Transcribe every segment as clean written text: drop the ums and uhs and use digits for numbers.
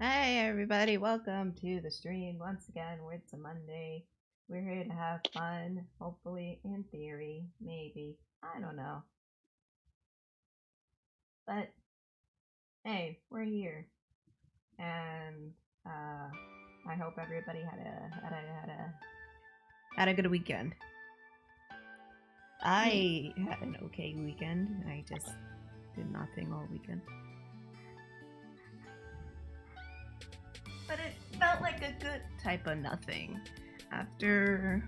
Hey everybody, welcome to the stream once again. It's a Monday. We're here to have fun, hopefully, in theory, maybe. I don't know. But hey, we're here. And I hope everybody had a good weekend. I had an okay weekend. I just did nothing all weekend. But it felt like a good type of nothing after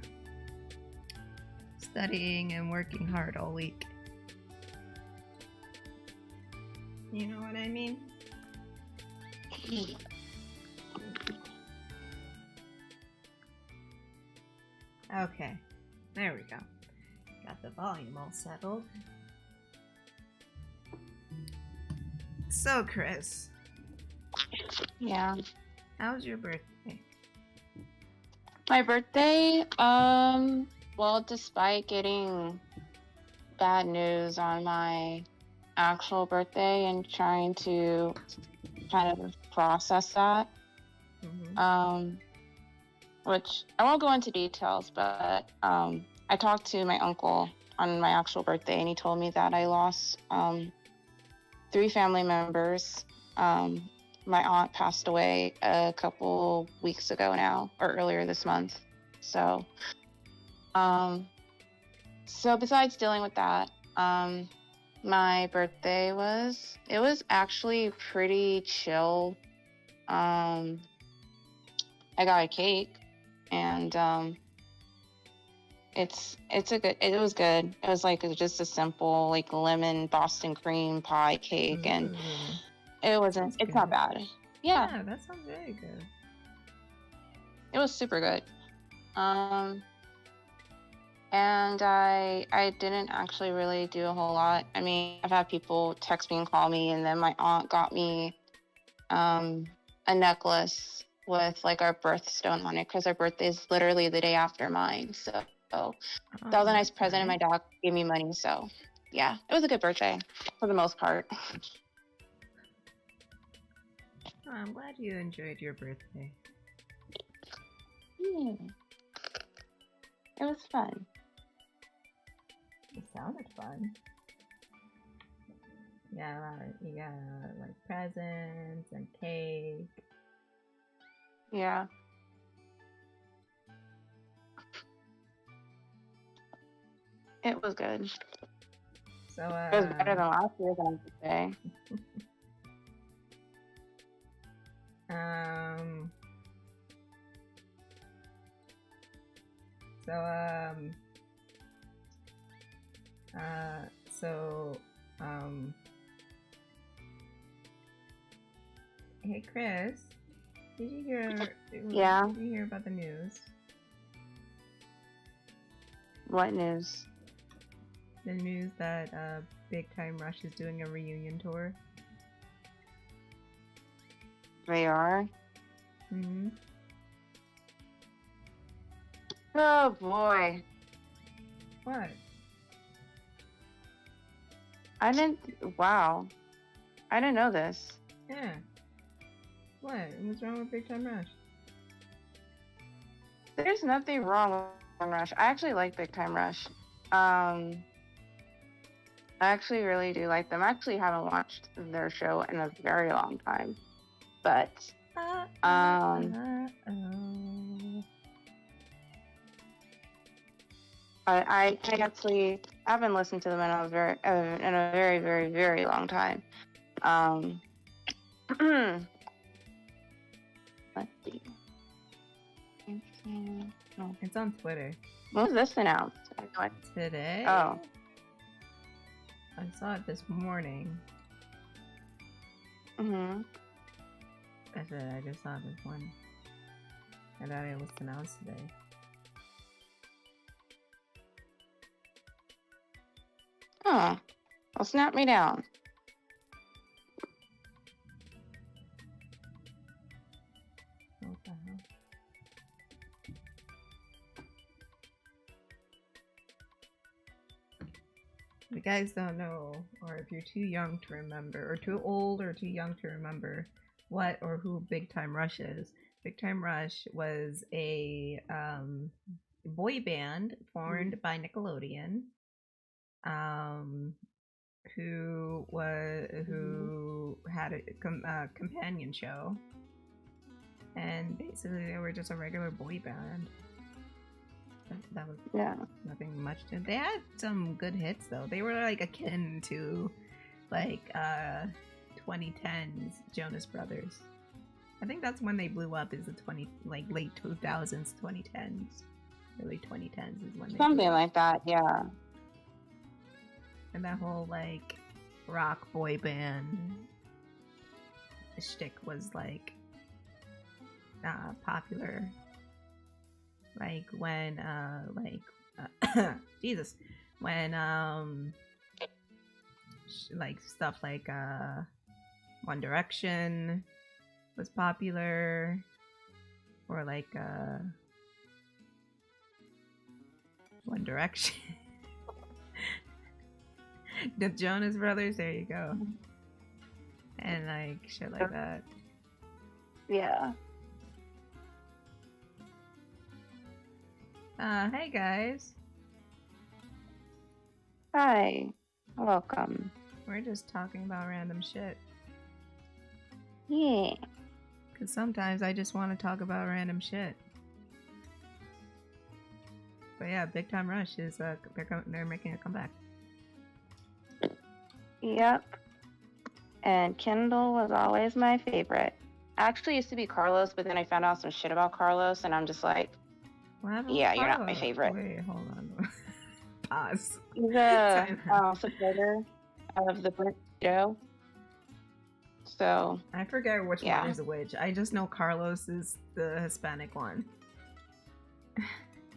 studying and working hard all week. You know what I mean? Okay, there we go. Got the volume all settled. So, Kris. Yeah. How was your birthday? My birthday, well, despite getting bad news on my actual birthday and trying to kind of process that, which I won't go into details, but I talked to my uncle on my actual birthday, and he told me that I lost 3 family members. My aunt passed away a couple weeks ago now, or earlier this month. So besides dealing with that, my birthday was actually pretty chill. I got a cake, and it was good. It was like just a simple like lemon Boston cream pie cake, and it's not bad. Yeah, that sounds very good. It was super good. And I didn't actually really do a whole lot. I mean, I've had people text me and call me, and then my aunt got me a necklace with like our birthstone on it, because our birthday is literally the day after mine. So that was a nice present, and my dog gave me money. So yeah, it was a good birthday for the most part. I'm glad you enjoyed your birthday. It was fun. It sounded fun. Yeah, you got like presents and cake. Yeah. It was good. So it was better than last year's birthday. Hey Kris, did you hear? Yeah. Did you hear about the news? What news? The news that Big Time Rush is doing a reunion tour. They are? Mm-hmm. Oh boy. What? Wow. I didn't know this. Yeah. What? What's wrong with Big Time Rush? There's nothing wrong with Big Time Rush. I actually like Big Time Rush. I actually really do like them. I actually haven't watched their show in a very long time. But I actually haven't listened to them in a very, very, very long time. Let's see. It's on Twitter. When was this announced? Today? Oh. I saw it this morning. Mm-hmm. I just saw it this morning. I thought it was announced today. Oh. Well, snap me down. What the hell? If you guys don't know, or if you're too young to remember, or too old or too young to remember what or who Big Time Rush is, Big Time Rush was a boy band formed by Nickelodeon, who had a companion show, and basically they were just a regular boy band. That was nothing much to. They had some good hits though. They were like akin to like 2010s Jonas Brothers. I think that's when they blew up. Is the late 2000s, 2010s, early 2010s is when they something like that. Yeah. And that whole like rock boy band shtick was like popular. Like when Jesus, when like stuff like One Direction was popular, or like One Direction. The Jonas Brothers, there you go. And like shit like that. Yeah. Hey guys. Hi. Welcome. We're just talking about random shit. Yeah. Because sometimes I just want to talk about random shit. But yeah, Big Time Rush is they're making a comeback. Yep. And Kendall was always my favorite. Actually, it used to be Carlos, but then I found out some shit about Carlos, and I'm just like, yeah, you're not my favorite. Wait, hold on. Pause. He's a supporter of the Brent show. So I forget which one is which. I just know Carlos is the Hispanic one.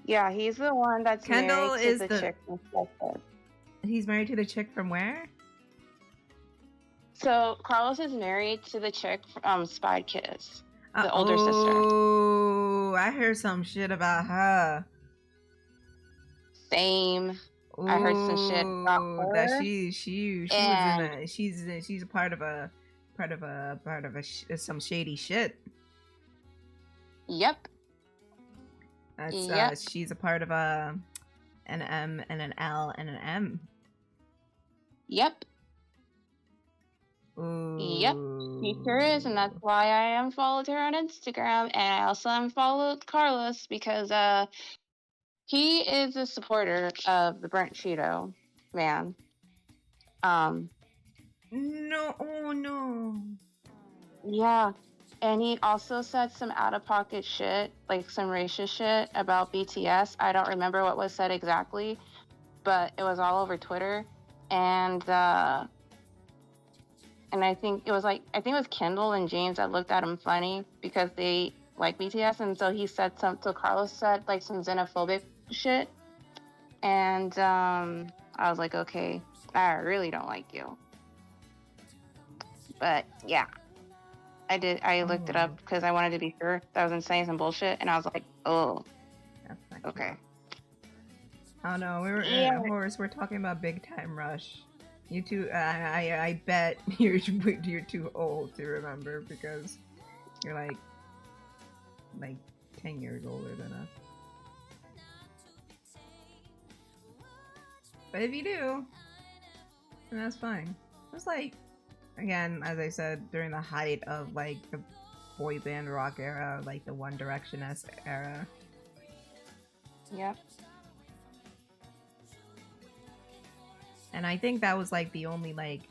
Yeah, he's the one that's Kendall married is to the chick from Dexter. He's married to the chick from where? So Carlos is married to the chick from Spy Kids, the older sister. Oh, I heard some shit about her. Same. Ooh, I heard some shit about her. That she's a part of some shady shit. Yep. That's she's a part of an M and an L and an M. Yep. Ooh. Yep, she sure is, and that's why I unfollowed her on Instagram, and I also unfollowed Carlos because he is a supporter of the Brent Cheeto man. No, oh no. Yeah, and he also said some out-of-pocket shit, like some racist shit about BTS. I don't remember what was said exactly, but it was all over Twitter, and I think it was Kendall and James that looked at him funny because they like BTS, and so he said so Carlos said like some xenophobic shit, and I was like, okay, I really don't like you. But yeah, I looked it up because I wanted to be sure that I wasn't saying some bullshit, and I was like, oh, okay. Oh no, we're talking about Big Time Rush. You two, I bet you're too old to remember because you're like 10 years older than us. But if you do, then that's fine. It was like, again, as I said, during the height of like the boy band rock era, like the One Direction-esque era. Yep. And I think that was like the only like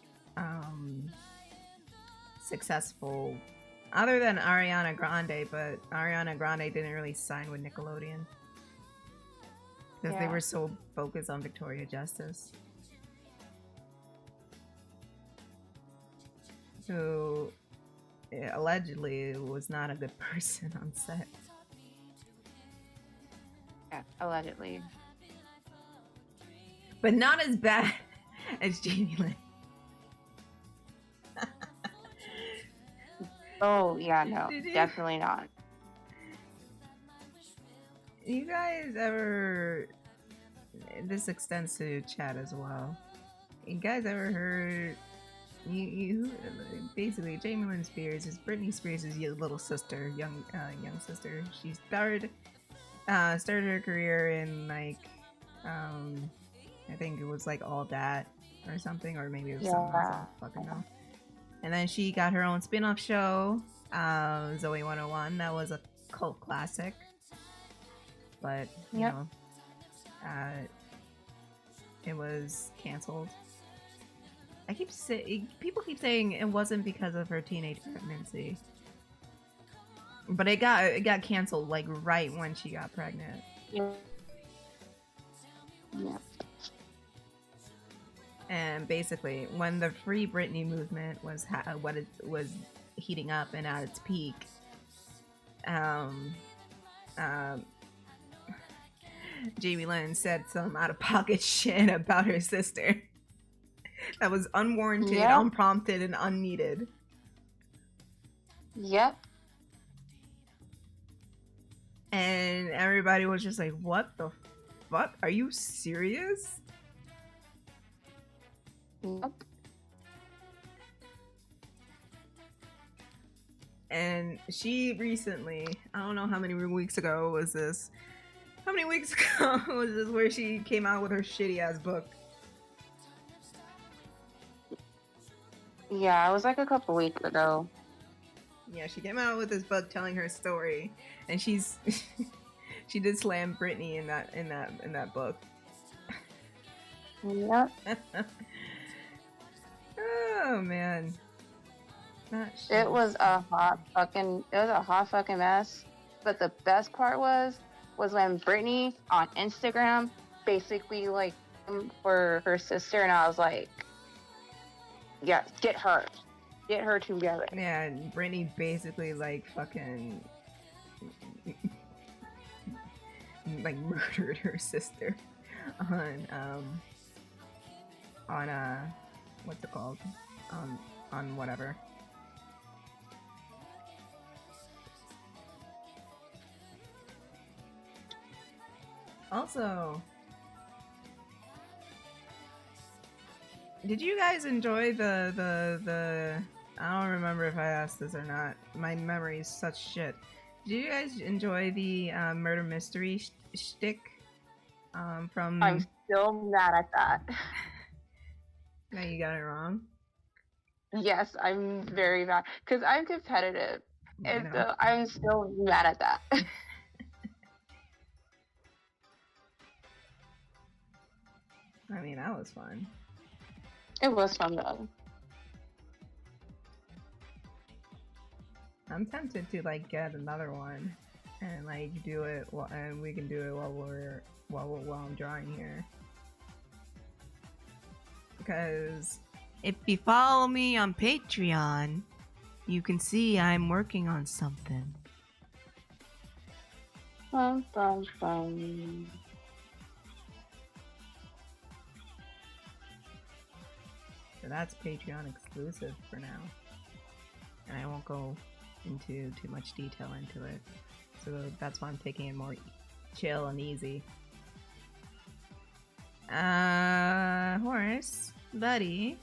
successful, other than Ariana Grande, but Ariana Grande didn't really sign with Nickelodeon because they were so focused on Victoria Justice, who allegedly was not a good person on set. Yeah, allegedly. But not as bad as Jamie Lynn. Oh, yeah, no, definitely not. You guys ever... This extends to chat as well. You guys ever heard? You basically Jamie Lynn Spears is Britney Spears' little sister, young sister. She started her career in like I think it was like All That or something, or maybe it was something else. I don't fucking know. And then she got her own spin-off show, Zoe 101. That was a cult classic, but you know, it was canceled. People keep saying it wasn't because of her teenage pregnancy, but it got canceled like right when she got pregnant. Yeah. And basically, when the Free Britney movement was was heating up and at its peak, Jamie Lynn said some out-of-pocket shit about her sister that was unwarranted, unprompted, and unneeded. Yep. And everybody was just like, what the fuck? Are you serious? Yep. And she recently, I don't know how many weeks ago was this. How many weeks ago was this where she came out with her shitty ass book? Yeah, it was like a couple weeks ago. Yeah, she came out with this book telling her story, and she did slam Britney in that book. Yep. Oh man. It was a hot fucking mess. But the best part was when Britney on Instagram basically like for her sister, and I was like, yeah, get her together. Yeah, and Britney basically like fucking like murdered her sister on what's it called? On whatever. Also, did you guys enjoy the I don't remember if I asked this or not. My memory is such shit. Did you guys enjoy the murder mystery shtick from... I'm still mad at that. No, you got it wrong? Yes, I'm very mad. Because I'm competitive. And so I'm still mad at that. I mean, that was fun. It was fun, though. I'm tempted to, like, get another one. And, like, do it, and we can do it while I'm drawing here. Because if you follow me on Patreon, you can see I'm working on something. Fun, fun, fun. So that's Patreon exclusive for now. And I won't go into too much detail into it. So that's why I'm taking it more chill and easy. Horace, buddy.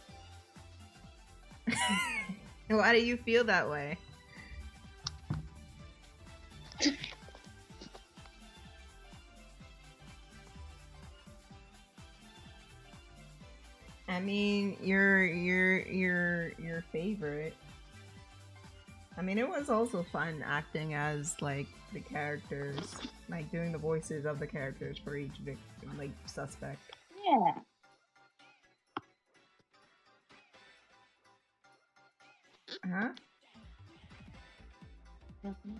Why do you feel that way? I mean, your favorite. I mean, it was also fun acting as like the characters, like doing the voices of the characters for each victim, like suspect. Yeah. Huh? Mm-hmm.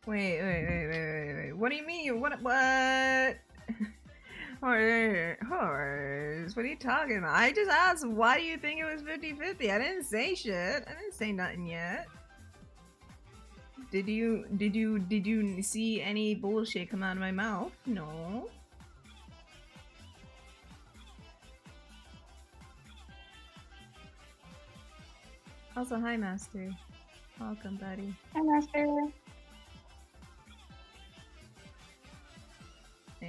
Wait. What do you mean? What? Horse, what are you talking about? I just asked, why do you think it was 50-50? I didn't say shit. I didn't say nothing yet. Did you see any bullshit come out of my mouth? No. Also, hi, Master. Welcome, buddy. Hi, Master.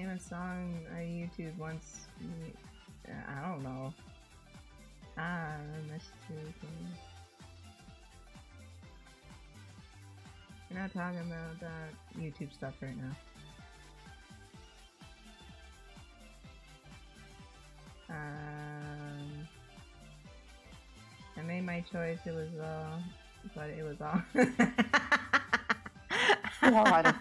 famous song I YouTube once. I don't know. I missed two things. We're not talking about that YouTube stuff right now. I made my choice. It was but it was all. God.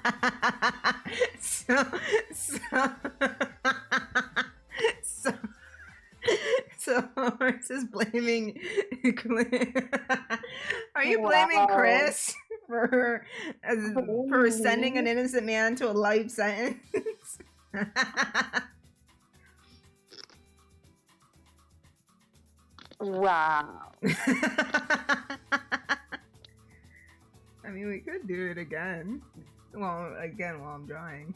So Horse is blaming. Are you blaming Kris for sending an innocent man to a life sentence? Wow. I mean, we could do it again. Well, again while I'm drawing.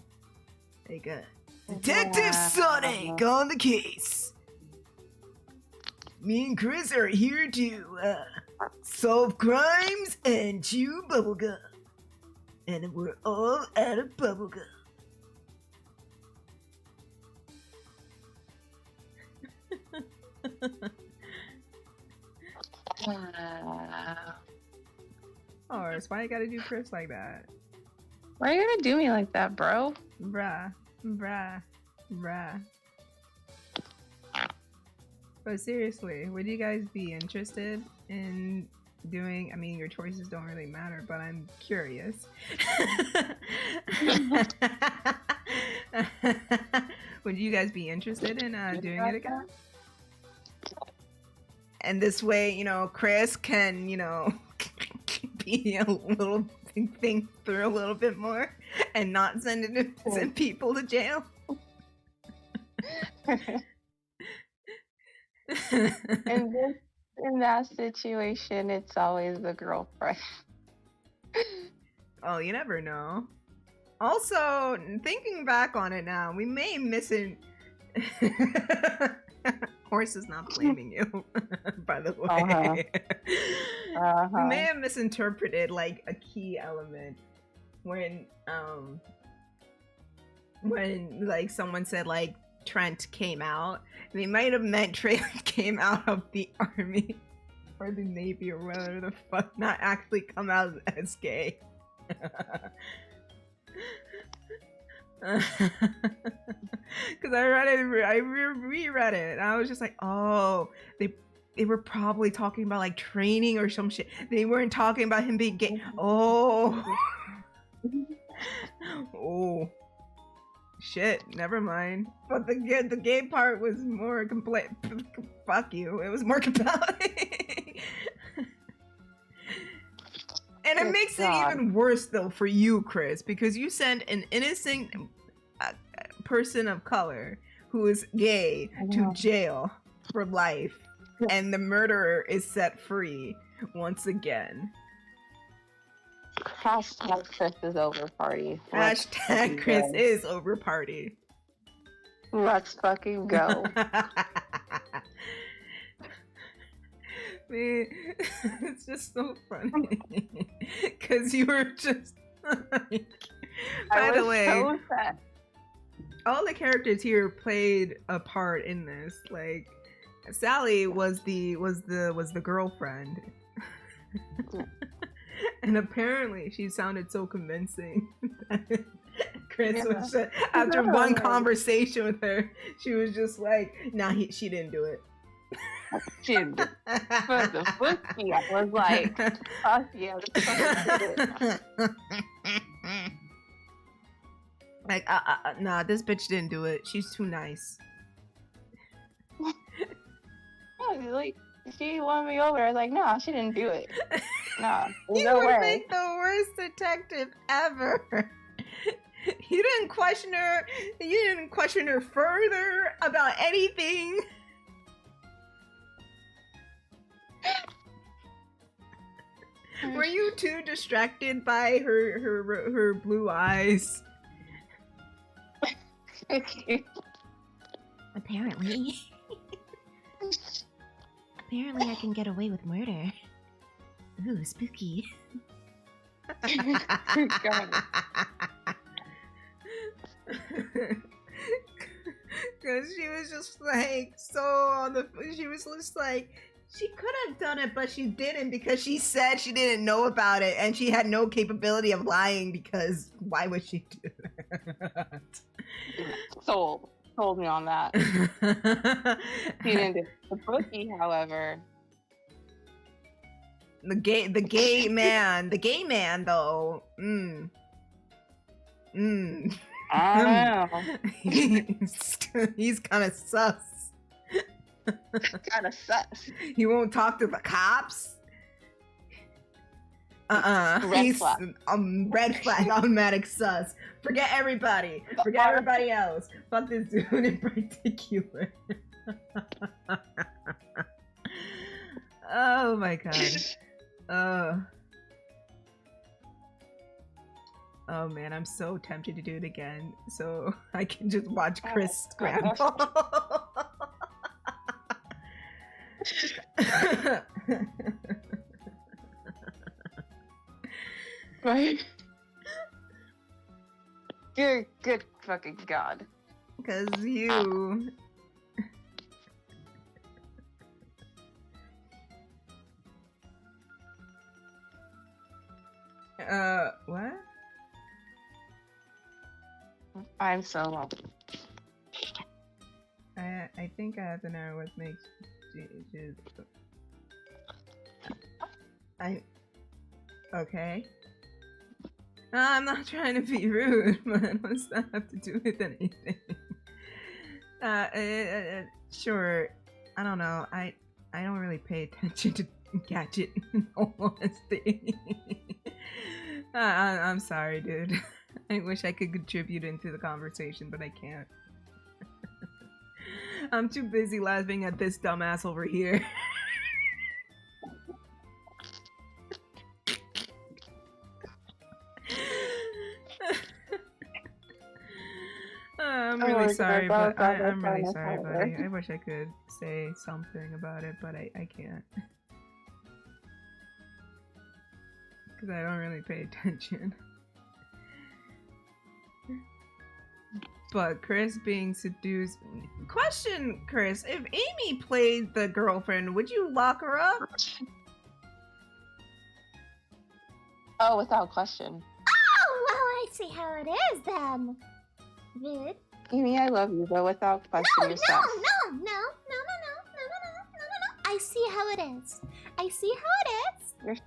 Like a Detective Sonic on the case. Me and Kris are here to solve crimes and chew bubblegum. And we're all out of bubblegum. Or why you gotta do Kris like that? Why are you gonna do me like that, bro? Bruh. But seriously, would you guys be interested in doing? I mean, your choices don't really matter, but I'm curious. Would you guys be interested in doing it again? And this way, you know, Kris can, you know, be a little think through a little bit more and not send people to jail. In that situation, it's always the girlfriend. Oh, you never know. Also, thinking back on it now, we may Horse is not blaming you, by the way. We may have misinterpreted like a key element when like someone said like Trent came out. They might have meant Trent came out of the army or the navy or whatever the fuck, not actually come out as gay. Because I read it, I reread it, and I was just like, oh, they were probably talking about like training or some shit. They weren't talking about him being gay. Oh, oh, shit. Never mind. But the gay part was more complete. Fuck you. It was more compelling. And it makes it even worse, though, for you, Kris, because you send an innocent person of color who is gay to jail for life, and the murderer is set free once again. Hashtag Kris is over party. Hashtag Kris is over party. Let's fucking go. Man, it's just so funny because you were just like, by the way, so sad. All the characters here played a part in this. Like Sally was the girlfriend, and apparently she sounded so convincing that Kris was just, after one conversation with her, she was just like, "Nah, she didn't do it." She didn't do it. But the pussy, I was like, "Fuck yeah, like, nah, this bitch didn't do it. She's too nice." Yeah, like, she won me over. I was like, nah, she didn't do it. Nah, you no would way. make the worst detective ever. You didn't question her. You didn't question her further about anything. Were you too distracted by her blue eyes? Apparently I can get away with murder. Ooh, spooky. Because she was just like so on the. She was just like she could have done it, but she didn't because she said she didn't know about it, and she had no capability of lying because why would she do that? Sold me on that. He didn't do the bookie, however. The gay man though. I don't know. He's kind of sus. Kind of sus. He won't talk to the cops. Red flag. Red flag, automatic sus. Forget everybody. Forget everybody else. Fuck this dude in particular. Oh my god. Oh man, I'm so tempted to do it again, so I can just watch Kris scramble. Right? Good fucking god. Cause you. What? I'm so low. I think I have to know what makes okay. No, I'm not trying to be rude, but what's that have to do with anything? Sure. I don't know. I don't really pay attention to Gadget in all honesty. I'm sorry, dude. I wish I could contribute into the conversation, but I can't. I'm too busy laughing at this dumbass over here. I'm really sorry, but I'm really sorry, buddy. I wish I could say something about it, but I can't. Because I don't really pay attention. But Kris being seduced... Question, Kris. If Amy played the girlfriend, would you lock her up? Oh, without question. Oh, well, I see how it is then. Vid? Amy, I love you, but without question, No. I see how it is. I see how it is. You're... No,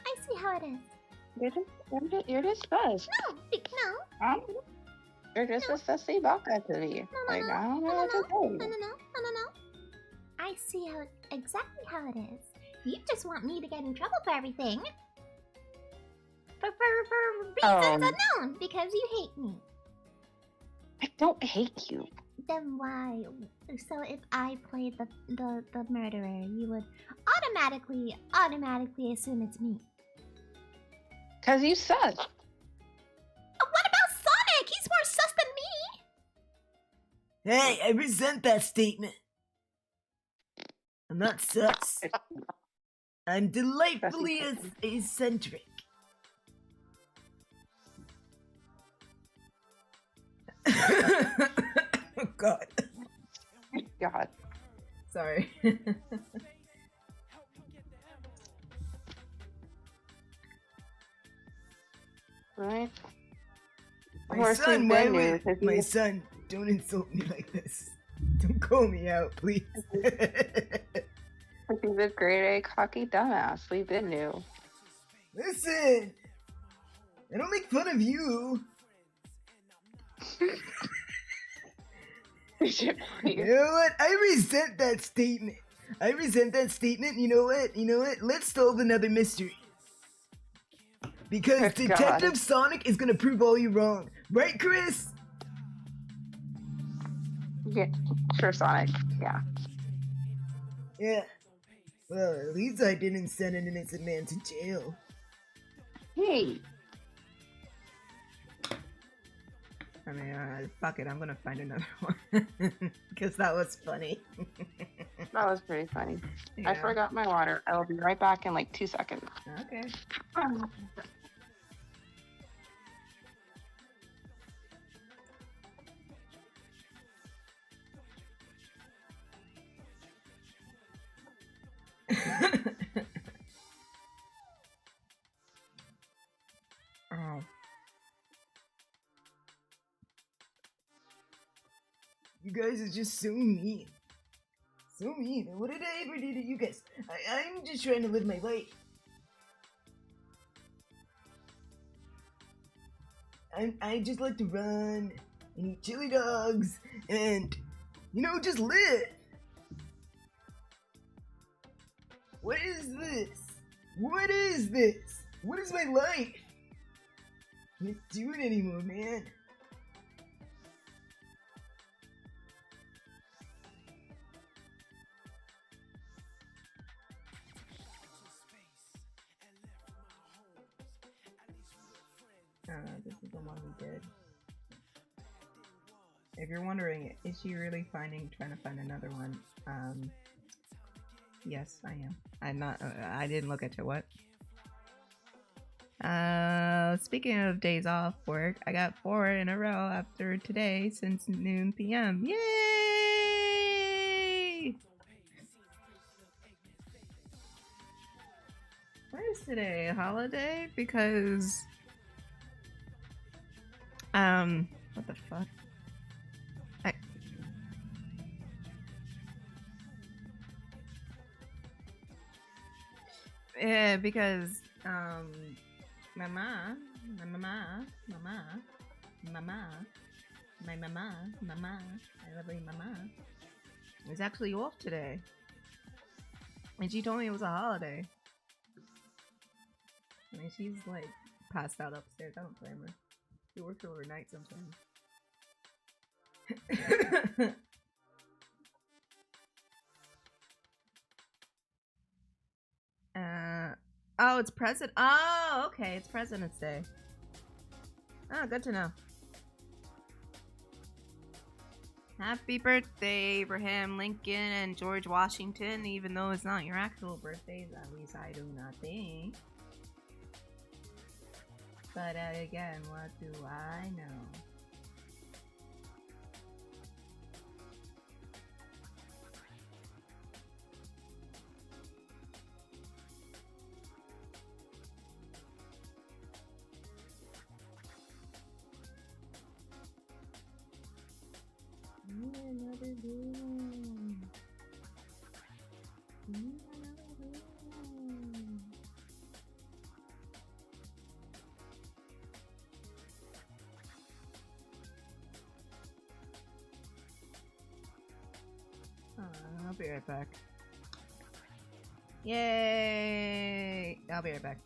I see how it is. You're just sus. No. You're just a sussy baka to me. I don't know what to say. No. I see exactly how it is. You just want me to get in trouble for everything. For reasons unknown, because you hate me. I don't hate you. Then why? So if I played the murderer, you would automatically assume it's me. Cause you sus. What about Sonic? He's more sus than me. Hey, I resent that statement. I'm not sus. I'm delightfully eccentric. Oh god. God. Sorry. Right? My son, don't insult me like this. Don't call me out, please. He's a grade A cocky dumbass. We've been new. Listen! I don't make fun of you. You know what? I resent that statement. You know what? Let's solve another mystery. Because Detective Sonic is gonna prove all you wrong. Right, Kris? Yeah, sure, Sonic. Yeah. Yeah. Well, at least I didn't send an innocent man to jail. Hey. I mean, fuck it, I'm gonna find another one. Because that was funny. That was pretty funny. Yeah. I forgot my water. I will be right back in like 2 seconds. Okay. Oh. You guys are just so mean. So mean. What did I ever do to you guys? I'm just trying to live my life. I just like to run and eat chili dogs and, you know, just live. What is this? What is this? What is my life? I can't do it anymore, man. This is the one we did. If you're wondering, is she really trying to find another one? Yes, I am. I'm not, I didn't look at what. Speaking of days off work, I got 4 in a row after today since noon PM. Yay! Why is today a holiday? Because what the fuck? Yeah, because my mama, I love my mama, is actually off today, and she told me it was a holiday. I mean, she's like passed out upstairs. I don't blame her. She works overnight sometimes. Oh, it's President. Oh, okay, it's President's Day. Oh, good to know. Happy birthday, Abraham Lincoln and George Washington, even though it's not your actual birthdays, at least I do not think. But again, what do I know? Another room. I'll be right back. Yay! I'll be right back.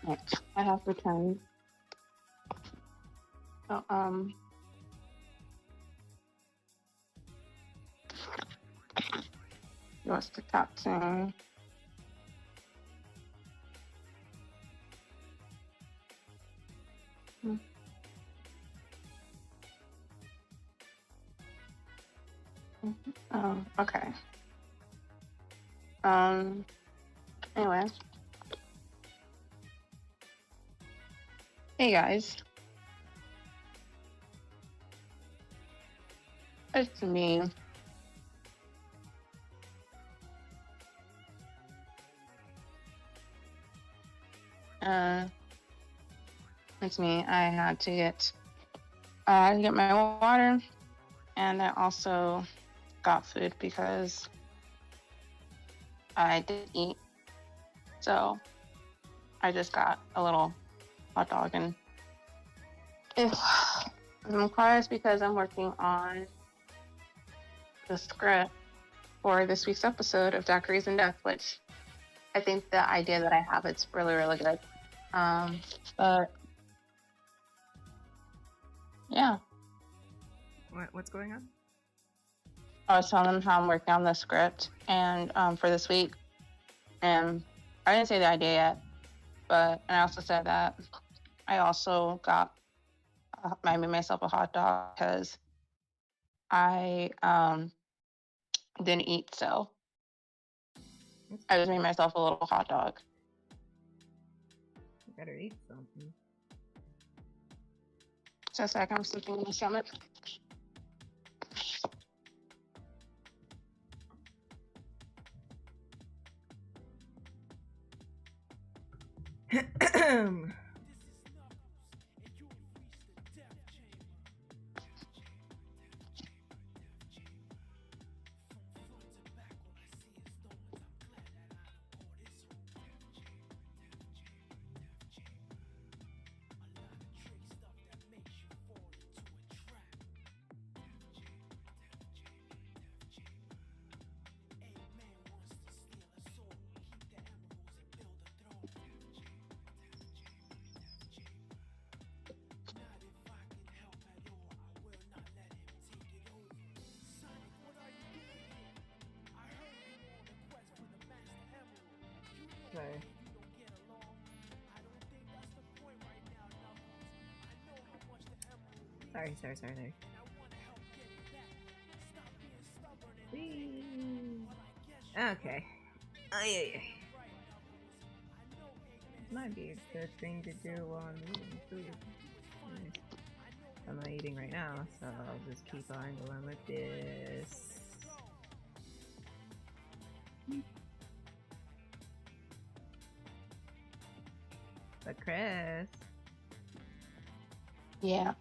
Right. I have returned. So, what's the top thing? Oh, okay. Anyway. Hey guys. It's me. It's me. I had to get my water, and I also got food because I didn't eat. So I just got a little hot dog, and if I'm quiet, it's because I'm working on the script for this week's episode of Daiquiris and Death, which I think the idea that I have, it's really, really good. But yeah. What's going on? I was telling them how I'm working on the script and for this week, and I didn't say the idea yet, but I also said that I also I made myself a hot dog because I didn't eat, so I just made myself a little hot dog. You better eat something. Just like I'm sleeping in my stomach. Sorry. Whee. Okay. This might be a good thing to do while I'm eating food. I'm not eating right now, so I'll just keep on going with this. But Kris. Yeah.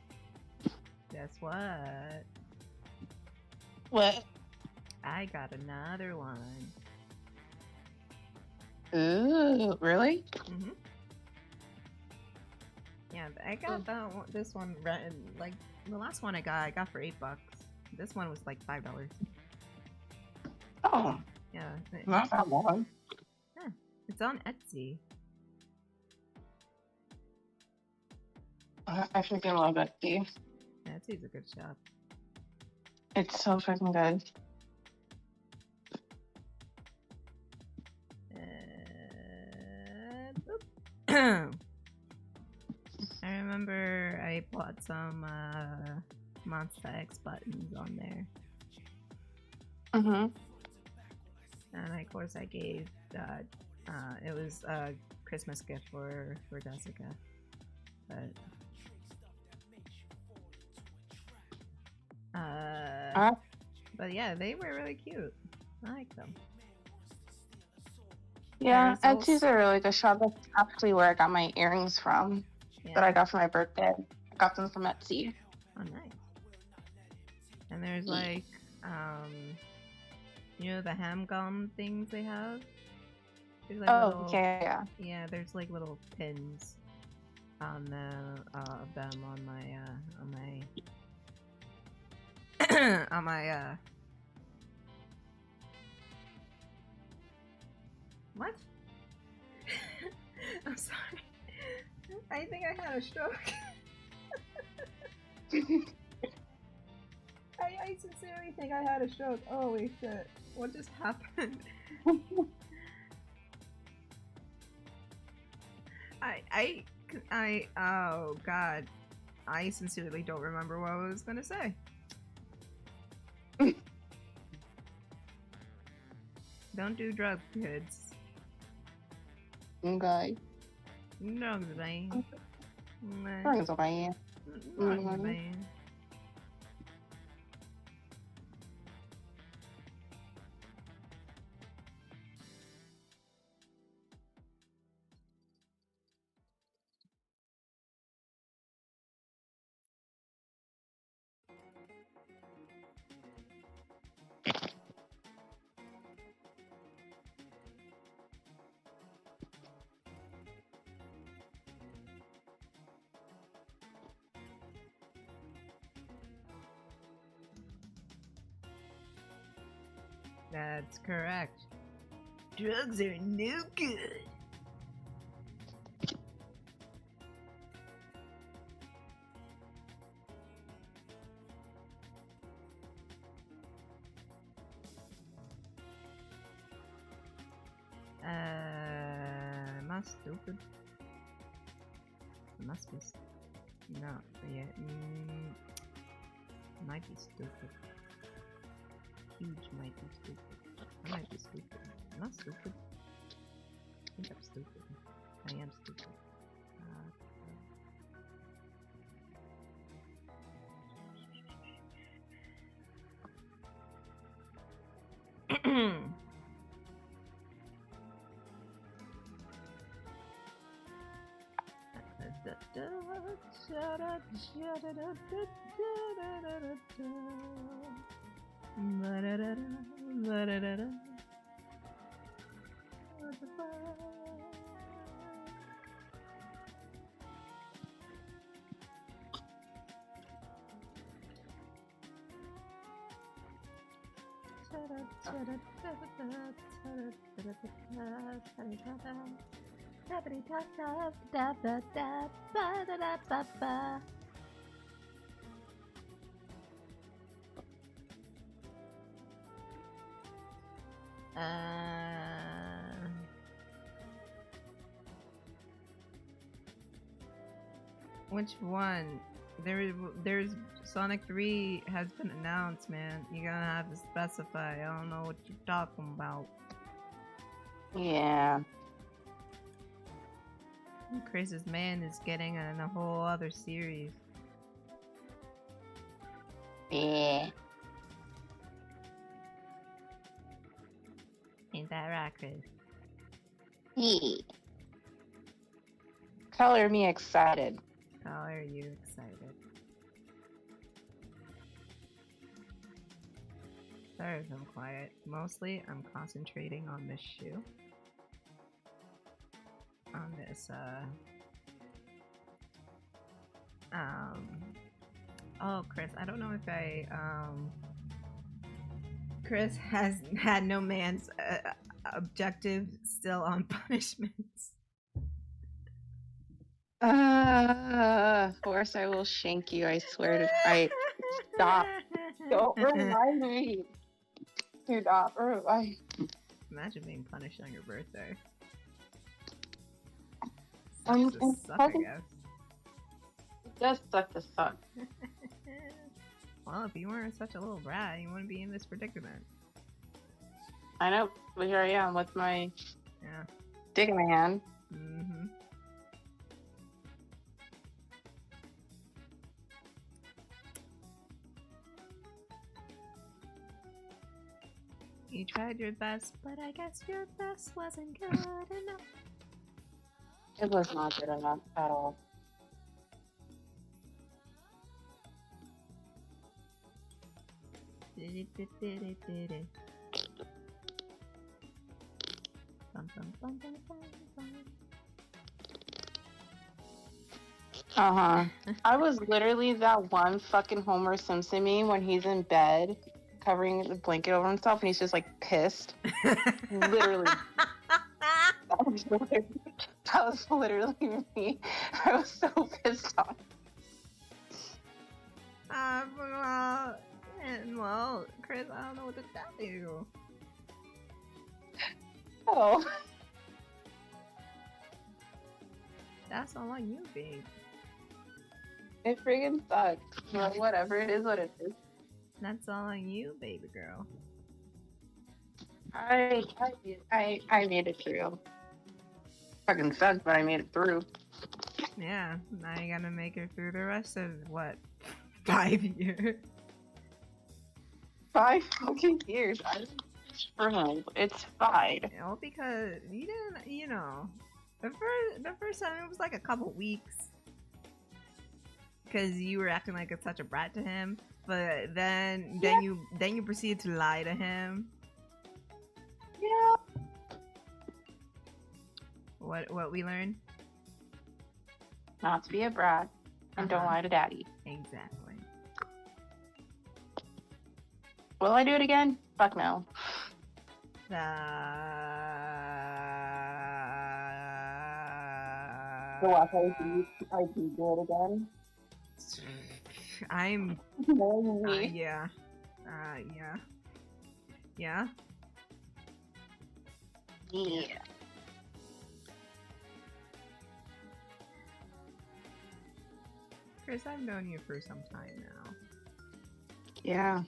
Guess what? What? I got another one. Ooh, really? Mm-hmm. Yeah, I got this one, like, the last one I got for $8. This one was like $5. Oh. Yeah. Not that one. Yeah, it's on Etsy. I freaking love Etsy. Etsy's a good shop. It's so freaking good. I remember I bought some Monster X buttons on there. Mm-hmm. And of course I gave it was a Christmas gift for Jessica. But yeah, they were really cute. I like them. Yeah, Etsy's a really good shop. That's actually where I got my earrings from that I got for my birthday. I got them from Etsy. Oh, nice. And there's like, you know, the ham gum things they have? There's like yeah. Yeah, there's like little pins on them on my on my what? I'm sorry. I think I had a stroke. I sincerely think I had a stroke. Holy shit. What just happened? Oh god. I sincerely don't remember what I was gonna say. Don't do drugs, kids. Okay. Drugs, man. Drugs, man. Drugs, man. That's correct. Drugs are no good. Am I stupid? I must be. No, yeah. Might be stupid. Huge might be stupid. I might be stupid. Am I stupid? I think I'm stupid. I am stupid. Which one? There's Sonic 3 has been announced, man. You're gonna have to specify. I don't know what you're talking about. Yeah. Chris's man is getting in a whole other series. Yeah. Ain't that right, Chris? Yeah. Color me excited. How are you excited? Sorry if I'm quiet. Mostly, I'm concentrating on this shoe. On this, Oh, Chris, I don't know if Chris has had no man's objective still on punishments. Horse, I will shank you. I swear to. Stop. Don't remind me. Do not remind. Imagine being punished on your birthday. Suck, I guess. It does suck to suck. Well, if you weren't such a little brat, you wouldn't be in this predicament. I know, but here I am with my dick in my hand. Mm-hmm. You tried your best, but I guess your best wasn't good enough. It was not good enough at all. I was literally that one fucking Homer Simpson meme when he's in bed covering the blanket over himself and he's just like pissed. Literally. That was literally me. I was so pissed off. Well, Kris, I don't know what to tell you. Oh. That's all on you, babe. It friggin' sucks. Well, whatever, it is what it is. That's all on you, baby girl. I made it through. Fucking sucked, but I made it through. Yeah, now you gotta make it through the rest of, what, 5 years? 5 fucking years. It's fine. You know, because you didn't, you know, the first time it was like a couple weeks. Because you were acting like such a brat to him, but then you proceeded to lie to him. Yeah. What we learned? Not to be a brat and don't lie to daddy. Exactly. Will I do it again? Fuck no. Do I do it again? I'm. Yeah. Yeah. Yeah. Yeah. Kris, I've known you for some time now. Yeah.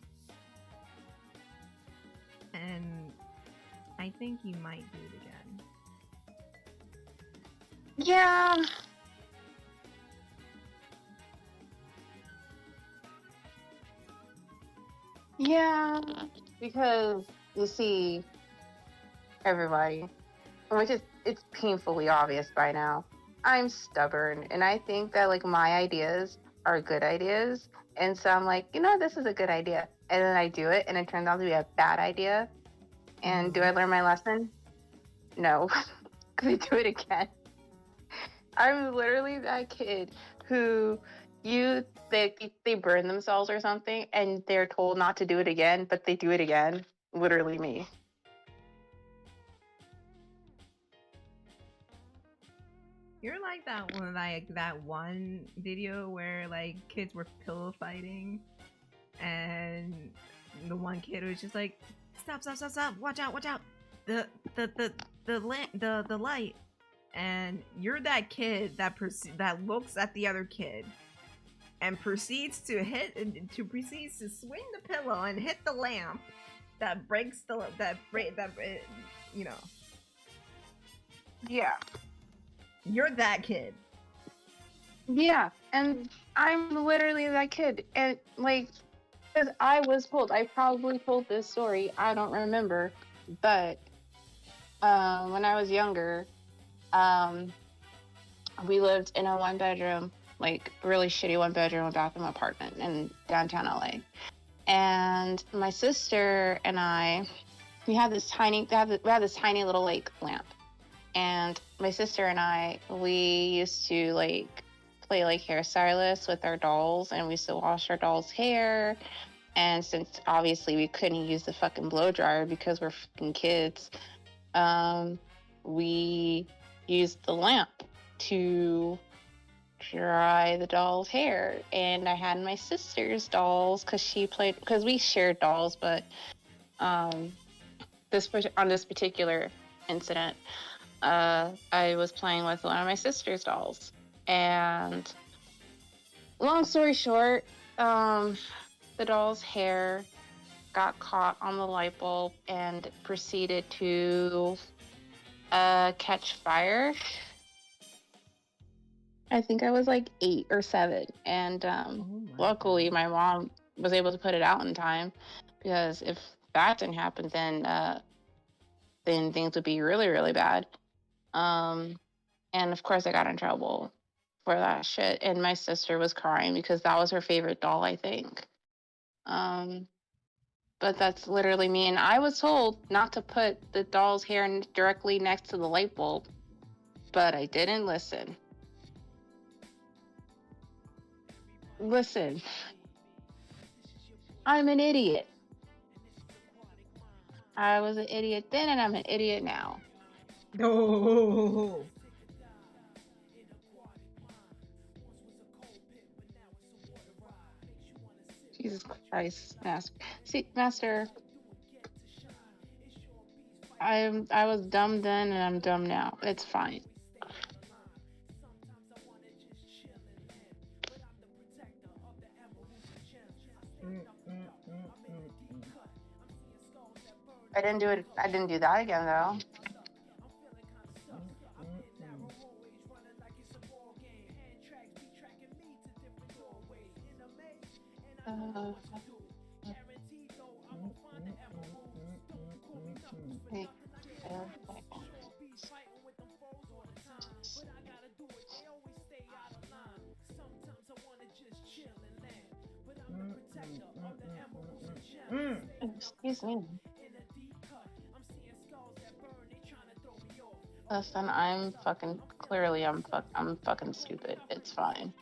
And I think you might do it again. Yeah. Yeah. Because, you see, everybody, which is, it's painfully obvious by now, I'm stubborn, and I think that, like, my ideas are good ideas, and so I'm like, you know, this is a good idea, and then I do it, and it turns out to be a bad idea, and do I learn my lesson? No, because I do it again. I'm literally that kid who they burn themselves or something, and they're told not to do it again, but they do it again. Literally me. You're like that one video where like kids were pillow fighting, and the one kid was just like, "Stop! Watch out! The light!" And you're that kid that looks at the other kid and proceeds to swing the pillow and hit the lamp that breaks you know. Yeah. You're that kid. Yeah, and I'm literally that kid. And, like, because I was told, I probably told this story, I don't remember, but when I was younger, we lived in a one-bedroom, like, really shitty one-bedroom, one-bathroom apartment in downtown LA. And my sister and I, we had this tiny little, like, lamp. And my sister and I, we used to, like, play, like, hairstylists with our dolls, and we used to wash our dolls' hair. And since, obviously, we couldn't use the fucking blow dryer because we're fucking kids, we used the lamp to dry the doll's hair. And I had my sister's dolls, because we shared dolls, but on this particular incident, I was playing with one of my sister's dolls, and long story short, the doll's hair got caught on the light bulb and proceeded to catch fire. I think I was like 8 or 7, and luckily my mom was able to put it out in time, because if that didn't happen, then things would be really, really bad. And of course I got in trouble for that shit. And my sister was crying because that was her favorite doll, I think. But that's literally me. And I was told not to put the doll's hair directly next to the light bulb, but I didn't listen. Listen, I'm an idiot. I was an idiot then, and I'm an idiot now. Oh. Jesus Christ, Master. See, Master, I was dumb then and I'm dumb now. It's fine. I didn't do it. I didn't do that again though. Excuse me. Listen, I'm fucking stupid. It's fine.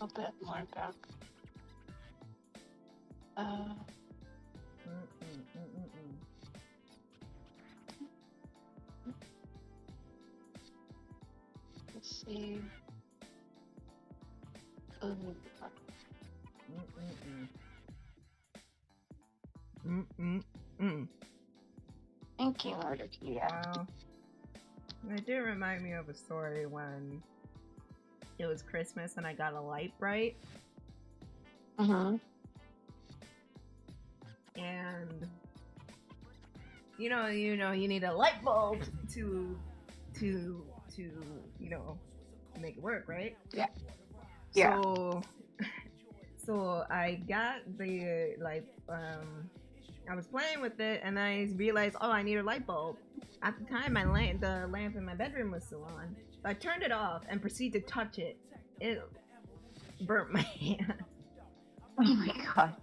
A bit more back. Let's see. Thank you, Murder Kia. Wow. It did remind me of a story when it was Christmas and I got a light bright. And you need a light bulb to make it work, right? Yeah. So I got the I was playing with it and I realized, oh, I need a light bulb. At the time, the lamp in my bedroom was still on. So I turned it off and proceeded to touch it. It burnt my hand. Oh my god.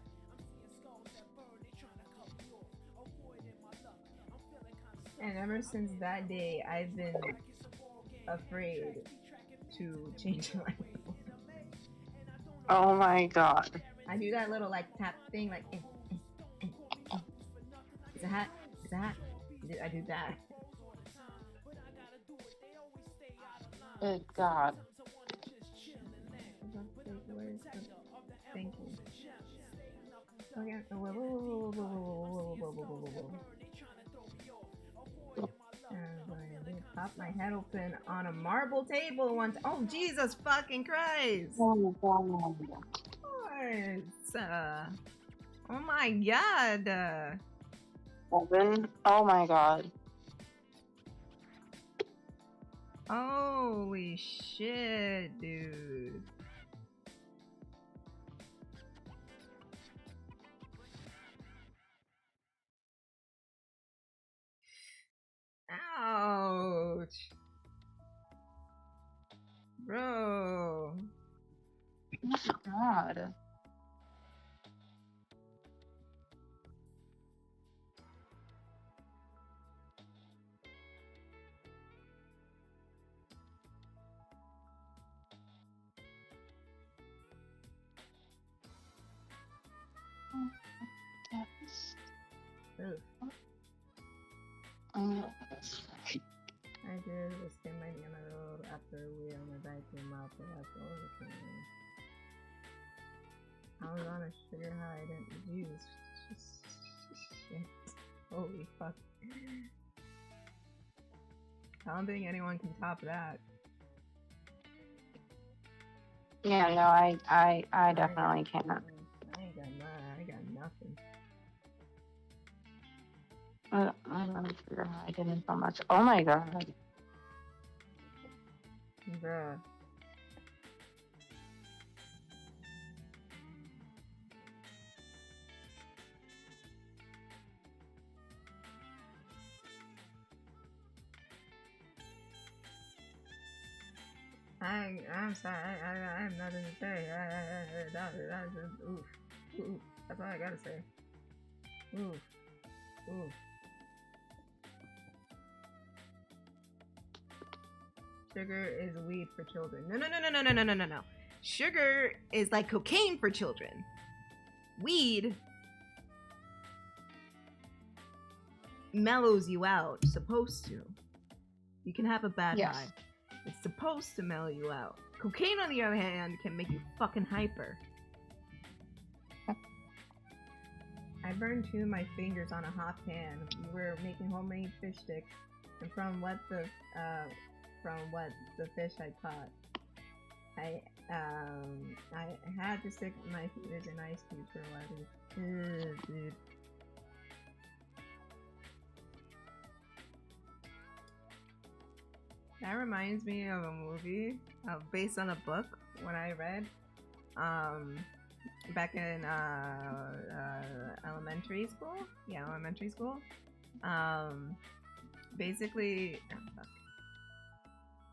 And ever since that day, I've been afraid to change the light bulb. Oh my god. I do that little tap thing, Is it hot? Is it hot? I do that. Good god. Thank you. Okay. Whoa. Pop my head open on a marble table once. Oh, Jesus fucking Christ! Oh my god. Oh my god! Open? Oh my god. Holy shit, dude. Ouch. Bro. Oh my god. I did was skin my hand on the road after we on the bike came out the last over. I was on a sugar high and juice. Shit. Holy fuck. I don't think anyone can top that. Yeah, no, I definitely can't. I got nothing. I don't know if I didn't so much. Oh my god. Bruh. I'm sorry, I have nothing to say. Oof. That's all I gotta say. Oof. Sugar is weed for children. No. Sugar is like cocaine for children. Weed mellows you out. Supposed to. You can have a bad high. It's supposed to mellow you out. Cocaine, on the other hand, can make you fucking hyper. I burned 2 of my fingers on a hot pan. We were making homemade fish sticks, and from what the fish I caught, I had to stick my fingers in ice cubes for a while. Dude. That reminds me of a movie based on a book when I read back in elementary school. Yeah, elementary school. Basically,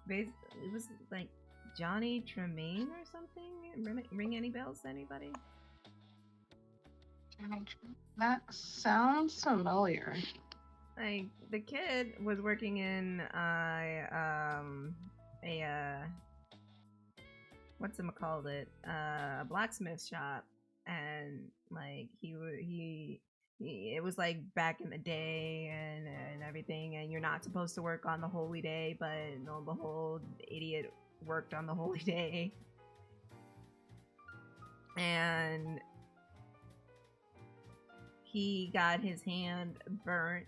it was like Johnny Tremaine or something. Ring any bells to anybody? That sounds familiar. Like, the kid was working in a blacksmith shop, and like it was like back in the day and everything, and you're not supposed to work on the holy day, but lo and behold, the idiot worked on the holy day, and he got his hand burnt,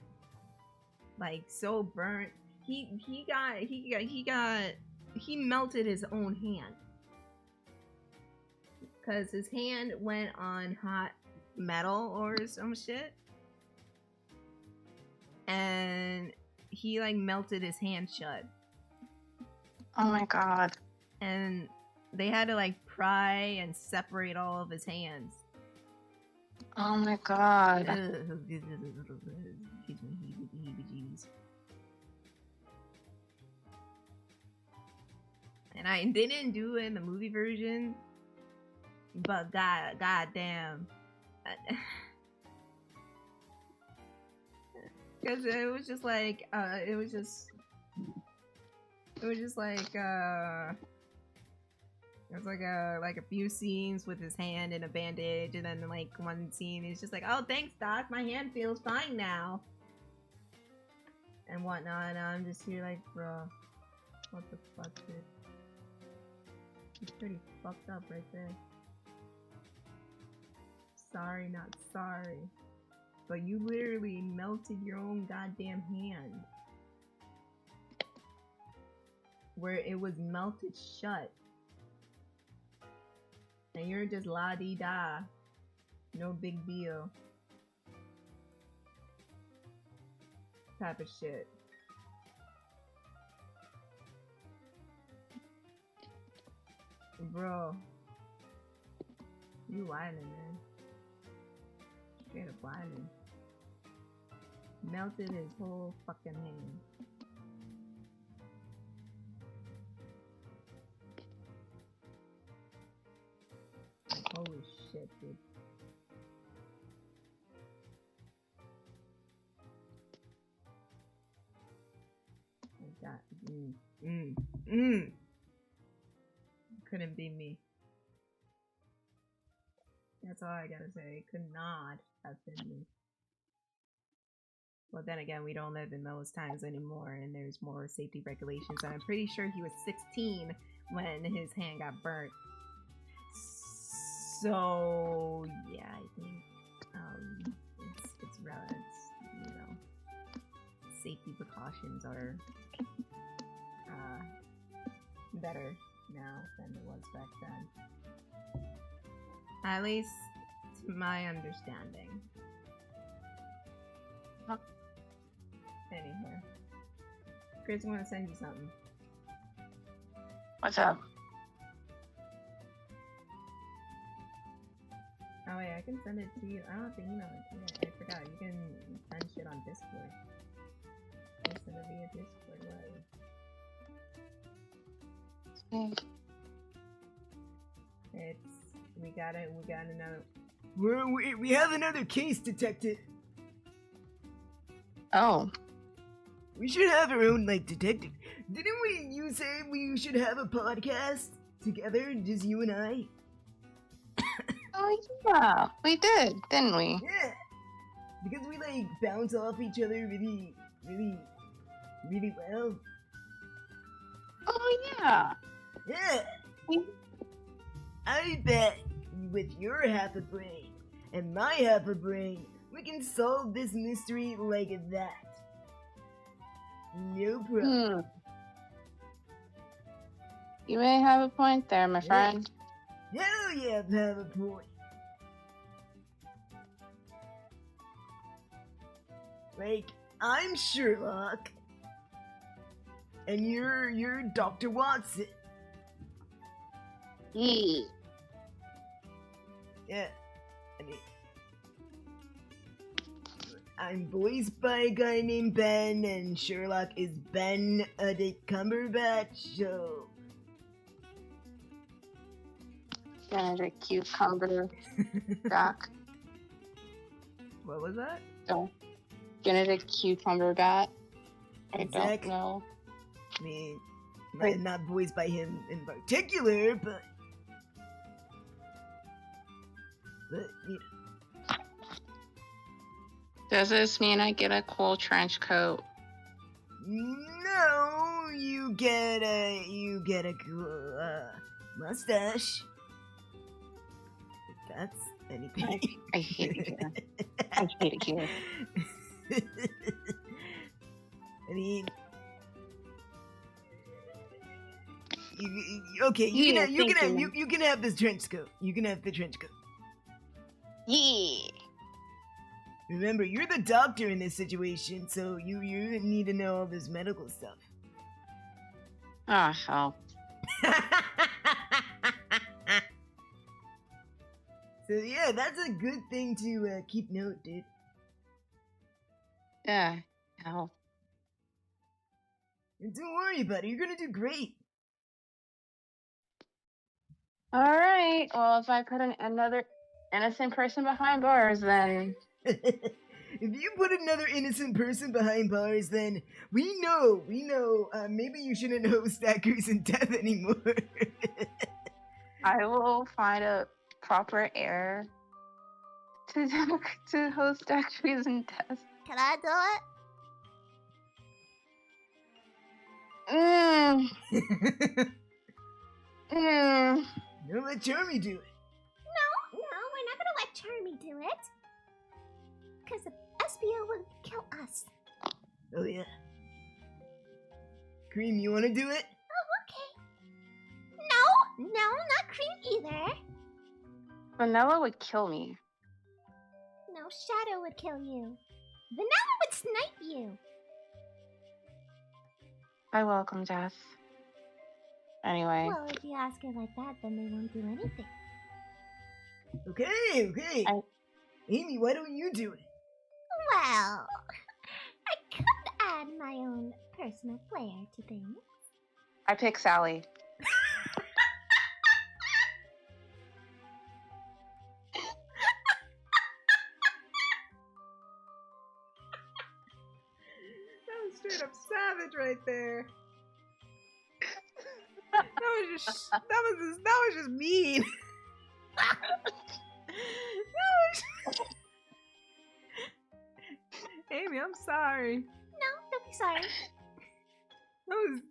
like so burnt. He melted his own hand because his hand went on hot metal or some shit, and he like melted his hand shut. Oh my god. And they had to like pry and separate all of his hands. Oh my god. And I didn't do it in the movie version, but god damn. Because it was just like a few scenes with his hand in a bandage, and then like one scene he's just like, oh thanks doc, my hand feels fine now, and whatnot, and I'm just here like, bro, what the fuck, dude? He's pretty fucked up right there. Sorry, not sorry, but you literally melted your own goddamn hand, where it was melted shut. And you're just la-dee-da. No big deal. Type of shit. Bro. You wildin', man. Straight up wildin'. Melted his whole fucking hand. Holy shit, dude. I got couldn't be me. That's all I gotta say. It could not have been me. Well, then again, we don't live in those times anymore, and there's more safety regulations, and I'm pretty sure he was 16 when his hand got burnt. So yeah, I think it's relevant. You know, safety precautions are better now than it was back then. At least to my understanding. Anyway, Kris, I want to send you something. What's up? Oh wait, I can send it to you. I don't have to email it to you. I forgot. You can send shit on Discord. You can send it via Discord, right? We got another. We have another case detected. Oh. We should have our own, like, detective. Didn't you say we should have a podcast together, just you and I? Oh yeah, we did, didn't we? Yeah, because we like bounce off each other really well. Oh yeah. Yeah. I bet with your half a brain and my half a brain, we can solve this mystery like that. No problem. You may have a point there, my friend. Hell yeah, I have a point. Like, I'm Sherlock, and you're Dr. Watson. Yeah. Yeah, I mean, I'm voiced by a guy named Ben, and Sherlock is Benedict Cumberbatch, so... Benedict Cucumber Jack. What was that? Oh. Benedict Cucumber Bat. I Exactly. don't know. I mean, I'm not voiced by him in particular, but you know. Does this mean I get a cool trench coat? No, you get a cool mustache. If that's anything. I hate it here. I hate it here. I mean, okay, you can have this trench coat. You can have the trench coat. Yeah. Remember, you're the doctor in this situation, so you need to know all this medical stuff. Oh, hell. So yeah, that's a good thing to keep note, dude. Yeah, hell. And don't worry about it, you're gonna do great. Alright, well, if I put another innocent person behind bars, then... If you put another innocent person behind bars, then we know, maybe you shouldn't host Stackers in Death anymore. I will find a proper heir to host Stackers in Death. Can I do it? No, let Charmy do it. No, we're not gonna let Charmy do it. Because the SBO will kill us. Oh yeah. Cream, you wanna do it? Oh, okay. No, not Cream either. Vanilla would kill me. No, Shadow would kill you. Vanilla would snipe you. I welcome death. Anyway. Well, if you ask her like that, then they won't do anything. Okay. Amy, why don't you do it? Well, I could add my own personal flair to things. I pick Sally. That was straight up savage right there. That was just mean. Amy, I'm sorry. No, don't be sorry. That was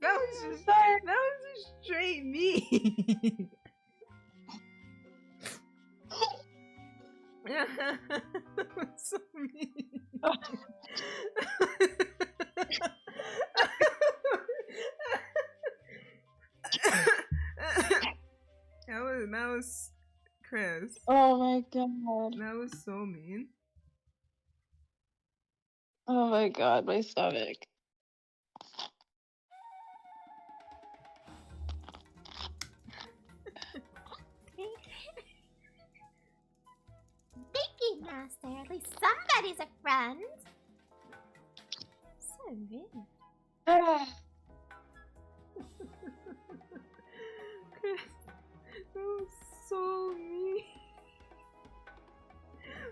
just straight mean. That was so mean. That was Kris. Oh my god. That was so mean. Oh my god, my stomach. Thank you, Master. At least somebody's a friend. So rude. Kris, that was so mean.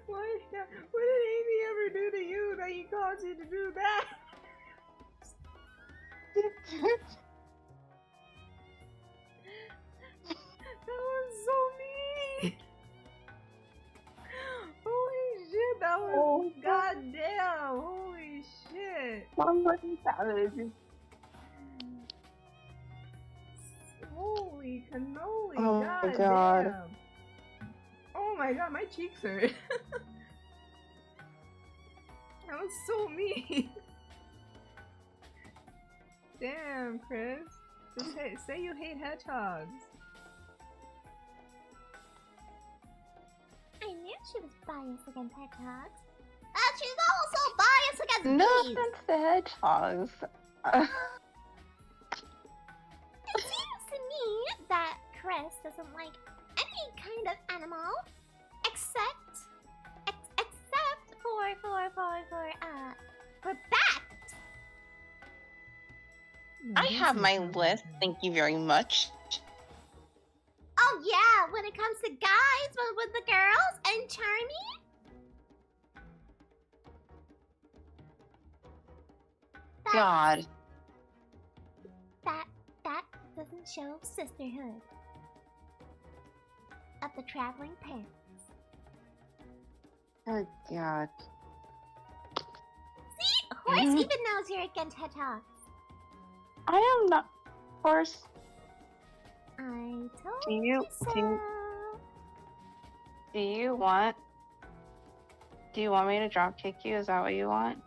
What did Amy ever do to you that he caused you to do that? That was so mean. Holy shit, that was goddamn. Holy shit. Somebody savage. Holy cannoli. Oh God my god. damn. Oh my god, my cheeks hurt. That was so mean. Damn, Kris. Just say you hate hedgehogs. I knew she was biased against hedgehogs. And she's also biased against No bees. offense to hedgehogs. It seems to me that Kris doesn't like any kind of animal except for bats. I have my list, thank you very much. Oh yeah, when it comes to guys with the girls and Charmy. God. That doesn't show sisterhood of the traveling pants. Oh god. See, Horse even knows you're against hedgehogs. I am not. Horse. I told Do you- you so. Do you want me to drop kick you? Is that what you want?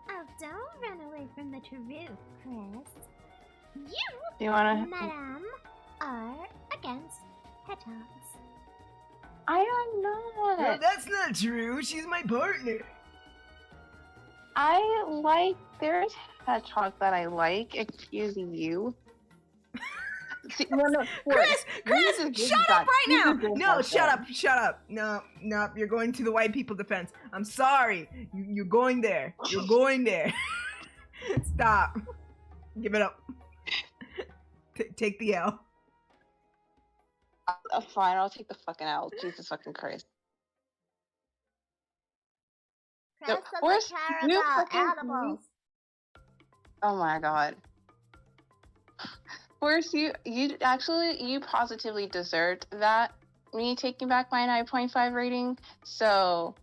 Oh, don't run away from the truth, Kris. You, Do you wanna? madam, are against hedgehogs. I am No, not. that's not true. She's my partner. I like. There's hedgehogs that I like. Excuse you. See, no, Kris, shut up right now! No, shut up. up. No, you're going to the white people defense. I'm sorry. You're going there. You're going there. Stop. Give it up. Take the L. Fine, I'll take the fucking L. Jesus fucking Christ. Kris Horse, doesn't care you about fucking- animals. Oh my god. Horse, you positively deserved that. Me taking back my 9.5 rating. So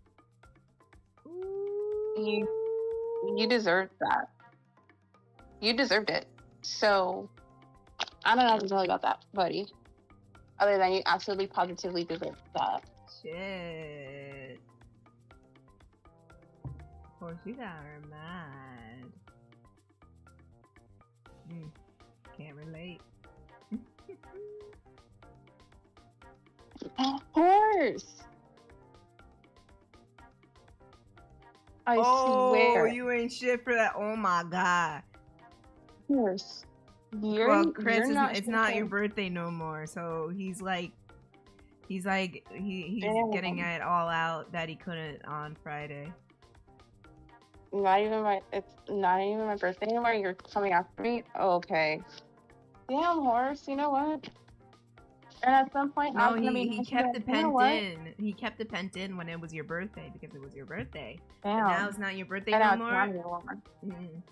you deserved that. You deserved it. So I don't know what to tell you about that, buddy. Other than you absolutely positively deserved that. Shit. Of course, you got her mad. Can't relate. Of course. I swear. You ain't shit for that. Oh my god. Of course. Well, Kris, it's not shit your for- birthday no more, so he's he's Damn. getting it all out that he couldn't on Friday. It's not even my birthday anymore. You're coming after me? Okay. Damn, Horse, you know what? And at some point, No, I'm gonna be he nice kept to it you know pent what? in. He kept it pent in when it was your birthday because it was your birthday. Damn. And now it's not your birthday And now no it's more. not anymore.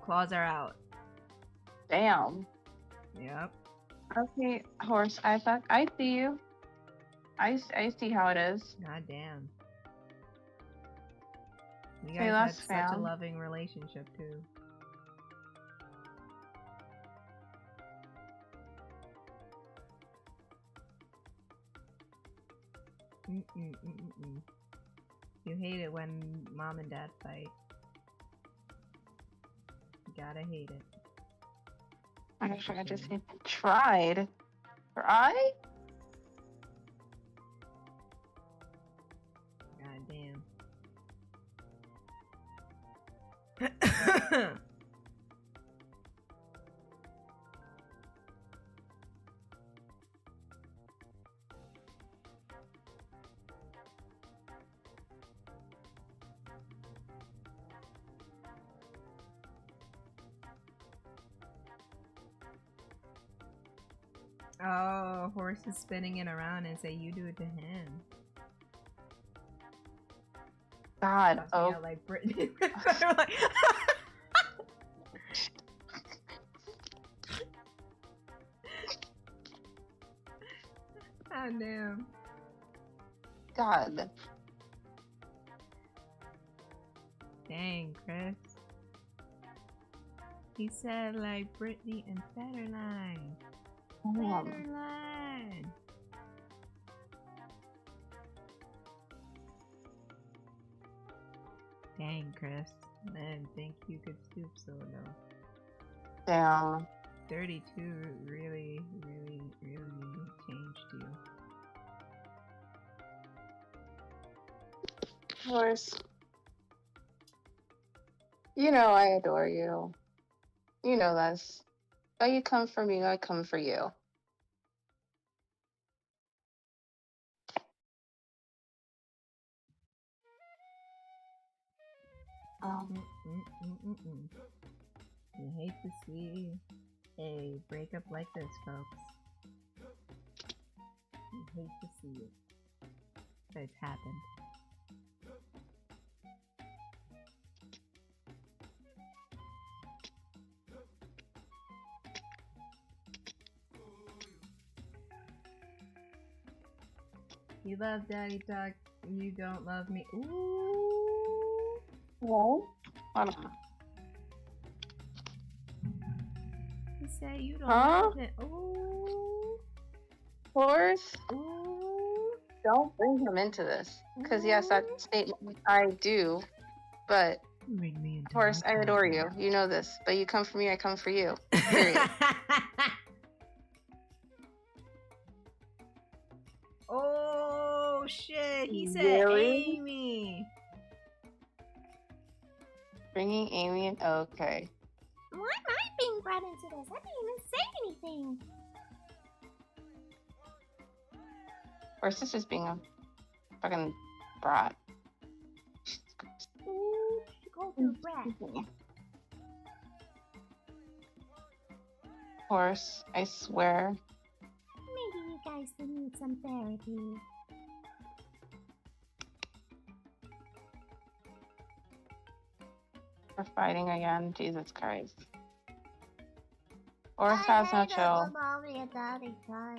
Claws are out. Damn. Yep. Okay, Horse, I see you. I see how it is. God damn. You Okay, guys had that's such a fair. loving relationship too. You hate it when mom and dad fight. You gotta hate it. Actually, I just tried. Try? God damn. Oh, Horse is spinning it around and say you do it to him. God. Busting Oh. out like Britney. Oh damn. God. Dang, Kris. He said like Britney and Federline. Line. Dang, Kris. I didn't think you could stoop so low. Damn. 32 really changed you. Of course. You know I adore you. You know this. But you come for me, I come for you. You hate to see a breakup like this, folks. You hate to see it. But it's happened. You love Daddy Talk, you don't love me. Ooh. Well, I don't know. You say you don't love it. Ooh. Horse, Ooh. don't bring him into this. Because, yes, that statement I do. But, Horse, I adore you. You know this. But you come for me, I come for you. Period. Oh, shit. He said Really? Amy. Bringing Amy in? Okay. Why am I being brought into this? I didn't even say anything. Horse is just being a fucking brat. Ooh, go to brat. Horse, I swear. Maybe you guys need some therapy. We're fighting again. Jesus Christ. Horse has no chill. Mommy and Daddy Talk.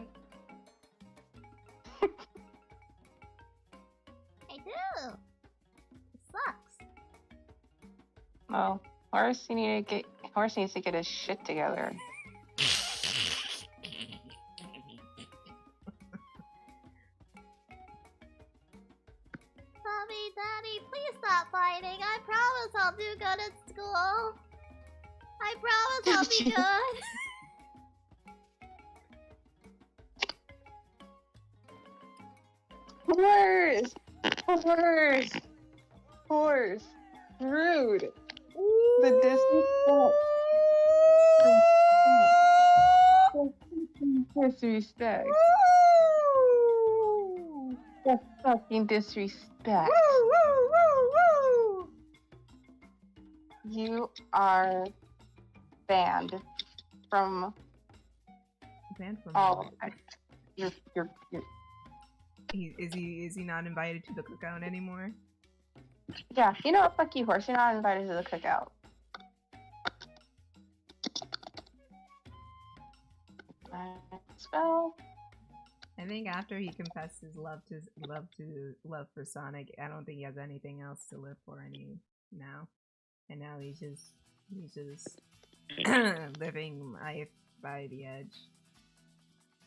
I do. It sucks. Well, Horse needs to get his shit together. Mommy, Daddy, please stop fighting. I promise I'll do good at school. I promise I'll be good. Horse, rude. The disrespect. The fucking disrespect. You are banned from all. You're Is he not invited to the cookout anymore? Yeah, you know what? Fuck you, Horse. You're not invited to the cookout. Spell. I think after he confessed his love for Sonic, I don't think he has anything else to live for now. And now he's just living life by the edge.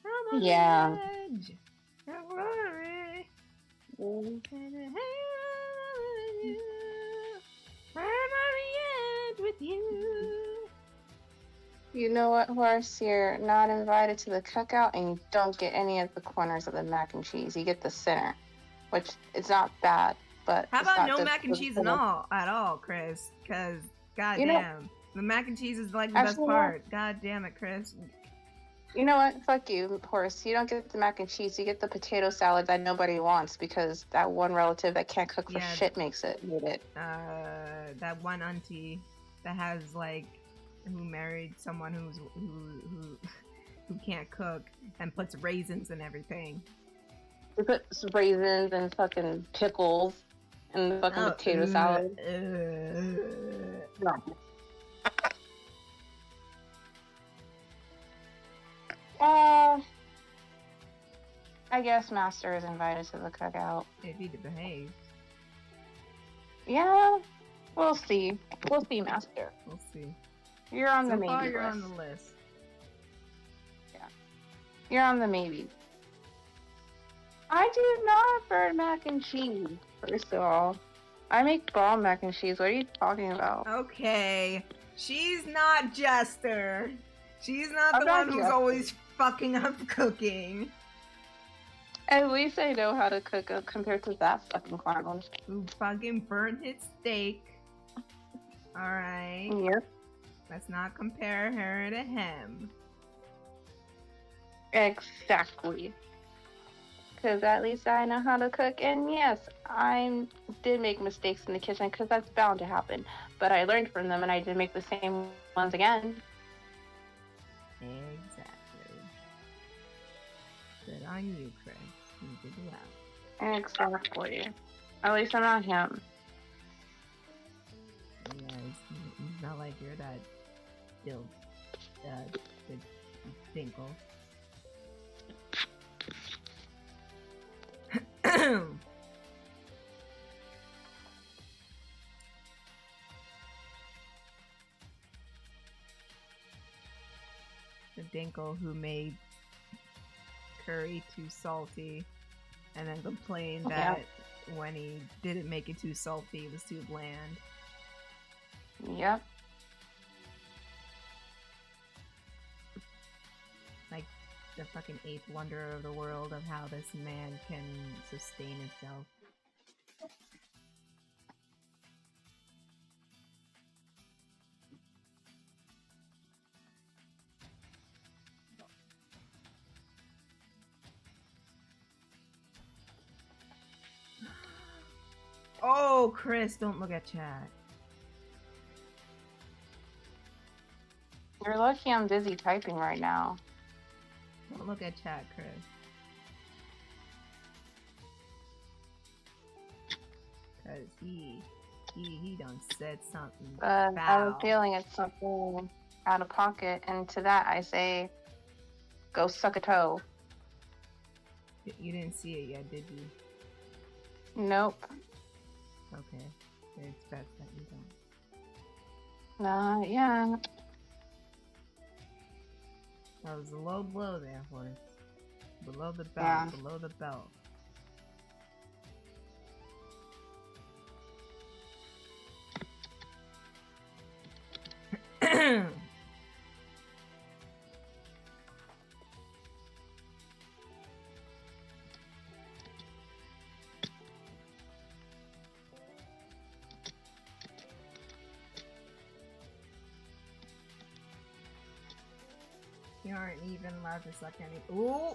I'm on the edge. Don't worry. I'm on the edge with you. You know what, Horse? You're not invited to the cookout, and you don't get any of the corners of the mac and cheese. You get the center, which it's not bad, but how about no mac and cheese at all, Kris? Because goddamn, the mac and cheese is like the best part. God damn it, Kris. You know what? Fuck you, Horse. You don't get the mac and cheese. You get the potato salad that nobody wants because that one relative that can't cook for shit makes it. That one auntie that has who married someone who can't cook and puts raisins and everything. They put some raisins and fucking pickles in the fucking potato salad. No. I guess Master is invited to the cookout. If he behaves. Yeah, we'll see. We'll see, Master. We'll see. You're on the maybe list. You're on the list. Yeah. You're on the maybe. I do not burn mac and cheese, first of all. I make bomb mac and cheese. What are you talking about? Okay. She's not Jester. She's not I'm the not one who's Jester. always fucking up cooking. At least I know how to cook compared to that fucking clown. Who fucking burnt his steak. Alright. Yep. Let's not compare her to him. Exactly. Because at least I know how to cook. And yes, I did make mistakes in the kitchen because that's bound to happen. But I learned from them and I did make the same ones again. Exactly. Good on you, Chris. You did well. Exactly. At least I'm not him. Yeah, it's not like you're that the Dinkle. The Dinkle who made curry too salty and then complained that when he didn't make it too salty, it was too bland. Yep. Like the fucking eighth wonder of the world of how this man can sustain himself. Oh, Chris, don't look at chat. You're lucky I'm busy typing right now. Don't look at chat, Chris. Cause he done said something I have a foul. feeling it's something out of pocket, and to that I say, go suck a toe. You didn't see it yet, did you? Nope. Okay. It's best that you don't. Not yet. That was a low blow there, horse. Below the belt, Yeah. below the belt. You aren't even allowed to suck any. Ooh!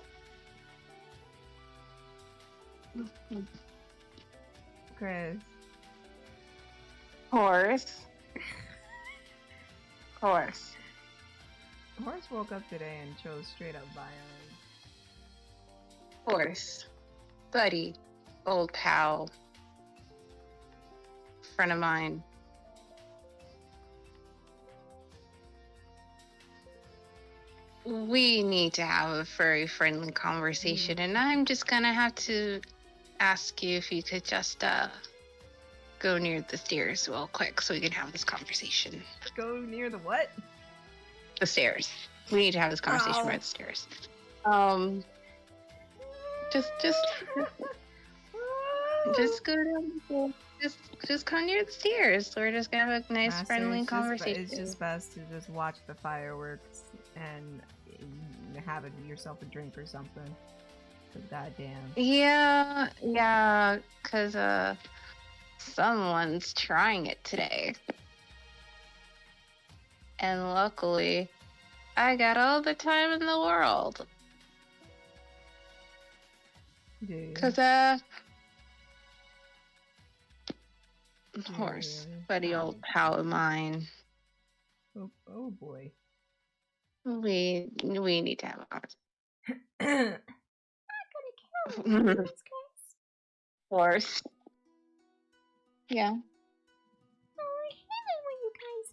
Chris. Horse. Horse. Horse woke up today and chose straight up violence. Horse. Buddy. Old pal. Friend of mine. We need to have a very friendly conversation, and I'm just gonna have to ask you if you could just go near the stairs real quick so we can have this conversation. Go near the what? The stairs. We need to have this conversation Ow. right at the stairs. Just go down. Just come near the stairs. We're just gonna have a nice, Master, friendly it's conversation. It's just best to just watch the fireworks and have yourself a drink or something. 'Cause goddamn. Yeah, cause someone's trying it today. And luckily, I got all the time in the world. Dude. Cause horse, Yeah. buddy old pal of mine. Oh boy. We need to have a conversation. I'm not gonna kill you, Chris. Horse. Yeah. Oh, I hate it when you guys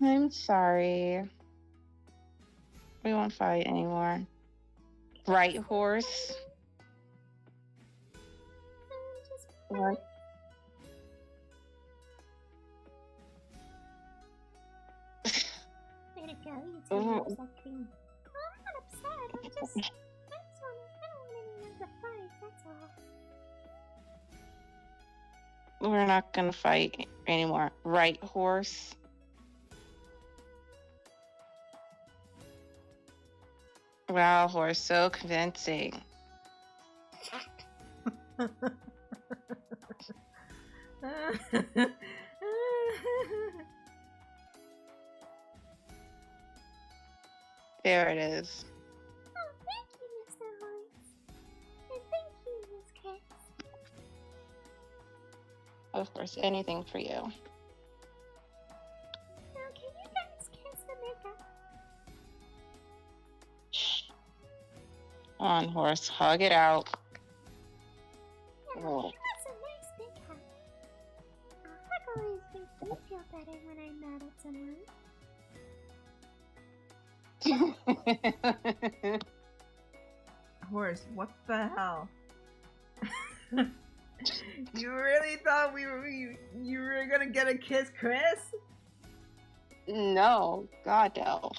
fight. I'm sorry. We won't fight anymore. Right, horse? What? Way to go, you too much like cream. I'm not upset. I don't want anyone to fight. That's all. We're not gonna fight anymore, right, horse? Wow, horse, so convincing. There it is. Oh, thank you, Mr. Horse. And thank you, Miss Kris. Of course, anything for you. Now, can you guys kiss and make up? Shh. Come on, horse, hug it out. Yeah, Oh. that's a nice big hug. A hug always makes me feel better when I'm mad at someone. Horse, what the hell? You really thought you were gonna get a kiss, Kris? No, God no.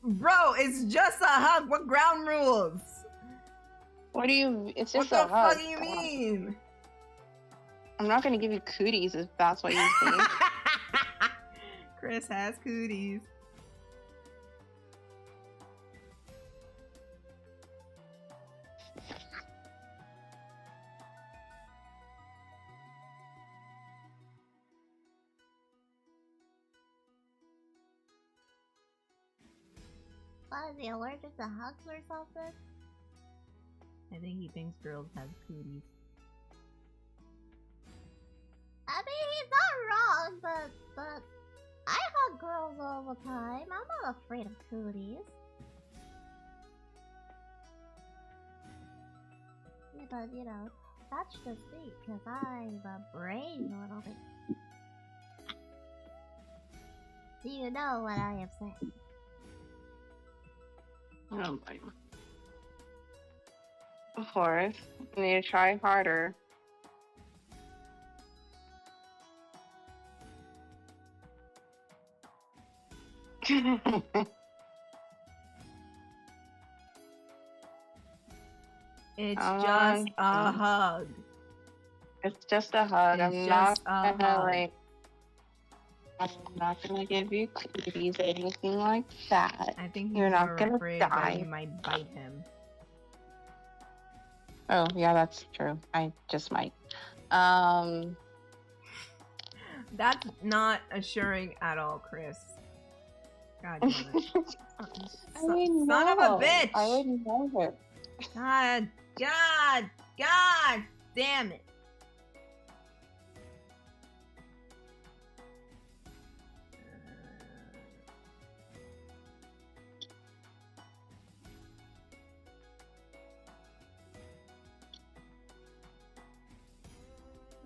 Bro, it's just a hug. What ground rules? What do you? It's What just the a hug. fuck do you mean? I'm not gonna give you cooties if that's what you think. Kris has cooties. What, is he allergic to hugs or something? I think he thinks girls have cooties. I mean, he's not wrong, but I hug girls all the time. I'm not afraid of cooties. Yeah, but, you know, that's just me, because I'm a brain little bit. Do you know what I am saying? Oh my. Horse, you need to try harder. It's Oh, just a hug. It's just a hug. It's I'm not just a gonna hug. like. I'm not gonna give you cooties or anything like that. I think he's You're not more gonna afraid die. that you might bite him. Oh yeah, that's true. I just might. That's not assuring at all, Kris. God damn it. Son of a bitch! I would know it. God damn it.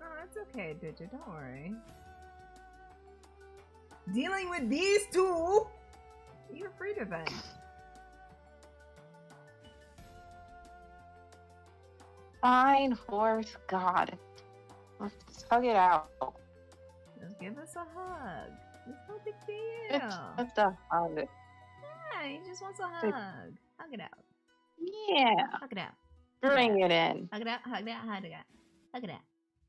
No, it's okay, Digit, don't worry. Dealing with these two, you're free to vent. Fine, horse. God. Let's hug it out. Just give us a hug. It's no big deal. It's just a hug. Yeah, he just wants a hug. Hug it out. Yeah. Hug it out. Bring it in. Hug it out. Hug it out. Hug it out. Hug it out.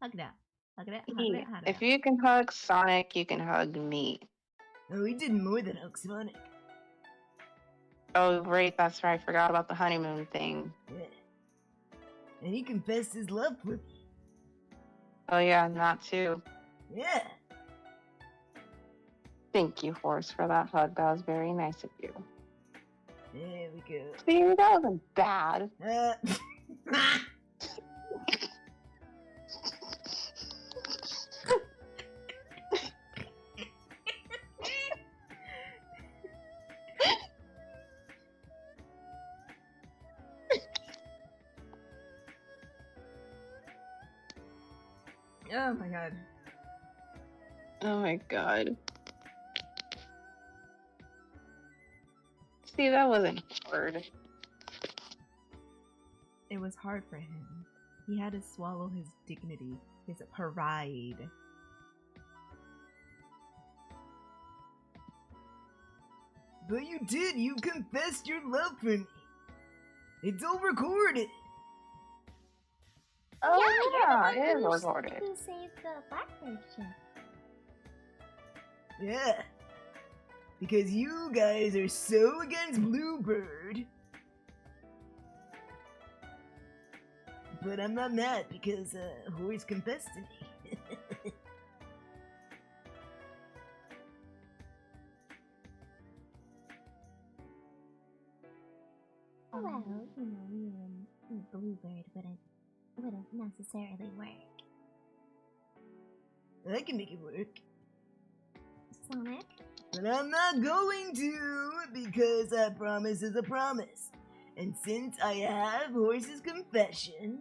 Hug it out. Hug it out. Hug it out. Hug it If out. you can hug Sonic, you can hug me. Oh, we did more than hug Sonic. Oh, great. That's right. I forgot about the honeymoon thing. Yeah. And he confessed his love for me. Oh, yeah, and that too. Yeah. Thank you, horse, for that hug. That was very nice of you. There we go. See, that wasn't bad. Oh my god. Oh my god. See, that wasn't hard. It was hard for him. He had to swallow his dignity, his pride. But you did. You confessed your love for me. It's all recorded. Oh yeah, you're it is the one recorded. who saved the Blackbird ship. Yeah. Because you guys are so against Bluebird. But I'm not mad because Horse confessed to me. Well, you know, you and Bluebird wouldn't necessarily work. I can make it work. Sonic? But I'm not going to, because a promise is a promise. And since I have Horse's confession,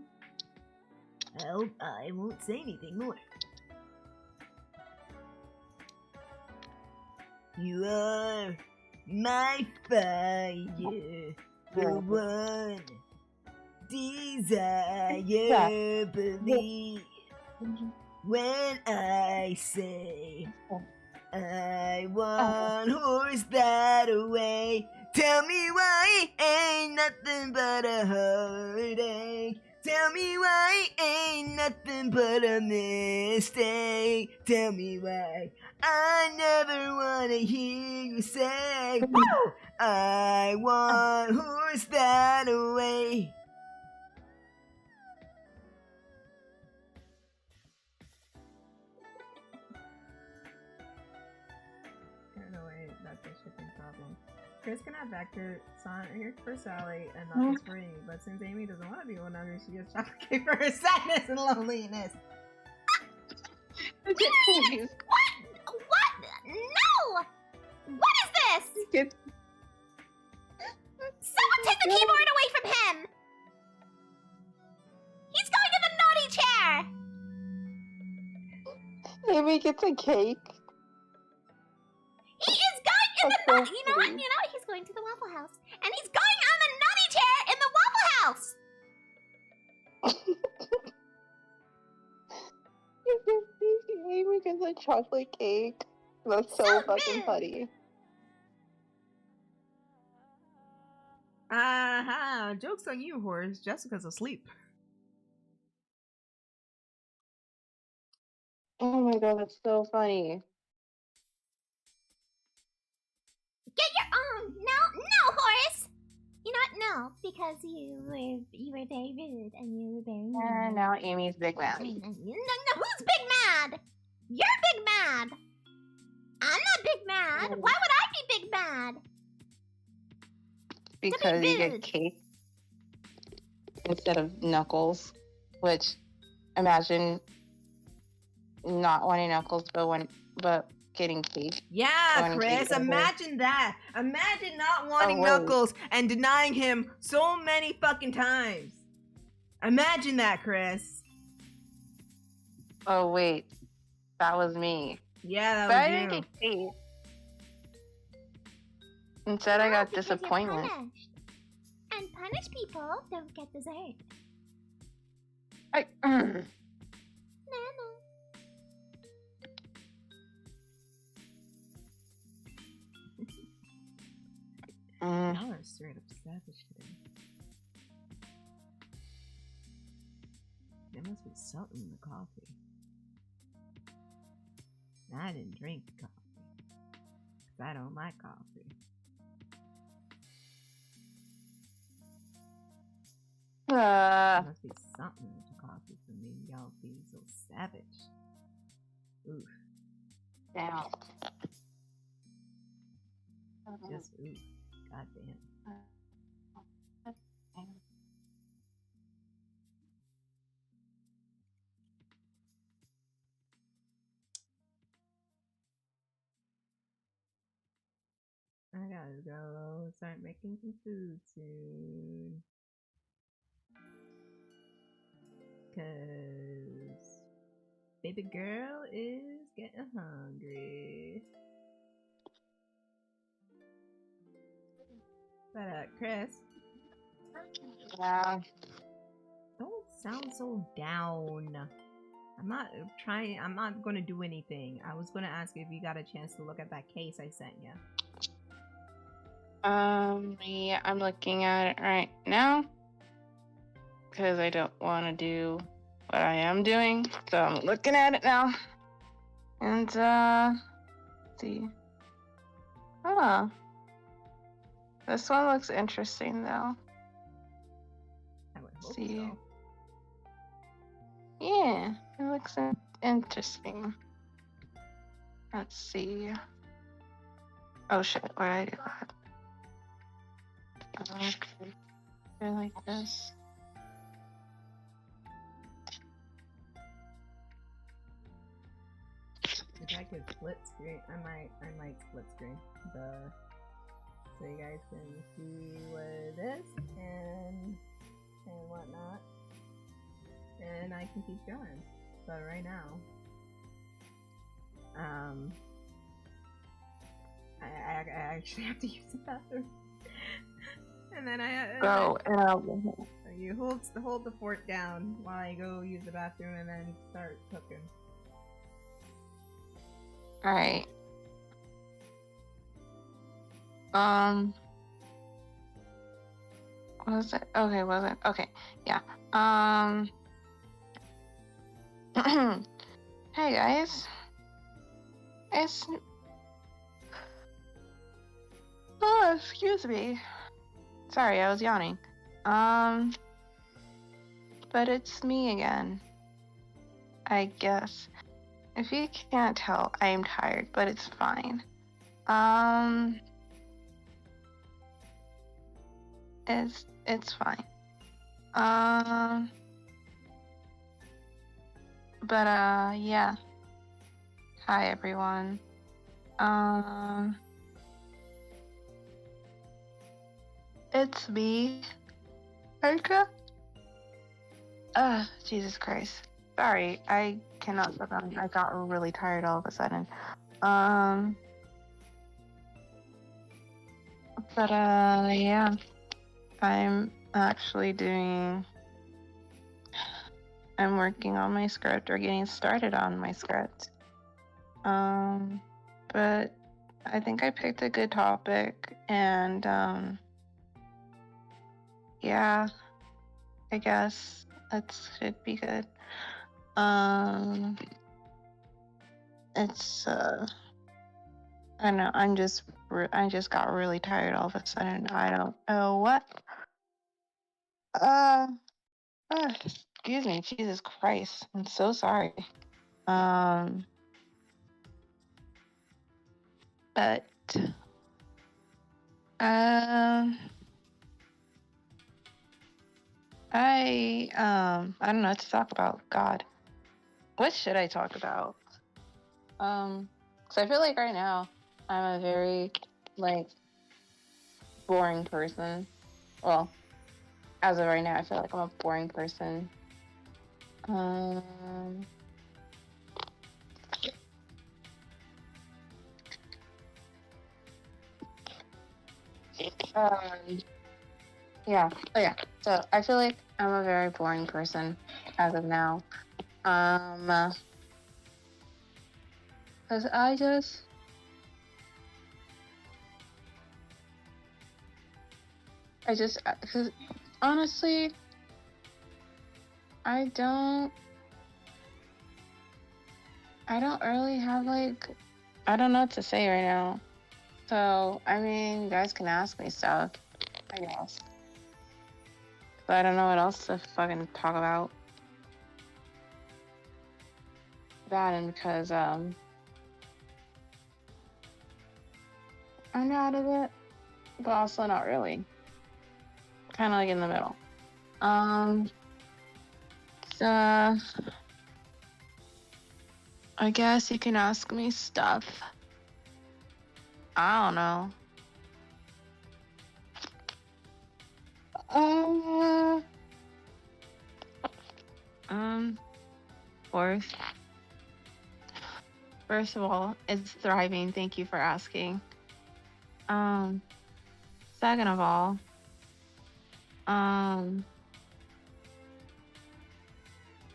I won't say anything more. You are my fire, the one desire, believe when I say I want Horse that away. Tell me why ain't nothing but a heartache. Tell me why ain't nothing but a mistake. Tell me why I never wanna hear you say, woo! I want Horse that away. I don't know why that's a shipping problem. Kris can have Vector, Sonic for Sally, and Knuckles for Amy, but since Amy doesn't want to be one of her, she gets chocolate cake for her sadness and loneliness. Please. What? No! What is this? Get... Someone take the keyboard away from him! He's going in the naughty chair! Amy gets a cake. He is going in That's the naughty... so You know what? sweet. He's going to the Waffle House. And he's going on the naughty chair in the Waffle House! Amy gets a chocolate cake. That's so fucking rude. funny. Aha! Joke's on you, Horse. Jessica's asleep. Oh my god, that's so funny. Get your own! No, Horace! You know what? No, because you were very rude and you were very mean. And now Amy's big mad. No, who's big mad? You're big mad! I'm not big mad! Why would I be big mad? Because you rude. get cake instead of Knuckles. Which, imagine not wanting Knuckles, but getting cake. Yeah, Wanting Kris, cake over- imagine that. Imagine not wanting wait. Knuckles and denying him so many fucking times. Imagine that, Kris. Oh wait, that was me. Yeah, But I that didn't was get cake. Instead, I No, got because you're disappointment. punished. And punished people don't get dessert. I, No. Y'all are straight up savage today. There must be something in the coffee. I didn't drink the coffee. 'Cause I don't like coffee. There must be something in the coffee for me. Y'all being so savage. Oof. down. Just oof. Goddamn. I gotta go start making some food soon. 'Cause baby girl is getting hungry. But Kris, Yeah. don't sound so down. I'm not gonna do anything. I was gonna ask if you got a chance to look at that case I sent you. Yeah, I'm looking at it right now because I don't want to do what I am doing. So I'm looking at it now. And, let's see. Huh. This one looks interesting, though. I would hope See. so. Yeah, it looks interesting. Let's see. Oh shit, why did I do that? Okay. I like this. If I could split screen, I might split screen so you guys can see what it is and whatnot, and I can keep going. But right now, I actually have to use the bathroom, and then Go you hold the fort down while I go use the bathroom, and then start cooking. All right. Was it? Okay, was it? Okay, yeah. Hey guys. Oh, excuse me. Sorry, I was yawning. But it's me again. I guess. If you can't tell, I am tired, but it's fine. It's fine. But yeah. Hi everyone. It's me, Erica. Jesus Christ. Sorry, I cannot stop yawning. I got really tired all of a sudden. But yeah. I'm working on my script, or getting started on my script. But I think I picked a good topic, and yeah, I guess that should be good. It's I don't know. I just got really tired all of a sudden. I don't know what. Excuse me, Jesus Christ. I'm so sorry. But I don't know what to talk about. God, what should I talk about? Because I feel like right now I'm a very boring person. Well, as of right now, I feel like I'm a boring person. Yeah. Oh yeah. So I feel like I'm a very boring person as of now. Because because honestly, I don't really have I don't know what to say right now. So, I mean, you guys can ask me stuff, I guess. But I don't know what else to fucking talk about. That, and because, I'm out of it, but also not really. Kind of in the middle. So, I guess you can ask me stuff. I don't know. First of all, it's thriving. Thank you for asking. Second of all, of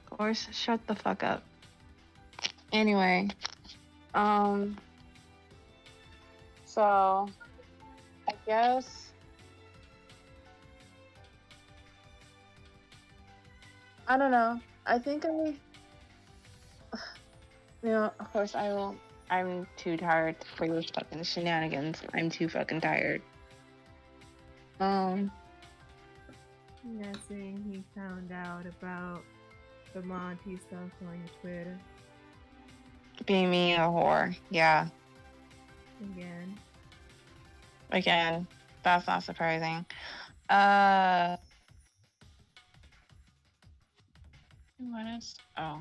course, shut the fuck up. Anyway, so I guess. I don't know. I think of course I will. I'm too tired for your fucking shenanigans. I'm too fucking tired. I'm guessing he found out about the Monty stuff on Twitter. Being me a whore. Yeah. Again. That's not surprising. What is... Oh.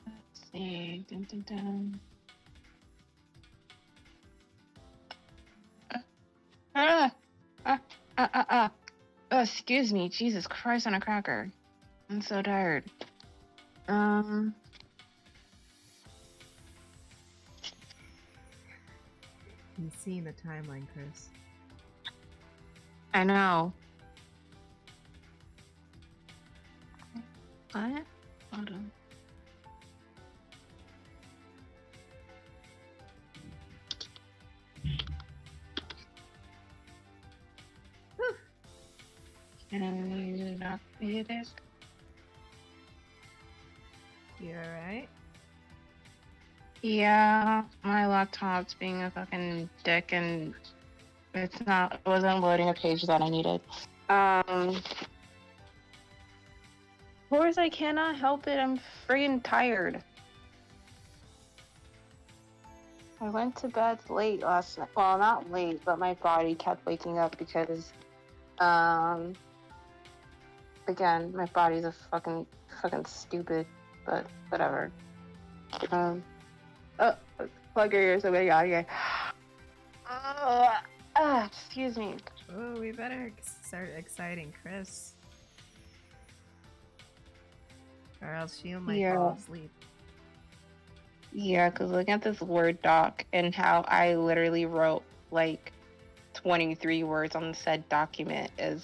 Let's see. Dun, dun, dun. Excuse me. Jesus Christ on a cracker. I'm so tired. You seen the timeline, Kris. I know. What? Hold on. Can you not see this? You alright? Yeah, my laptop's being a fucking dick and it wasn't loading a page that I needed. Of course I cannot help it, I'm friggin' tired. I went to bed late last night. Well, not late, but my body kept waking up because, again, my body's a fucking stupid, but whatever. Plug your ears, oh my god, okay. Excuse me. Oh, we better start exciting Kris. Or else she might fall asleep. Yeah, because looking at this Word doc and how I literally wrote like 23 words on said document is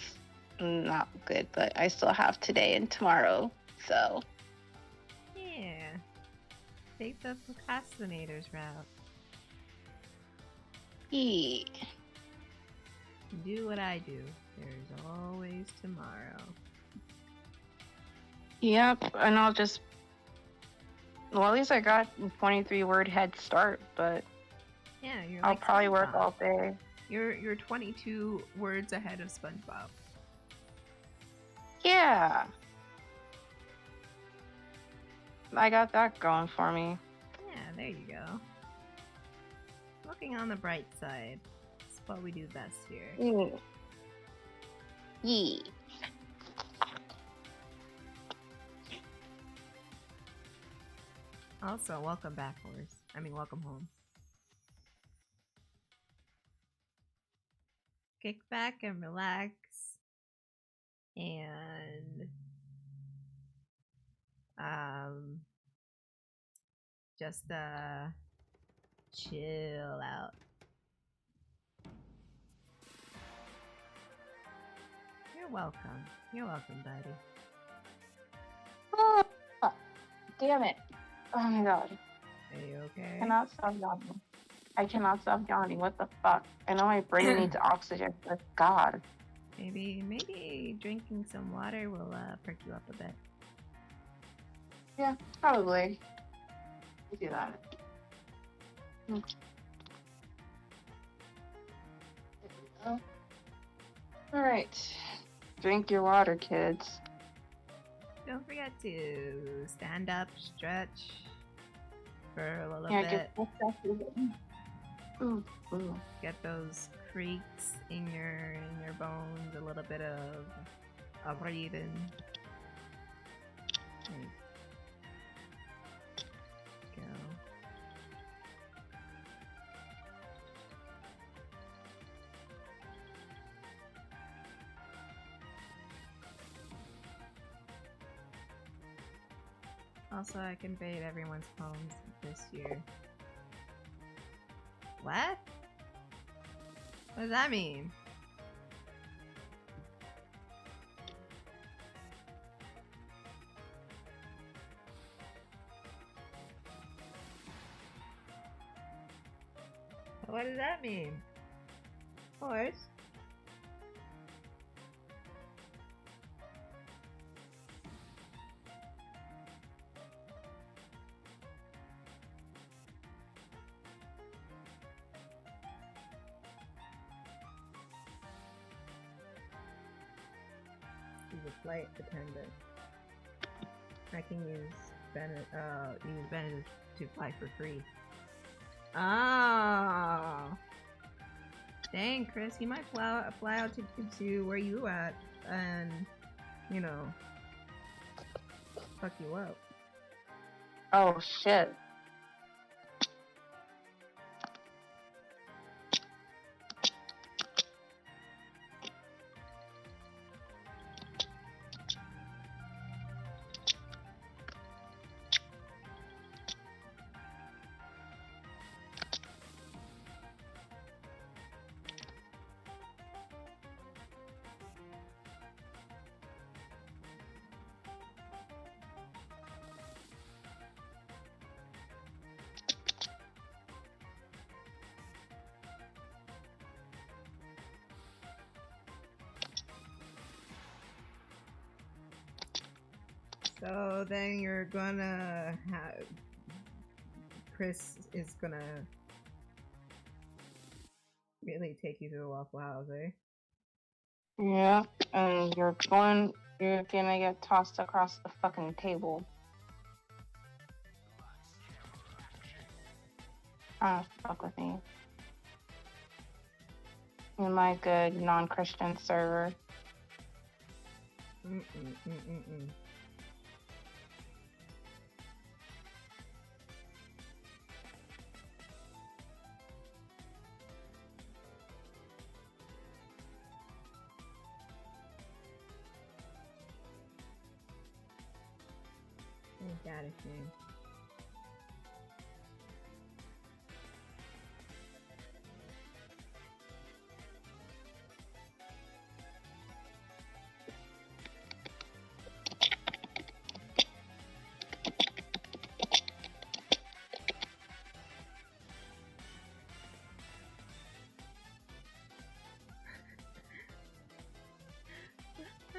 not good, but I still have today and tomorrow, so. Yeah. Take the procrastinators route. Yeah. Do what I do. There's always tomorrow. Yep, and I'll just... Well, at least I got a 23-word head start, but yeah, I'll probably work all day. You're 22 words ahead of SpongeBob. Yeah. I got that going for me. Yeah, there you go. Looking on the bright side. That's what we do best here. Yeah. Also, welcome back, horse. I mean, welcome home. Kick back and relax. And just chill out. You're welcome. You're welcome, buddy. Oh, damn it. Oh my god. Are you okay? I cannot stop yawning. I cannot stop yawning. What the fuck? I know my brain needs oxygen, but god. Maybe drinking some water will perk you up a bit. Yeah, probably. We do that. Alright. Drink your water, kids. Don't forget to stand up, stretch for a little bit. Get those creaks in your bones, a little bit of breathing. There you go. Also, I can invade everyone's homes this year. What? What does that mean? What does that mean? Horse? He's a flight attendant. I can use Bennett to fly for free. Ah, dang, Kris, you might fly out to where you at, and you know, fuck you up. Oh shit. So then you're gonna have Kris is gonna really take you to the Waffle House, eh? Yeah, and you're gonna get tossed across the fucking table. Oh, fuck with me. In my good non-Christian server. That is shame.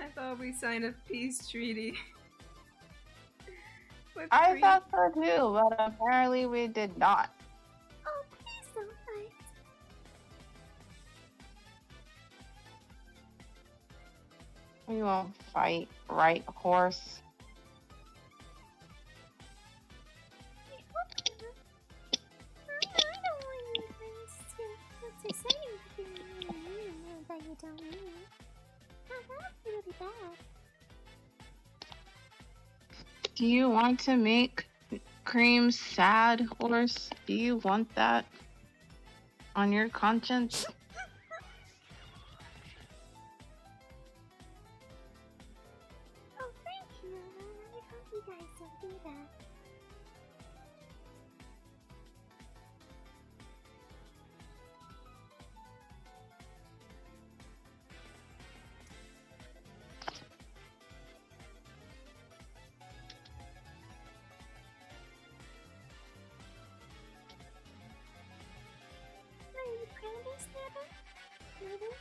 I thought we signed a peace treaty. I thought so too, but apparently we did not. Oh, please don't fight. We won't fight, right, horse? I don't want you guys to say anything that you don't mean. That's really bad. Do you want to make Cream sad, horse? Do you want that on your conscience? Oh, thank you. I hope you guys don't do that. Are you proudest ever? Ever?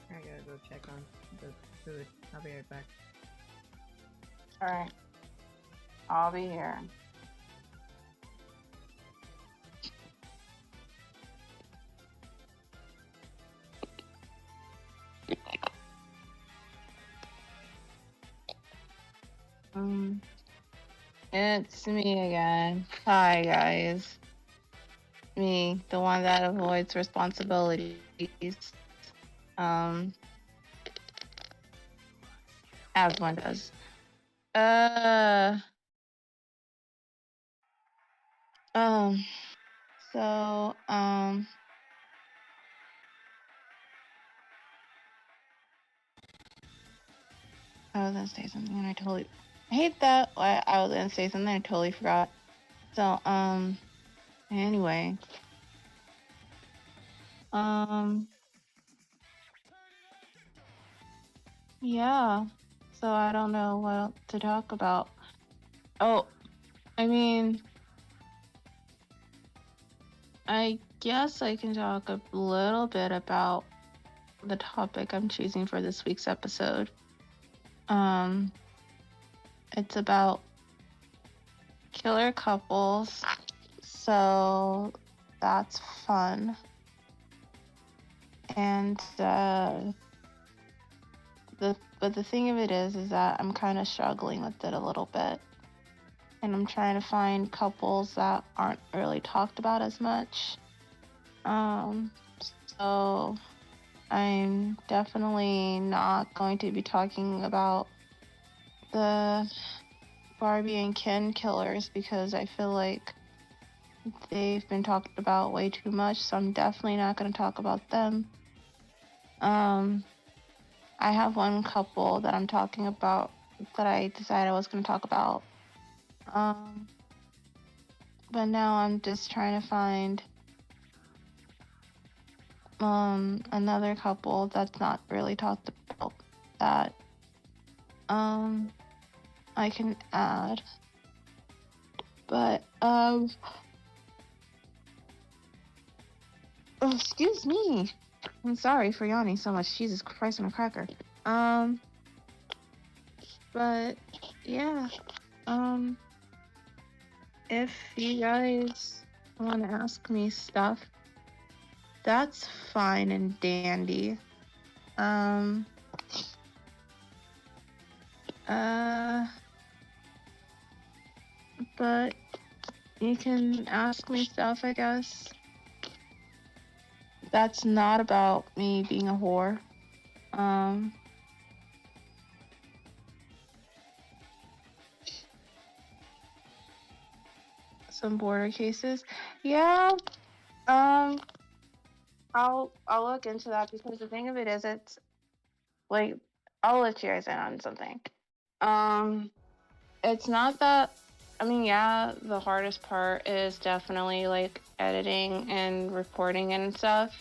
I gotta go check on the food. I'll be right back. Alright. I'll be here. It's me again. Hi, guys. Me, the one that avoids responsibilities. As one does. So, I was gonna say something and I hate that. I was gonna say something, I totally forgot. So, Anyway. Yeah. So I don't know what to talk about. Oh, I mean, I guess I can talk a little bit about the topic I'm choosing for this week's episode. It's about killer couples, so that's fun. And the thing of it is that I'm kind of struggling with it a little bit, and I'm trying to find couples that aren't really talked about as much. So I'm definitely not going to be talking about the Barbie and Ken killers because I feel like they've been talked about way too much, so I'm definitely not going to talk about them. I have one couple that I'm talking about that I decided I was going to talk about. But now I'm just trying to find another couple that's not really talked about that I can add. But oh, excuse me. I'm sorry for yawning so much. Jesus Christ on a cracker. But yeah. If you guys want to ask me stuff, that's fine and dandy. But you can ask me stuff, I guess. That's not about me being a whore. Some border cases. Yeah. I'll look into that because the thing of it is it's like I'll let you guys in on something. It's not that I mean, yeah, the hardest part is definitely like editing and reporting and stuff.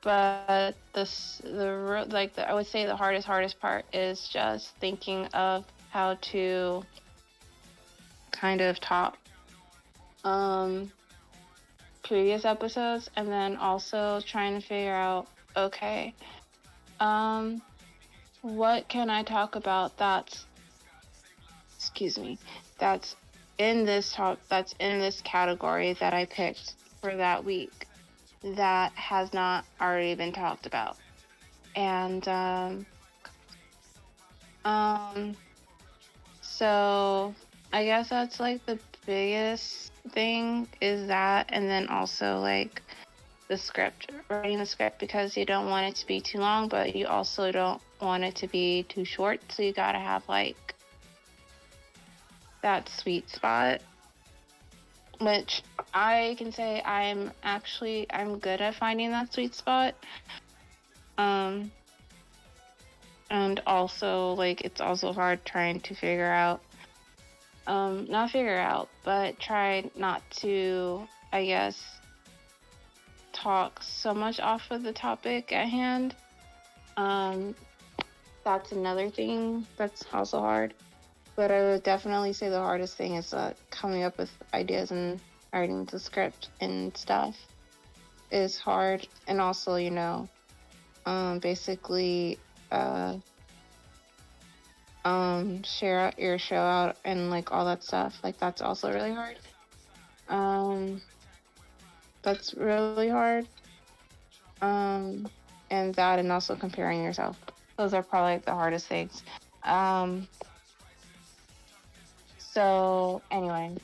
But I would say the hardest part is just thinking of how to kind of top previous episodes, and then also trying to figure out, okay, what can I talk about that's in this category that I picked for that week that has not already been talked about. And so I guess that's like the biggest thing is that, and then also like writing the script, because you don't want it to be too long, but you also don't want it to be too short, so you gotta have like that sweet spot, which I can say I'm good at finding that sweet spot. And also like it's also hard trying to figure out not figure out, but try not to, I guess, talk so much off of the topic at hand. That's another thing that's also hard. But I would definitely say the hardest thing is coming up with ideas and writing the script and stuff is hard. And also, basically share your show out and like all that stuff. Like that's also really hard. That's really hard. And that, and also comparing yourself. Those are probably like the hardest things. So anyway,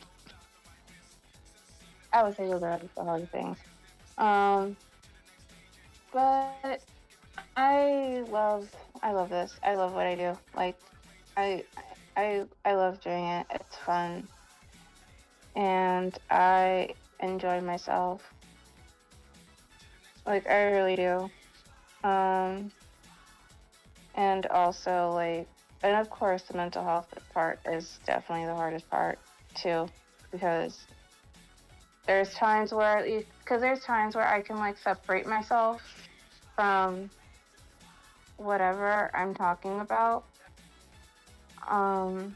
I would say those are the hardest things. But I love this. I love what I do. Like, I love doing it. It's fun, and I enjoy myself. Like, I really do. And also like, and of course the mental health part is definitely the hardest part too, because there's times where, because there's times where I can like separate myself from whatever I'm talking about. And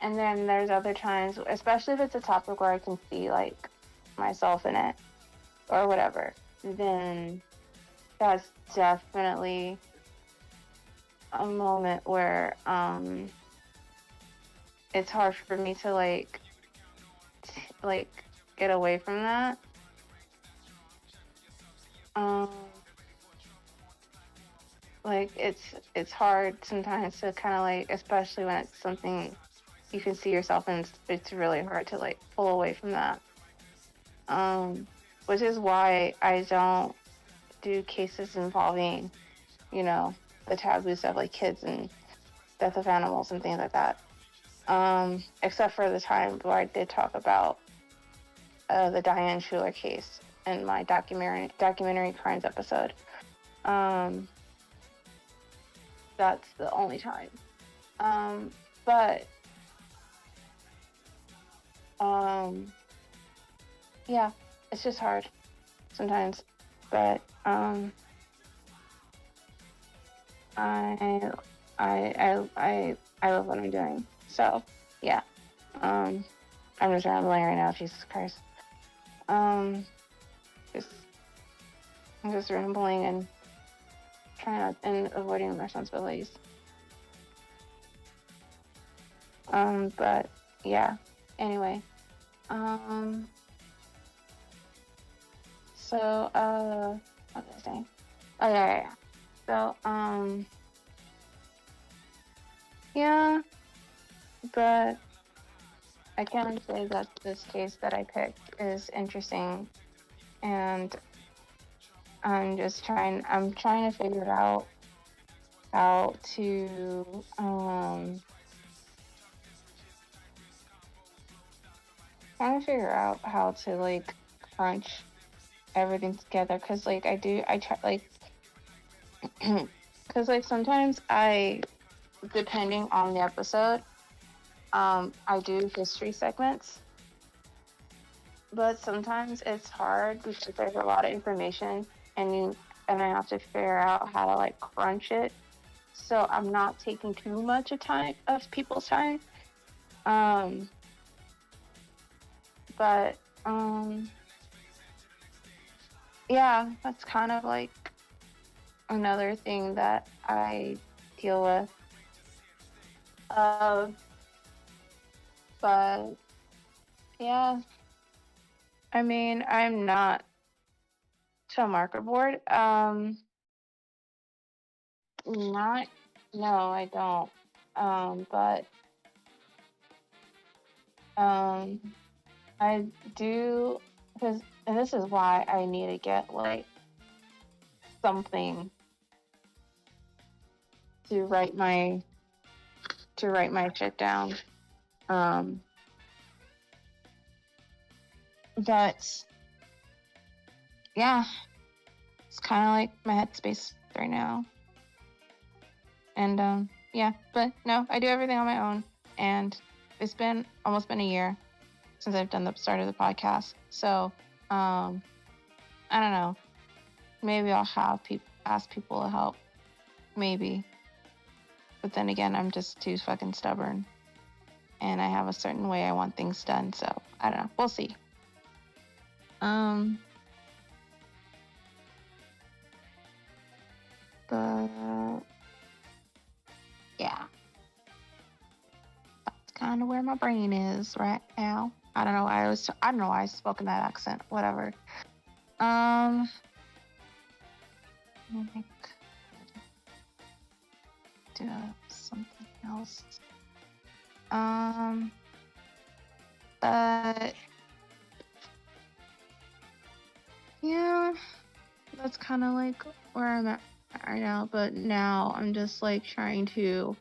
then there's other times, especially if it's a topic where I can see like myself in it or whatever, then that's definitely a moment where it's hard for me to like get away from that. Like it's hard sometimes to kind of like, especially when it's something you can see yourself in, it's really hard to like pull away from that. Which is why I don't do cases involving, you know, the taboo stuff like kids and death of animals and things like that. Except for the time where I did talk about the Diane Schuler case in my documentary crimes episode. That's the only time. But yeah, it's just hard sometimes. But I love what I'm doing. So yeah. I'm just rambling right now, Jesus Christ. I'm just rambling and trying to, and avoiding responsibilities. But yeah. Anyway. So what was I saying? Oh yeah. So yeah. But I can say that this case that I picked is interesting, and I'm trying to figure out how to like crunch everything together, because like I try like because like sometimes depending on the episode, I do history segments, but sometimes it's hard because there's a lot of information and I have to figure out how to like crunch it so I'm not taking too much of people's time. But yeah, that's kind of like another thing that I deal with. But yeah, I mean, I'm not to a marker board. No, I don't. But I do, and this is why I need to get like something to write my shit down. But yeah, it's kind of like my headspace right now. And yeah, but no, I do everything on my own, and it's almost been a year since I've done the start of the podcast. So I don't know, maybe I'll have ask people to help, maybe. But then again, I'm just too fucking stubborn, and I have a certain way I want things done. So I don't know. We'll see. But yeah, that's kind of where my brain is right now. I don't know why I spoke in that accent. Whatever. I think do something else. But yeah, that's kind of like where I'm at right now. But now I'm just like trying to,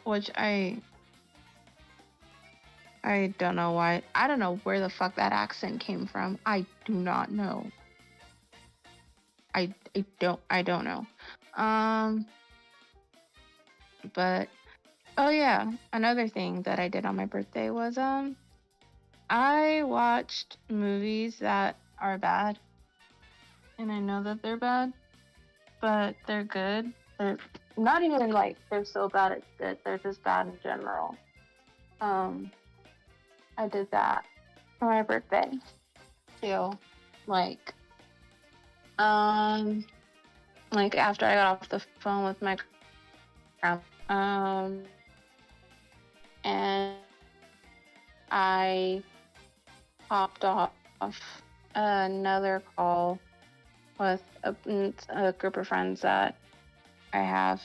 which I don't know why. I don't know where the fuck that accent came from. I do not know. I don't know. But oh yeah, another thing that I did on my birthday was I watched movies that are bad, and I know that they're bad, but they're good. They're not even like they're so bad it's good. They're just bad in general. I did that for my birthday too. Like, like after I got off the phone with my grandma, and I hopped off another call with a group of friends that I have.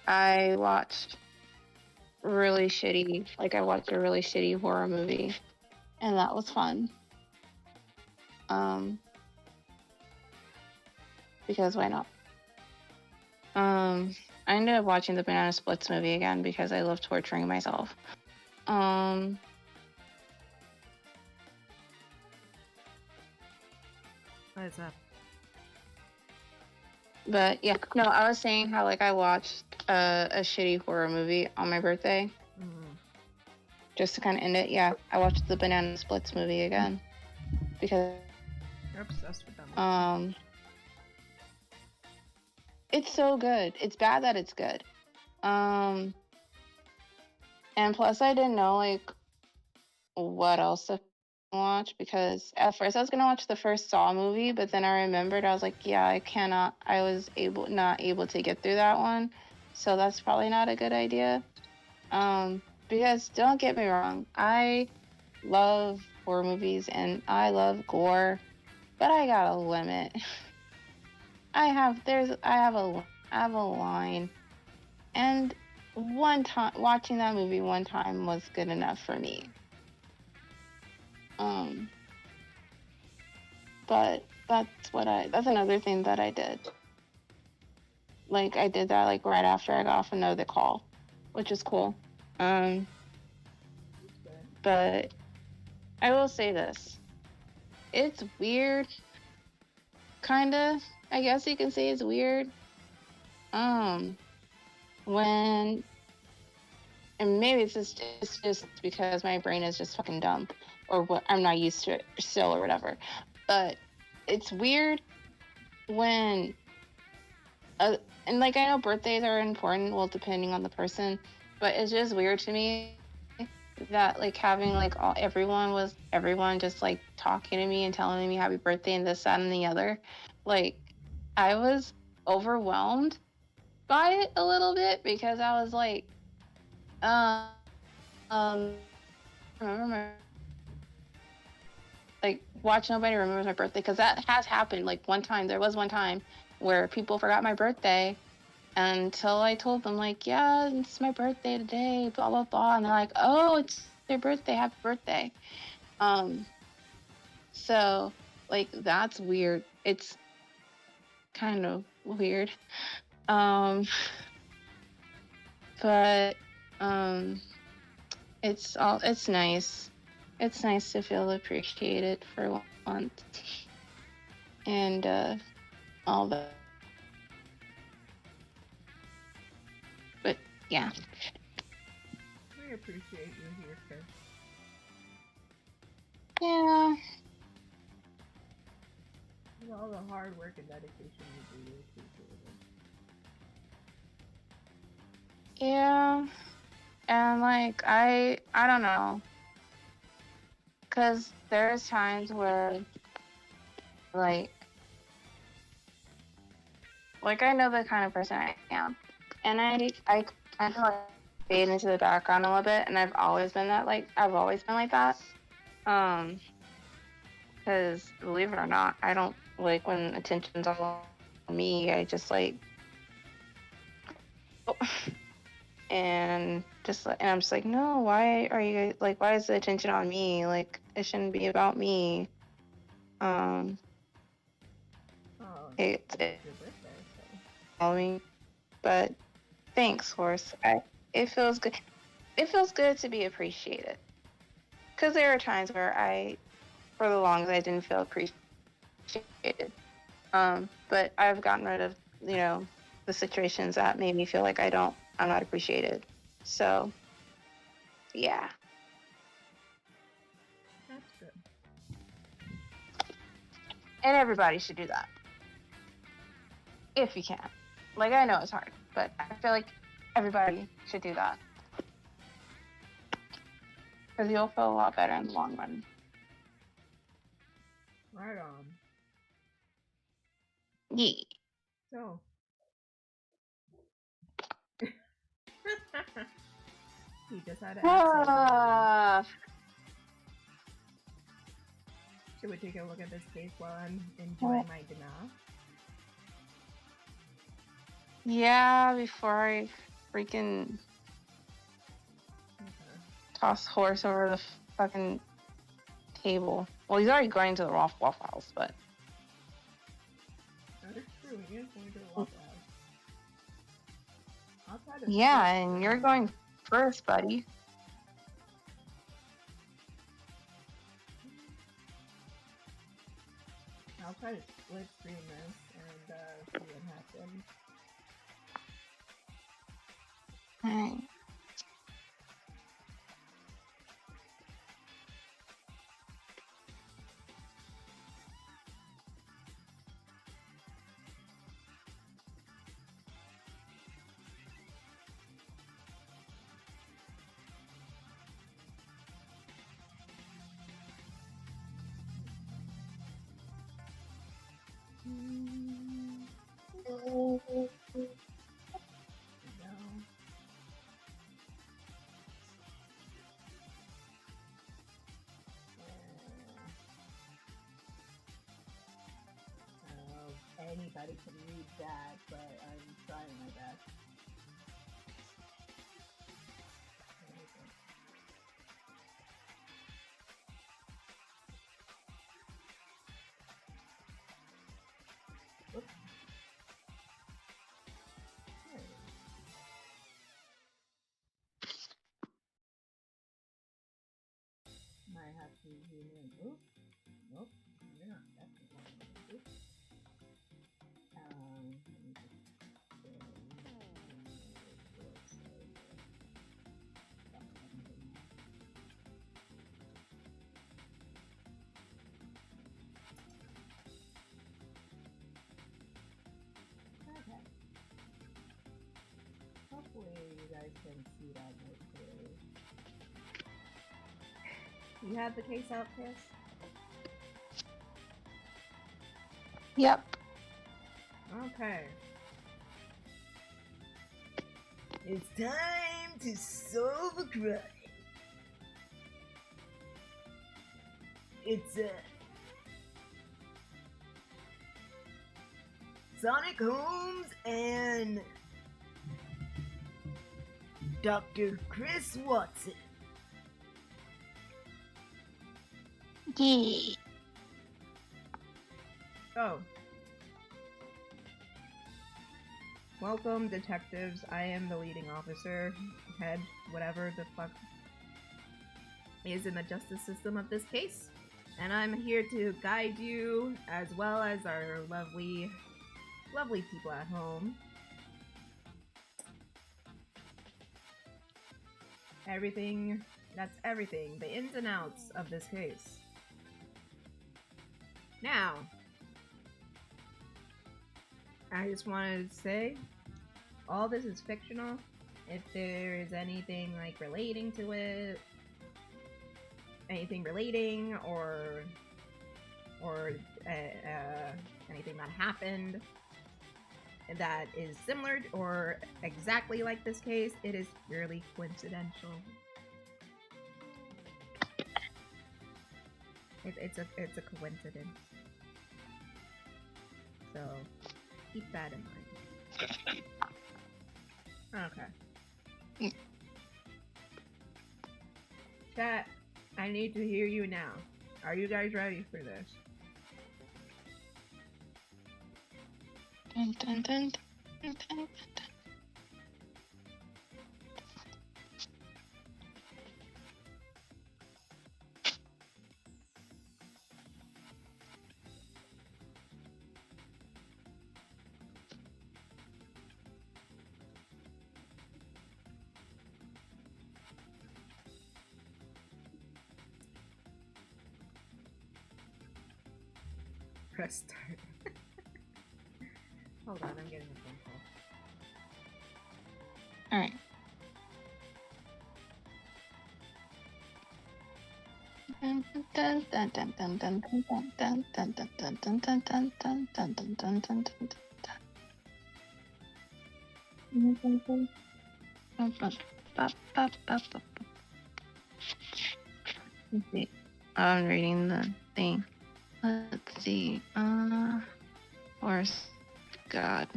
I watched I watched a really shitty horror movie, and that was fun. Because why not? I ended up watching the Banana Splits movie again because I love torturing myself. What is up? But yeah, no, I was saying how like I watched a shitty horror movie on my birthday. Just to kind of end it, yeah, I watched the Banana Splits movie again because you're obsessed with them. It's so good. It's bad that it's good. And plus I didn't know like what else to watch because at first I was gonna watch the first Saw movie, but then I remembered I was like, yeah, I was not able to get through that one, so that's probably not a good idea. Because don't get me wrong, I love horror movies and I love gore, but I got a limit. I have a line, and one time watching that movie one time was good enough for me. But that's another thing that I did. Like I did that like right after I got off another call, which is cool. But I will say this. It's weird. Kinda. I guess you can say it's weird. When and maybe it's just because my brain is just fucking dumb or what I'm not used to it still or whatever. But it's weird when and like I know birthdays are important, well depending on the person, but it's just weird to me that like having like everyone just like talking to me and telling me happy birthday and this, that, and the other. Like I was overwhelmed by it a little bit because I was like, remember like watch nobody remembers my birthday because that has happened. Like there was one time where people forgot my birthday until I told them like, yeah, it's my birthday today, blah blah blah, and they're like, oh, it's their birthday, happy birthday. So like that's weird. It's kind of weird. But it's nice. It's nice to feel appreciated for once. And all that. But yeah. We appreciate you here, Kris. Yeah. All the hard work and dedication you do, we appreciate it. Yeah. And like I don't know. Cause there's times where like I know the kind of person I am. And I kind of like fade into the background a little bit, and I've always been like that. Because believe it or not, I don't like when attention's all on me. I just like, and I'm just like, no, why are you like? Why is the attention on me? Like it shouldn't be about me. It's your birthday, so. Following, but thanks, horse. It feels good. It feels good to be appreciated. Because there are times where for the longest, I didn't feel appreciated. But I've gotten rid of, the situations that made me feel like I'm not appreciated. So, yeah. That's good. And everybody should do that. If you can. Like, I know it's hard, but I feel like everybody should do that. Because you'll feel a lot better in the long run. Right on. Yeah. So. He just had to access. Should we take a look at this case while I'm enjoying my dinner? Yeah, before I freaking toss horse over the fucking table. Well, he's already going to the Waffle House, but. That is true. He is going to the Waffle House. I'll try to. Yeah, and you're going first, buddy. I'll try to split screen this and see what happens. Alright. Anybody can read that, but I'm trying my best. Oops. Might have to zoom in. Oops. Nope. You're not. That's the one. Oops. Let me just okay. Hopefully you guys can see that more clearly. You have the case out, Kris? Yep. Okay. It's time to solve a crime. It's Sonic Holmes and Dr. Kris Watson. Yeah. Oh. Welcome, detectives. I am the leading officer, head, whatever the fuck is in the justice system of this case. And I'm here to guide you, as well as our lovely people at home. That's everything, the ins and outs of this case. Now, I just wanted to say, all this is fictional. If there is anything like relating to it, anything relating or anything that happened that is similar or exactly like this case, it is purely coincidental. It's a coincidence. So keep that in mind. Okay. Chat, I need to hear you now. Are you guys ready for this? Dun, dun, dun, dun, dun, dun. Press start. Hold on, I'm getting a phone call. Alright. Let's see. I'm reading the thing. Let's see. Horse. God.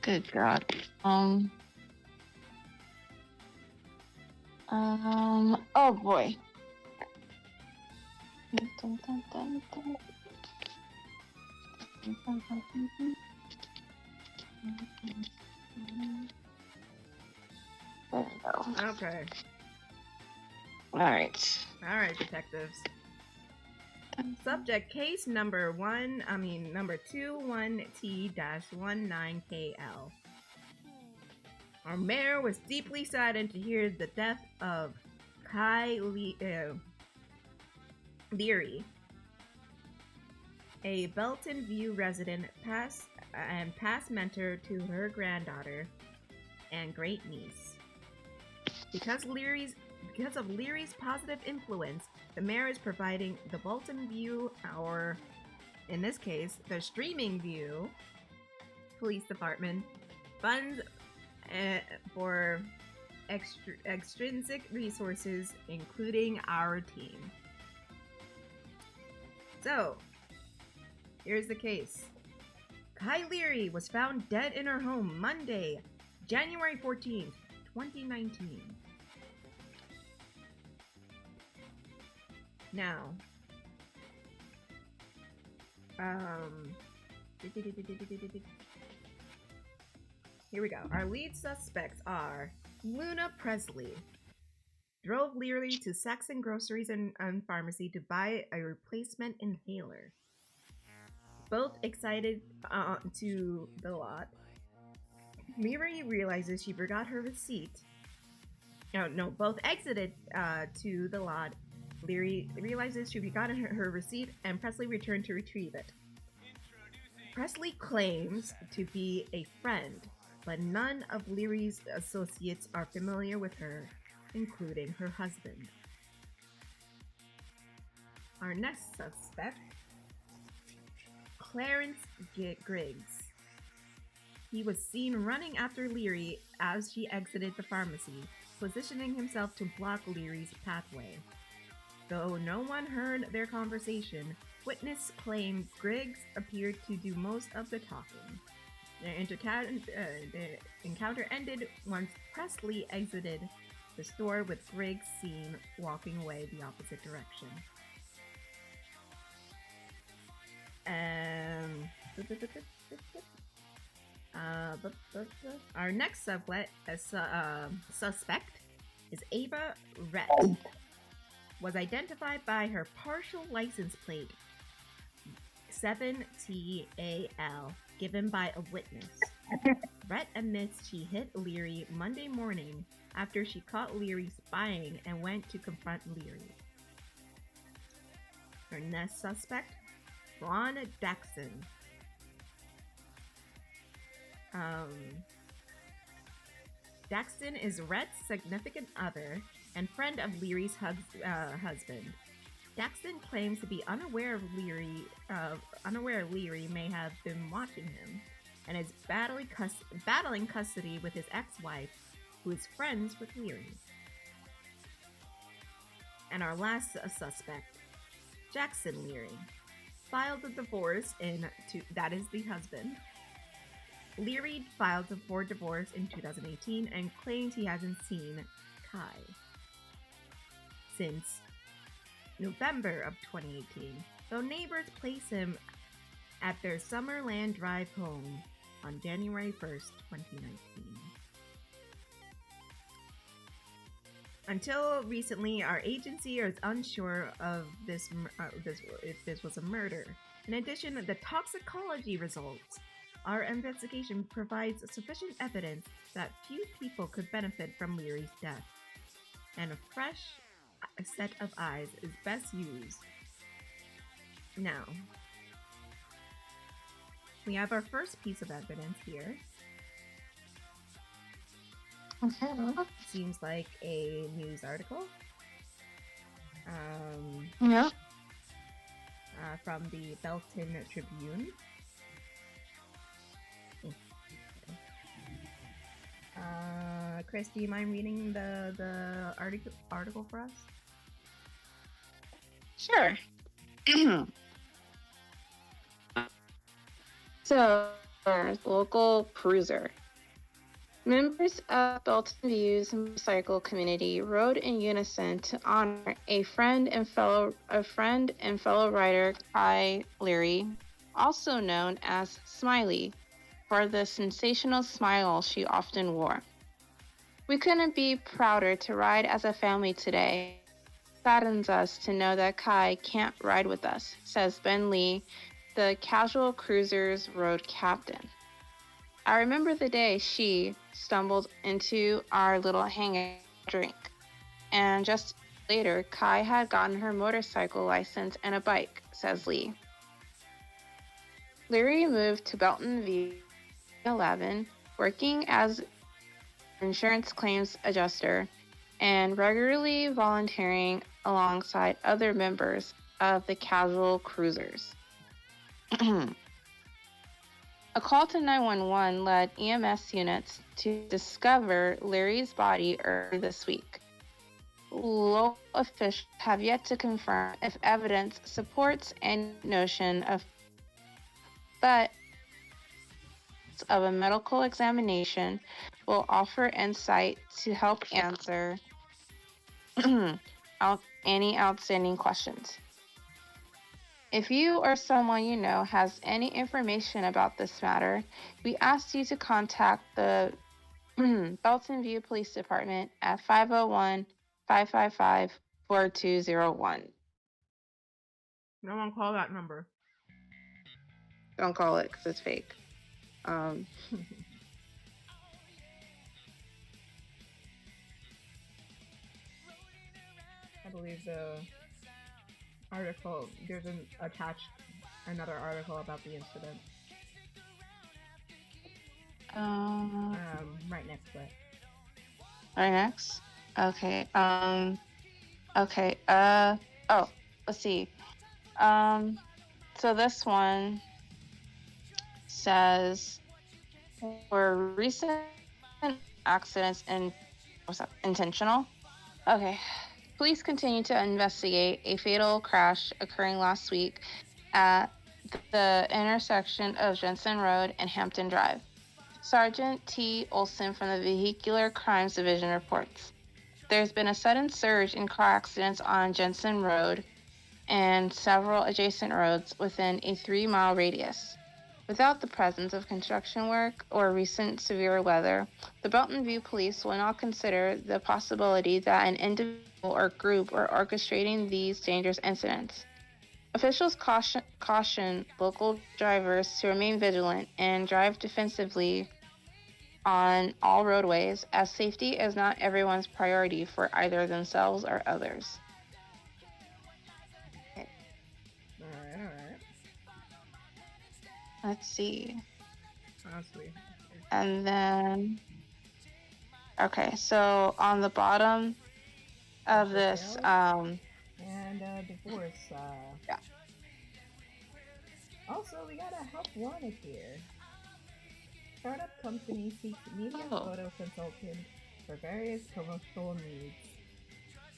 Good God. Oh boy. There we go. Okay. Alright. Alright, detectives. Subject case number 21T-19KL. Our mayor was deeply saddened to hear the death of Leary, a Belton View resident, past mentor to her granddaughter and great niece. Because of Leary's positive influence, the mayor is providing the Bolton View, or in this case, the Streaming View Police Department, funds for extrinsic resources, including our team. So, here's the case. Kai Leary was found dead in her home Monday, January 14th, 2019. Now, here we go. Our lead suspects are Luna Presley. Drove Leary to Saxon Groceries and Pharmacy to buy a replacement inhaler. Both excited to the lot. Leary realizes she forgot her receipt. Both exited to the lot. Leary realizes she forgot her receipt, and Presley returned to retrieve it. Presley claims to be a friend, but none of Leary's associates are familiar with her, including her husband. Our next suspect, Clarence Griggs. He was seen running after Leary as she exited the pharmacy, positioning himself to block Leary's pathway. Though no one heard their conversation, witnesses claim Griggs appeared to do most of the talking. Their encounter ended once Presley exited the store, with Griggs seen walking away the opposite direction. Our next suspect is Ava Rhett. Was identified by her partial license plate 7TAL given by a witness. Rhett admits she hit Leary Monday morning after she caught Leary spying and went to confront Leary. Her next suspect, Ron Dexter. Dexter is Rhett's significant other and friend of Leary's husband. Dexter claims to be unaware Leary may have been watching him, and is battling custody with his ex-wife, who is friends with Leary. And our last suspect, Jackson Leary, filed a divorce that is the husband. Leary filed for divorce in 2018 and claims he hasn't seen Kai since November of 2018, though neighbors place him at their Summerland Drive home on January 1st, 2019. Until recently, our agency is unsure of if this was a murder. In addition, the toxicology results. Our investigation provides sufficient evidence that few people could benefit from Leary's death, and a fresh set of eyes is best used. Now, we have our first piece of evidence here. Seems like a news article. Yeah. From the Belton Tribune. Kris, do you mind reading the article for us? Sure. So, local cruiser. Members of Belton View's motorcycle community rode in unison to honor a friend and fellow rider, Kai Leary, also known as Smiley, for the sensational smile she often wore. We couldn't be prouder to ride as a family today. It saddens us to know that Kai can't ride with us, says Ben Lee, the casual cruiser's road captain. I remember the day she stumbled into our little hangout drink, and just later, Kai had gotten her motorcycle license and a bike, says Lee. Leary moved to Belton View in 2011, working as insurance claims adjuster and regularly volunteering alongside other members of the casual cruisers. A call to 911 led EMS units to discover Leary's body early this week. Local officials have yet to confirm if evidence supports any notion of, but of a medical examination will offer insight to help answer any outstanding questions. If you or someone you know has any information about this matter, we ask you to contact the Belton View Police Department at 501-555-4201. No one call that number. Don't call it because it's fake. I believe the article, there's another article about the incident. Right next to it. Right next? Okay. Okay. Let's see. So this one says, were recent accidents intentional? Okay. Police continue to investigate a fatal crash occurring last week at the intersection of Jensen Road and Hampton Drive. Sergeant T. Olson from the Vehicular Crimes Division reports. There's been a sudden surge in car accidents on Jensen Road and several adjacent roads within a 3-mile radius. Without the presence of construction work or recent severe weather, the Belton View Police will not consider the possibility that an individual or group are orchestrating these dangerous incidents. Officials caution local drivers to remain vigilant and drive defensively on all roadways, as safety is not everyone's priority for either themselves or others. Okay. All right. Let's see. Honestly. And then, okay, so on the bottom of this, and divorce. Yeah. Also, we got a help wanted here. Startup company seeks media photo consultant for various promotional needs.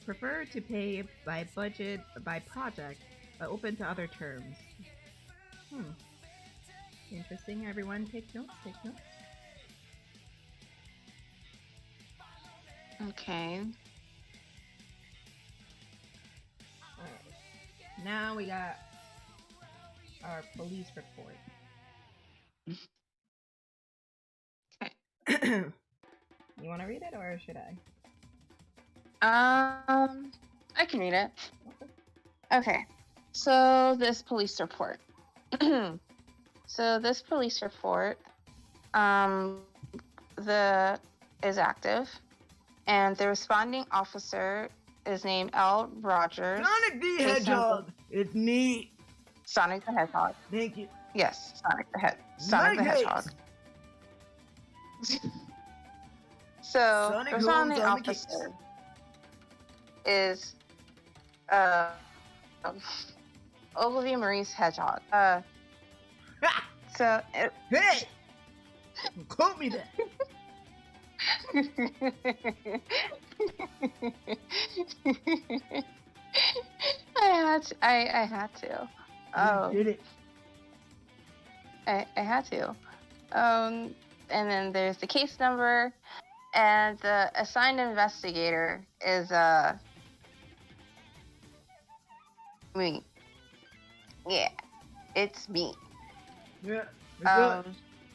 Prefer to pay by project, but open to other terms. Interesting. Everyone take notes. Okay. Alright. Now we got our police report. Okay. You want to read it or should I? I can read it. Okay. So this police report. Is active, and the responding officer is named L. Rogers. Sonic the Hedgehog! It's me! Sonic the Hedgehog. Thank you. Yes, Sonic the Hedgehog. So, Sonic the Holmes responding on the officer is Ogilvy Marie's Hedgehog. So it... Hey! Quote me that. I had to. You did it. I had to. And then there's the case number, and the assigned investigator is me. Yeah, it's me. Yeah.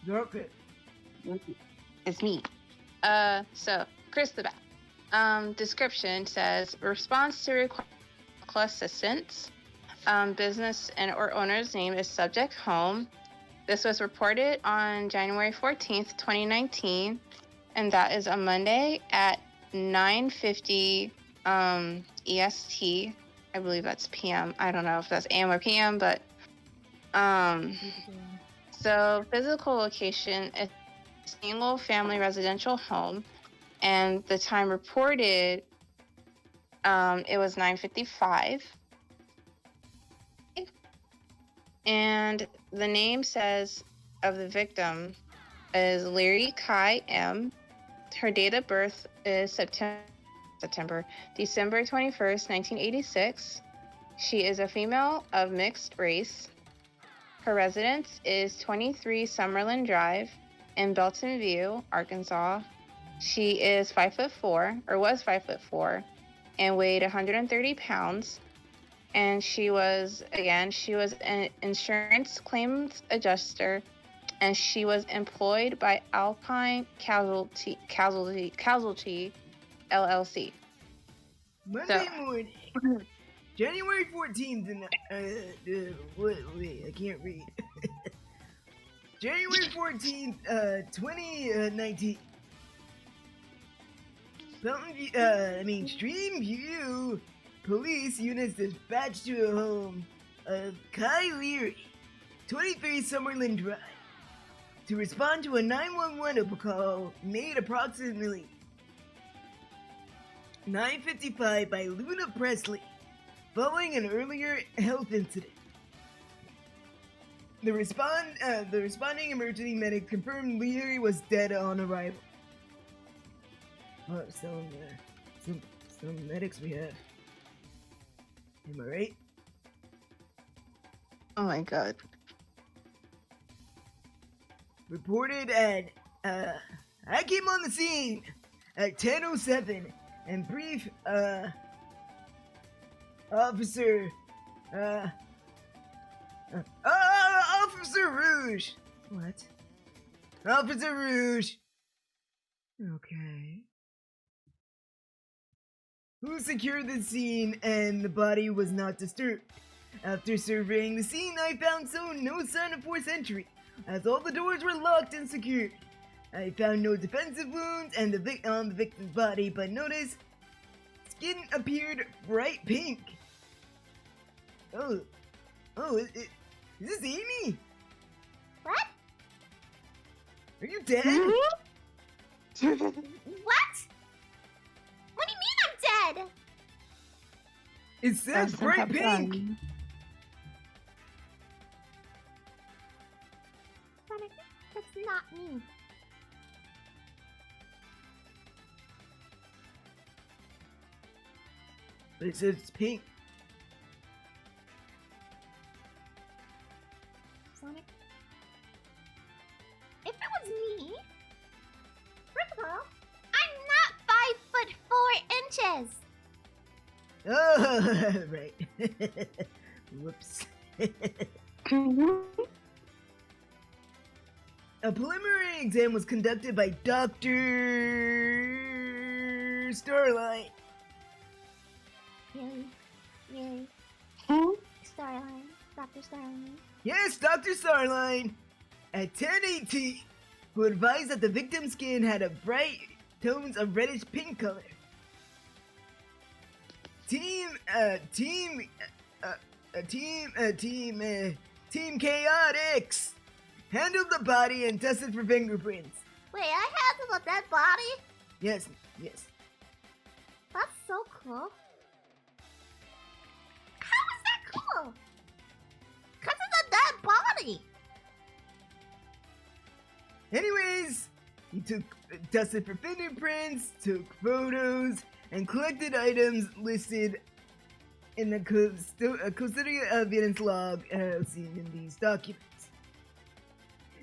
Okay. It's me. So Chris the Bat. Description says response to request assistance. Business and or owner's name is subject home. This was reported on January 14th, 2019, and that is a Monday at 9:50 EST. I believe that's PM. I don't know if that's AM or PM, but so physical location is single family residential home, and the time reported it was 9:55. And the name says of the victim is Leary Kai M. Her date of birth is December 21st, 1986. She is a female of mixed race. Her residence is 23 Summerlin Drive in Belton View, Arkansas. She is 5'4", or was 5'4", and weighed 130 pounds. And she was an insurance claims adjuster, and she was employed by Alpine Casualty LLC. Monday morning, January 14th, and wait, I can't read. January 14th, 2019. Streamview police units dispatched to a home of Kai Leary, 23 Summerlin Drive, to respond to a 911 call made approximately 9:55 by Luna Presley, following an earlier health incident. The responding emergency medic confirmed Leary was dead on arrival. Oh, some medics we have. Am I right? Oh my god. Reported at, I came on the scene at 10:07 and brief, Officer Rouge. What? Officer Rouge. Okay. Who secured the scene and the body was not disturbed. After surveying the scene, I found no sign of forced entry, as all the doors were locked and secured. I found no defensive wounds on the victim's body, but noticed skin appeared bright pink. Is this Amy? What? Are you dead? What? What do you mean I'm dead? It says bright pink. Sonic, that's not me. But it says it's pink. Sonic, if it was me, first of all, I'm not 5'4" inches. Oh, right. Whoops. A preliminary exam was conducted by Dr. Starlight. Really? Starline, Dr. Starline. Yes, Dr. Starline. At 10:18, who advised that the victim's skin had a bright tones of reddish pink color. Team Chaotix handled the body and tested for fingerprints. Wait, I handled a dead body? Yes. That's so cool. How is that cool? Because it's a dead body. Anyways, he tested for fingerprints, took photos, and collected items listed in the custodial evidence log as seen in these documents.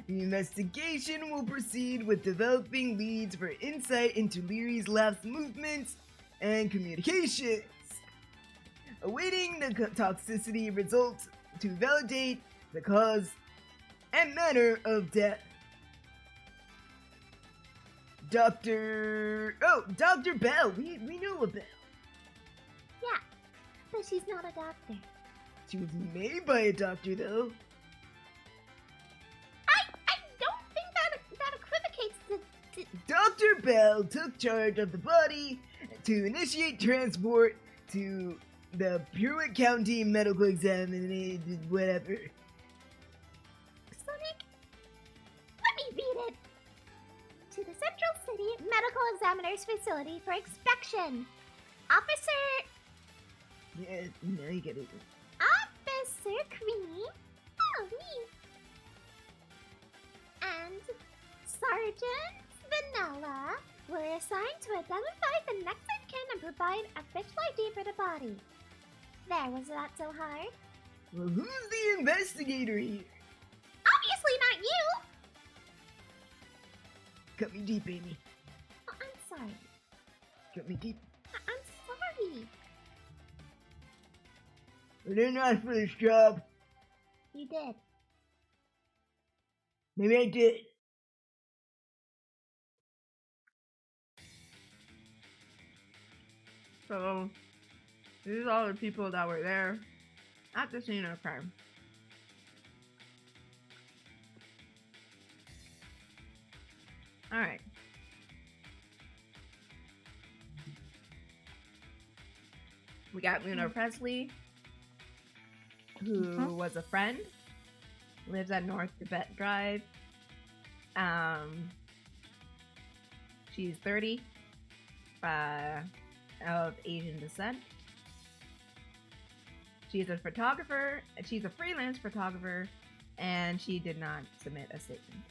The investigation will proceed with developing leads for insight into Leary's last movements and communications. Awaiting the toxicity results to validate the cause and manner of death. Dr. Bell. We know a Bell. Yeah, but she's not a doctor. She was made by a doctor, though. I don't think that equivocates to... Dr. Bell took charge of the body to initiate transport to the Pruitt County Medical Examination, whatever. Sonic, let me read it. To the Central City Medical Examiner's Facility for inspection. Officer... Yeah, now you get it. Officer Creamy. Oh, me. And Sergeant Vanilla were assigned to identify the next of kin and provide official ID for the body. There, was that so hard? Well, who's the investigator here? Obviously not you! Cut me deep, Amy. Oh, I'm sorry. Cut me deep. I'm sorry. I didn't ask for this job. You did. Maybe I did. So, these are all the people that were there at the scene of crime. Alright. We got Luna Presley, who was a friend, lives at North Tibet Drive. She's 30, of Asian descent. She's a photographer. She's a freelance photographer, and she did not submit a statement.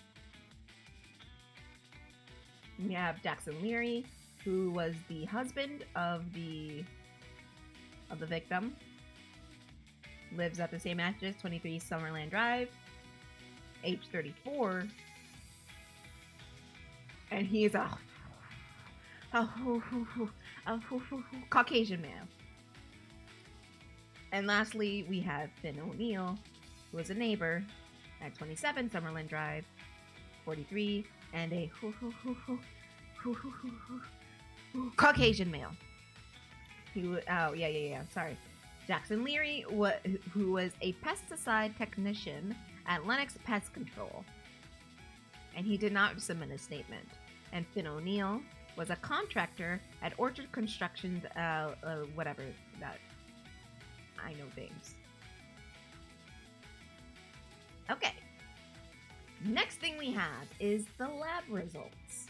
We have Jackson Leary, who was the husband of the victim. Lives at the same address, 23 Summerland Drive. Age 34. And he is a Caucasian man. And lastly, we have Finn O'Neill, who is a neighbor at 27 Summerland Drive, 43, and a Caucasian male. Sorry. Jackson Leary, who was a pesticide technician at Lennox Pest Control. And he did not submit a statement. And Finn O'Neill was a contractor at Orchard Constructions, whatever that. I know things. Okay. Next thing we have is the lab results.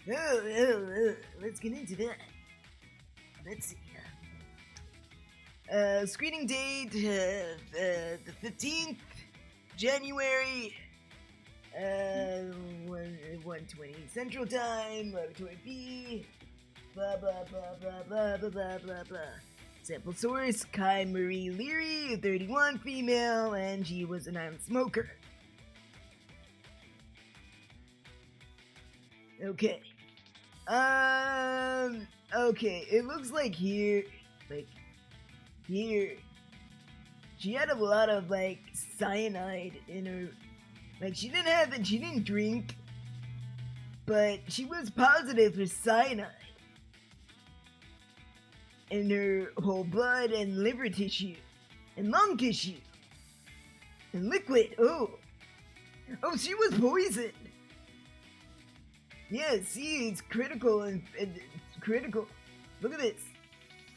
Let's get into that. Let's see. Screening date, the 15th, January, 1:20 Central Time, Laboratory B, blah, blah, blah, blah, blah, blah, blah, blah, blah. Sample source, Kai Marie Leary, 31, female, and she was a non-smoker. Okay. Okay, it looks like here, she had a lot of, cyanide in her, she didn't drink, but she was positive for cyanide in her whole blood and liver tissue, and lung tissue, and liquid, oh, she was poisoned. Yeah, see, it's critical and critical. Look at this.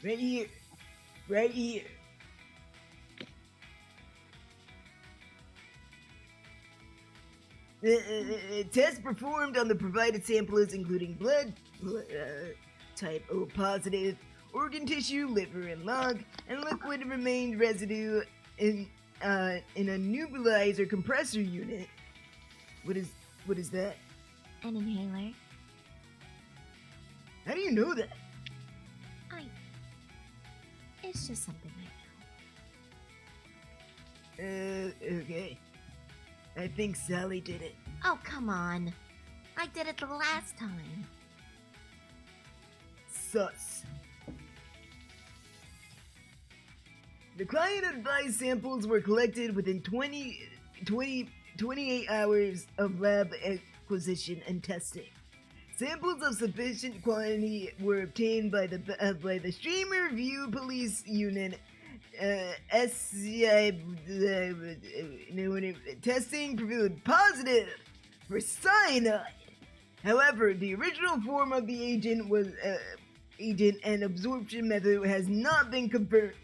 Right here. Tests performed on the provided samples, including blood type O positive, organ tissue, liver and lung, and liquid remained residue in a nebulizer compressor unit. What is that? An inhaler. How do you know that? It's just something I know. Okay. I think Sally did it. Oh, come on. I did it the last time. Sus. The client advised samples were collected within 28 hours of lab acquisition and testing. Samples of sufficient quantity were obtained by the Streamer View Police Unit. SCI testing proved positive for cyanide. However, the original form of the agent and absorption method has not been confirmed.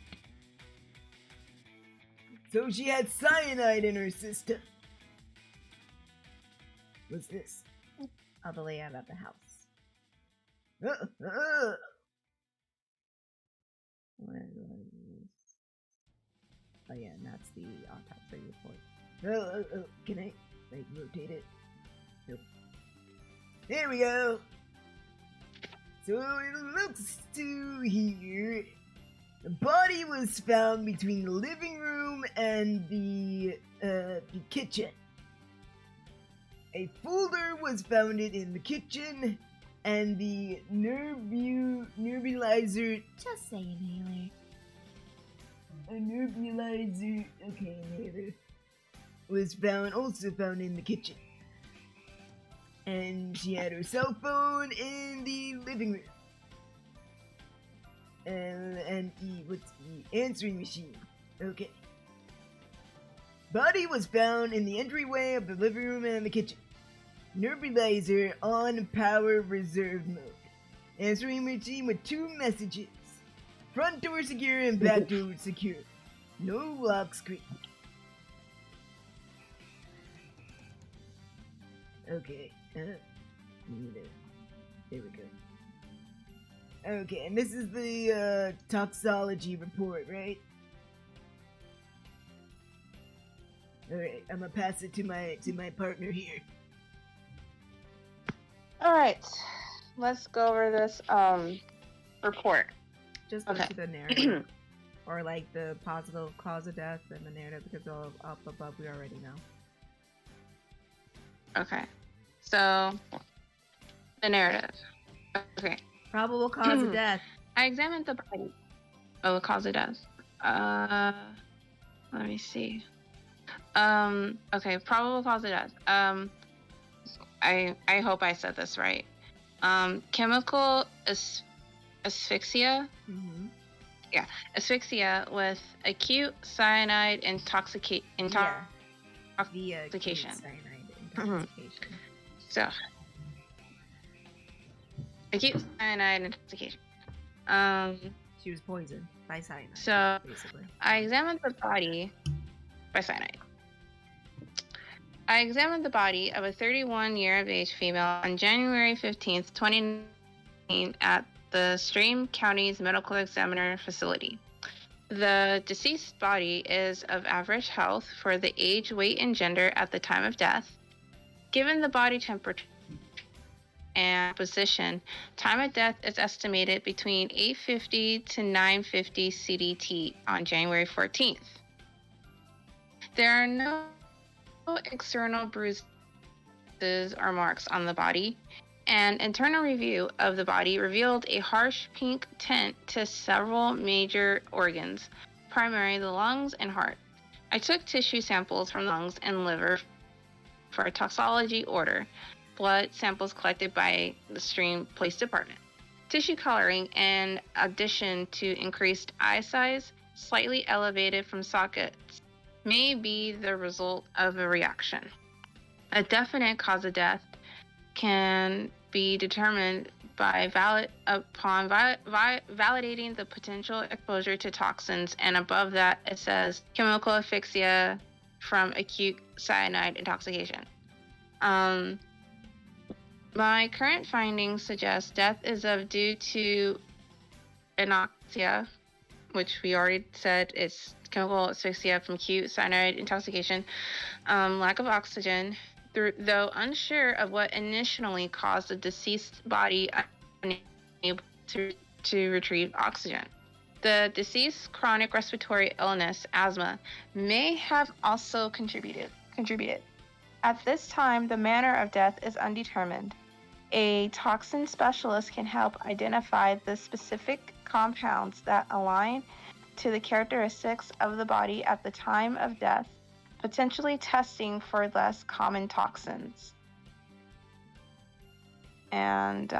So she had cyanide in her system. What's this? Oh, the layout of the house. What is this? Oh yeah, and that's the autopsy report. Can I rotate it? Nope. There we go. So it looks to here. The body was found between the living room and the kitchen. A folder was found in the kitchen, and the nebulizer. Just say inhaler. A nebulizer, okay, inhaler, was also found in the kitchen. And she had her cell phone in the living room. And what's the answering machine? Okay. Body was found in the entryway of the living room and the kitchen. Nebulizer on power reserve mode. Answering machine with 2 messages. Front door secure and back door secure. No lock screen. Okay. There we go. Okay, and this is the toxology report, right? Alright, I'm gonna pass it to my partner here. Alright. Let's go over this report. Just go to the narrative. Or like the positive cause of death and the narrative, because all up above we already know. Okay. So the narrative. Okay. Probable cause of death. I examined the body. Oh, the cause of death. Let me see. Okay, probable cause of death. I hope I said this right. Chemical asphyxia. Mm-hmm. Yeah, asphyxia with acute cyanide intoxication. Via acute cyanide intoxication. So, acute cyanide intoxication. She was poisoned by cyanide. So, basically, I examined the body by cyanide. I examined the body of a 31-year-of-age female on January 15th, 2019 at the Stream County's Medical Examiner facility. The deceased body is of average health for the age, weight, and gender at the time of death. Given the body temperature and position, time of death is estimated between 8:50 to 9:50 CDT on January 14th. There are no external bruises or marks on the body. An internal review of the body revealed a harsh pink tint to several major organs, primarily the lungs and heart. I took tissue samples from the lungs and liver for a toxology order, blood samples collected by the Stream Police Department. Tissue coloring, in addition to increased eye size, slightly elevated from sockets, may be the result of a reaction. A definite cause of death can be determined by validating the potential exposure to toxins, and above that it says chemical asphyxia from acute cyanide intoxication. My current findings suggest death is due to anoxia, which we already said is chemical asphyxia from acute cyanide intoxication, lack of oxygen, though unsure of what initially caused the deceased body unable to retrieve oxygen. The deceased's chronic respiratory illness, asthma, may have also contributed. At this time, the manner of death is undetermined. A toxin specialist can help identify the specific compounds that align to the characteristics of the body at the time of death, potentially testing for less common toxins. And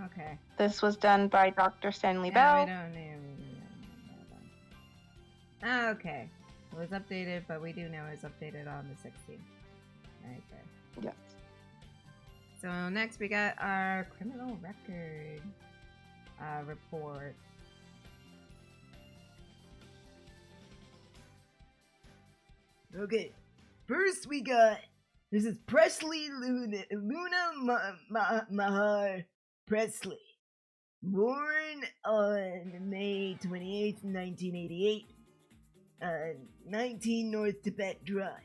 okay. This was done by Dr. Stanley Yeah, Bell. we don't need okay. It was updated, but we do know it's updated on the 16th. Right there. Yes. So next we got our criminal record report. Okay, first we got, this is Presley Luna Mahar Presley. Born on May 28th, 1988, 19 North Tibet Drive.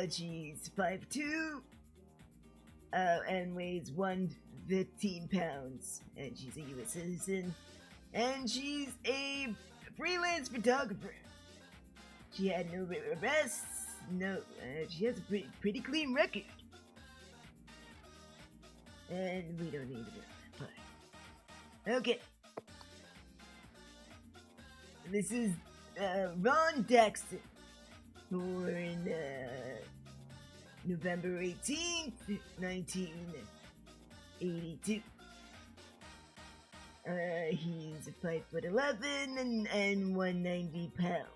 She's 5'2", and weighs 115 pounds, and she's a U.S. citizen, and she's a freelance photographer. She had no arrests, she has a pretty clean record. And we don't need to go that far. Okay. This is Ron Dexter, born November 18th, 1982. He's 5'11" and 190 pounds.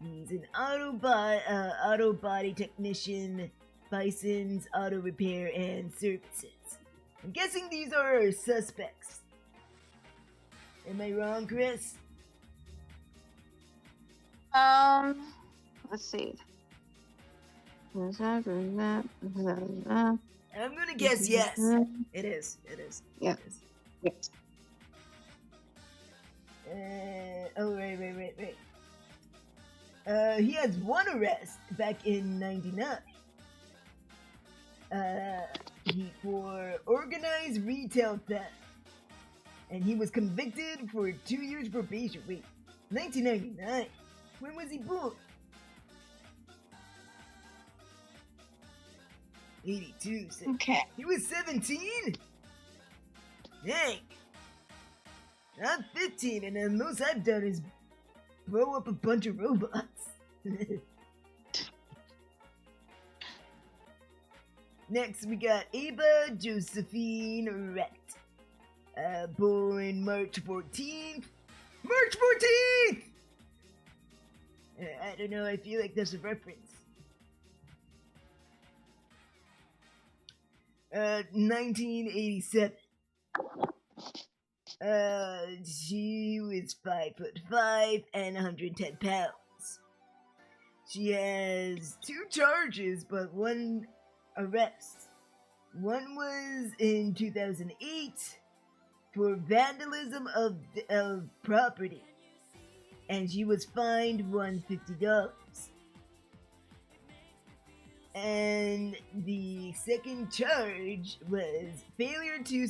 He's an auto body technician, Bison's Auto Repair and Services. I'm guessing these are our suspects. Am I wrong, Kris? Let's see. I'm gonna guess yes. It is. Yeah. It is. Yes. Wait. He has one arrest back in '99. For organized retail theft, and he was convicted for 2 years probation. Wait, 1999. When was he born? 82. Okay. He was 17? Dang. I'm 15, and the most I've done is blow up a bunch of robots. Next, we got Ava Josephine Rett. Born March 14th. March 14th! I don't know, I feel like there's a reference. 1987. She was 5'5" and 110 pounds. She has 2 charges, but 1 arrest. One was in 2008 for vandalism of property, and she was fined $150. And the second charge was failure to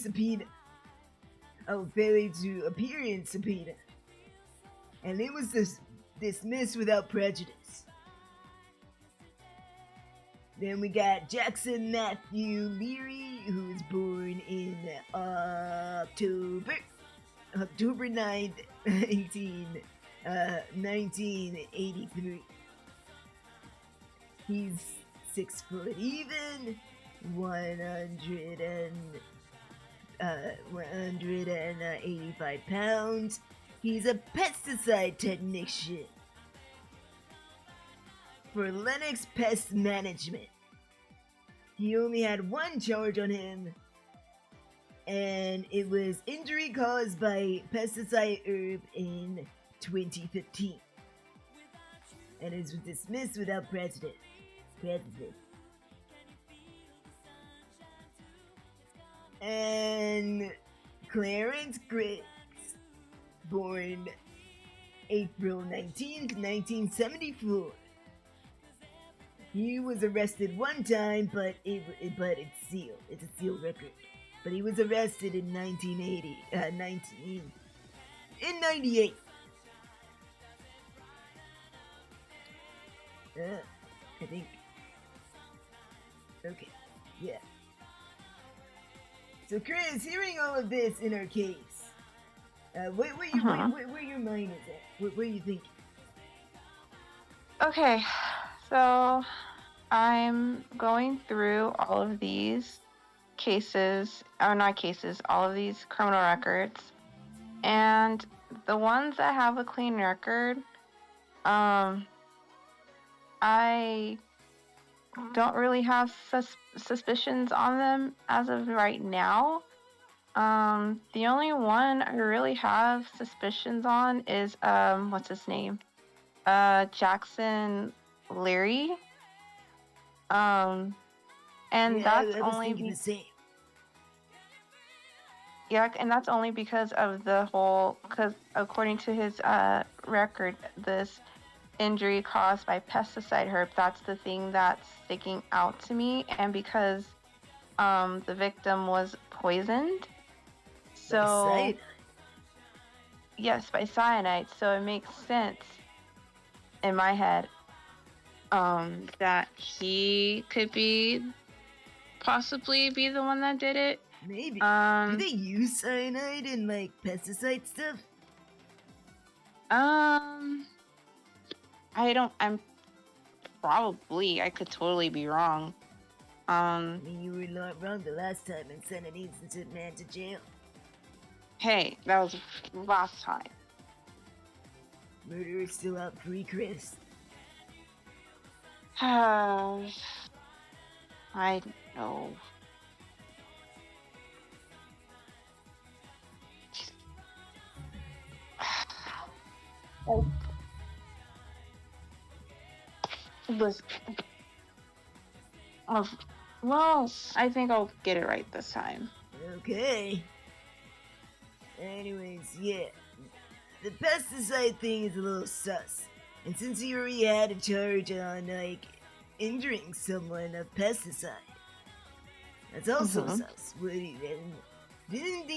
appear in subpoena, and it was dismissed without prejudice. Then we got Jackson Matthew Leary, who was born in October 9th, 1983. He's 6 foot even, 185 pounds. He's a pesticide technician for Lennox Pest Management. He only had 1 charge on him, and it was injury caused by pesticide herb in 2015. and is dismissed without prejudice. And Clarence Griggs, born April 19th, 1974. He was arrested one time, but it's sealed. It's a sealed record. But he was arrested in 98. I think. Okay, yeah. So, Kris, hearing all of this in our case, where your mind is at? What are you thinking? Okay, so I'm going through all of these cases, all of these criminal records, and the ones that have a clean record, I don't really have suspicions on them as of right now. The only one I really have suspicions on is what's his name? Jackson Leary. And that's only the same. Yeah, and that's only because of because according to his record, this injury caused by pesticide herb, that's the thing that's sticking out to me, and because the victim was poisoned. So yes, by cyanide. So it makes sense in my head that he could possibly be the one that did it. Maybe. Do they use cyanide in like pesticide stuff? I could totally be wrong. I mean, you were not wrong the last time and sent an innocent man to jail. Hey, that was last time. Murderer's still out free, Kris. I know. Well, I think I'll get it right this time. Okay. Anyways, yeah. The pesticide thing is a little sus. And since you already had a charge on, like, injuring someone of pesticide, that's also sus. Didn't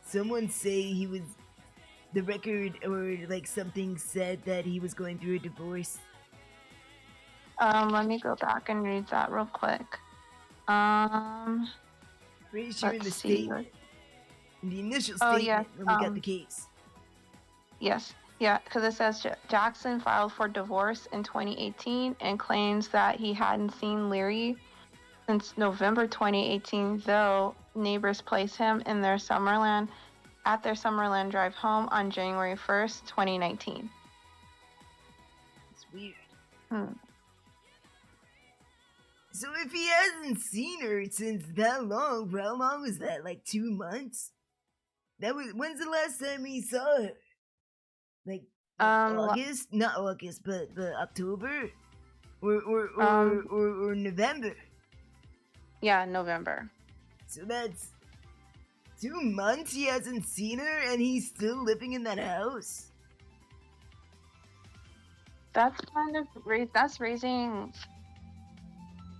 someone say he was, the record or, like, something said that he was going through a divorce? Let me go back and read that real quick. Pretty sure in the statement. In the initial statement when we got the case. Yes. Yeah, because it says Jackson filed for divorce in 2018 and claims that he hadn't seen Leary since November 2018, though neighbors placed him in their Summerland drive home on January 1st, 2019. It's weird. So if he hasn't seen her since that long, how long was that? Like 2 months? When's the last time he saw her? Like August? Not August, but October? Or November? Yeah, November. So that's 2 months he hasn't seen her and he's still living in that house? That's kind of that's raising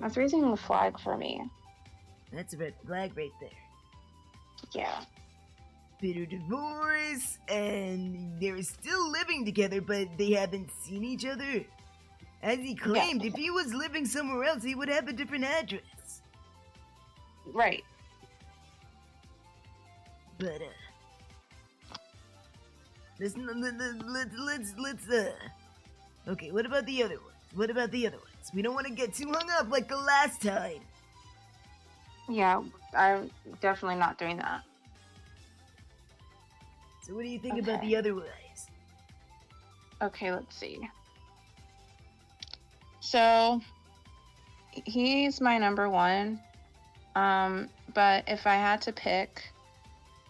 a flag for me. That's a red flag right there. Yeah. Bitter divorce, and they're still living together, but they haven't seen each other. As he claimed, if he was living somewhere else, he would have a different address. Right. But let's okay, what about the other ones? We don't want to get too hung up like the last time. Yeah, I'm definitely not doing that. So what do you think about the other ones? Okay, let's see. So he's my number one. But if I had to pick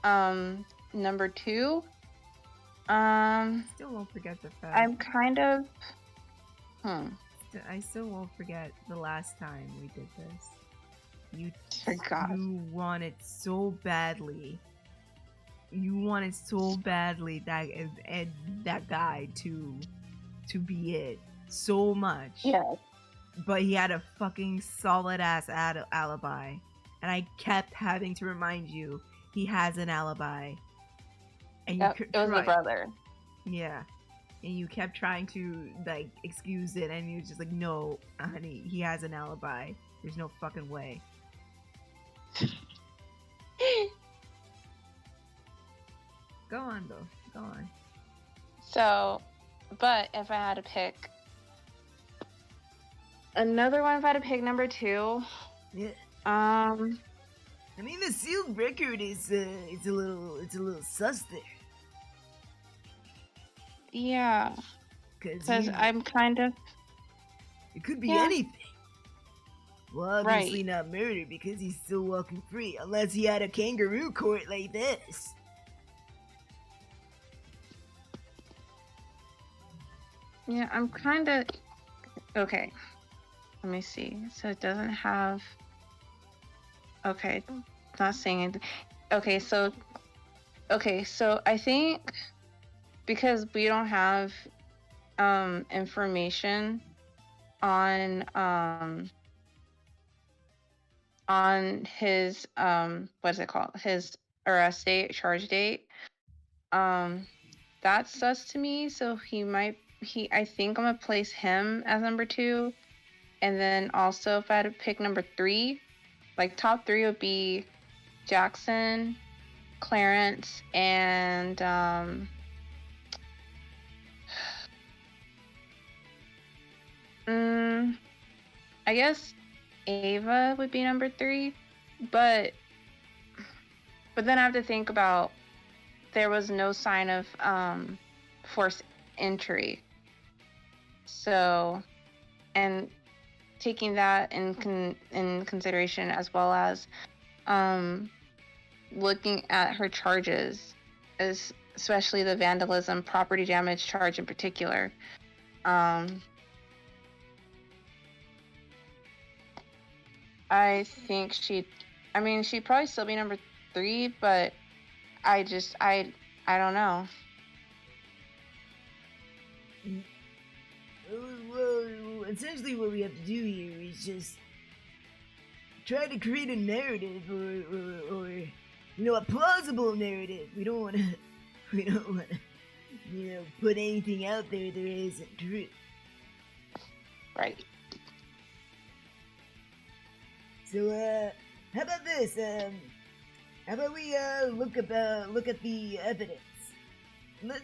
number two, Still won't forget the fact. I'm kind of. I still won't forget the last time we did this. You wanted so badly. You wanted so badly that guy to be it so much. Yeah. But he had a fucking solid ass alibi, and I kept having to remind you he has an alibi. And it was my brother. Yeah. And you kept trying to, like, excuse it, and he was just like, no, honey, he has an alibi. There's no fucking way. Go on, though. Go on. So, but if I had to pick another one, if I had to pick number 2, Yeah. I mean, the sealed record is it's a little sus there. Yeah. Because I'm kind of. It could be anything. Well, obviously not murder because he's still walking free, unless he had a kangaroo court like this. Yeah, I'm kind of. Okay. Let me see. So it doesn't have. Okay. Not saying it. Okay, so I think because we don't have information on his what is it called? His arrest date, charge date. That's sus to me, so I think I'm gonna place him as number 2. And then also if I had to pick number 3, like top 3 would be Jackson, Clarence, and I guess Ava would be number 3, but then I have to think about there was no sign of forced entry. So, and taking that in consideration, as well as looking at her charges, especially the vandalism, property damage charge in particular. I think she'd probably still be number 3, but I don't know. Well, essentially what we have to do here is just try to create a narrative or a plausible narrative. We don't want to, put anything out there that isn't true. Right. So, how about this? How about we look at the evidence? Let's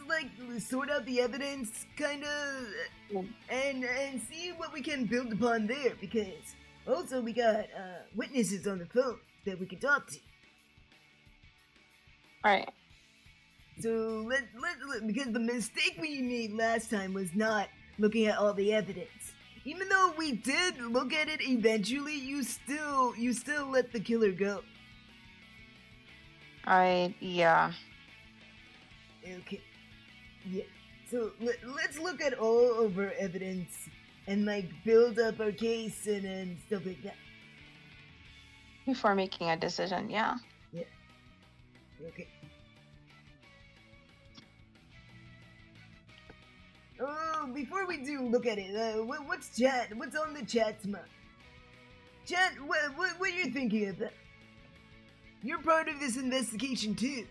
like sort out the evidence, kind of, and see what we can build upon there. Because also we got witnesses on the phone that we can talk to. Right. So let because the mistake we made last time was not looking at all the evidence. Even though we did look at it eventually, you still let the killer go. Yeah. Okay. Yeah. So let's look at all of our evidence and like build up our case and stuff like that. Before making a decision, yeah. Yeah. Okay. Oh, before we do look at it, what's on the chat's mind? Chat, what are you thinking of that? You're part of this investigation too.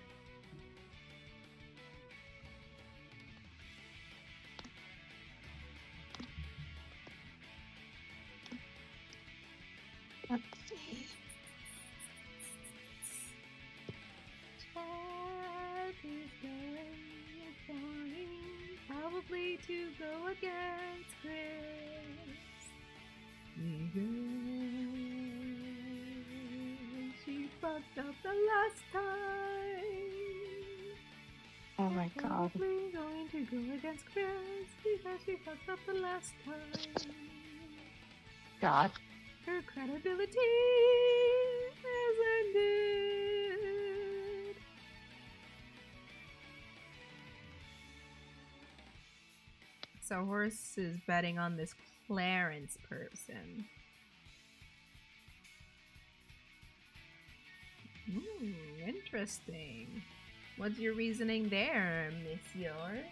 Let's see. Probably to go against Kris. She fucked up the last time. Oh my god. Probably going to go against Kris because she fucked up the last time. God. Her credibility has ended. So Horse is betting on this Clarence person. Interesting. What's your reasoning there, Monsieur?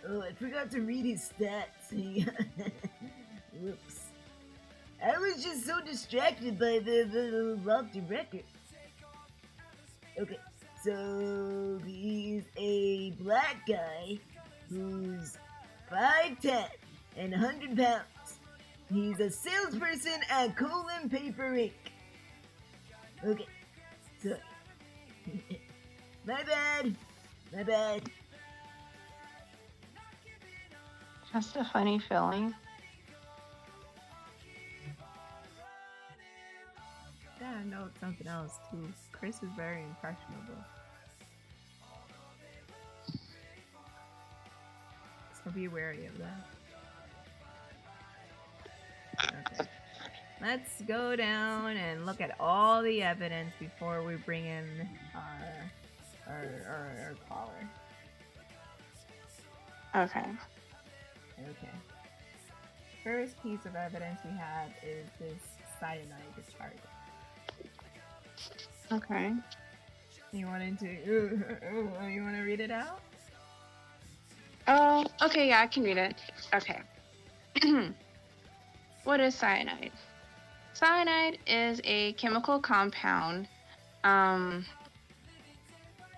Oh, I forgot to read his stats. Whoops. I was just so distracted by the lofty record. Okay, so he's a black guy who's 5'10" and 100 pounds. He's a salesperson at Colin Paper Inc. Okay, so my bad. Just a funny feeling. Yeah, I know it's something else too. Kris is very impressionable. So be wary of that. Okay. Let's go down and look at all the evidence before we bring in our caller. Okay. Okay. First piece of evidence we have is this cyanide discharge. Okay. You want to read it out? Oh, okay, yeah, I can read it. Okay. What is cyanide? Cyanide is a chemical compound, blah,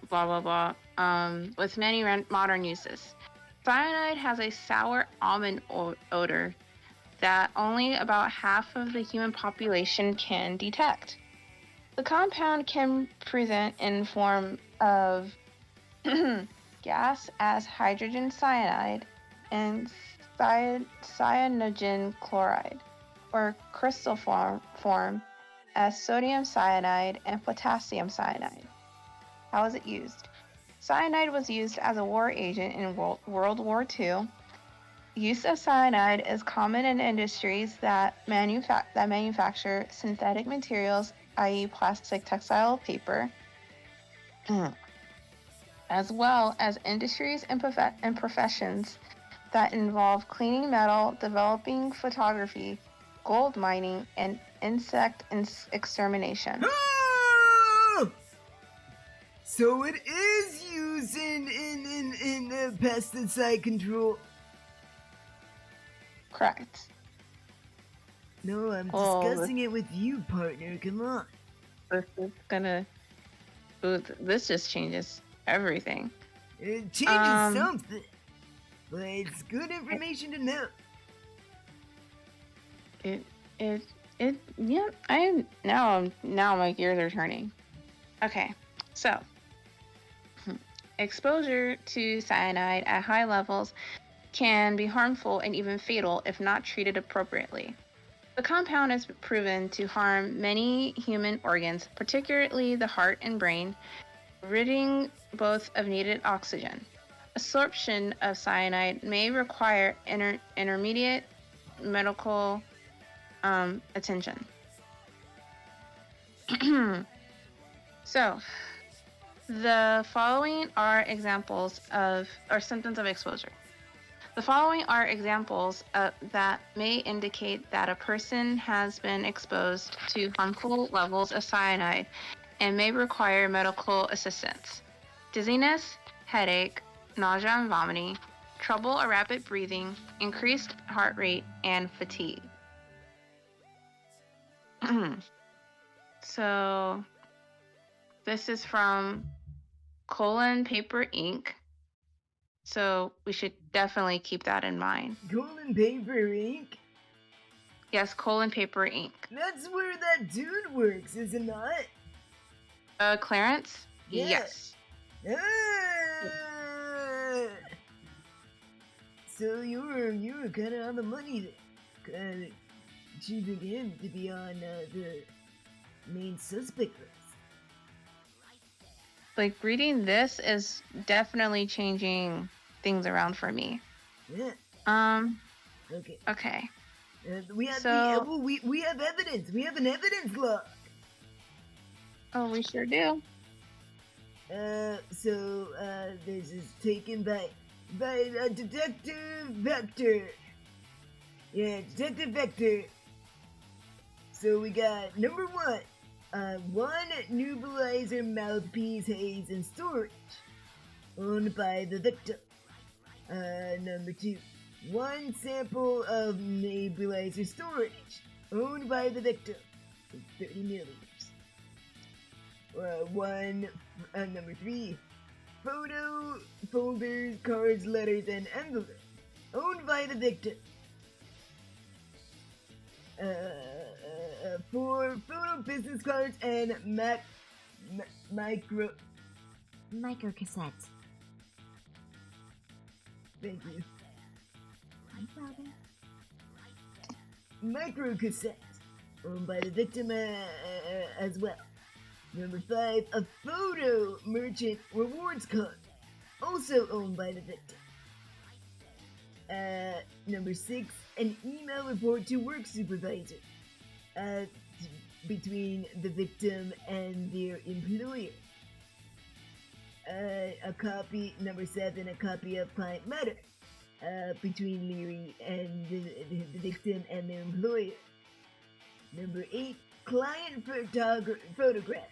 blah, blah, with many modern uses. Cyanide has a sour almond odor that only about half of the human population can detect. The compound can present in form of gas as hydrogen cyanide and cyanogen chloride, or crystal form as sodium cyanide and potassium cyanide. How is it used? Cyanide was used as a war agent in World War II. Use of cyanide is common in industries that manufacture synthetic materials, i.e. plastic, textile, paper, as well as industries and professions that involve cleaning metal, developing photography, gold mining, and insect extermination. Oh! So it is used in pesticide control. Correct. No, I'm discussing it with you, partner. Come on. This is gonna... This just changes everything. It changes something, but it's good information to know. Yeah. Now my gears are turning. Okay, so exposure to cyanide at high levels can be harmful and even fatal if not treated appropriately. The compound is proven to harm many human organs, particularly the heart and brain, ridding both of needed oxygen. Absorption of cyanide may require intermediate medical attention. So, the following are examples of, or symptoms of exposure. The following are examples that may indicate that a person has been exposed to harmful levels of cyanide and may require medical assistance: dizziness, headache, nausea and vomiting, trouble or rapid breathing, increased heart rate, and fatigue. So, this is from Colin Paper Inc. So we should definitely keep that in mind. Colin Paper Inc? Yes, Colin Paper Inc. That's where that dude works, is it not? Clarence? Yeah. Yes. Ah! so you're kind of on the money there. Choosing him to be on the main suspect list. Like, reading this is definitely changing things around for me. Yeah. Okay. We have we have evidence. We have an evidence log. Oh, we sure do. So this is taken by Detective Vector. Yeah, Detective Vector. So we got number 1. One nebulizer mouthpiece haze and storage, owned by the victim. Number 2. One sample of nebulizer storage, owned by the victim. 30 milliliters. Number 3. Photo, folders, cards, letters, and envelopes, owned by the victim. 4 photo business cards and micro cassettes. Thank you. My brother. Micro cassettes, owned by the victim as well. Number 5, a photo merchant rewards card, also owned by the victim. Number 6, an email report to work supervisor, between the victim and their employer. Number 7, a copy of client letter, between Leary and the victim and their employer. Number 8, client photograph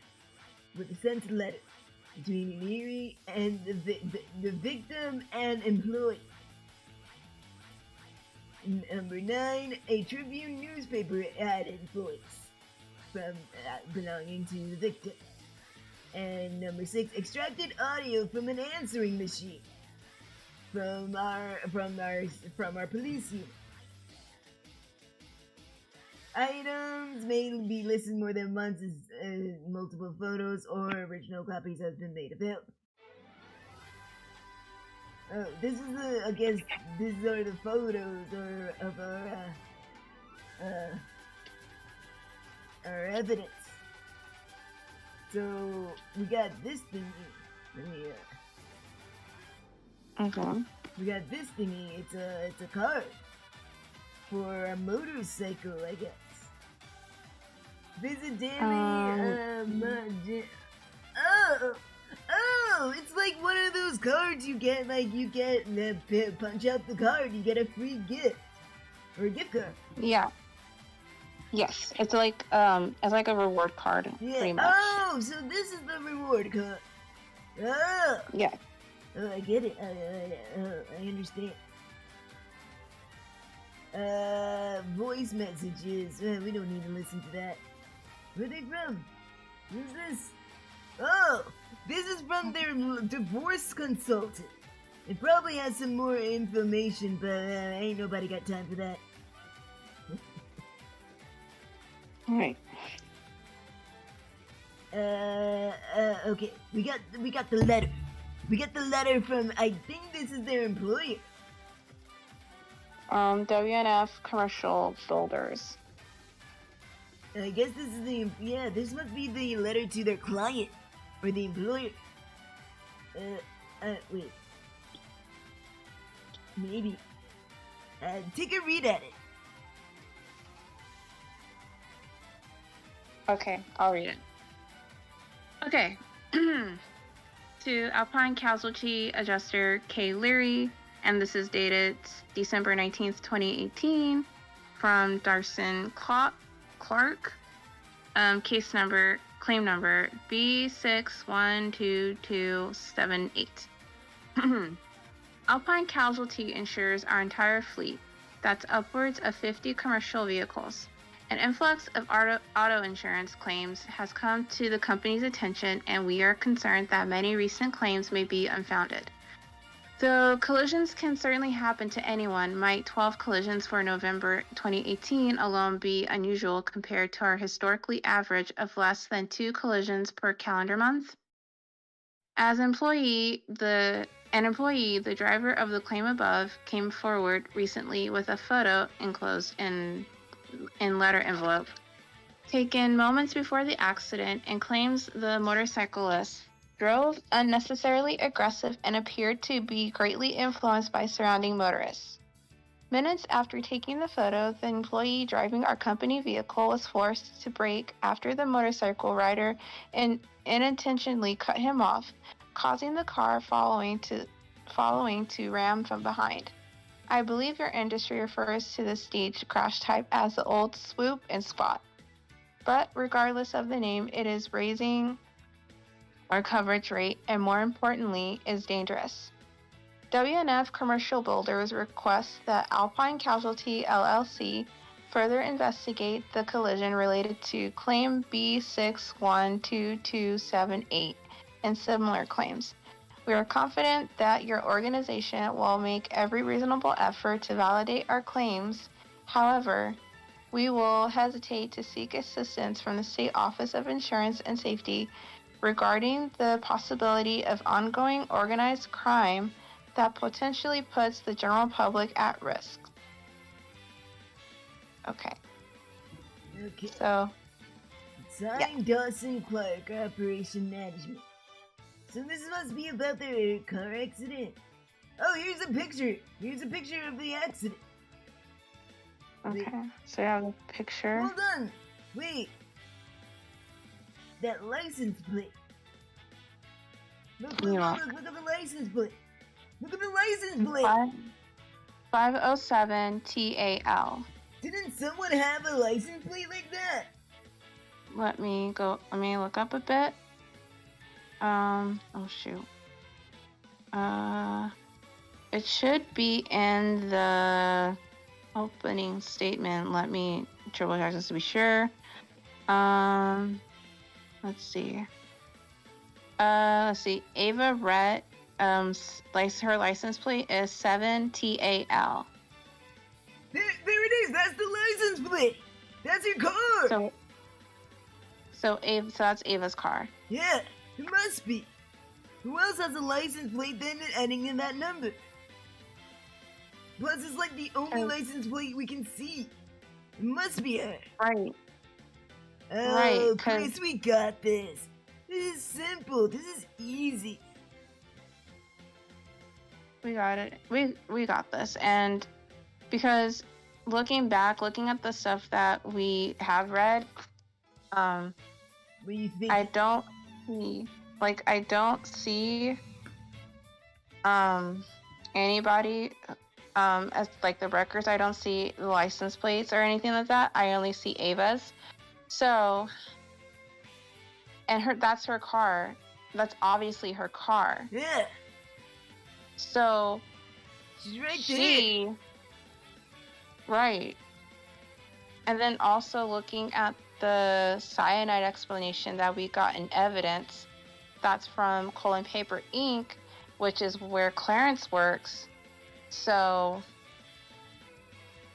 with a sent letter between Leary and the victim and employee. Number 9, a Tribune newspaper ad invoice from belonging to the victim. And number 6, extracted audio from an answering machine from our police unit. Items may be listed more than once as multiple photos or original copies have been made available. Oh, this is these are the photos of our evidence. So we got this thingy. Okay. We got this thingy. It's a card for a motorcycle, I guess. Visit daily. Oh, it's like one of those cards you get, punch out the card, you get a free gift. Or a gift card. Yeah. Yes, it's like a reward card, pretty much. Oh, so this is the reward card. Oh. Yeah. Oh, I get it. I understand. Voice messages. We don't need to listen to that. Where are they from? Who's this? Oh, this is from their divorce consultant. It probably has some more information, but ain't nobody got time for that. Alright. Okay. We got the letter. We got the letter from, I think this is their employer. WNF commercial builders. I guess this is this must be the letter to their client, or the employer. Wait. Maybe. Take a read at it. Okay, I'll read it. Okay. To Alpine Casualty Adjuster K. Leary, and this is dated December 19th, 2018, from Darson Clark. Claim number B612278. Alpine Casualty insures our entire fleet. That's upwards of 50 commercial vehicles. An influx of auto insurance claims has come to the company's attention, and we are concerned that many recent claims may be unfounded. Though collisions can certainly happen to anyone, might 12 collisions for November 2018 alone be unusual compared to our historically average of less than 2 collisions per calendar month? As employee, the An employee, the driver of the claim above, came forward recently with a photo enclosed in letter envelope, taken moments before the accident, and claims the motorcyclist drove unnecessarily aggressive and appeared to be greatly influenced by surrounding motorists. Minutes after taking the photo, the employee driving our company vehicle was forced to brake after the motorcycle rider unintentionally cut him off, causing the car following to ram from behind. I believe your industry refers to this stage crash type as the old swoop and squat. But regardless of the name, it is raising our coverage rate and, more importantly, is dangerous. WNF Commercial Builders requests that Alpine Casualty LLC further investigate the collision related to Claim B612278 and similar claims. We are confident that your organization will make every reasonable effort to validate our claims. However, we will hesitate to seek assistance from the State Office of Insurance and Safety regarding the possibility of ongoing organized crime that potentially puts the general public at risk. Okay. So, Signed, Dawson Clark, Operation Management. So this must be about the car accident. Oh, here's a picture. Here's a picture of the accident. Okay, so you have a picture. Hold on. Wait. That license plate. Look at the license plate. Look at the license plate. 507 TAL. Didn't someone have a license plate like that? Let me look up a bit. Oh shoot. It should be in the opening statement. Let me triple check just to be sure. Let's see. Ava Rhett, her license plate is 7TAL. There it is. That's the license plate. That's your car. So that's Ava's car. Yeah, it must be. Who else has a license plate then ending in that number? Plus, it's like the only license plate we can see. It must be her. Right. Oh, right, Kris, we got this. This is simple. This is easy. We got it. We got this. And because looking at the stuff that we have read, what do you think? I don't see anybody as like the records. I don't see the license plates or anything like that. I only see Ava's. So, and that's her car. That's obviously her car. Yeah. So she's right there. Right. And then also looking at the cyanide explanation that we got in evidence, that's from Coal and Paper Inc., which is where Clarence works. So,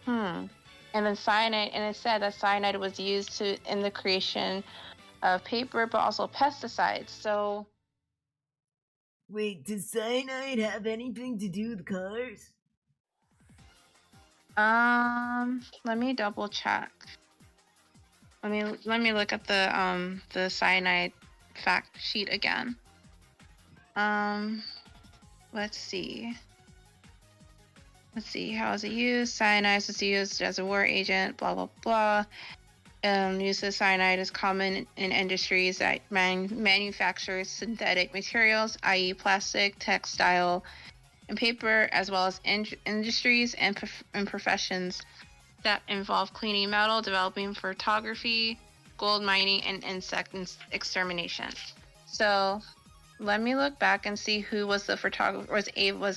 and then cyanide, and it said that cyanide was used in the creation of paper, but also pesticides. So, wait, does cyanide have anything to do with cars? let me double check. Let me look at the cyanide fact sheet again. Let's see. How is it used? Cyanide is used as a war agent, blah, blah, blah. Use of cyanide is common in industries that manufacture synthetic materials, i.e. plastic, textile, and paper, as well as industries and professions that involve cleaning metal, developing photography, gold mining, and insect extermination. So let me look back and see who was the photographer. Was it Ava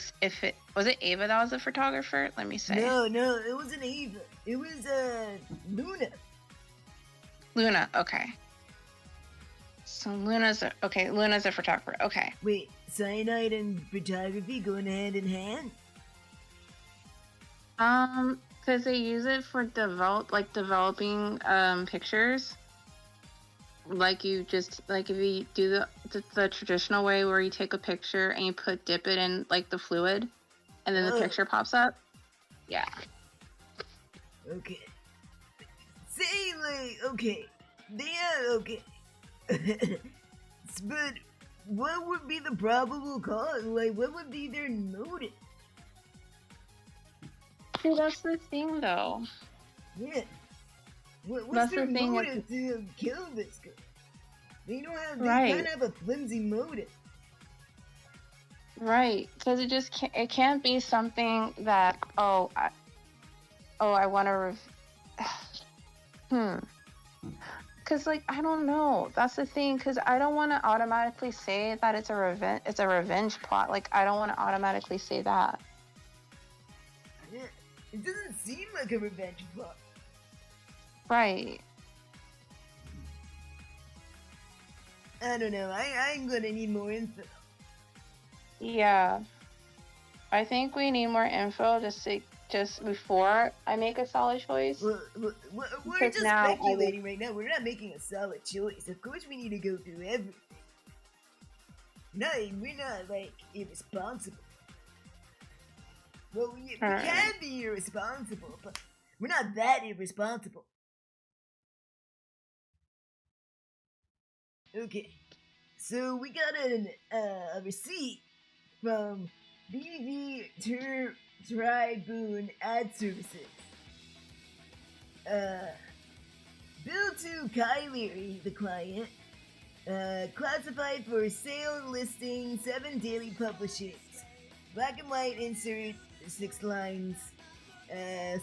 that was the photographer? Let me say. No, it wasn't Ava. It was Luna. Luna, okay. So Luna's a photographer. Okay. Wait, cyanide and photography going hand in hand? Because they use it for developing pictures. like you just like if you do the traditional way where you take a picture and you dip it in like the fluid, and then the picture pops up. Yeah. Okay. Say like okay. Yeah, okay. But what would be the probable cause? Like, what would be their motive? See, that's the thing, though. Yeah. What's their motive to kill this guy? They don't have. They kind of have a flimsy motive. Right, because it can't be something that I want to. Because like I don't know. That's the thing. Because I don't want to automatically say that it's a revenge plot. Like I don't want to automatically say that. Yeah, it doesn't seem like a revenge plot. Right. I don't know. I'm gonna need more info. Yeah. I think we need more info just before I make a solid choice. We're just speculating right now. We're not making a solid choice. Of course we need to go through everything. No, we're not like irresponsible. Well, we can be irresponsible, but we're not that irresponsible. Okay, so we got a receipt from BV Tribune Ad Services. Bill to Leary, the client. Classified for sale listing, 7 daily publishings. Black and white insert, 6 lines.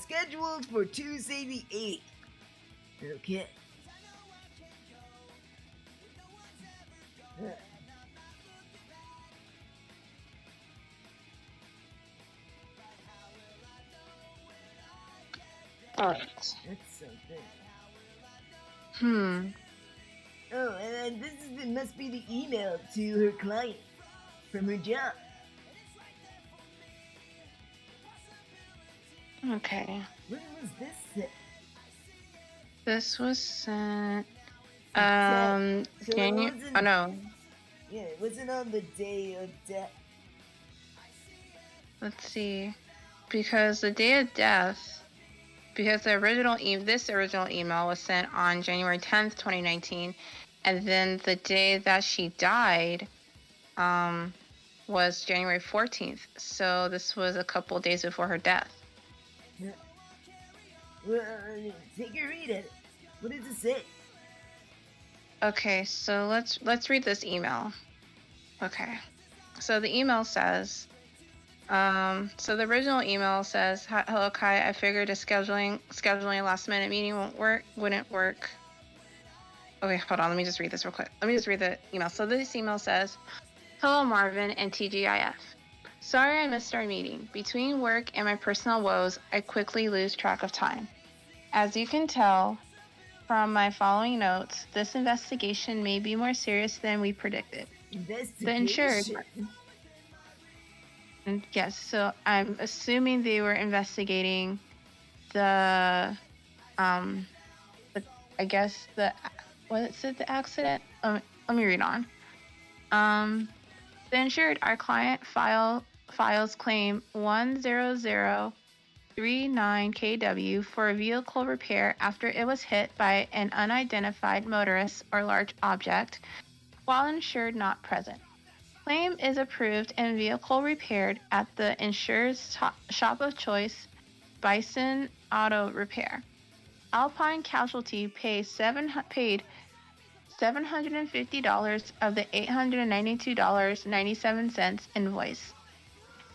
Scheduled for Tuesday the 8th. Okay. Alright. That's something. Oh, and this must be the email to her client from her job. Okay. When was this sent? This was sent. So no. Yeah, it wasn't on the day of death. Let's see. Because the day of death, because this original email was sent on January 10th, 2019, and then the day that she died was January 14th. So this was a couple days before her death. Yeah. Well, take a read at it. What does it say? Okay, so let's read this email. Okay. So the email says, so the original email says, "Hello Kai, I figured scheduling a last minute meeting wouldn't work. Okay, hold on, let me just read this real quick. Let me just read the email. So this email says, "Hello Marvin and TGIF. Sorry I missed our meeting. Between work and my personal woes, I quickly lose track of time. As you can tell from my following notes, this investigation may be more serious than we predicted. The insured..." Yes, so I'm assuming they were investigating the accident? Let me read on. The insured, our client, files claim 10039KW for a vehicle repair after it was hit by an unidentified motorist or large object, while insured not present. Claim is approved and vehicle repaired at the insurer's shop of choice, Bison Auto Repair. Alpine Casualty paid $750 of the $892.97 invoice.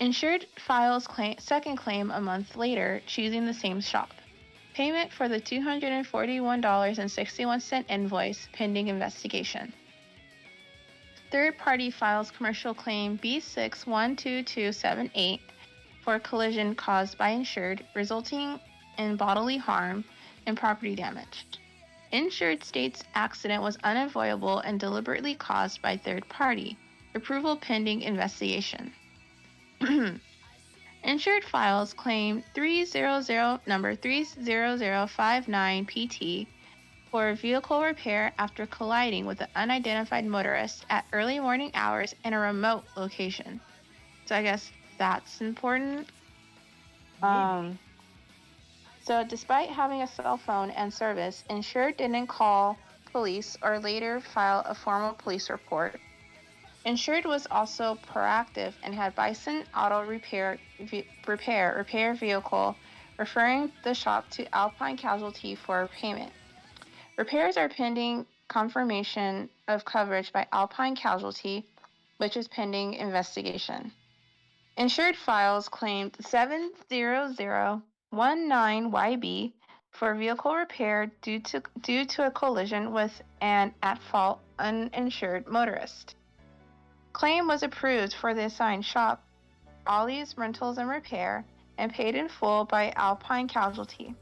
Insured files second claim a month later, choosing the same shop. Payment for the $241.61 invoice pending investigation. Third party files commercial claim B612278 for collision caused by insured, resulting in bodily harm and property damage. Insured states accident was unavoidable and deliberately caused by third party. Approval pending investigation. Insured files claim number 30059PT for a vehicle repair after colliding with an unidentified motorist at early morning hours in a remote location. So I guess that's important. So despite having a cell phone and service, insured didn't call police or later file a formal police report. Insured was also proactive and had Bison Auto repair vehicle, referring the shop to Alpine Casualty for payment. Repairs are pending confirmation of coverage by Alpine Casualty, which is pending investigation. Insured files claimed 70019YB for vehicle repair due to a collision with an at-fault uninsured motorist. Claim was approved for the assigned shop, Ollie's Rentals and Repair, and paid in full by Alpine Casualty.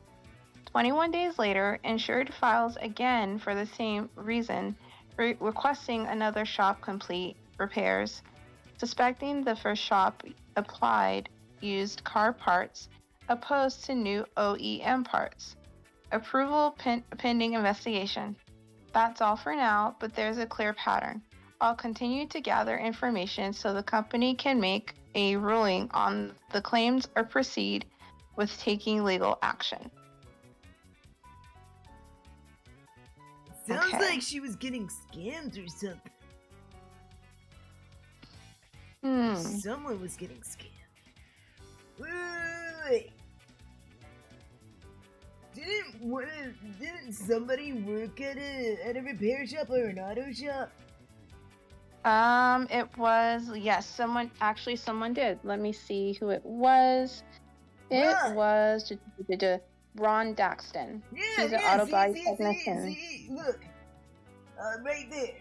21 days later, insured files again for the same reason, requesting another shop complete repairs, suspecting the first shop applied used car parts opposed to new OEM parts. Approval pending investigation. That's all for now, but there's a clear pattern. I'll continue to gather information so the company can make a ruling on the claims or proceed with taking legal action. Sounds like she was getting scammed or something. Someone was getting scammed. Wait. Didn't somebody work at a repair shop or an auto shop? It was, yes, someone did. Let me see who it was. It was Ron Daxton. He's an auto body technician. Look, right there.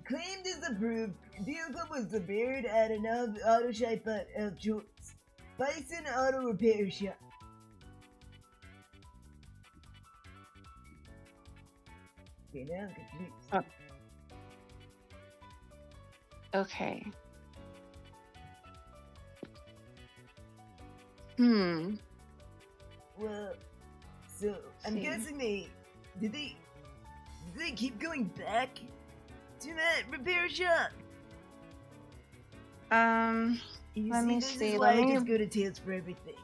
Claimed is approved. Vehicle was repaired at an auto shop of choice. Bison Auto Repair Shop. Okay, now I'm confused. Okay. Well, so I'm guessing did they keep going back to that repair shop? Let me see. Let me just go to Tales for Everything.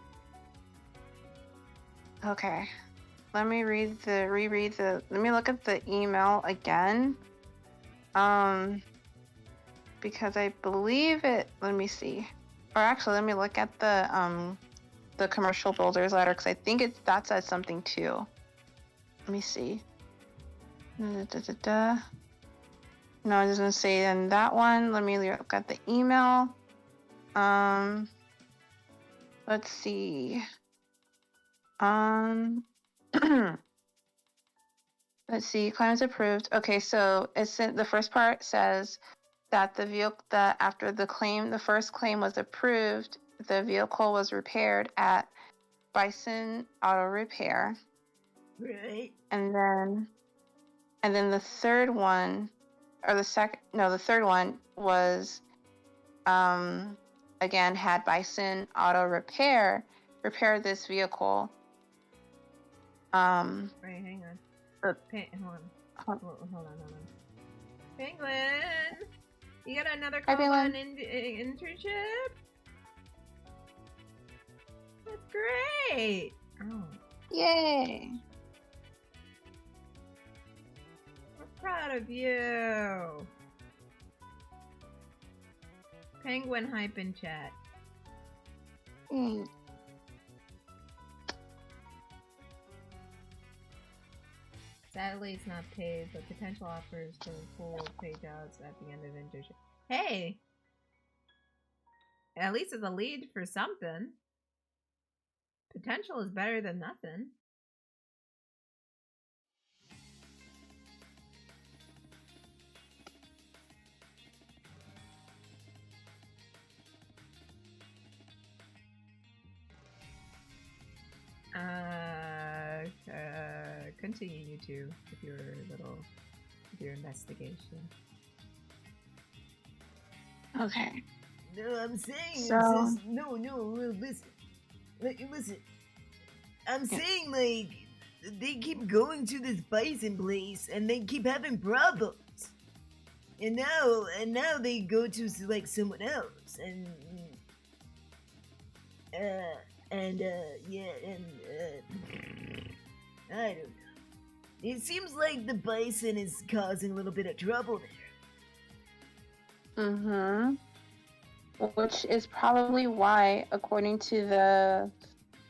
Okay. Let me reread the let me look at the email again. Because I believe it, let me see. Or actually, let me look at the commercial builder's letter, because I think that says something too. Let me see. No, it doesn't say in that one. Let me look at the email. Let's see. Let's see. Claims approved. Okay, so the first part says that after the first claim was approved, the vehicle was repaired at Bison Auto Repair. Right. And then the third one, the third one was, again, had Bison Auto Repair repair this vehicle. Right, hang on. Hold on. Penguin! You got another call on internship? That's great! Oh. Yay! We're proud of you! Penguin hype in chat. Sadly, it's not paid, but potential offers for full pay jobs at the end of internship. Hey! At least it's a lead for something. Potential is better than nothing. Continue you two with your investigation. Okay. No, I'm saying no. Listen. I'm saying they keep going to this bison place and they keep having problems. And now they go to like someone else I don't know. It seems like the bison is causing a little bit of trouble there. Mm-hmm. Which is probably why, according to the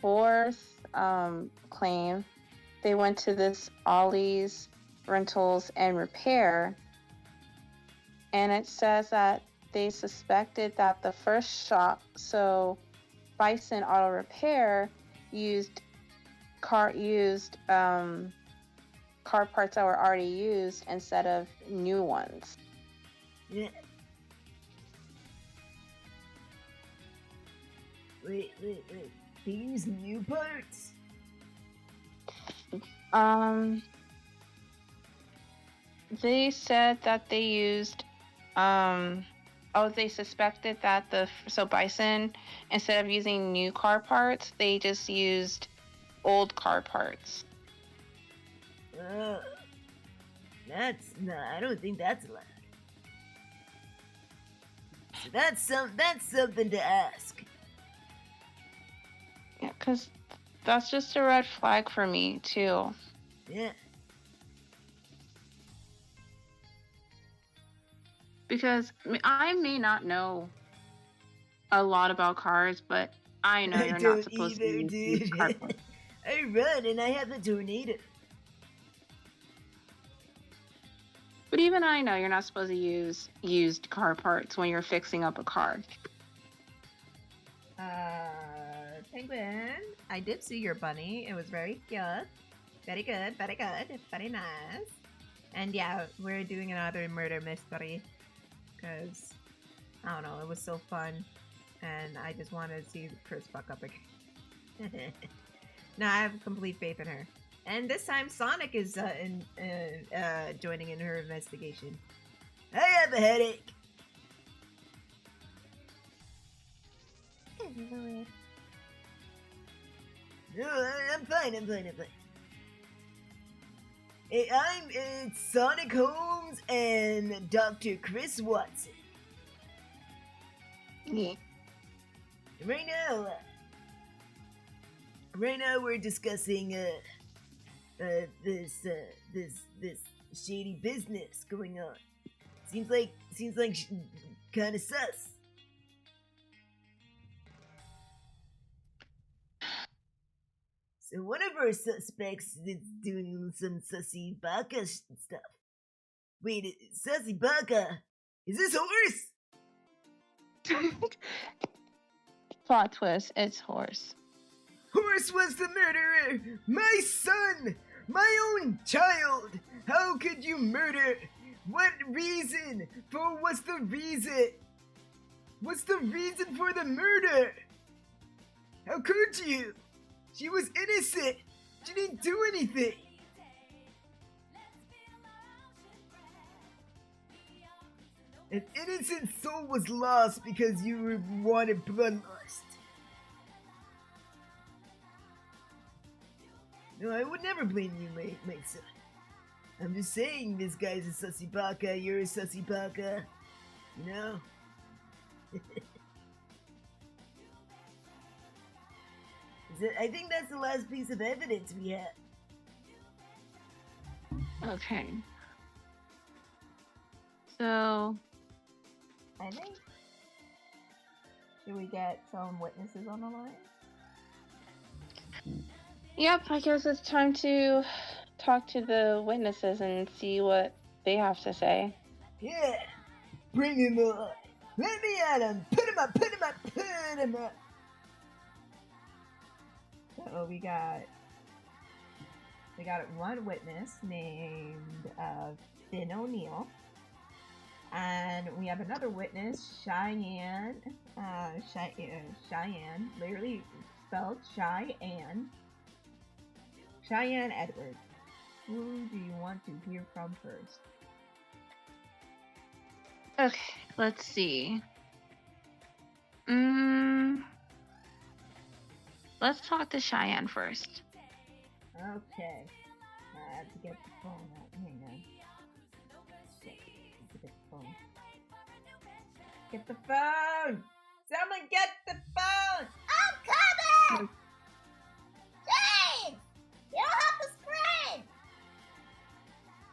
fourth claim, they went to this Ollie's Rentals and Repair, and it says that they suspected that the first shop, so Bison Auto Repair, used car parts that were already used instead of new ones. Yeah. Wait. They use new parts? They said that they used, they suspected that Bison, instead of using new car parts, they just used old car parts. I don't think that's allowed. So that's something to ask. Yeah, because that's just a red flag for me, too. Yeah. Because I may not know a lot about cars, but I know you're not supposed to use car parts. I run and I have a tornado. But even I know you're not supposed to use used car parts when you're fixing up a car. Penguin, I did see your bunny. It was very cute. Very good, very nice. And yeah, we're doing another murder mystery. Because, I don't know, it was so fun. And I just wanted to see Kris fuck up again. No, I have complete faith in her. And this time Sonic is joining in her investigation. I have a headache. Good lord. No, I'm fine. It's Sonic Holmes and Dr. Kris Watson. Yeah. Right now we're discussing this shady business going on. Seems like kind of sus. So one of our suspects is doing some sussy baka stuff. Wait, sussy baka? Is this horse? Plot twist, it's horse. Horse was the murderer! My son! My own child! How could you murder? What reason? What's the reason? What's the reason for the murder? How could you? She was innocent! She didn't do anything! An innocent soul was lost because you wanted bloodlust. No, I would never blame you, my son. I'm just saying this guy's a sussy baka, you're a sussy baka. You know? I think that's the last piece of evidence we have. Okay. So, I think. Should we get some witnesses on the line? yep, I guess it's time to talk to the witnesses and see what they have to say. Yeah, bring him on. Let me at him. Put him up. So we got one witness named Finn O'Neill, and we have another witness, Cheyenne, literally spelled Cheyenne Edwards. Who do you want to hear from first? Okay, let's see. Let's talk to Cheyenne first. Okay. I have to get the phone out. Hang on. Shit. I have to get the phone. Get the phone! Someone get the phone! I'm coming! James! You don't have to scream!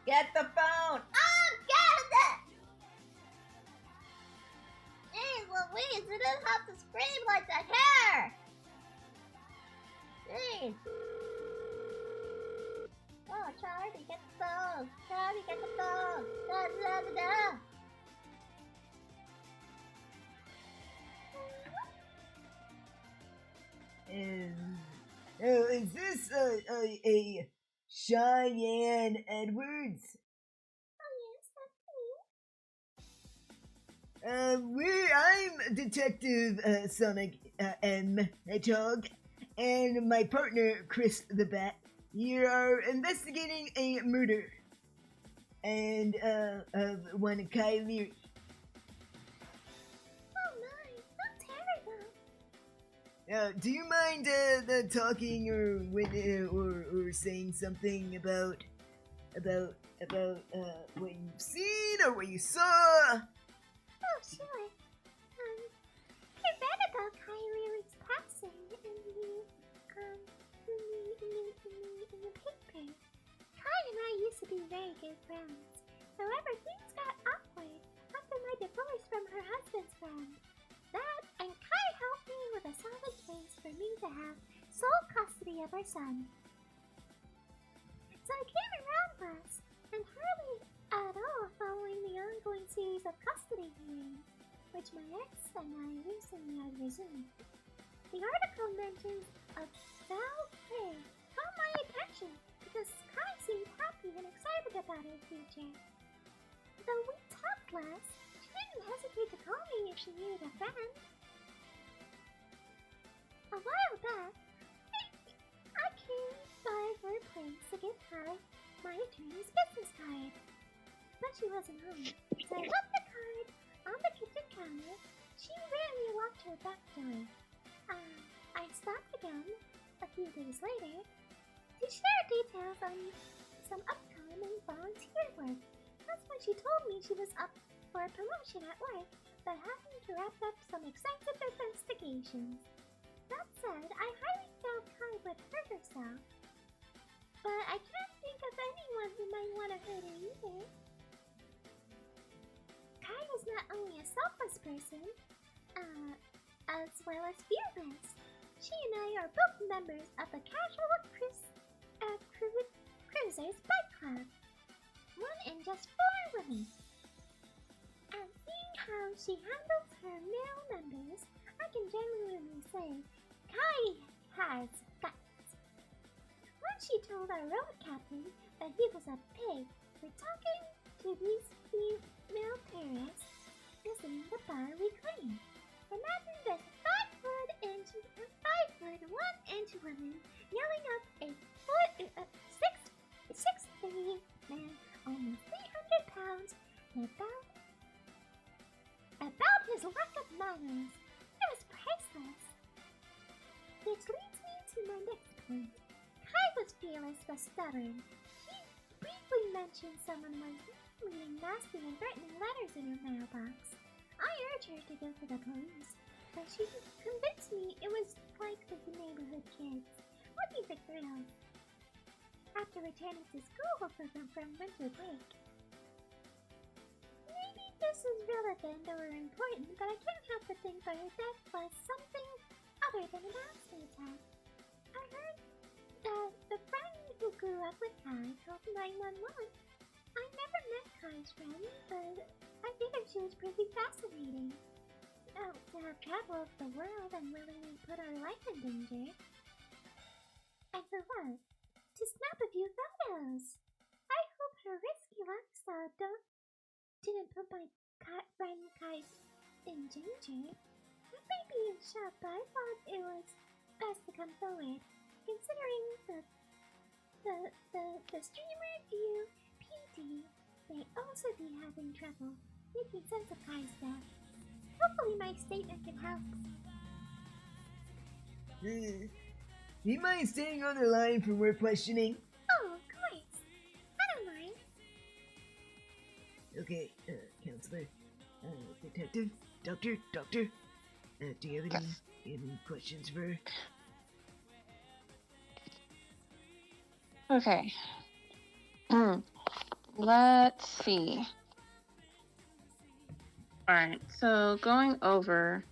Get the phone! I'm getting it! Jeez Louise, you didn't have to scream like that here! Jeez. Oh, Charmy, get the phone! Charmy, get the phone! Da da da da! Is this a Cheyenne Edwards? Oh, yes, that's me. I'm Detective Sonic M. Hedgehog, and my partner Kris the Bat here are investigating a murder and of one Kai Leary. Oh my, so terrible. Do you mind talking or saying something about what you've seen or what you saw? Oh, sure. I read about Kai Leary's passing in the paper. Kai and I used to be very good friends. However, things got awkward after my divorce from her husband's friend. That and Kai helped me with a solid case for me to have sole custody of our son. So I came around last, and hardly at all following the ongoing series of custody hearings, which my ex and I recently had resumed. The article mentions a foul play caught my attention because Kai seemed happy and excited about her future. Though we talked less, she didn't hesitate to call me if she needed a friend. A while back, I came by her place to give Kai my attorney's business card. But she wasn't home, so I left the card on the kitchen counter. She rarely locked her back door. I stopped again a few days later to share details on some upcoming volunteer work. That's when she told me she was up for a promotion at work, but having to wrap up some extensive investigations. That said, I highly doubt Kai would hurt herself, but I can't think of anyone who might want to hurt her either. Kai is not only a selfless person, as well as fearless. She and I are both members of the Casual Cruisers Bike Club. One in just 4 women. And seeing how she handles her male members, I can genuinely say Kai has guts. Once she told our road captain that he was a pig for talking to these female terrorists visiting the bar we cleaned. Imagine this 5'1" woman yelling up a 6'3" man, almost 300 pounds, about his lack of manners. It was priceless. Which leads me to my next point. Kai was fearless but stubborn. She briefly mentioned someone was leaving nasty and threatening letters in her mailbox. I urged her to go to the police, but she convinced me it was like the neighborhood kids looking for thrills. After returning to school from winter break. Maybe this is relevant or important, but I can't help but think that her death was something other than an acid attack. I heard that the friend who grew up with Kai called 911. I never met Kai's friend, but I figured she was pretty fascinating. Now, to have traveled the world and willingly put her life in danger. And for what? To snap a few photos. I hope her risky lifestyle didn't put my friend Kai in danger. I may be in shock, but I thought it was best to come forward, considering the streamer PD may also be having trouble making sense of Kai's death. Hopefully my statement can help. Do you mind staying on the line for more questioning? Oh, of course. I don't mind. Okay, counselor, detective, doctor, do you have any questions for her? Okay. Let's see. Alright, so going over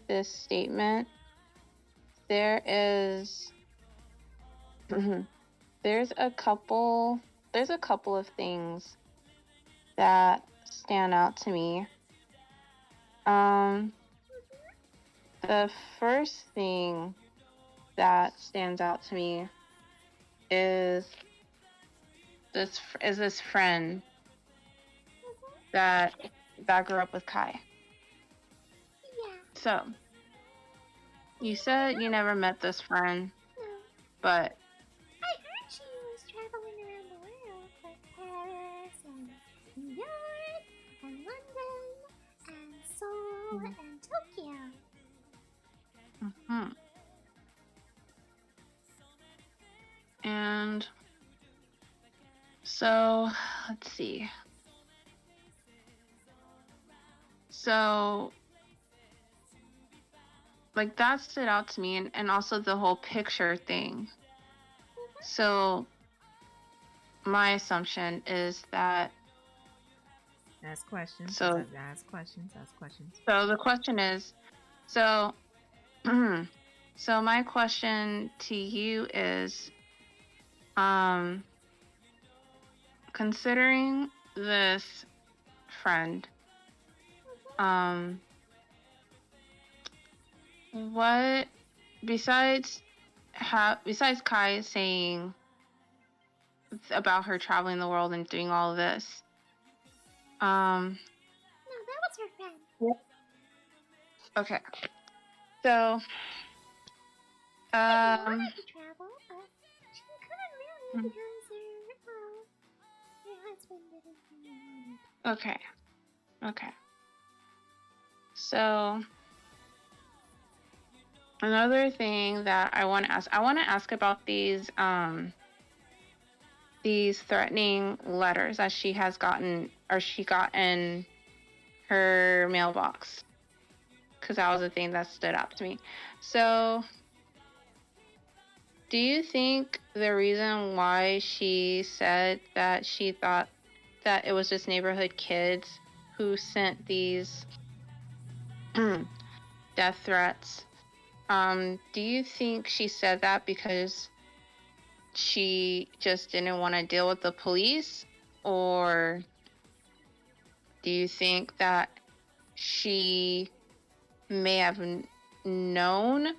this statement, there's a couple of things that stand out to me. The first thing that stands out to me is this friend that grew up with Kai. Yeah. So, you said you never met this friend, No. but I heard she was traveling around the world, like Paris and New York and London and Seoul and Tokyo. And so, let's see. So, like, that stood out to me, and also the whole picture thing. So, my assumption is that... Ask questions. So, ask questions. So, the question is, so my question to you is, considering this friend, what, besides Kai saying about her traveling the world and doing all of this, No, that was her friend. Okay, so She wanted to travel, but she couldn't really because her husband didn't want it. Okay. So, another thing that I want to ask about these threatening letters that she has gotten, or she got in her mailbox, because that was the thing that stood out to me. So, do you think the reason why she said that she thought that it was just neighborhood kids who sent these death threats, do you think she said that because she just didn't want to deal with the police? Or do you think that she may have known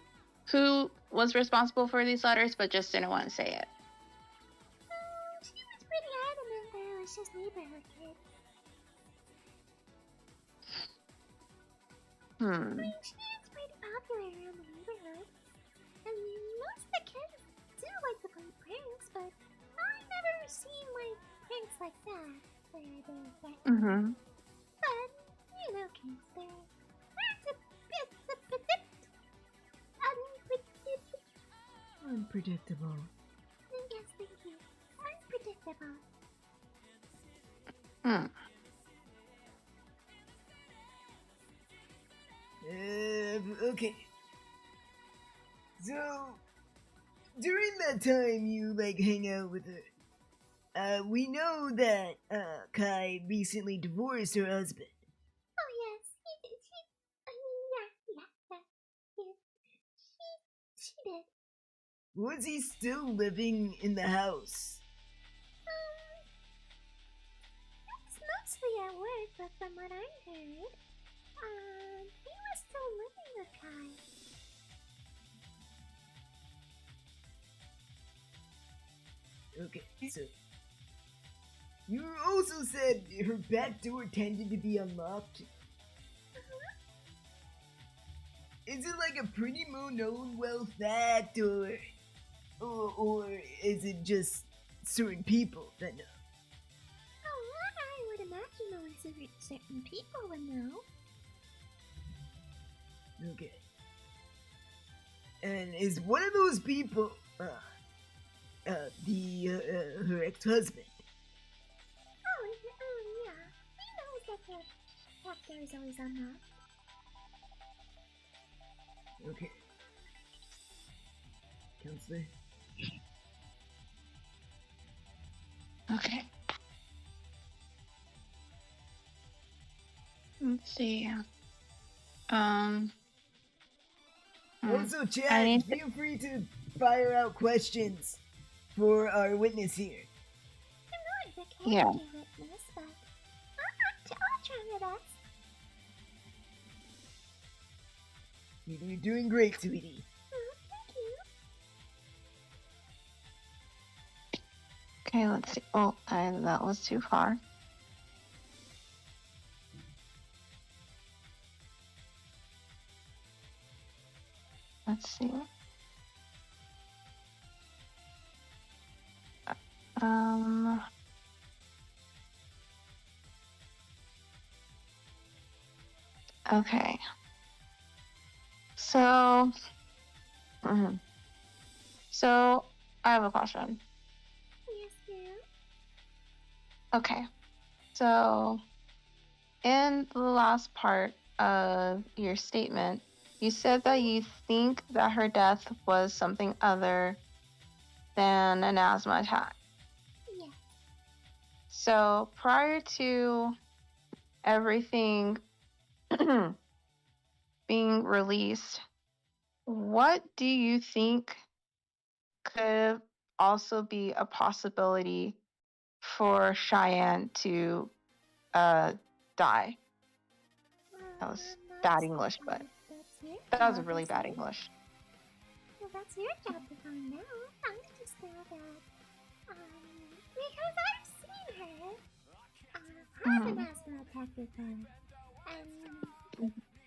who was responsible for these letters but just didn't want to say it? She was pretty adamant that it was just neighborhood kids. I mean, she is pretty popular around the neighborhood. And most of the kids do like to play pranks, but I've never seen like pranks like that. Where they're threatening. But, you know, kids, they're unpredictable. Yes, thank you. Unpredictable. Okay. So, during that time you, hang out with her, we know that, Kai recently divorced her husband. Oh, yes. She did. Was he still living in the house? It's mostly at work, but from what I heard, he was still living with Kai. Okay, so you also said her back door tended to be unlocked. Is it like a pretty known well fact, or is it just certain people that know? Oh, I would imagine only certain people would know. Okay. And is one of those people, her ex-husband? Oh, yeah. He knows that the chapter is always unlocked. Okay. Counselor? Okay. Let's see. Also, Chad, feel free to fire out questions for our witness here. I'm not the Yeah. witness, but I'll try my best. You're doing great, sweetie. Oh, thank you. Okay, let's see. Oh, that was too far. Let's see. Okay. So, so I have a question. Yes, ma'am. Okay. So, in the last part of your statement, you said that you think that her death was something other than an asthma attack. Yeah. So, prior to everything being released, what do you think could also be a possibility for Cheyenne to die? That was bad English, but that was really bad English. Well, that's your job to find out. I just know that, because I've seen her, have an asthma attack before. And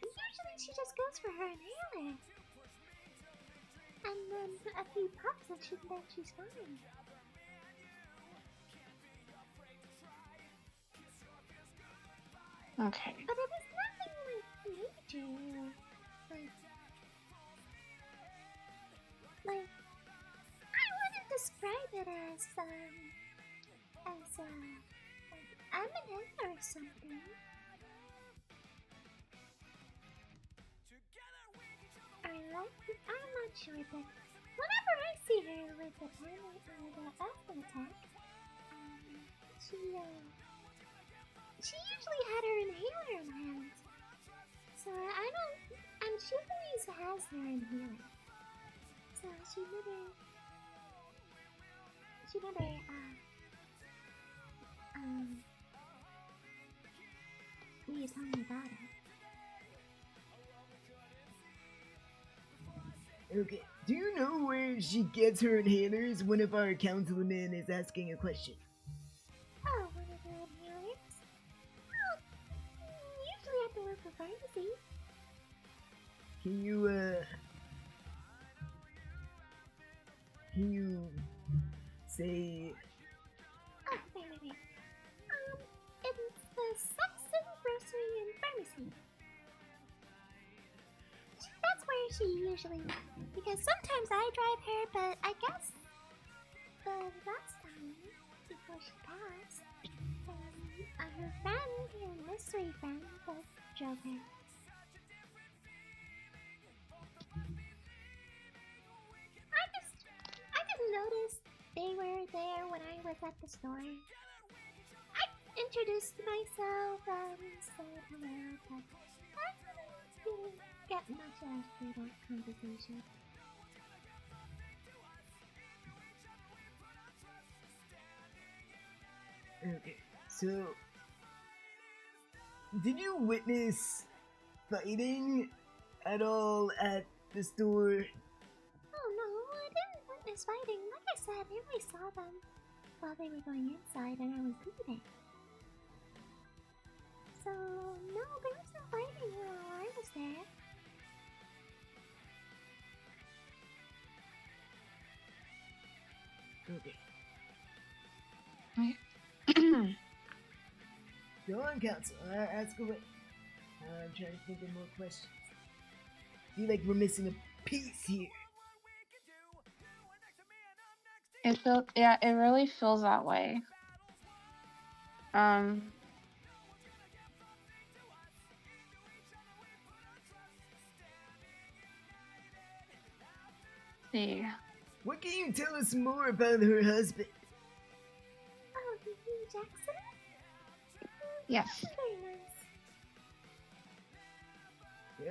usually she just goes for her inhaler. And then a few puffs and she's fine. Okay. But it was nothing like major. Like, I wouldn't describe it as eminent or something. I'm not sure, but whenever I see her with the panic or the asthma attack, she usually had her inhaler in her hands. So and she always has her inhaler. So she never you tell me about it. Okay. Do you know where she gets her inhalers? One of our councilmen is asking a question. Oh, one of her inhalers? Well, usually at the local pharmacy. Can you say... Oh, wait. It's the Saxon Grocery and Pharmacy. That's where she usually... Because sometimes I drive her, but I guess the last time, before she passed, her friend, her mystery friend, both drove her. I didn't notice they were there when I was at the store. I introduced myself and said hello, but I didn't get much after that conversation. Okay, so... Did you witness fighting at all at the store? Oh no, I didn't witness fighting. Like I said, I only saw them while they were going inside and I was leaving. So, no, there was no fighting while I was there. Okay. Okay. Go on, Council. Ask away. I'm trying to think of more questions. I feel like we're missing a piece here. it really feels that way. See. What can you tell us more about her husband? Oh, you Jackson? Yes. Very nice.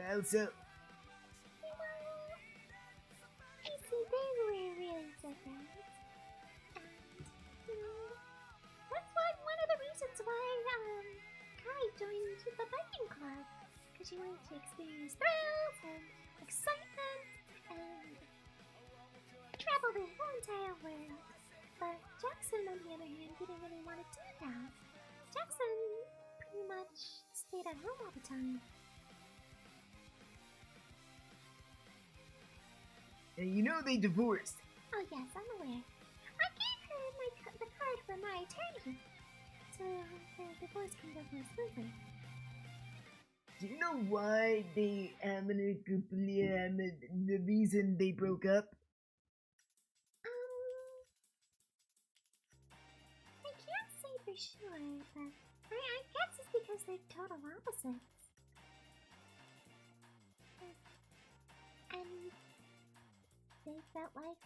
How so? You see, they were really different. And, that's one of the reasons why, Kai joined the biking club. Because she wanted to experience thrills and excitement and travel the whole entire world. But Jackson, on the other hand, didn't really want to do that. Jackson pretty much stayed at home all the time. And you know they divorced. Oh yes, I'm aware. I gave her the card from my attorney, so the divorce can go more smoothly. Do you know why the reason they broke up? I can't say for sure, but I guess it's because they're total opposites. And they felt like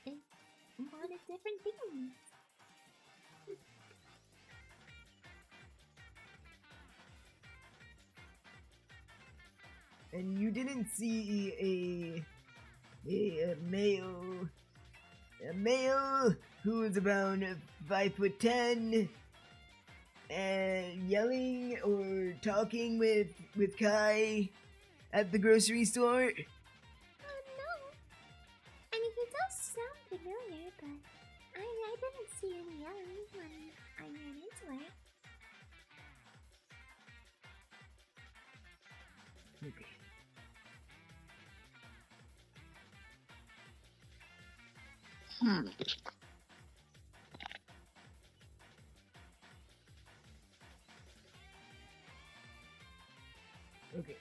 they wanted different things. And you didn't see a male who was about 5'10" and yelling or talking with Kai at the grocery store? No. I mean, he does sound familiar, but I didn't see any yelling when I ran into her. Okay. Okay.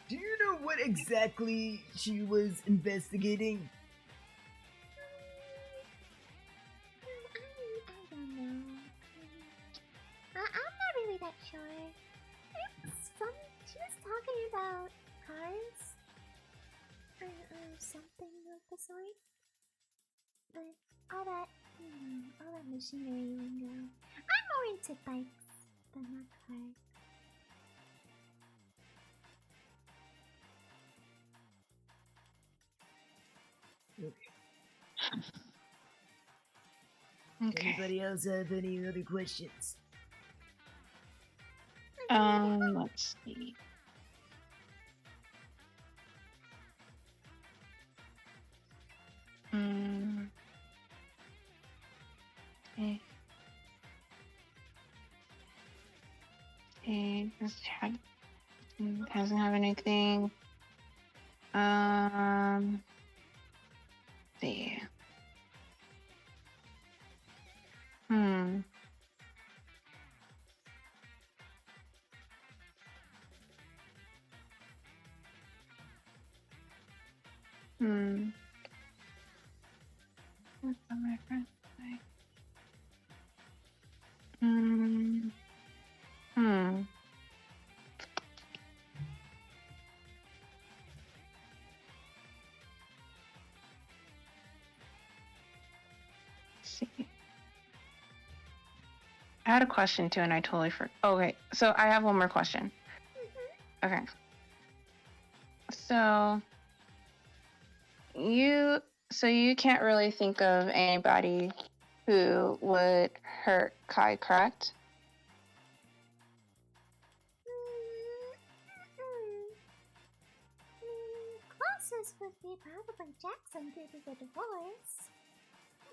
Do you know what exactly she was investigating? I don't know. I'm not really that sure. She was talking about cars. Or something of the sort. But all that machinery lingo. I'm more into bikes than not cars. Okay. Anybody else have any other questions? Let's see. Okay. Okay, this chat doesn't have anything. See. What's on my friend's side? See. I had a question too, and I totally forgot. Okay, so I have one more question. Okay. So you can't really think of anybody who would hurt Kai, correct? Closest would be probably Jackson due to the divorce.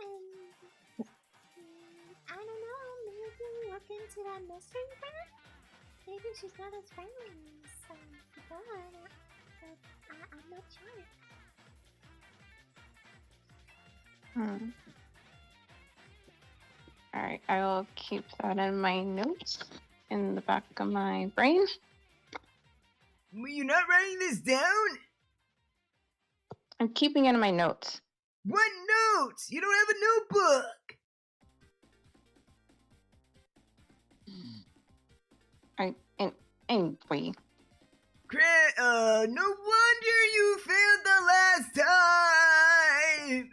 And I don't know, maybe look into that mystery friend? Maybe she's not as friendly as before, but I'm not sure. Alright, I will keep that in my notes in the back of my brain. You're not writing this down? I'm keeping it in my notes. What notes? You don't have a notebook. Anyway. No wonder you failed the last time.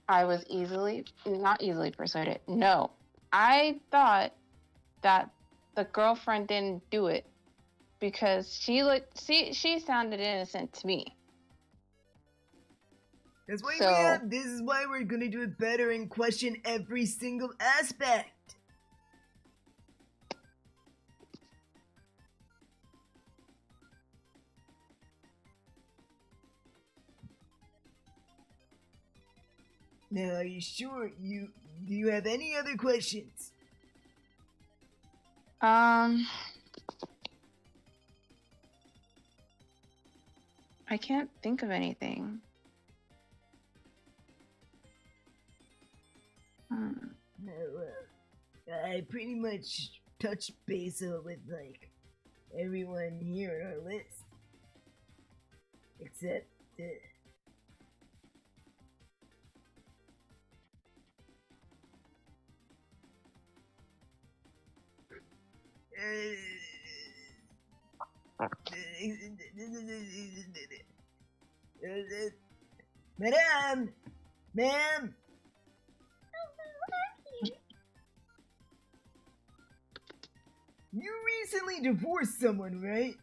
I was not easily persuaded. No, I thought that the girlfriend didn't do it because she sounded innocent to me. That's why So, this is why we're gonna do it better and question every single aspect. Now, are you sure do you have any other questions? I can't think of anything. No, I pretty much touched base with like everyone here on our list, except Madame! Ma'am! You recently divorced someone, right?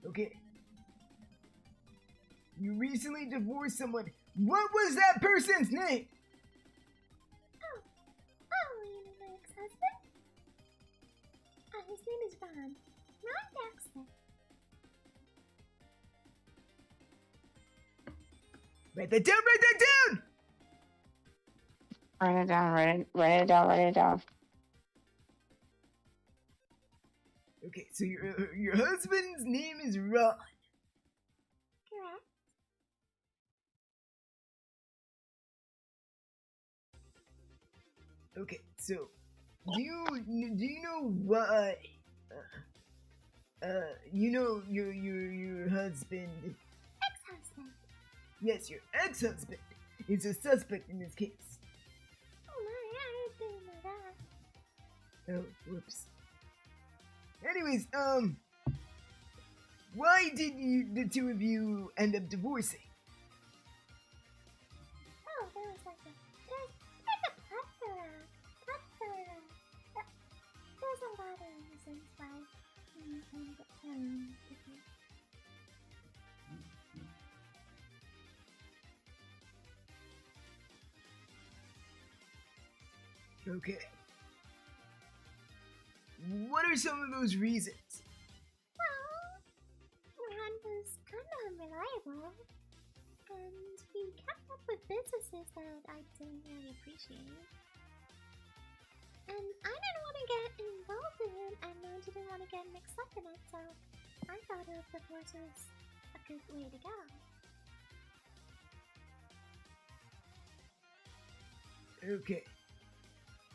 Okay. You recently divorced someone. What was that person's name? You know my ex-husband? His name is Ron. Ron Dexter. Write that down, write that down! Write it down, write it down. Okay, so your husband's name is Ron. Correct. Okay, so do you know why? You know your husband. Ex-husband. Yes, your ex-husband is a suspect in this case. Oh my, I didn't know that. Oh, whoops. Anyways, why did the two of you end up divorcing? Oh, there was like there's a plethora. There's a lot of reasons why we ended up divorcing. Okay. What are some of those reasons? Well, Ron was kind of unreliable, and he kept up with businesses that I didn't really appreciate. And I didn't want to get involved in it, and Ron didn't want to get mixed up in it, so I thought a divorce was a good way to go. Okay.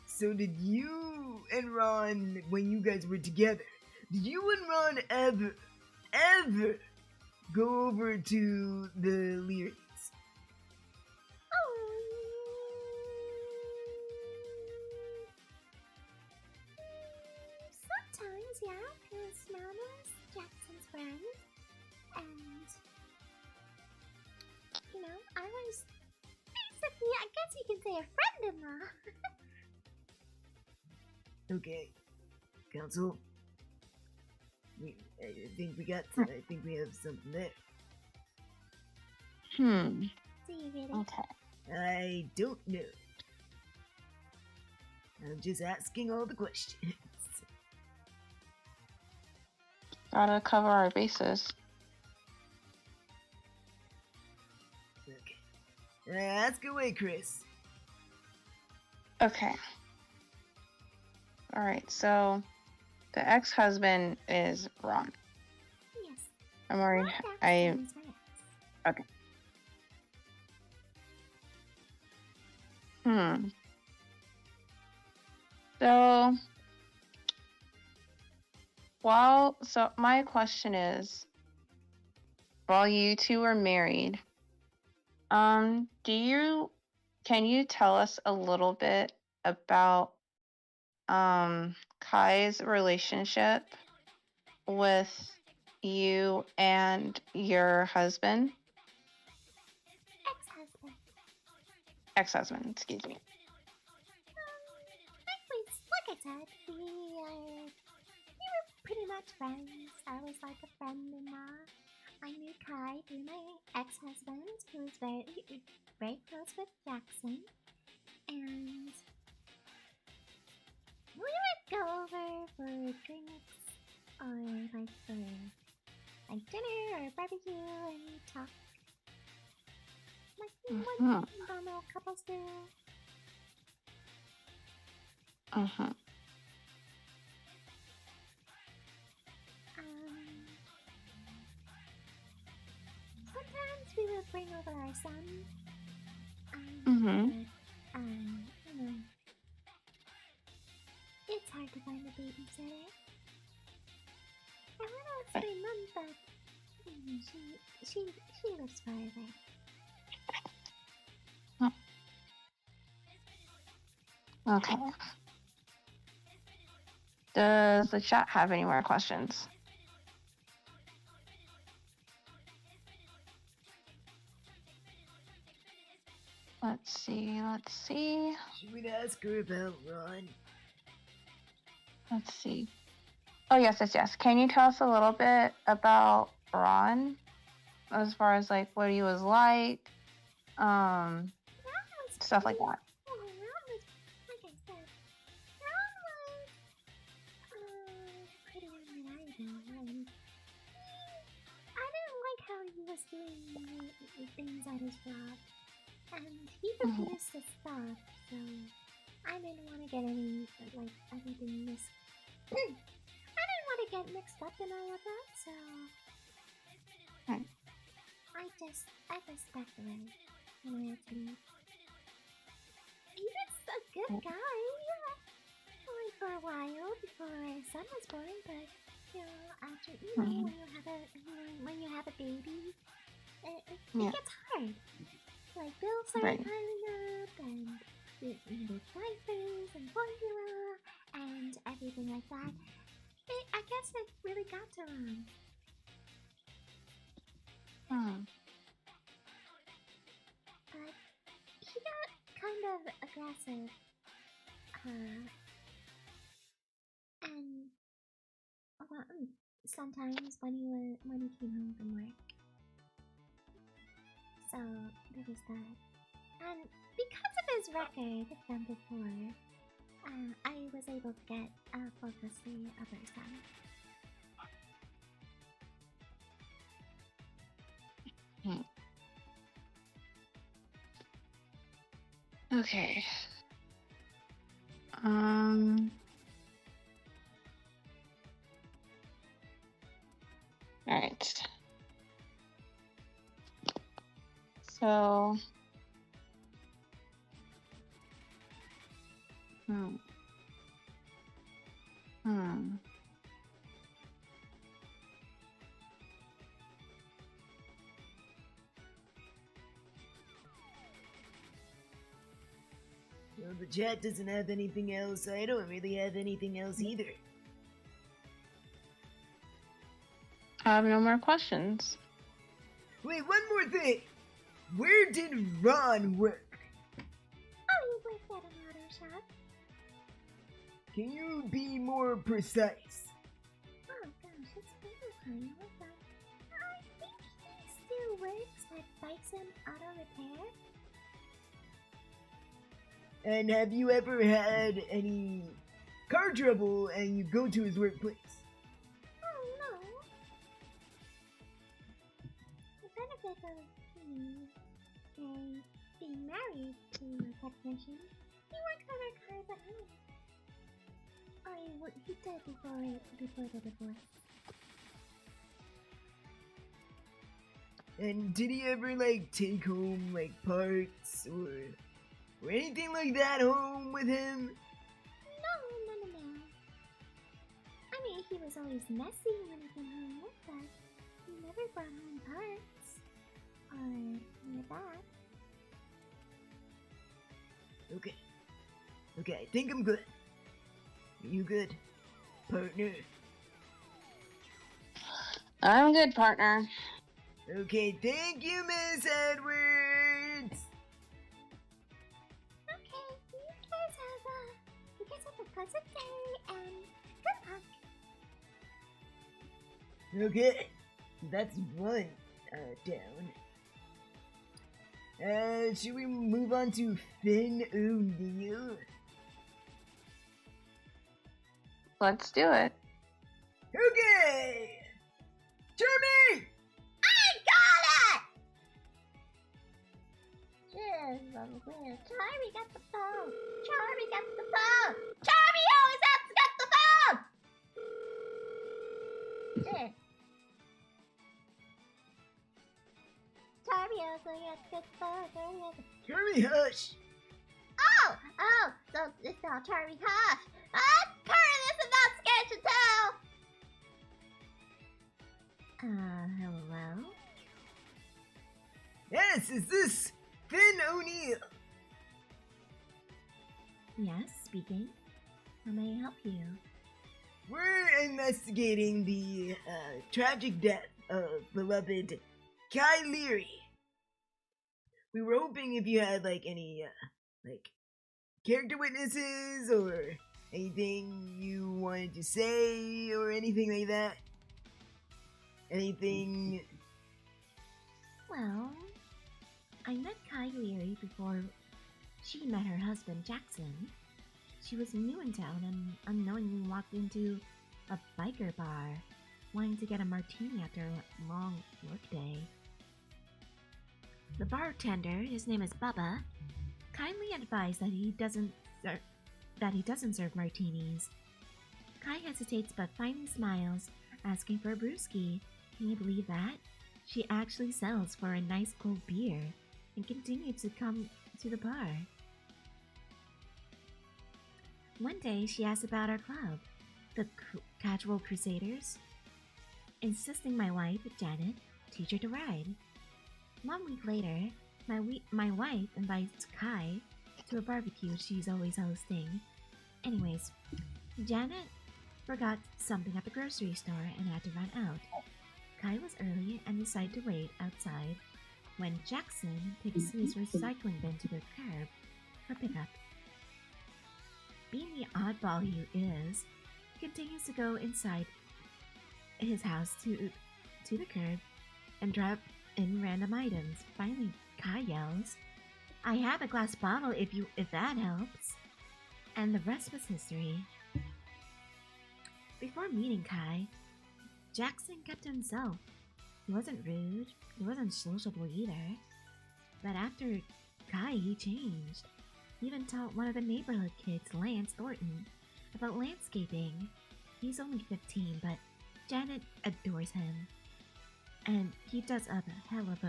So did you and Ron, when you guys were together, did you and Ron ever go over to the Learys? Sometimes, yeah, because Ron was Jackson's friend, and, you know, I was basically, I guess you can say a friend-in-law. Okay, Council. I think we have something there. Do you really? Okay. I don't know. I'm just asking all the questions. Gotta cover our bases. Okay. Ask away, Kris. Okay. Alright, so the ex-husband is Ron. Yes. I'm worried. Ron Jackson's my ex. Okay. So Well, so my question is, while you two were married, can you tell us a little bit about Kai's relationship with you and your husband? Ex-husband. Ex-husband, excuse me. Like I said, we were pretty much friends. I was like a friend-in-law. I knew Kai through my ex-husband, who was very close with Jackson, and we would go over for drinks or like for dinner or barbecue and talk like what normal couples do. Sometimes we would bring over our son. But, you know, it's hard to find a babysitter. I want to ask my mom, but she lives far away. Okay. Does the chat have any more questions? Let's see. Should we ask her about Ron? Let's see. Oh, yes. Can you tell us a little bit about Ron? As far as, like, what he was like? Stuff like that. Ron was, like I said, Ron was pretty reliable, and I didn't like how he was doing things at his job. And he refused to stop, so I didn't want to get anything I didn't want to get mixed up in all of that, so I respect him when I had to leave. He was a good guy, only for a while before our son was born, but after when you have a baby, it gets hard. Like bills started piling up, and the diapers and formula and everything like that. I guess it really got to him. But he got kind of aggressive. And sometimes when he came home from work. So there was that. And because of his record from before, I was able to get full custody of our son. Okay. Alright. So... Well, the chat doesn't have anything else. I don't really have anything else either. I have no more questions. Wait, one more thing. Where did Ron work? Oh, he worked at an auto shop. Can you be more precise? Oh gosh, it's been a time like that. I think he still works at Bison Auto Repair. And have you ever had any car trouble and you go to his workplace? Oh no. The benefit of being married to a technician, he worked on our cars at home. He did before the divorce. And did he ever take home parts or anything like that home with him? No. I mean, he was always messy when he came home, but he never brought home parts. Or near that. Okay. Okay, I think I'm good. You good, partner? I'm good, partner. Okay, thank you, Miss Edwards. Okay, you guys have a pleasant day and good luck. Okay, that's one down. Should we move on to Finn O'Neill? Let's do it. Okay! Charmy! I got it! Cheers, Charmy got the phone. Charmy got the phone. Charmy always has to get the phone. Cheers. Charmy also gets the phone. Charmy, hush! Oh, so it's not Charmy Hush. Curtis is not scared to tell. Hello? Yes, is this Finn O'Neill? Yes, speaking. How may I help you? We're investigating the tragic death of beloved Kai Leary. We were hoping if you had any character witnesses or anything you wanted to say or anything like that. Anything? Well, I met Kai Leary before she met her husband Jackson. She was new in town and unknowingly walked into a biker bar, wanting to get a martini after a long workday. The bartender, his name is Bubba, kindly advised that he doesn't serve martinis. Kai hesitates but finally smiles, asking for a brewski. Can you believe that? She actually sells for a nice cold beer and continued to come to the bar. One day, she asked about our club, the Casual Crusaders, insisting my wife, Janet, teach her to ride. 1 week later, my wife invites Kai to a barbecue she's always hosting. Anyways, Janet forgot something at the grocery store and had to run out. Kai was early and decided to wait outside when Jackson takes his recycling bin to the curb for pickup. Being the oddball he is, he continues to go inside his house to the curb and drop in random items. Finally, Kai yells, "I have a glass bottle if that helps." And the rest was history. Before meeting Kai, Jackson kept to himself. He wasn't rude, he wasn't sociable either. But after Kai, he changed. He even taught one of the neighborhood kids, Lance Thornton, about landscaping. He's only 15, but Janet adores him. And he does a hell of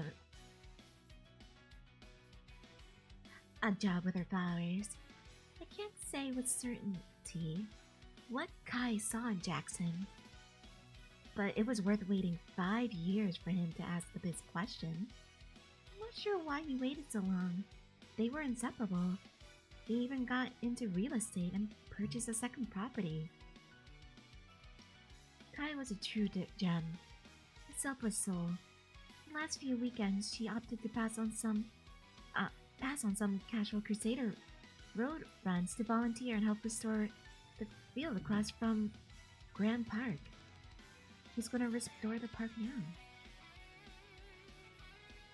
a job with her flowers. I can't say with certainty what Kai saw in Jackson, but it was worth waiting 5 years for him to ask the big question. I'm not sure why he waited so long. They were inseparable. They even got into real estate and purchased a second property. Kai was a true gem, a selfless soul. The last few weekends, she opted to pass on some Casual Crusader road runs to volunteer and help restore the field across from Grand Park. He's gonna restore the park now.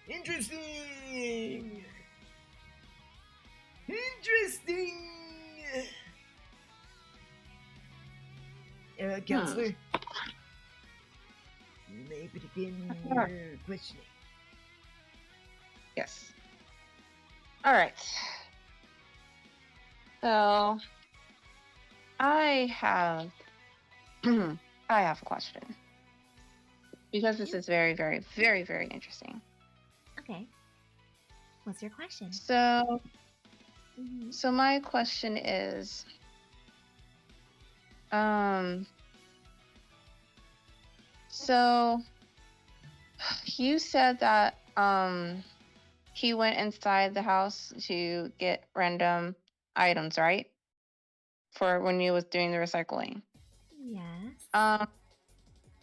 Interesting! Interesting! Counselor, you may begin your questioning. Yes. All right. So, I have a question because this is very, very, very, very interesting. Okay. What's your question? So my question is, So you said that he went inside the house to get random items, right? For when you was doing the recycling. Yes.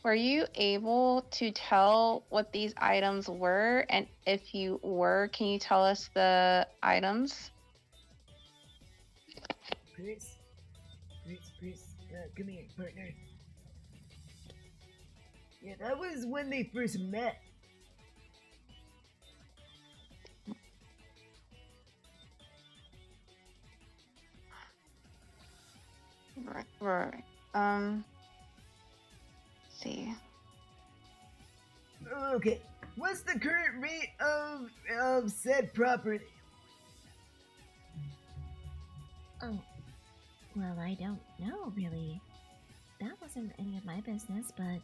Were you able to tell what these items were? And if you were, can you tell us the items? Kris, come here, partner. Yeah, that was when they first met. Right. Let's see. Okay, what's the current rate of said property? Oh, well, I don't know, really. That wasn't any of my business, but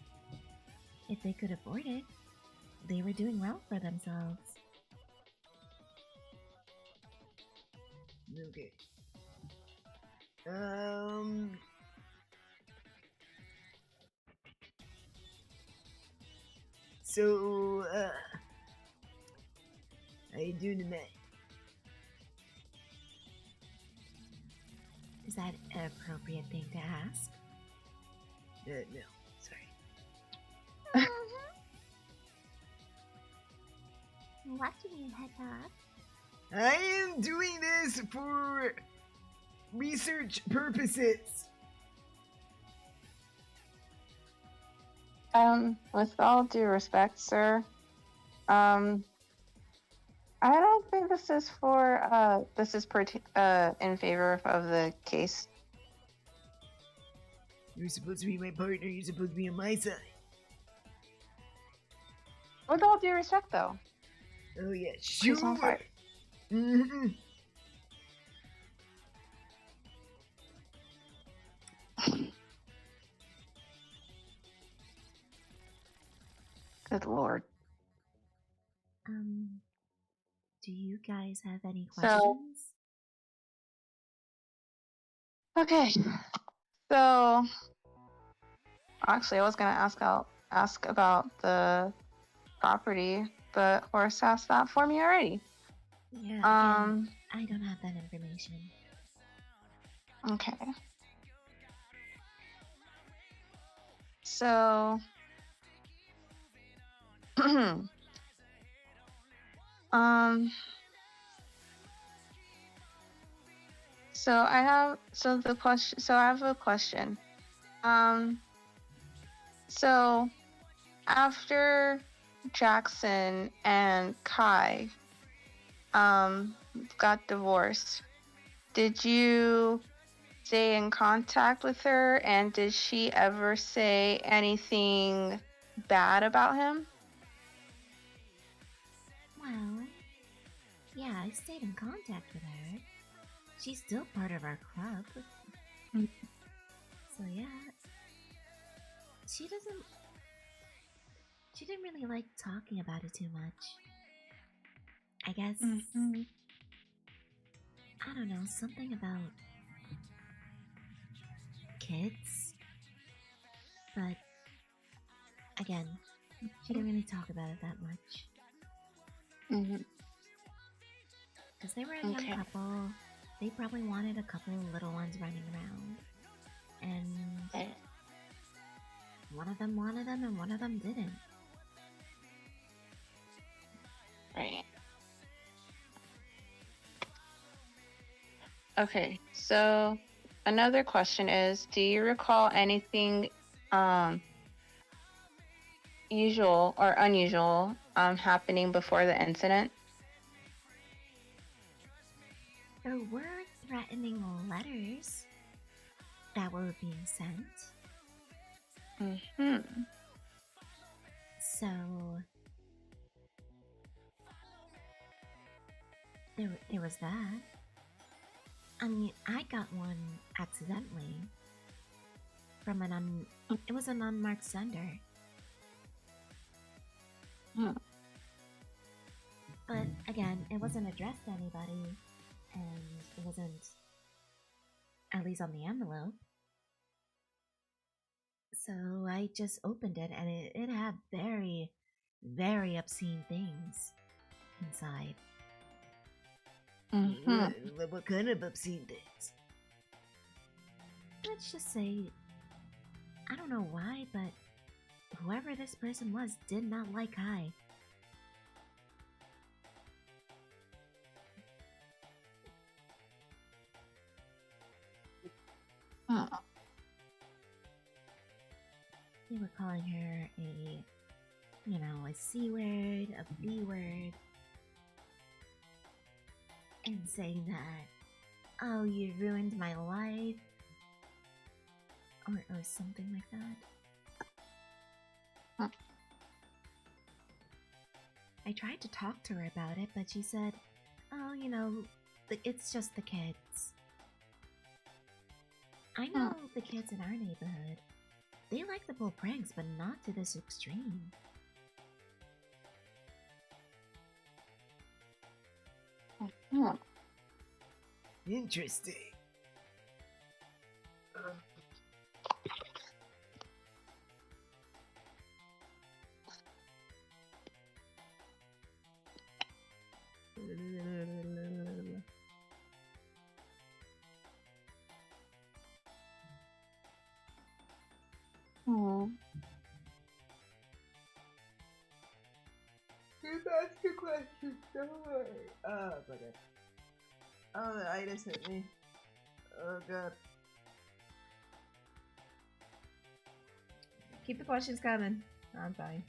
if they could afford it, they were doing well for themselves. Okay. So, how you doing tonight? Is that an appropriate thing to ask? No, sorry. What do you head up? I am doing this for research purposes. With all due respect, sir, I don't think this is for, in favor of the case. You're supposed to be my partner, you're supposed to be on my side. With all due respect, though. Oh yeah, She's on sure. fire. Mm-hmm. Good lord. Do you guys have any questions? Okay. So, actually, I was gonna ask about the property, but Horace asked that for me already. Yeah, again, I don't have that information. Okay. So, I have a question. So after Jackson and Kai got divorced, did you stay in contact with her, and did she ever say anything bad about him? Well, yeah, I stayed in contact with her. She's still part of our club. So yeah. She didn't really like talking about it too much. I guess, I don't know, something about kids. But, again, she didn't really talk about it that much. Because they were a young couple. They probably wanted a couple of little ones running around. And one of them wanted them and one of them didn't. Right. Okay, so another question is, do you recall anything usual or unusual happening before the incident? There were threatening letters that were being sent. So there was that. I mean, I got one accidentally from it was an unmarked sender. But again, it wasn't addressed to anybody, and it wasn't, at least on the envelope. So So I just opened it, and it had very, very obscene things inside. What kind of obscene things? Let's just say, I don't know why, but whoever this person was did not like Kai. They were calling her a C word, a B word, and saying that, oh, you ruined my life, or something like that. I tried to talk to her about it, but she said, oh, it's just the kids. I know the kids in our neighborhood. They like to pull pranks, but not to this extreme. Interesting. Just ask a question, don't worry. Oh, okay. Oh, the itis hit me. Oh, God. Keep the questions coming. I'm fine.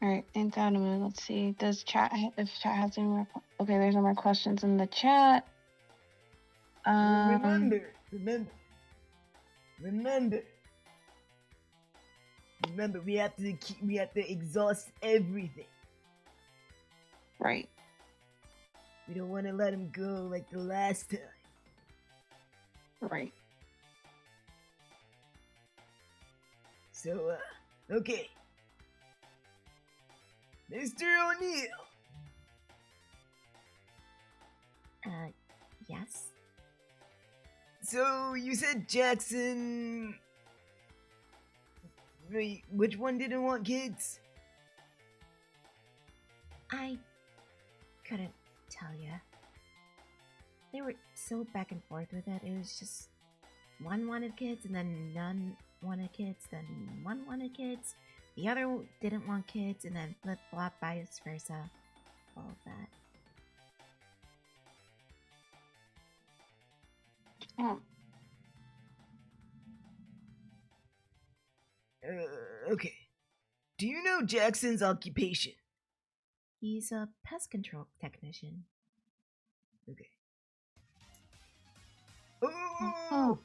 Alright, in that a minute. Let's see. If chat has any more? Okay, there's no more questions in the chat. Remember, we have to exhaust everything. Right. We don't want to let him go like the last time. Right. So, okay. Mr. O'Neill. Yes? So, you said Jackson... Wait, which one didn't want kids? I couldn't tell ya. They were so back and forth with it. It was just one wanted kids, and then none wanted kids, then one wanted kids, the other didn't want kids, and then flip-flop, vice versa. All of that. Okay. Do you know Jackson's occupation? He's a pest control technician. Okay. Oh!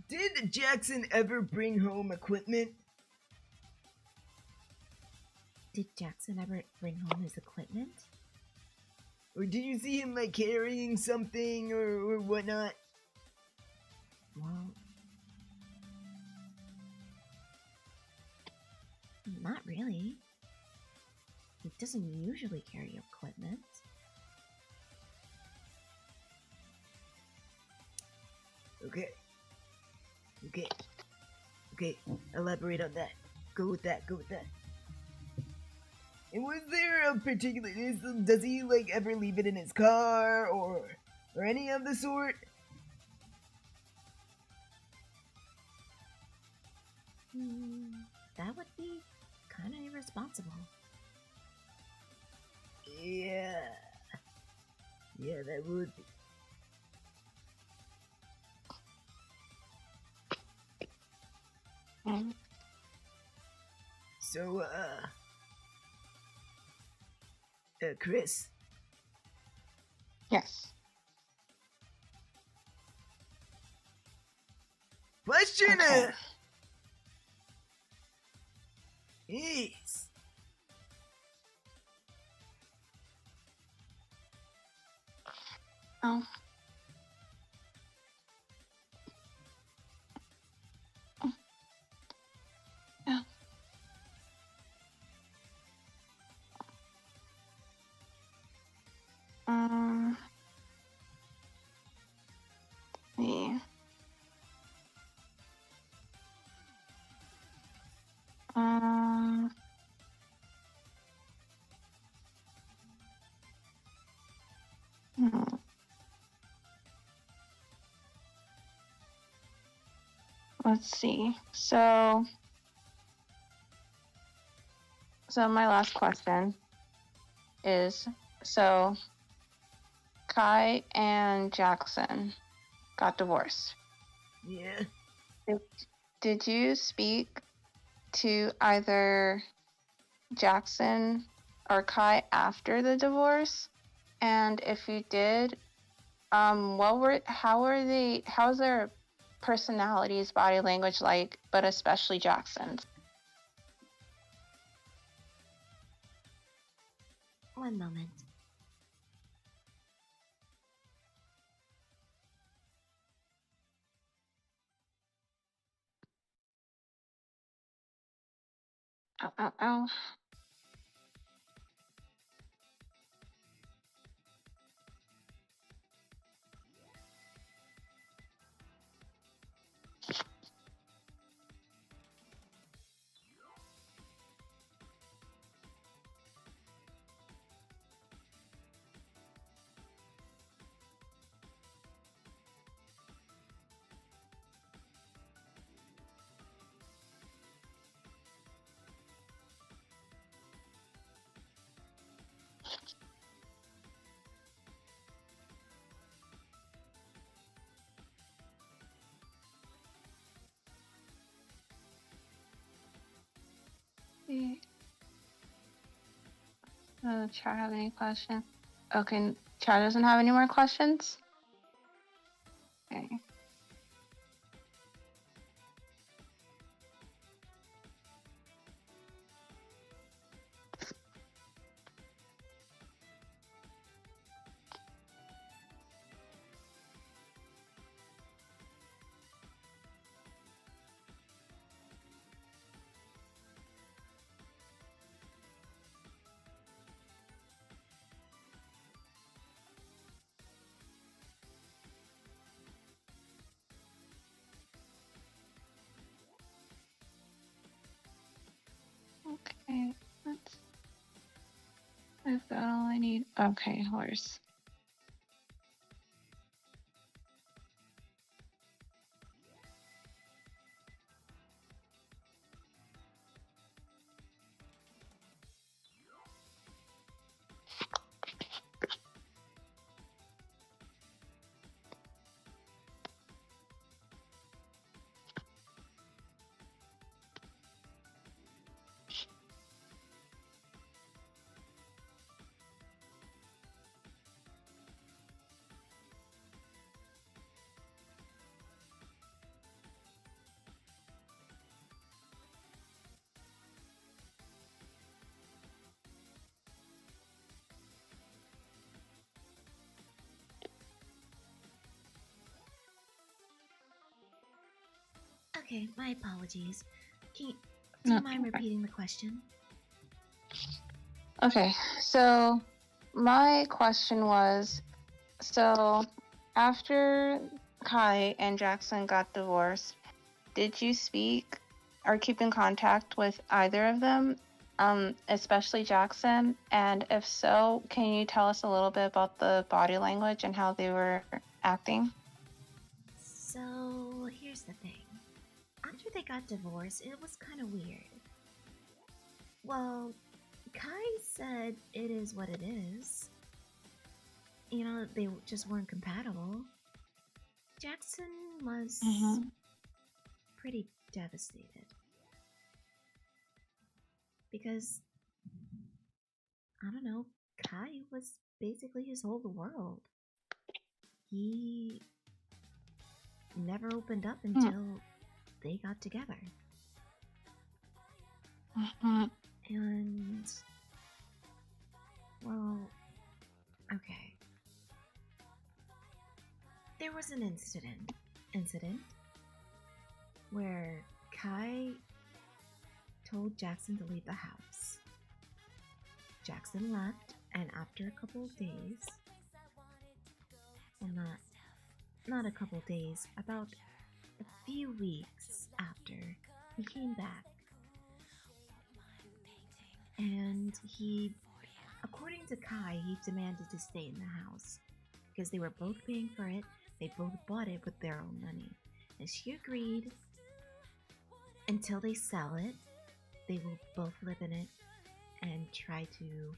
Did Jackson ever bring home equipment? Did Jackson ever bring home his equipment? Or did you see him, like, carrying something or whatnot? Well, not really. He doesn't usually carry equipment. Okay. Elaborate on that. Go with that. And was there a particular... Does he, like, ever leave it in his car or any of the sort? That would be kind of irresponsible. Yeah, that would be. So, Kris? Yes. Question Okay. Is... Oh. Yeah. Yeah. let's see. So my last question is, so Kai and Jackson got divorced. Yeah. Did you speak to either Jackson or Kai after the divorce? And if you did, how's their personalities, body language like, but especially Jackson's? One moment. Oh. Char have any questions? Okay, Char doesn't have any more questions? Okay. Okay, I've got all I need. Okay, horse. Okay, my apologies. Do you mind repeating the question? Okay, so my question was, so after Kai and Jackson got divorced, did you speak or keep in contact with either of them, especially Jackson? And if so, can you tell us a little bit about the body language and how they were acting? So, here's the thing. After they got divorced, it was kind of weird. Well, Kai said it is what it is. You know, they just weren't compatible. Jackson was pretty devastated. Because, I don't know, Kai was basically his whole world. He never opened up until they got together. And, well, okay. There was an incident where Kai told Jackson to leave the house. Jackson left, and after a couple of days, well, not a couple of days, about a few weeks after, he came back. And he, according to Kai, he demanded to stay in the house because they were both paying for it. They both bought it with their own money. And she agreed, until they sell it, they will both live in it and try to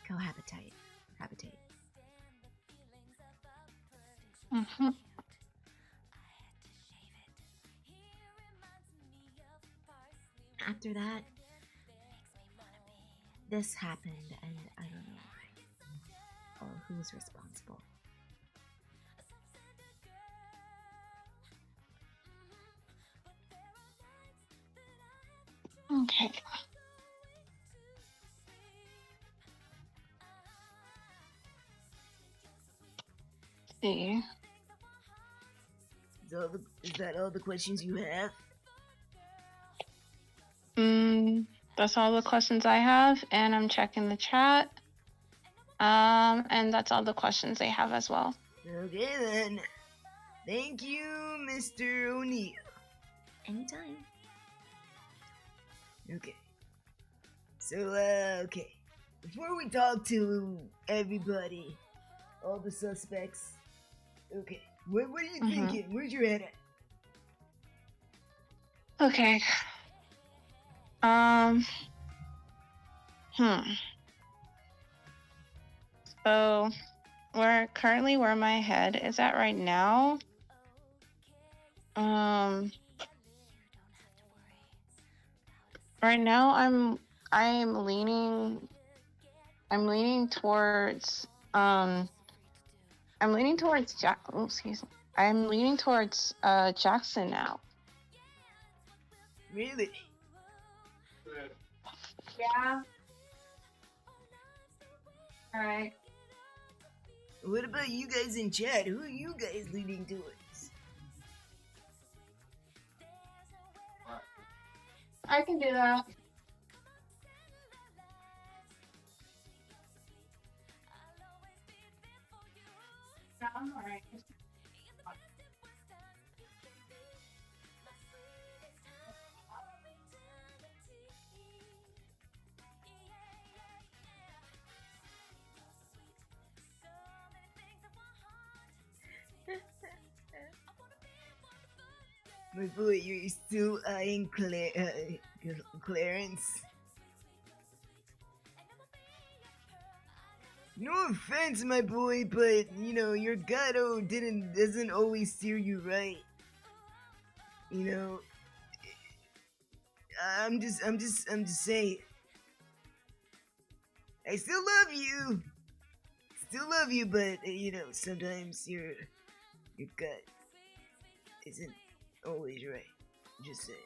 cohabitate. Mm-hmm. After that, this happened, and I don't know why or who's responsible. Okay. See. Is that all the questions you have? That's all the questions I have, and I'm checking the chat. And that's all the questions they have as well. Okay then. Thank you, Mr. O'Neill. Anytime. Okay. So, okay. Before we talk to everybody, all the suspects, okay, what are you thinking? Where's your head at? Okay. So, where my head is at right now. Right now I'm leaning towards Jackson now. Really? Yeah. All right. What about you guys in chat? Who are you guys leaning towards? I can do that. No, I'm all right. My boy, you're still eyeing Clarence. No offense, my boy, but you know your gato doesn't always steer you right. You know, I'm just saying. I still love you, but you know sometimes your gut isn't always right. Just saying.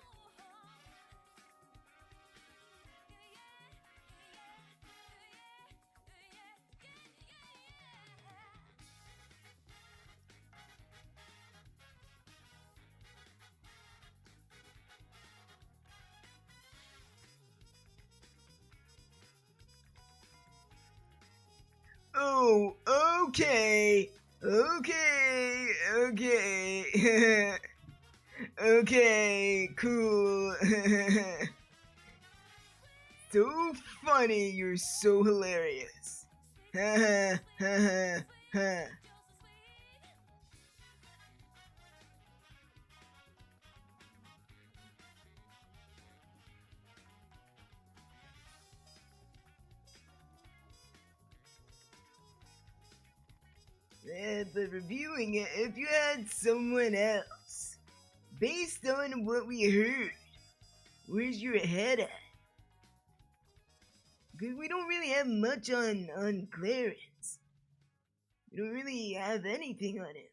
Oh, okay. Okay, cool. So funny, you're so hilarious. Ha ha ha. Yeah, but reviewing it, if you had someone else, based on what we heard, where's your head at? Because we don't really have much on Clarence. We don't really have anything on him.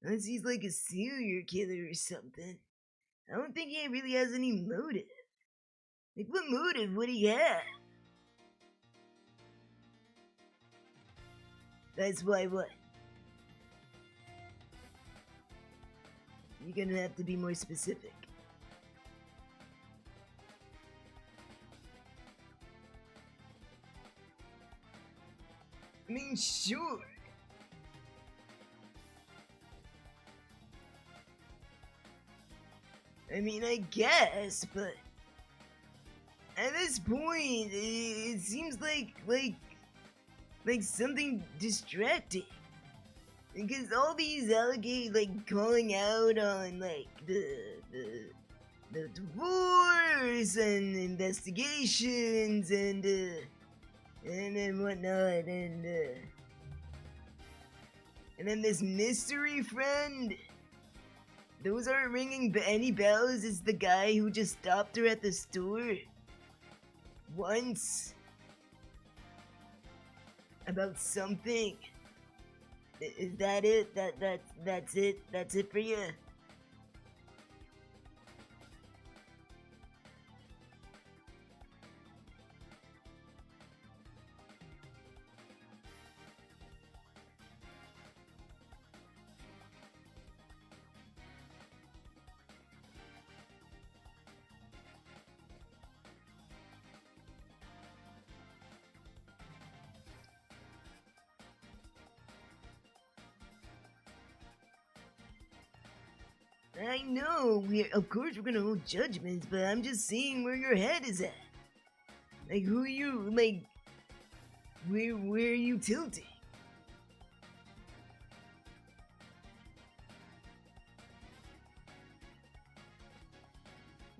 Unless he's like a serial killer or something. I don't think he really has any motive. Like, what motive would he have? That's why what? You're gonna have to be more specific. I mean, sure. I mean, I guess, but at this point, it seems like something distracting. Because all these alligators, like, calling out on, like, the divorce and investigations and then whatnot, and then this mystery friend. Those aren't ringing any bells. It's the guy who just stopped her at the store once about something. Is that it? That's it? That's it for you? I know, of course we're gonna hold judgments, but I'm just seeing where your head is at. Like, who are you, like, where are you tilting?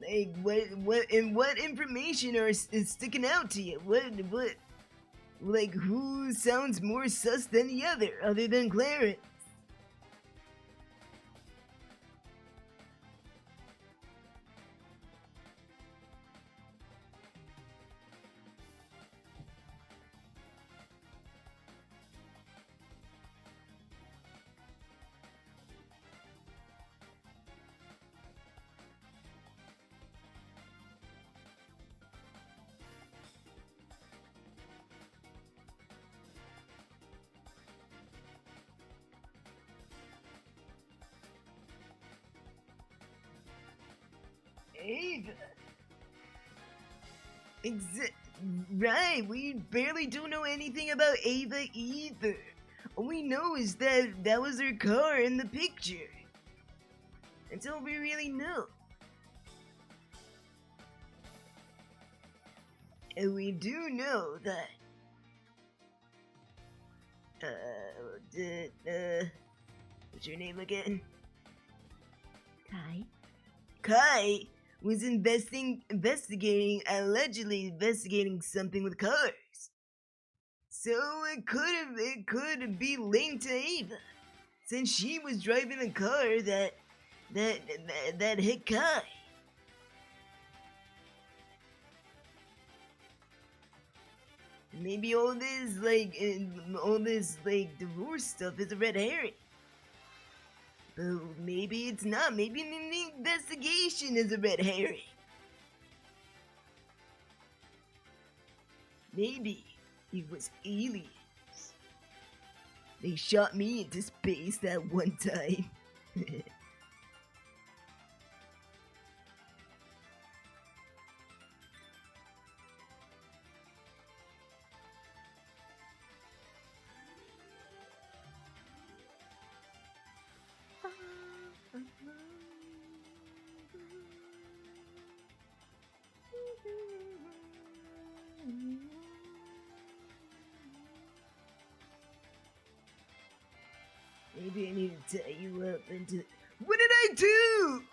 Like, what information is sticking out to you? What, like, who sounds more sus than the other than Clarence? Ava. Right, we barely don't know anything about Ava either. All we know is that was her car in the picture. That's all we really know. And we do know that what's your name again? Kai was allegedly investigating something with cars. So it could be linked to Ava, since she was driving a car that hit Kai. Maybe all this divorce stuff is a red herring. But maybe it's not. Maybe the investigation is a red herring. Maybe it was aliens. They shot me into space that one time. Maybe I need to tie you up into... What did I do?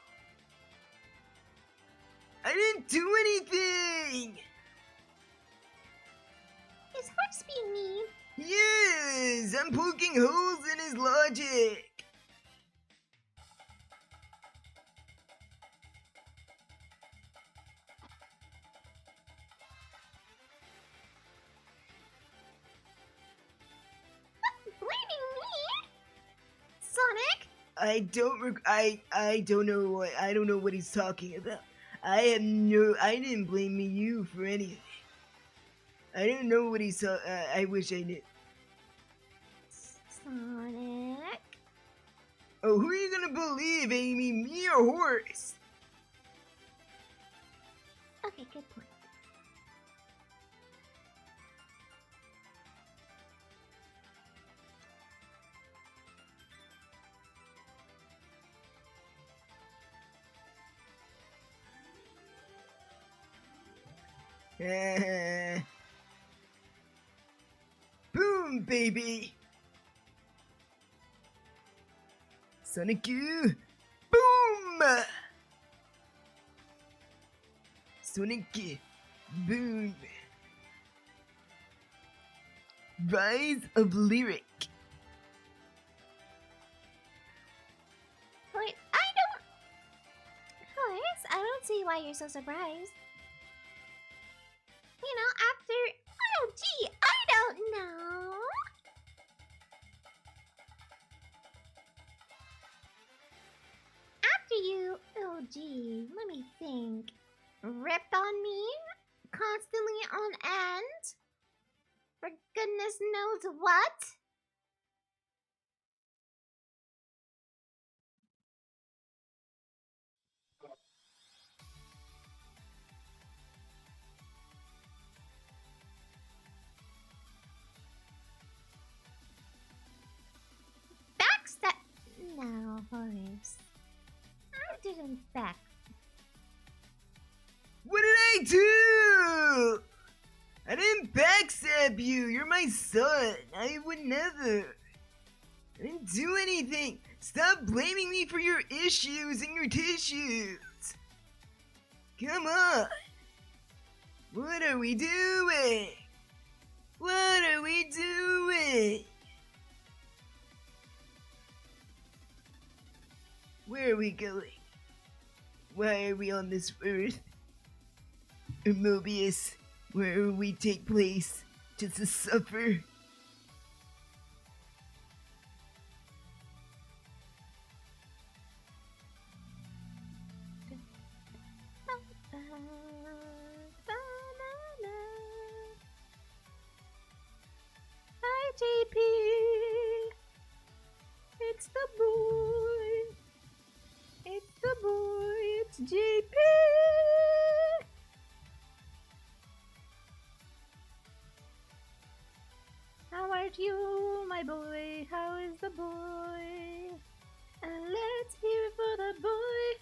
I didn't do anything! Is Horse being mean? Yes! I'm poking holes in his logic! I don't know what he's talking about. I didn't blame you for anything. I don't know what he's I wish I knew. Sonic. Oh, who are you gonna believe, Amy? Me or Horse? Okay, good point. Boom, baby! Sonic, boom! Sonic, boom! Rise of Lyric. Wait, Horace, I don't see why you're so surprised. You know, after... Oh, gee, I don't know. After you... Oh, gee, let me think. Ripped on me? Constantly on end? For goodness knows what? Backstab... No, Horace. I didn't back... What did I do? I didn't backstab you. You're my son. I would never. I didn't do anything. Stop blaming me for your issues and your tissues. Come on. What are we doing? What are we doing? Where are we going? Why are we on this earth? Mobius, where we take place just to suffer. Hi, JP. It's the boy. It's the boy. It's JP. How are you, my boy? How is the boy? And let's hear it for the boy.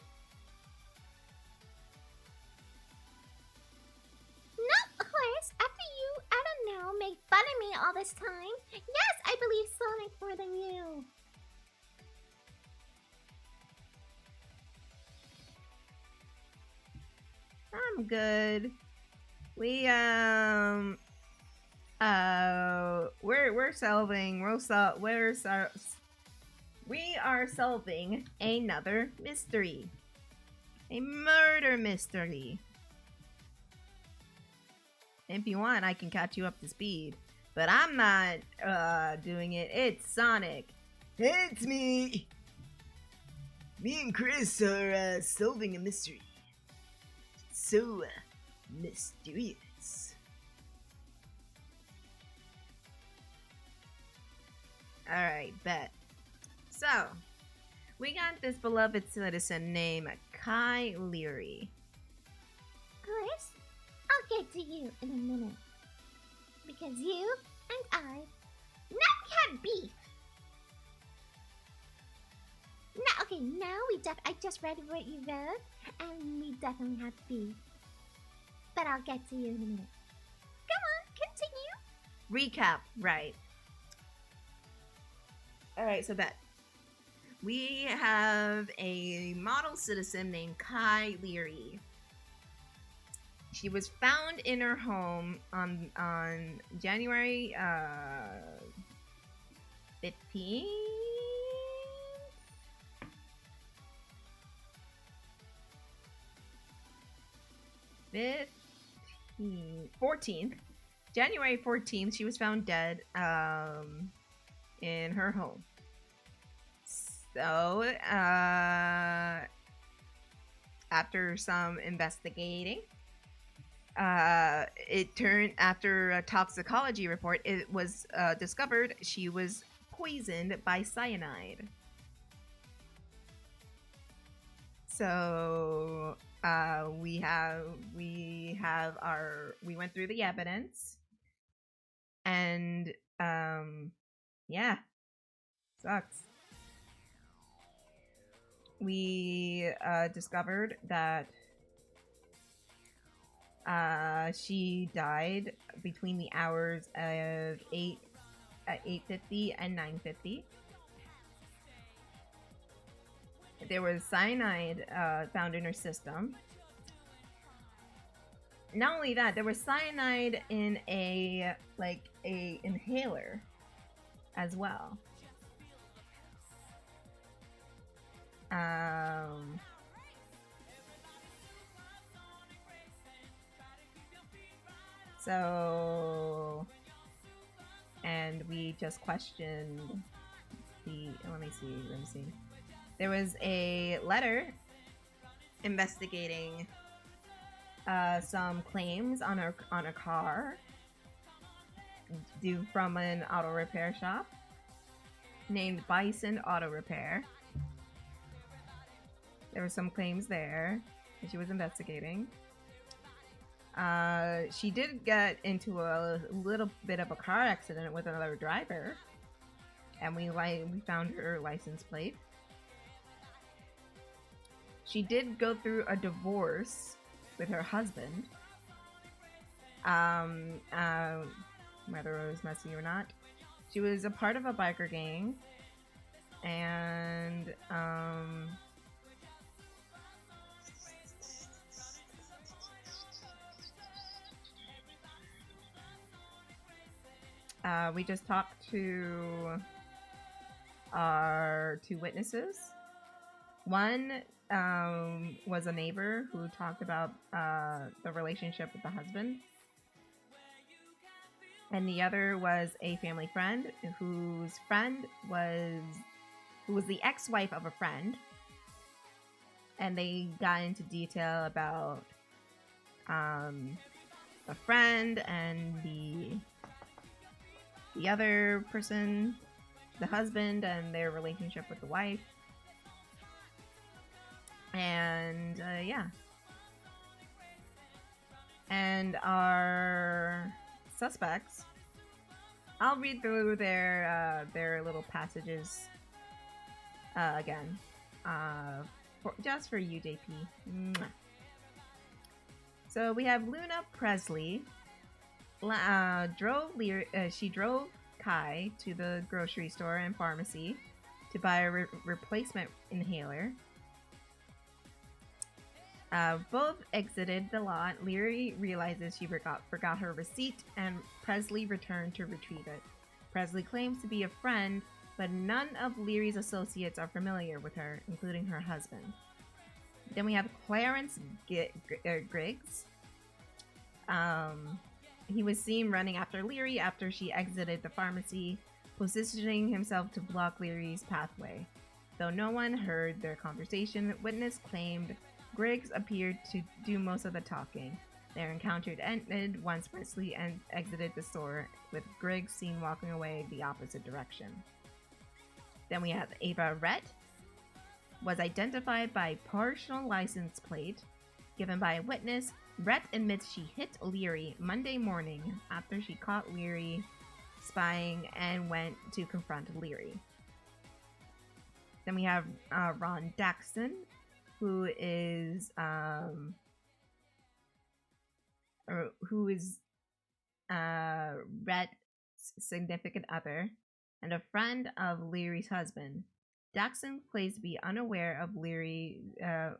No, Horace, after you, I don't know, made fun of me all this time. Yes, I believe Sonic more than you. I'm good. We're solving. We are solving another mystery. A murder mystery. If you want, I can catch you up to speed. But I'm not doing it. It's Sonic. It's me. Me and Kris are solving a mystery. So mysterious. Alright, bet. So, we got this beloved citizen named Kai Leary. Horace, I'll get to you in a minute. Because you and I now have beef. Now I just read what you wrote, and we definitely have beef. But I'll get to you in a minute. Come on, continue. Recap, right. Alright, so bet. We have a model citizen named Kai Leary. She was found in her home on January 15th? 14th. January 14th, she was found dead in her home. So, after some investigating, it turned, after a toxicology report, it was discovered she was poisoned by cyanide. So, we went through the evidence, and yeah, sucks. We discovered that she died between the hours of 8:50 and 9:50. there was cyanide found in her system. Not only that, there was cyanide in a inhaler as well. So, and we just questioned the, let me see. There was a letter investigating some claims on a car due from an auto repair shop named Bison Auto Repair. There were some claims there that she was investigating. She did get into a little bit of a car accident with another driver, and we found her license plate. She did go through a divorce with her husband, whether it was messy or not. She was a part of a biker gang, and we just talked to our two witnesses. One was a neighbor who talked about the relationship with the husband, and the other was a family friend who was the ex-wife of a friend, and they got into detail about a friend and the other person, the husband, and their relationship with the wife. And yeah, and our suspects, I'll read through their little passages again, just for you, JP. Mwah. So we have Luna Presley. She drove Kai to the grocery store and pharmacy to buy a replacement inhaler. Both exited the lot. Leary realizes she forgot her receipt, and Presley returned to retrieve it. Presley claims to be a friend, but none of Leary's associates are familiar with her, including her husband. Then we have Clarence Griggs. He was seen running after Leary after she exited the pharmacy, positioning himself to block Leary's pathway. Though no one heard their conversation, witness claimed Griggs appeared to do most of the talking. Their encounter ended once Presley exited the store, with Griggs seen walking away the opposite direction. Then we have Ava Rhett, was identified by partial license plate given by a witness. Rhett admits she hit Leary Monday morning after she caught Leary spying and went to confront Leary. Then we have Ron Daxton, who is Rhett's significant other and a friend of Leary's husband. Daxton claims to be unaware of Leary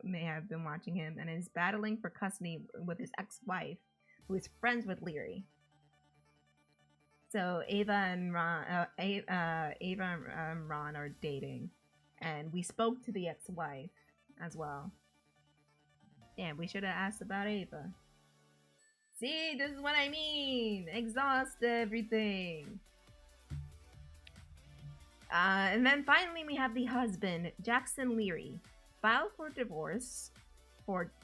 may have been watching him and is battling for custody with his ex-wife, who is friends with Leary. So Ava and Ron are dating, and we spoke to the ex-wife as well. Damn, we should have asked about Ava. See, this is what I mean. Exhaust everything. And then finally we have the husband, Jackson Leary, filed for divorce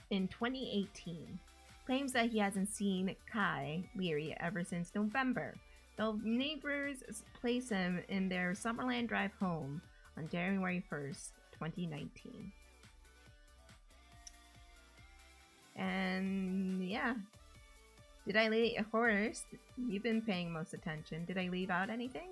in 2018. Claims that he hasn't seen Kai Leary ever since November, though neighbors place him in their Summerland Drive home on January 1st, 2019. And yeah. Did I leave, Horace, you've been paying most attention. Did I leave out anything?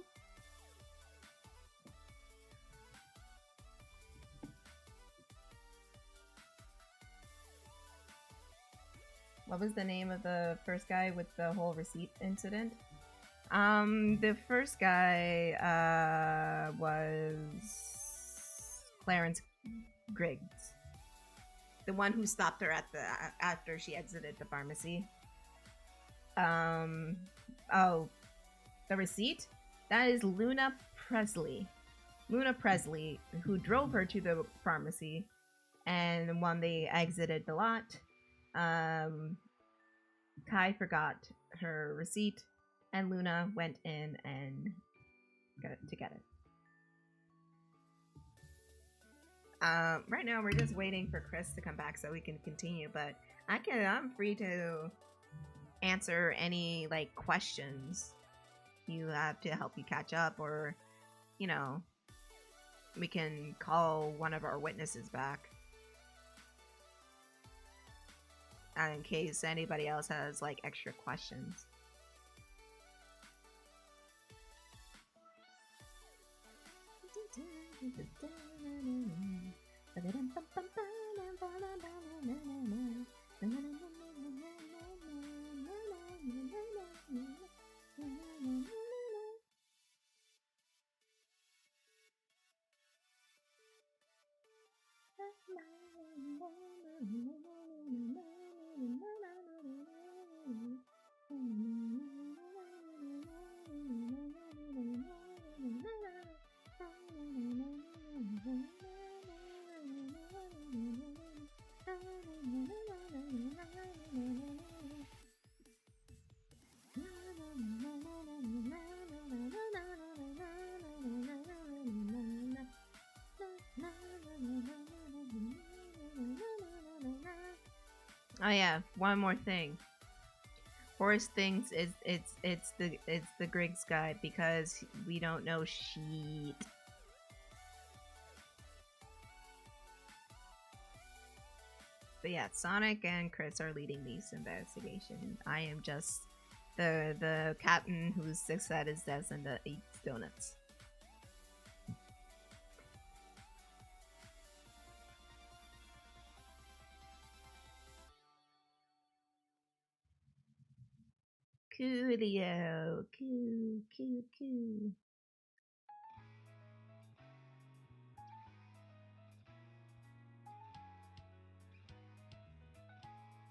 What was the name of the first guy with the whole receipt incident? The first guy was Clarence Griggs, the one who stopped her after she exited the pharmacy. Oh, the receipt? That is Luna Presley. Luna Presley, who drove her to the pharmacy, and when they exited the lot, Kai forgot her receipt, and Luna went in and got it to get it. Right now we're just waiting for Kris to come back so we can continue, but I'm free to answer any like questions you have to help you catch up, or you know, we can call one of our witnesses back in case anybody else has like extra questions. Oh yeah, one more thing. Forrest thinks it's the Griggs guy because we don't know shit. But yeah, Sonic and Kris are leading this investigation. I am just the captain who sits at his desk and eats donuts. Coolio, cool.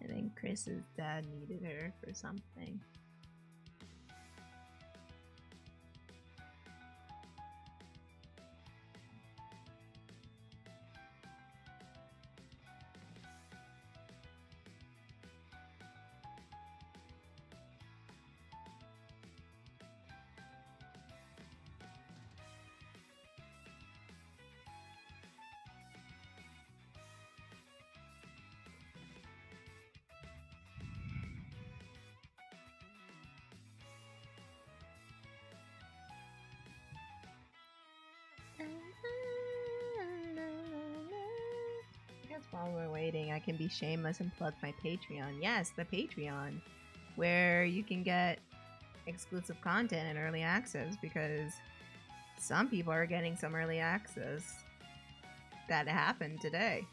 I think Chris's dad needed her for something. While we're waiting, I can be shameless and plug my Patreon. Yes, the Patreon, where you can get exclusive content and early access, because some people are getting some early access that happened today.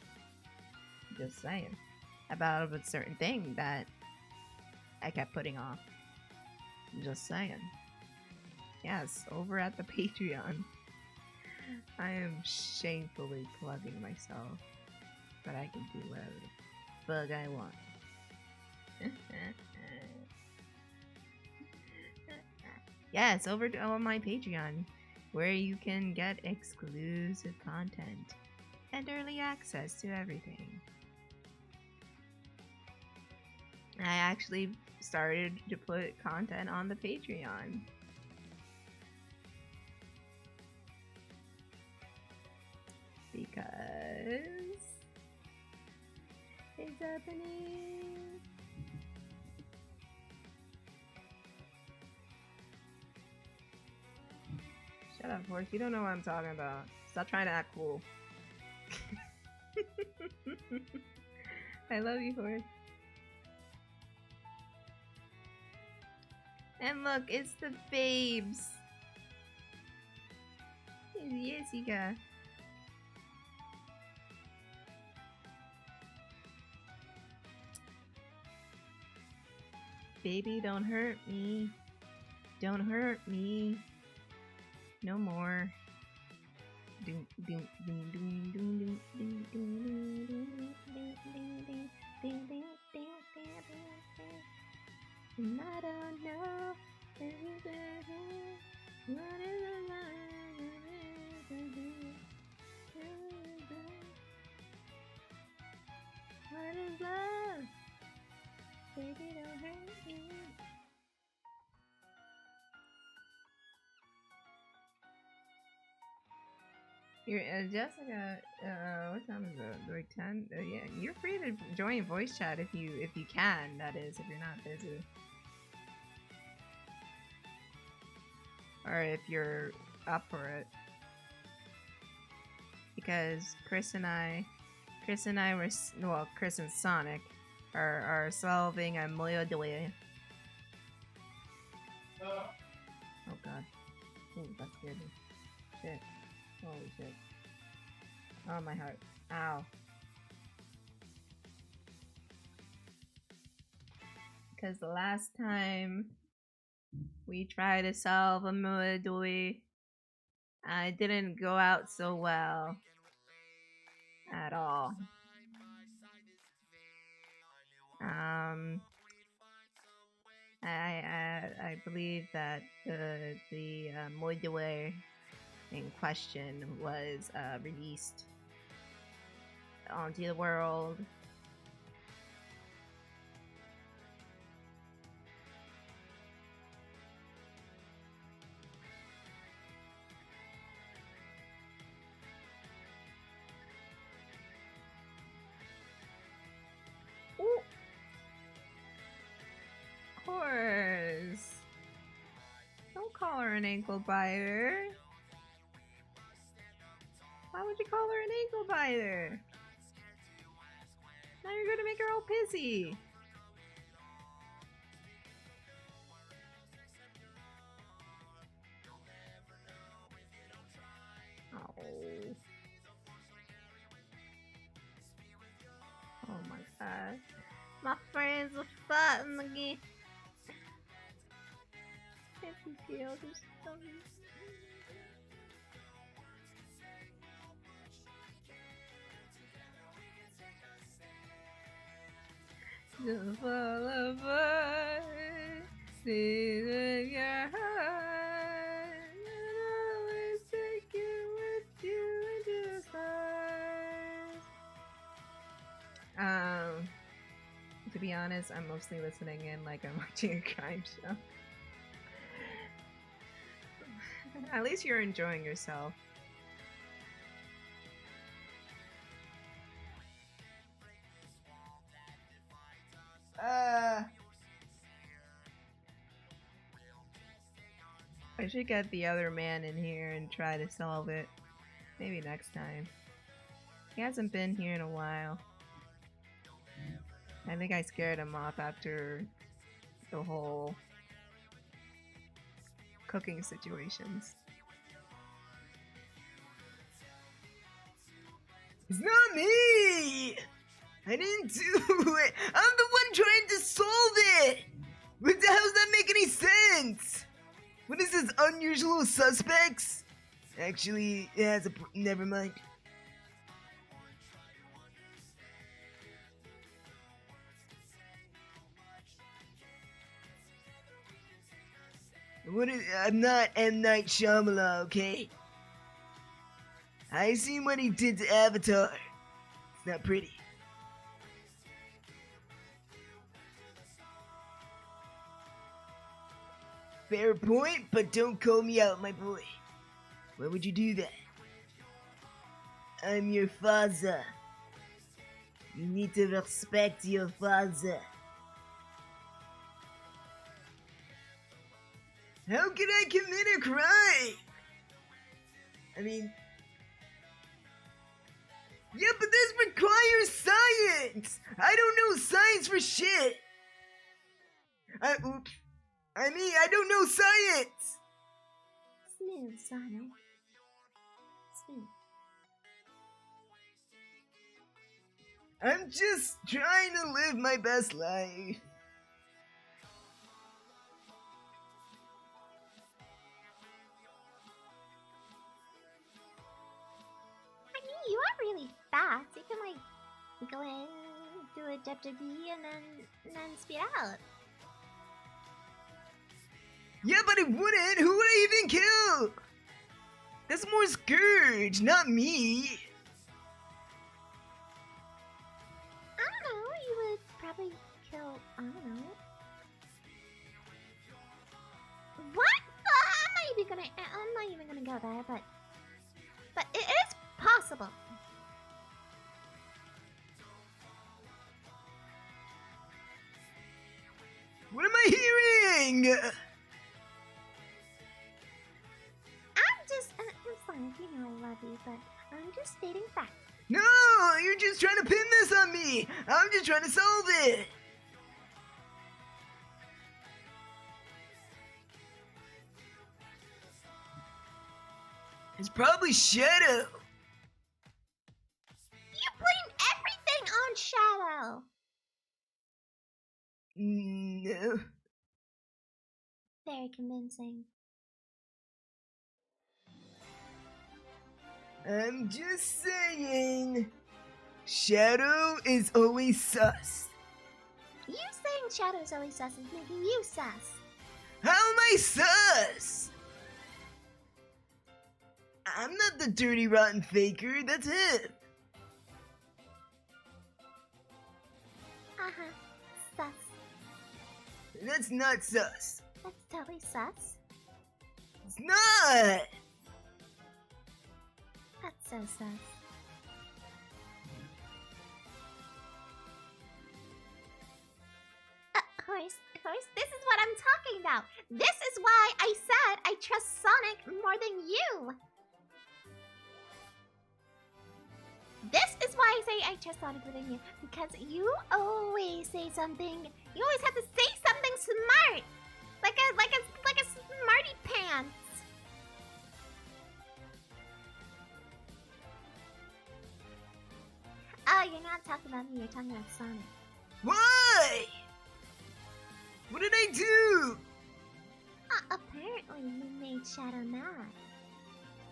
Just saying. About a certain thing that I kept putting off. Just saying. Yes, over at the Patreon. I am shamefully plugging myself. But I can do whatever the fuck I want. Yes, over on my Patreon, where you can get exclusive content and early access to everything. I actually started to put content on the Patreon. Because it's happening. Shut up, Forrest. You don't know what I'm talking about. Stop trying to act cool. I love you, Forrest. And look, it's the babes. Yes, you got. Baby, don't hurt me. Don't hurt me. No more. And I don't know what is what is love? Baby, don't hurt me. You're Jessica. What time is it? Like 10? Yeah, you're free to join voice chat if you can. That is, if you're not busy, or if you're up for it. Because Kris and I were Kris and Sonic are solving a mystery. Oh god. Ooh, that scared me. Shit. Holy shit. Oh, my heart. Ow. Because the last time we tried to solve a mystery, it didn't go out so well. At all. I believe that the module in question was released onto the world. Ooh. Of course. Don't call her an ankle biter. Why would you call her an ankle biter? Now you're gonna make her all pissy. Oh. Oh my god. My friends are fighting again. Can't you feel this stuff? Just fall apart, see with your heart, and always take it with you into the stars. To be honest, I'm mostly listening in like I'm watching a crime show. At least you're enjoying yourself. I should get the other man in here and try to solve it. Maybe next time. He hasn't been here in a while. I think I scared him off after the whole cooking situations. It's not me! I didn't do it! I'm the one trying to solve it! What the hell does that make any sense? What is this, unusual suspects? Actually, it has a... never mind. I'm not M. Night Shyamalan, okay? I seen what he did to Avatar. It's not pretty. Fair point, but don't call me out, my boy. Why would you do that? I'm your father. You need to respect your father. How can I commit a crime? I mean... yeah, but this requires science! I don't know science for shit! I don't know science! Smooth, Sonic. Smooth. I'm just trying to live my best life. go in, do a chapter B, and then speed out. Yeah, but it wouldn't. Who would I even kill? That's more Scourge, not me. I don't know. You would probably kill. I don't know. What? I'm not even gonna go there, but it is possible. What am I hearing? I'm just, I'm fine. You know I love you, but I'm just stating facts. No, you're just trying to pin this on me. I'm just trying to solve it. It's probably Shadow. You blame everything on Shadow. No. Very convincing. I'm just saying. Shadow is always sus. You saying Shadow's always sus is making you sus. How am I sus? I'm not the dirty, rotten faker. That's him. Uh-huh. Sus. That's not sus. That's totally sus. It's not. That's so sus. Horse, this is what I'm talking about. This is why I said I trust Sonic more than you. This is why I say I trust Sonic more than you. Because you always say something. You always have to say something smart. Like a smarty pants. Oh, you're not talking about me, you're talking about Sonic. Why? What did I do? Apparently you made Shadow mad.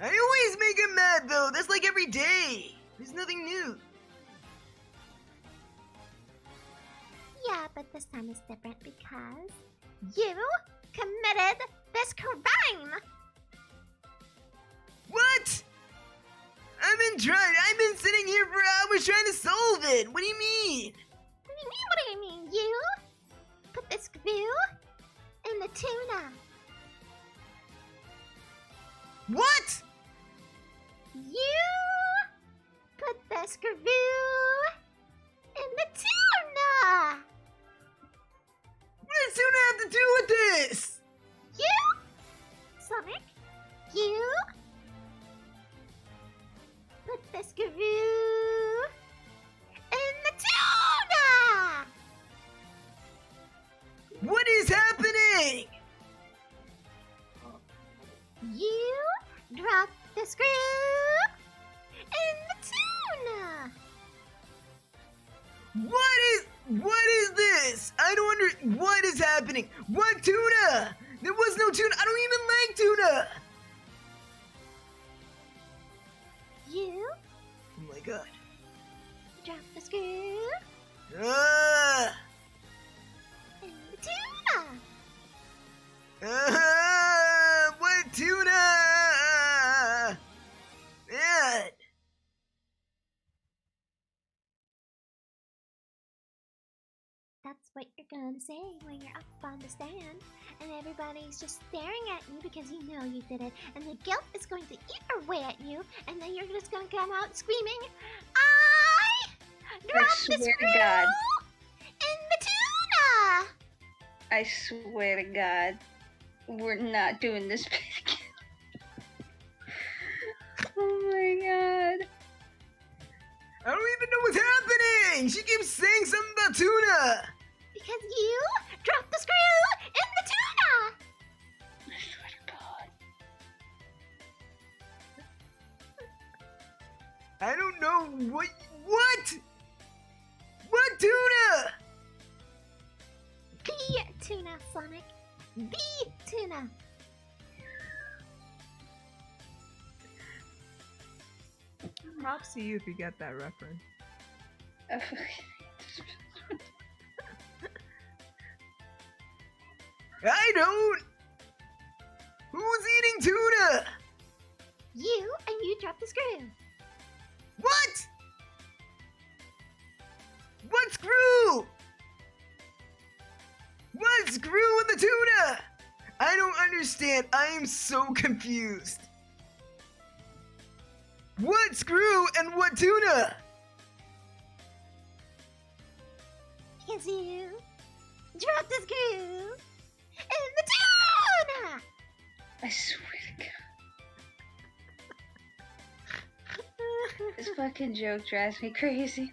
I always make him mad though. That's like every day. There's nothing new. Yeah, but this time is different because you committed this crime! What? I've been sitting here for hours trying to solve it. What do you mean? What do you mean? You put this glue in the tuna. What? You put the screw in the tuna! What does tuna have to do with this? You? Sonic? You? Put the screw in the tuna! What is happening? You dropped the screw in the tuna! What is this? I don't what is happening? What tuna? There was no tuna. I don't even like tuna. You Oh my god. dropped the screw Ah! in the tuna! What tuna? Man. That's what you're gonna say when you're up on the stand and everybody's just staring at you because you know you did it, and the guilt is going to eat away at you, and then you're just gonna come out screaming, I dropped the swear screw to God. in the tuna! I swear to God, we're not doing this bit again. Oh my God. I don't even know what's happening. She keeps saying something about tuna. Because you dropped the screw in the tuna! I swear to God. I don't know what tuna? The tuna, Sonic. The tuna. Props to you if you get that reference. I don't! Who's eating tuna? You, and you dropped the screw. What? What screw? What screw with the tuna? I don't understand. I am so confused. What screw and what tuna? Yes, you dropped the screw and the tuna. I swear to God. This fucking joke drives me crazy.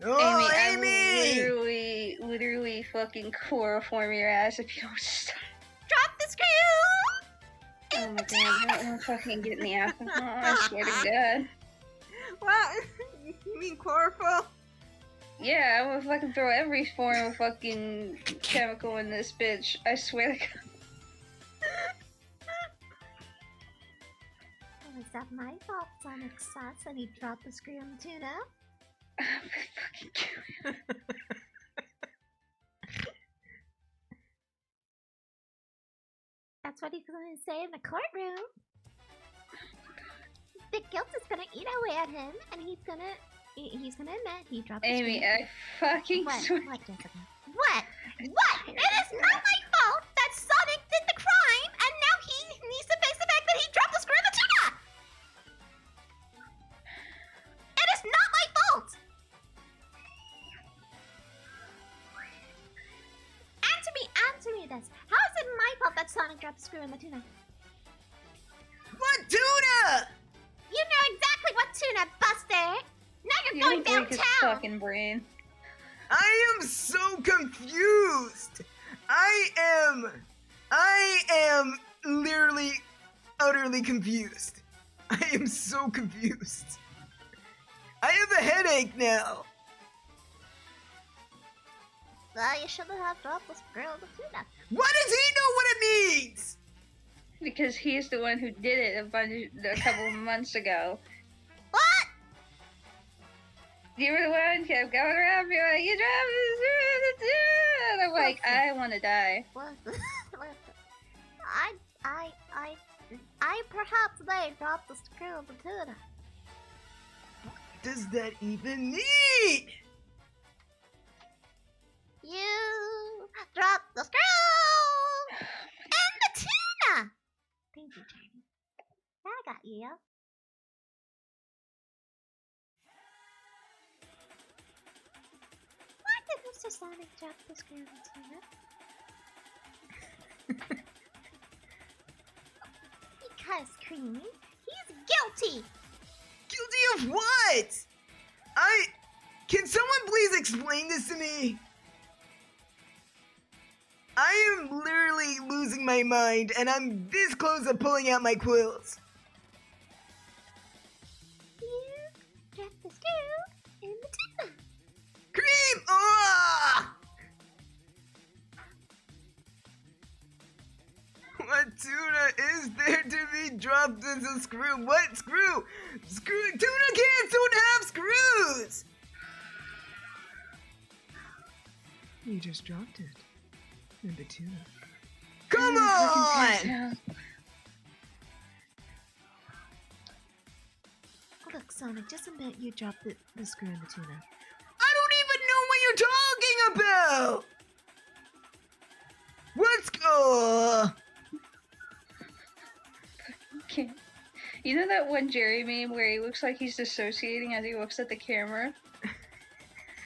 Oh, Amy! Amy! I will literally fucking chloroform your ass if you don't stop. Drop the screw. Oh my God, don't fucking get me alcohol, I swear to God. What? You mean chlorophyll? Yeah, I will fucking throw every form of fucking chemical in this bitch, I swear to God. Was that my fault, Sonic Sauce, and he dropped the screw on the tuna? I'm fucking killing. That's what he's going to say in the courtroom. The guilt is going to eat away at him, and he's going to admit he dropped the Amy, screw. I fucking What? swear. What, Jessica? What? What? It is not my fault that Sonic did the crime, and now he needs to face the fact that he dropped the screw in the tuna! It is not my fault! Answer me this. How is it my fault that Sonic dropped the screw in the tuna? What tuna? You know exactly what tuna, Buster! Now you're You going don't break his downtown! fucking brain. I am so confused. I am literally, utterly confused. I am so confused. I have a headache now. Well, you shouldn't have dropped the screw in the tuna. What does he know what it means? Because he's the one who did it a couple of months ago. What? You were the one who kept going around being like, you dropped the screw, and I'm like, I want to die. Listen, I perhaps may drop the screw in the tuna. What does that even mean? You dropped the screw and the tuna. Thank you, Charmy. I got you, yo. Why did Mr. Sonic drop the screw and the tuna? Because, Creamy, he's guilty. Guilty of what? Can someone please explain this to me? I am literally losing my mind, and I'm this close to pulling out my quills. You dropped the screw and the tuna. Cream! Ah! What tuna is there to be dropped as a screw? What screw? Tuna cans don't have screws! You just dropped it. And the tuna. Come on! Look, Sonic, just admit you dropped the screw in the tuna. I don't even know what you're talking about! What's Okay. You know that one Jerry meme where he looks like he's dissociating as he looks at the camera?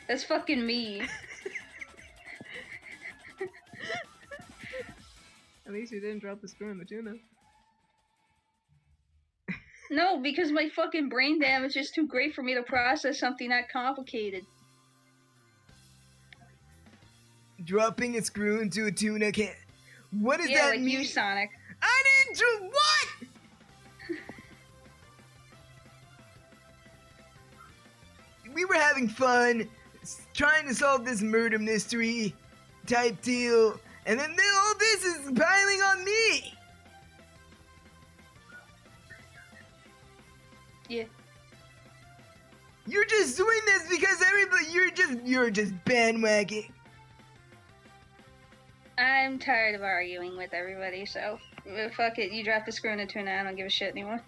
That's fucking me. At least you didn't drop the screw in the tuna. No, because my fucking brain damage is too great for me to process something that complicated. dropping a screw into a tuna can? What does Yeah, that like mean? you, Sonic. I didn't do what? We were having fun, trying to solve this murder mystery type deal, and then all this is piling on me. Yeah. You're just doing this because you're just bandwagging. I'm tired of arguing with everybody, so fuck it. You drop the screw in the tuna, I don't give a shit anymore.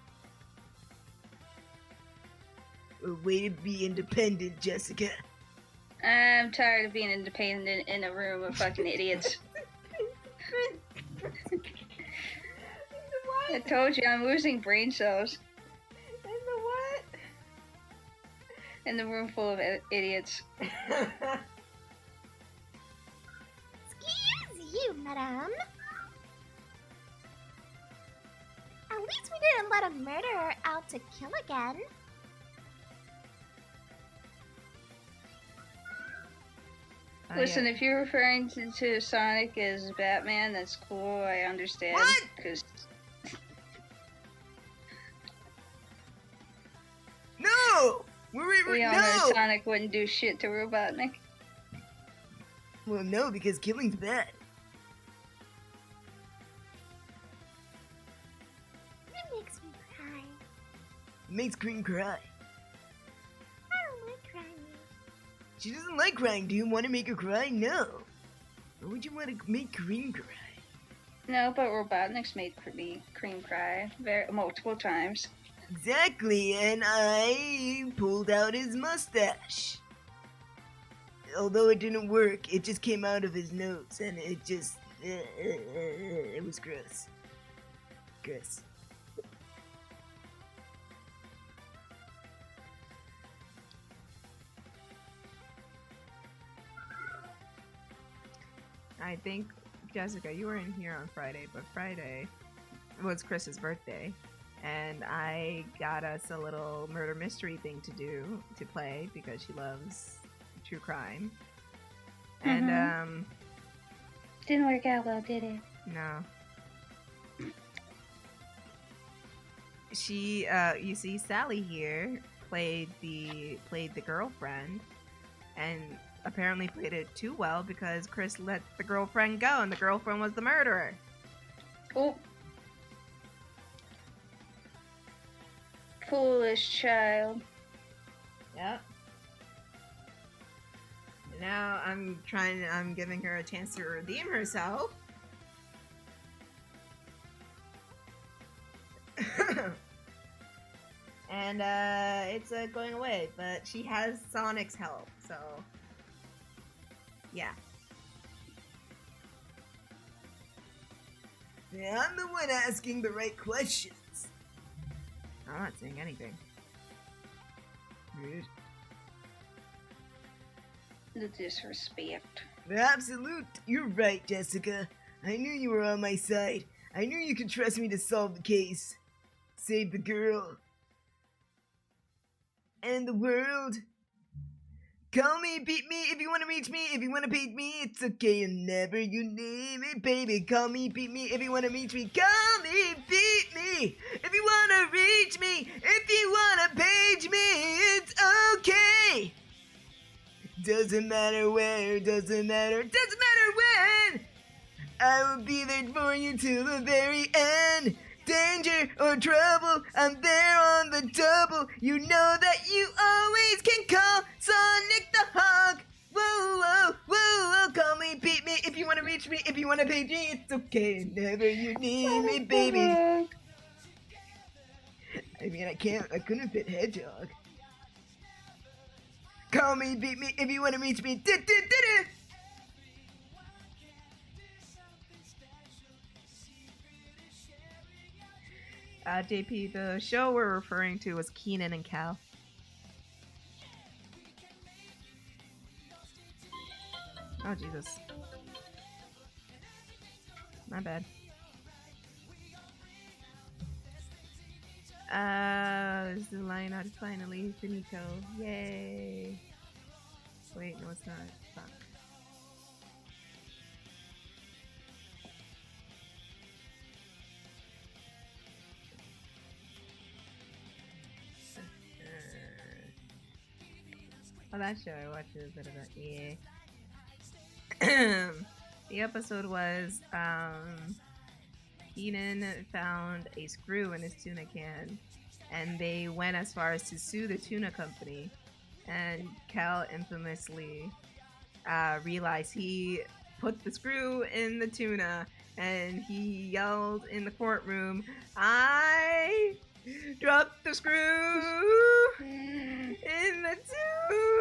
Way to be independent, Jessica. I'm tired of being independent in a room of fucking idiots. I told you, I'm losing brain cells. In the what? In the room full of idiots. Excuse you, madame. At least we didn't let a murderer out to kill again. Listen, if you're referring to Sonic as Batman, that's cool. I understand. What? Because No! we all know Sonic wouldn't do shit to Robotnik. Well, no, because killing's bad. It makes me cry. It makes Cream cry. I don't like crying. She doesn't like crying. Do you want to make her cry? No. Why would you want to make Cream cry? No, but Robotnik's made Cream cry multiple times. Exactly, and I pulled out his mustache. Although it didn't work, it just came out of his nose, and it just... it was gross. Gross. I think, Jessica, you were in here on Friday, but Friday was Chris's birthday. And I got us a little murder mystery thing to play, because she loves true crime. And, Didn't work out well, did it? no. She, you see, Sally here played the girlfriend, and apparently played it too well because Kris let the girlfriend go, and the girlfriend was the murderer. Oh. Foolish child. Yep. Now I'm giving her a chance to redeem herself. And it's going away, but she has Sonic's help, so yeah. Yeah, I'm the one asking the right questions. I'm not saying anything. Rude. The disrespect. Absolute. You're right, Jessica. I knew you were on my side. I knew you could trust me to solve the case. Save the girl. And the world. Call me, beat me, if you want to reach me, if you want to beat me, it's okay, and never you name it, baby. Call me, beat me, if you want to reach me, call me, beat me, if you want to reach me, if you want to page me, it's okay. Doesn't matter where, doesn't matter when. I will be there for you till the very end. Danger or trouble, I'm there on the double. You know that you always can call Sonic the Hog. Whoa, whoa, whoa, whoa. Call me, beat me, if you want to reach me, if you want to page me, it's okay. Never you need me, baby. I mean, I couldn't fit Hedgehog. Call me, beat me, if you want to reach me. JP, the show we're referring to was Keenan and Kel. Oh, Jesus. My bad. This is the line out finally finito. Yay. Wait, no, it's not. Fuck. Oh, that show I watched a bit of that. Yeah. The episode was Keenan found a screw in his tuna can, and they went as far as to sue the tuna company. And Cal infamously realized he put the screw in the tuna, and he yelled in the courtroom, "I dropped the screw in the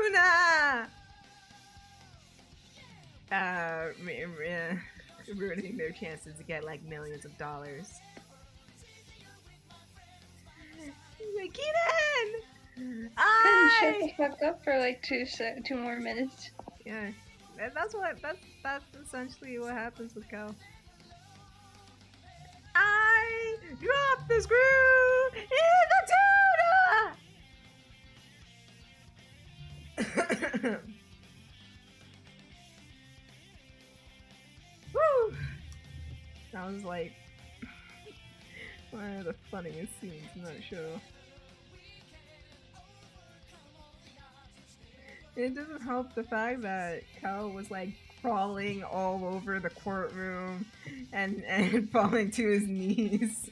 tuna!" Ruining their chances to get like millions of dollars. He's like, Keaton! Shut the fuck up for like 2 more minutes. Yeah, that's essentially what happens with Cal. I dropped the screw in the tuna! Woo! That was like one of the funniest scenes in that show. It doesn't help the fact that Cal was like crawling all over the courtroom and falling to his knees.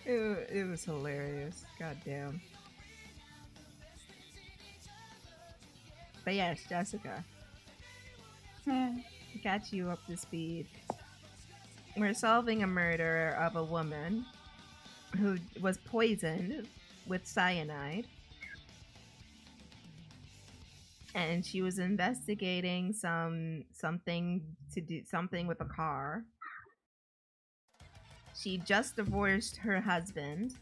It was hilarious. God damn. But yes, Jessica. Got you up to speed. We're solving a murder of a woman who was poisoned with cyanide. And she was investigating something with a car. She just divorced her husband.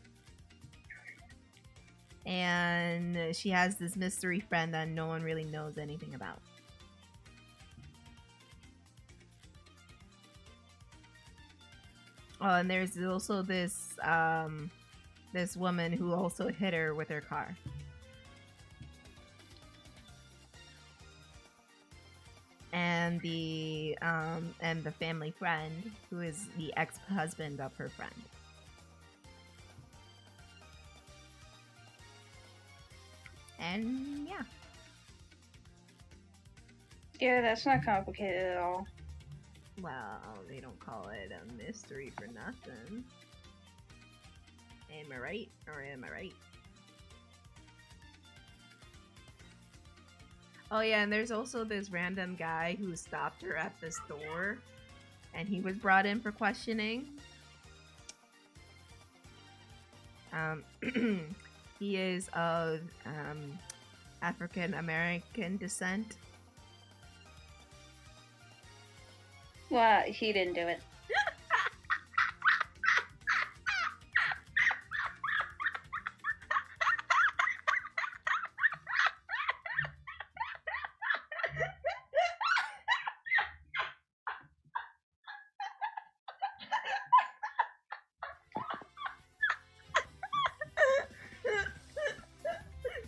And she has this mystery friend that no one really knows anything about. Oh, and there's also this this woman who also hit her with her car. And the family friend who is the ex-husband of her friend. And yeah. Yeah, that's not complicated at all. Well, they don't call it a mystery for nothing. Am I right? Or am I right? Oh yeah, and there's also this random guy who stopped her at the store, and he was brought in for questioning. He is of African American descent. Well, he didn't do it.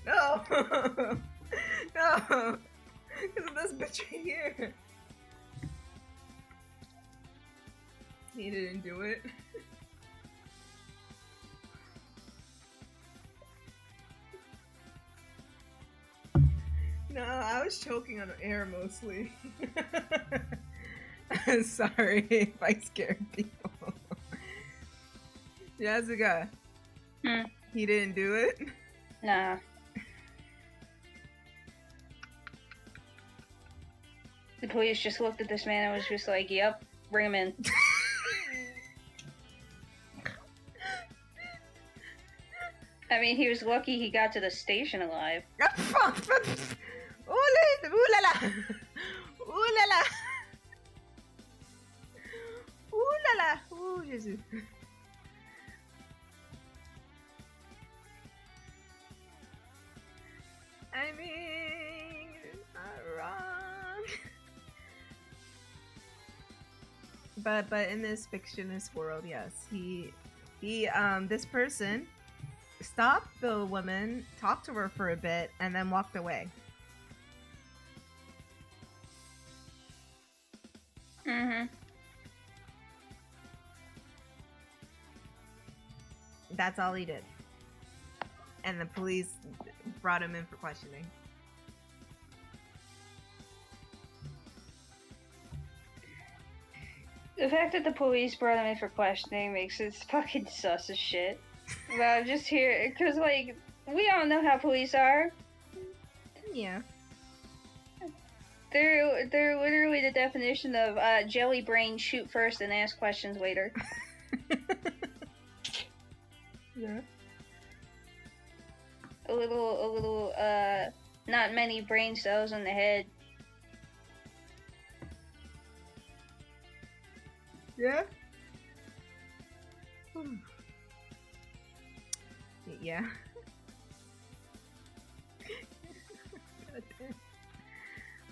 No! No! Because of this bitch right here. He didn't do it. No, I was choking on air mostly. Sorry if I scared people. Jessica. He didn't do it? Nah. The police just looked at this man and was just like, yep, bring him in. I mean, he was lucky he got to the station alive. Ooh la la! Ooh la la! Ooh la la! Ooh, Jesus. I mean, it's not wrong. But in this fictionist world, yes, he this person stopped the woman, talked to her for a bit, and then walked away. That's all he did. And the police brought him in for questioning. The fact that the police brought him in for questioning makes it fucking sus as shit. But I'm just here because, like, we all know how police are. Yeah. They're literally the definition of jelly brain, shoot first and ask questions later. Yeah. A little, not many brain cells in the head. Yeah. Yeah.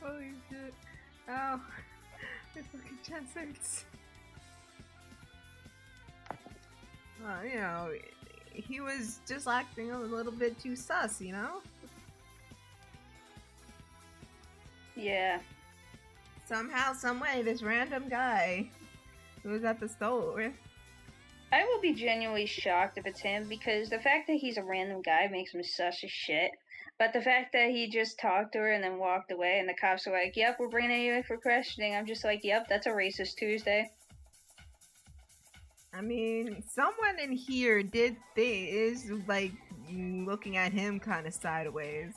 Holy shit. Oh, my fucking chest hurts. You know, he was just acting a little bit too sus, you know? Yeah. Somehow, someway, this random guy who was at the store. I will be genuinely shocked if it's him, because the fact that he's a random guy makes him sus as shit. But the fact that he just talked to her and then walked away, and the cops are like, "Yep, we're bringing you in for questioning," I'm just like, "Yep, that's a racist Tuesday." I mean, someone in here is like looking at him kind of sideways.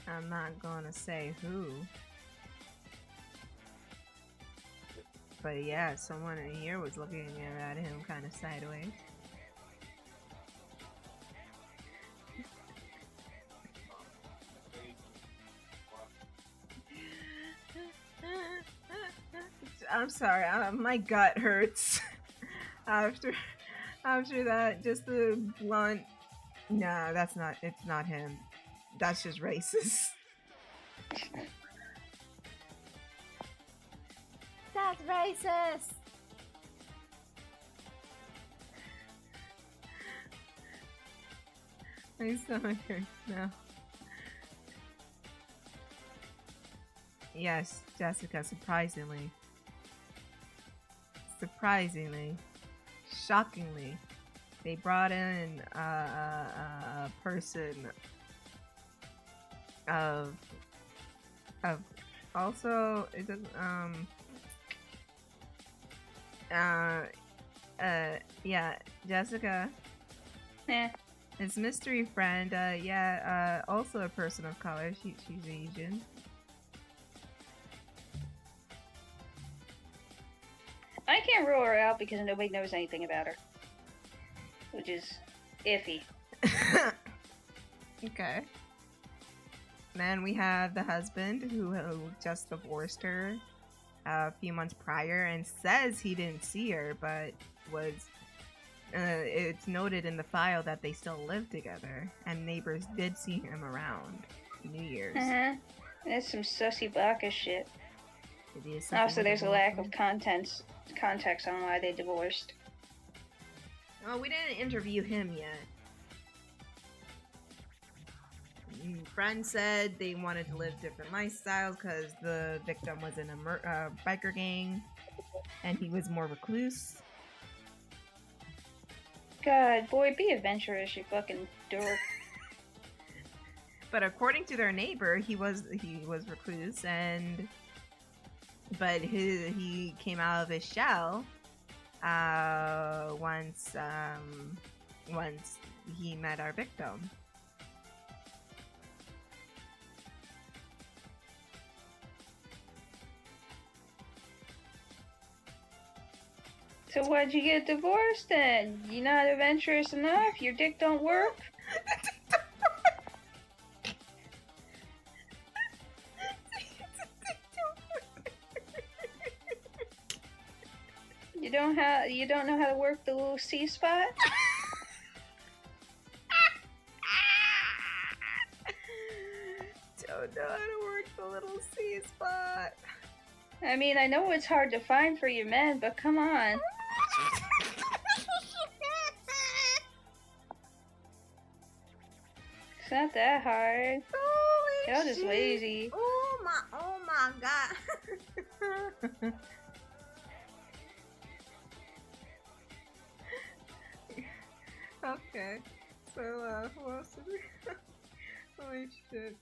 I'm not gonna say who. But yeah, someone in here was looking at him kind of sideways. I'm sorry, my gut hurts after that. Just the blunt. Nah, it's not him. That's just racist. That's racist. My stomach hurts now. Yes, Jessica, surprisingly, shockingly, they brought in a person of also it doesn't yeah, Jessica. Yeah. His mystery friend, also a person of color. She's Asian. I can't rule her out because nobody knows anything about her. Which is iffy. Okay. Then we have the husband who just divorced her a few months prior and says he didn't see her, but was it's noted in the file that they still live together, and neighbors did see him around New Year's. That's some sussy baka shit. It is Also, there's a lack of context on why they divorced. Oh, we didn't interview him yet. Friends said they wanted to live different lifestyles because the victim was in a biker gang, and he was more recluse. God, boy, be adventurous, you fucking dork. But according to their neighbor, he was recluse, but he came out of his shell once he met our victim. So why'd you get divorced then? You not adventurous enough? Your dick don't work? You don't know how to work the little C spot? Don't know how to work the little C spot. I mean, I know it's hard to find for you men, but come on. It's not that hard. Holy Y'all just shit. lazy. Oh my god. Okay. So, who else did we holy shit.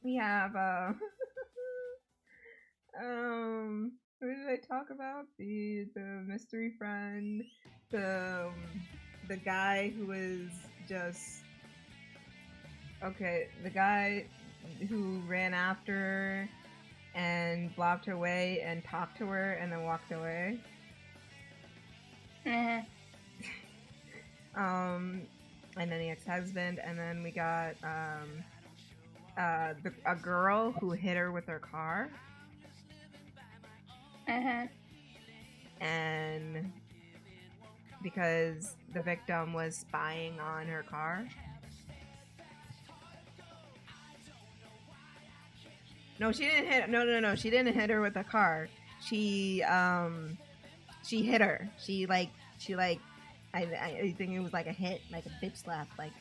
We have, who did I talk about? The mystery friend, the guy who was just, okay, the guy who ran after her and blocked her way and talked to her and then walked away. And then the ex-husband, and then we got a girl who hit her with her car. And because the victim was spying on her car. No, she didn't hit. No. She didn't hit her with a car. She hit her. I think it was like a hit, like a bitch slap, like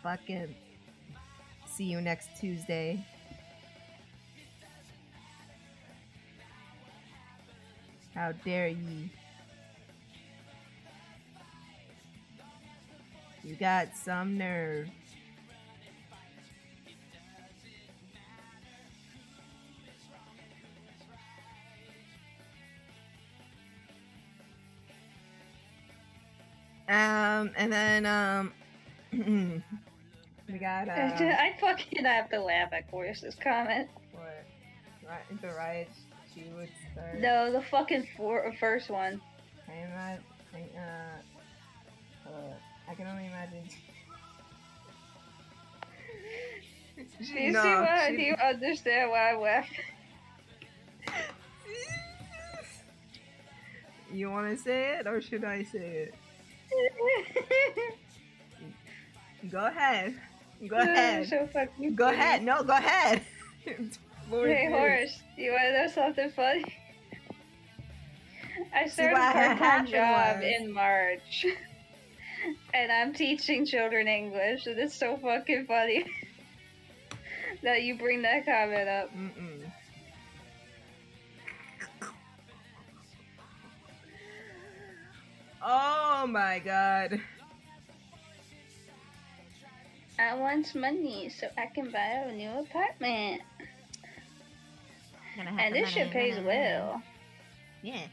fucking see you next Tuesday. How dare ye? You got some nerve. And then, we got, I fucking have to laugh at Chorus's comment. What? Right, the riot, she would start. No, the fucking first one. I can only imagine. Do you understand why I laughed? You want to say it, or should I say it? Go ahead. Go ahead. So fucking go funny. ahead. No, go ahead. Hey, Horace, you want to know something funny? I started a part-time job in March, and I'm teaching children English, and it's so fucking funny that you bring that comment up. Oh my god. I want money so I can buy a new apartment. And this shit pays well. Yeah.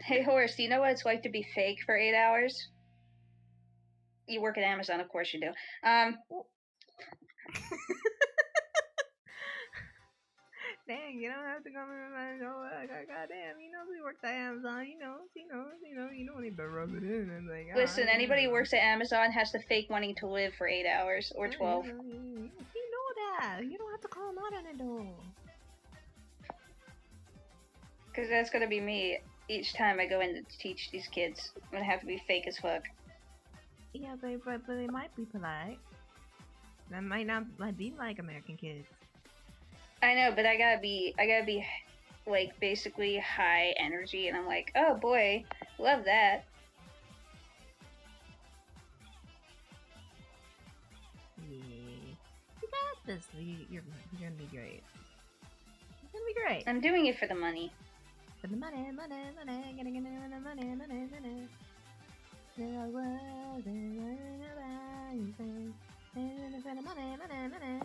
Hey, Horace, do you know what it's like to be fake for 8 hours? You work at Amazon, of course you do. Dang, you don't have to come in and go, goddamn, we worked at Amazon, you don't need to rub it in and like, listen, anybody who works at Amazon has to fake wanting to live for 8 hours or 12. You know that. You don't have to call them out on it though. Because that's gonna be me each time I go in to teach these kids. I'm gonna have to be fake as fuck. Yeah, but they might be polite. That might not be like American kids. I know, but I gotta be like basically high energy, and I'm like, oh boy, love that. Yeah, you got this. You're gonna be great. You're gonna be great. I'm doing it for the money. For the money, gotta get the money. There was money.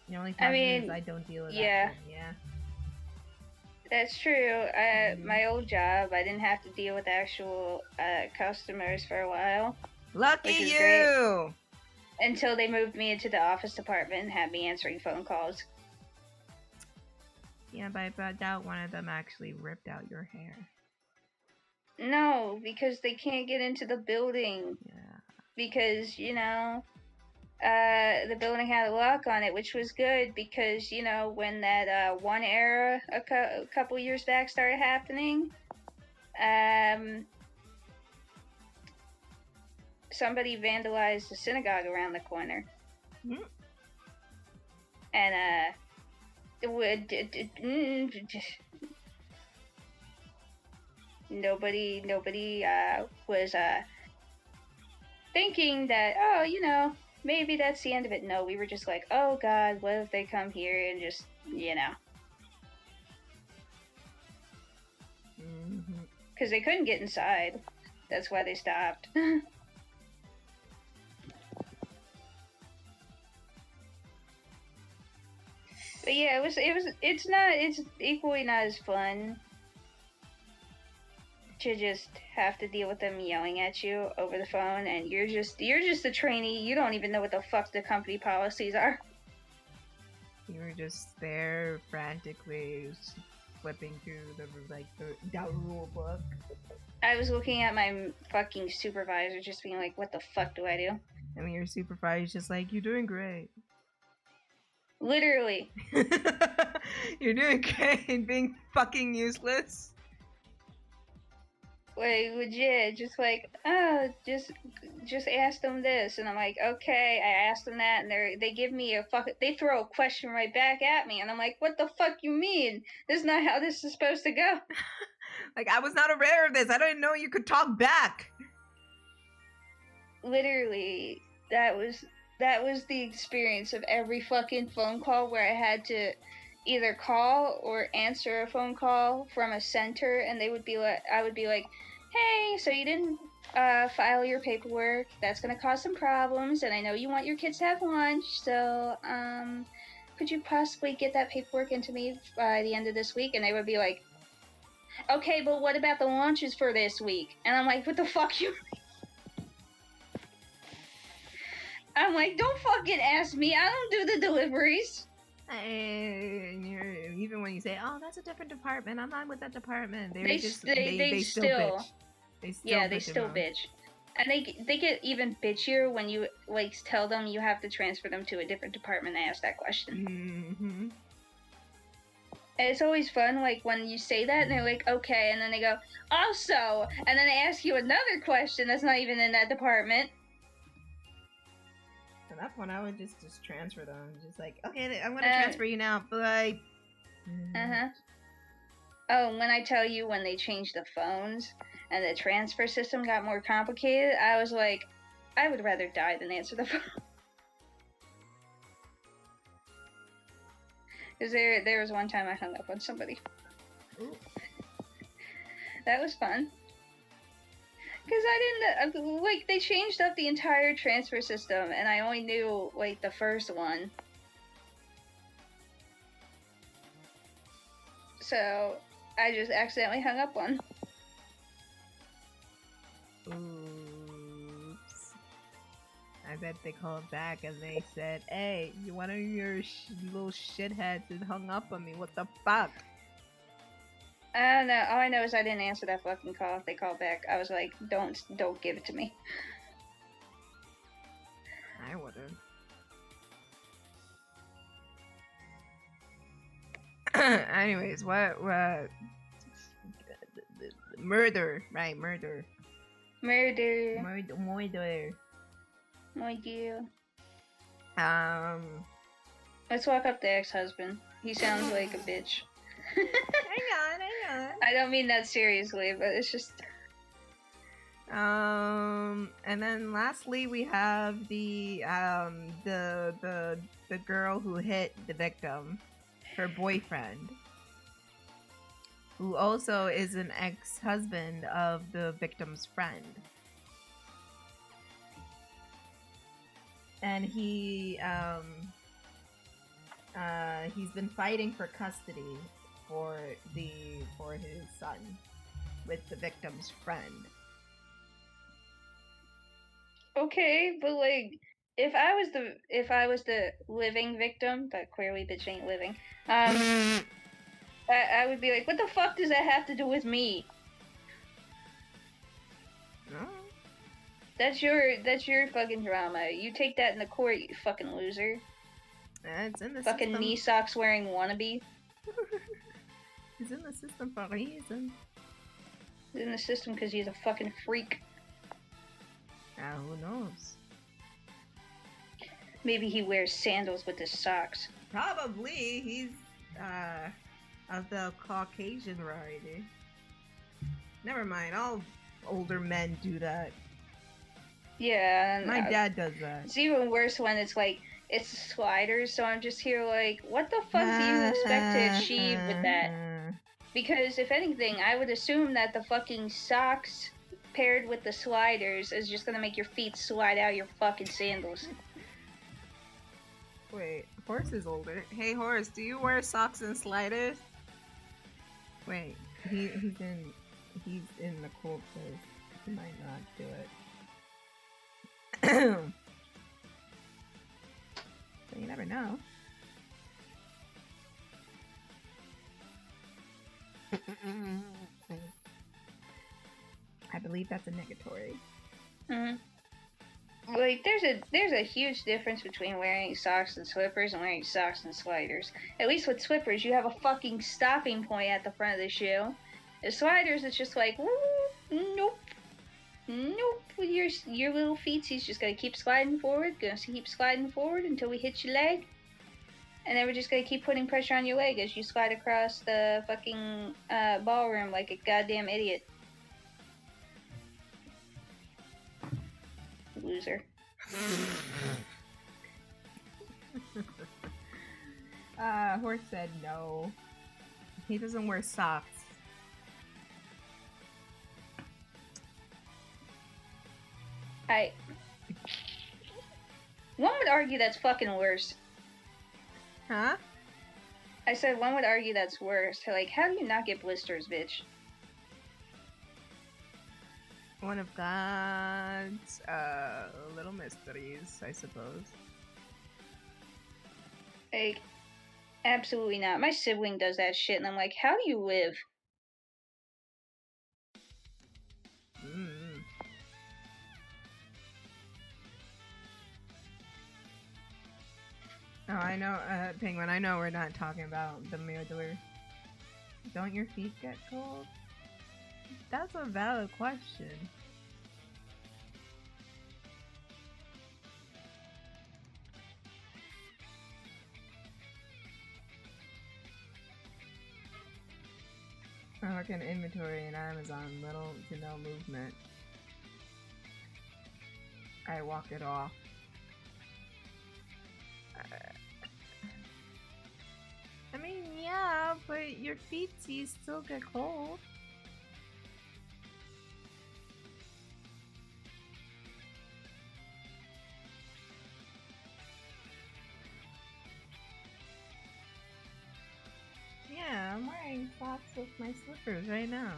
The only problem is I don't deal with that. Yeah. That's true. My old job, I didn't have to deal with actual customers for a while. Lucky you! Great. Until they moved me into the office department and had me answering phone calls. Yeah, but I doubt one of them actually ripped out your hair. No, because they can't get into the building. Yeah. Because, the building had a lock on it, which was good because, when that one era a couple years back started happening, somebody vandalized the synagogue around the corner. Mm-hmm. And, nobody was, thinking that, maybe that's the end of it. No, we were just like, oh god, what if they come here and just, you know. Because they couldn't get inside. That's why they stopped. But yeah, it's equally not as fun to just have to deal with them yelling at you over the phone, and you're just a trainee. You don't even know what the fuck the company policies are. You were just there frantically flipping through the rule book. I was looking at my fucking supervisor, just being like, "What the fuck do I do?" I mean, your supervisor's just like, "You're doing great." Literally. You're doing great, being fucking useless. Like, legit, just like, oh, just ask them this, and I'm like, okay, I asked them that, and they give me they throw a question right back at me, and I'm like, what the fuck you mean? This is not how this is supposed to go. Like, I was not aware of this. I didn't know you could talk back. Literally, that was the experience of every fucking phone call where I had to either call or answer a phone call from a center, and I would be like, hey, so you didn't file your paperwork. That's gonna cause some problems, and I know you want your kids to have lunch, so could you possibly get that paperwork into me by the end of this week? And they would be like, okay, but what about the lunches for this week? And I'm like, what the fuck you mean? I'm like, don't fucking ask me. I don't do the deliveries. Even when you say, "Oh, that's a different department. I'm not with that department," They still bitch. They still bitch. And they get even bitchier when you like tell them you have to transfer them to a different department and ask that question. Mm-hmm. And it's always fun, like when you say that and they're like, okay, and then they go, also, and then they ask you another question that's not even in that department. At that point, I would just transfer them. Just like, okay, I'm gonna transfer you now, bye. Oh, when I tell you when they changed the phones and the transfer system got more complicated, I was like, I would rather die than answer the phone. Because there was one time I hung up on somebody. Ooh. That was fun. Because I didn't, like, they changed up the entire transfer system, and I only knew, like, the first one. So, I just accidentally hung up one. Oops. I bet they called back and they said, hey, one of your little shitheads had hung up on me. What the fuck? I don't know. All I know is I didn't answer that fucking call. If they called back, I was like, don't give it to me. I wouldn't. Anyways, what? Murder, right? Murder. My dear. Let's walk up the ex-husband. He sounds like a bitch. Hang on. I don't mean that seriously, but it's just. And then lastly we have the girl who hit the victim, her boyfriend, who also is an ex-husband of the victim's friend. And he's been fighting for custody for his son with the victim's friend. Okay, but like, if I was the living victim, but clearly bitch ain't living, I would be like, what the fuck does that have to do with me? No. That's your fucking drama. You take that in the court, you fucking loser. It's in the fucking system. knee socks wearing wannabe. He's in the system for a reason. He's in the system because he's a fucking freak. Who knows? Maybe he wears sandals with his socks. Probably. He's of the Caucasian variety. Never mind. All older men do that. Yeah. My dad does that. It's even worse when it's like, it's sliders, so I'm just here like, what the fuck do you expect to achieve with that? Because if anything, I would assume that the fucking socks paired with the sliders is just gonna make your feet slide out your fucking sandals. Wait, Horse is older. Hey Horse, do you wear socks and sliders? Wait, he's in the cold place. He might not do it. So you never know. I believe that's a negatory. Like, there's a huge difference between wearing socks and slippers and wearing socks and sliders. At least with slippers, you have a fucking stopping point at the front of the shoe. The sliders, it's just like, nope. Your little feetsies just gonna keep sliding forward, until we hit your leg. And then we're just gonna keep putting pressure on your leg as you slide across the fucking ballroom like a goddamn idiot. Loser. Horse said no. He doesn't wear socks. One would argue that's fucking worse. Huh? I said one would argue that's worse. Like, how do you not get blisters, bitch? One of God's little mysteries, I suppose. Like, absolutely not. My sibling does that shit, and I'm like, how do you live? Oh, I know, Penguin, I know we're not talking about the Mordor. Don't your feet get cold? That's a valid question. I look in inventory in Amazon, little to no movement. I walk it off. I mean, yeah, but your feetsies still get cold. Yeah, I'm wearing socks with my slippers right now.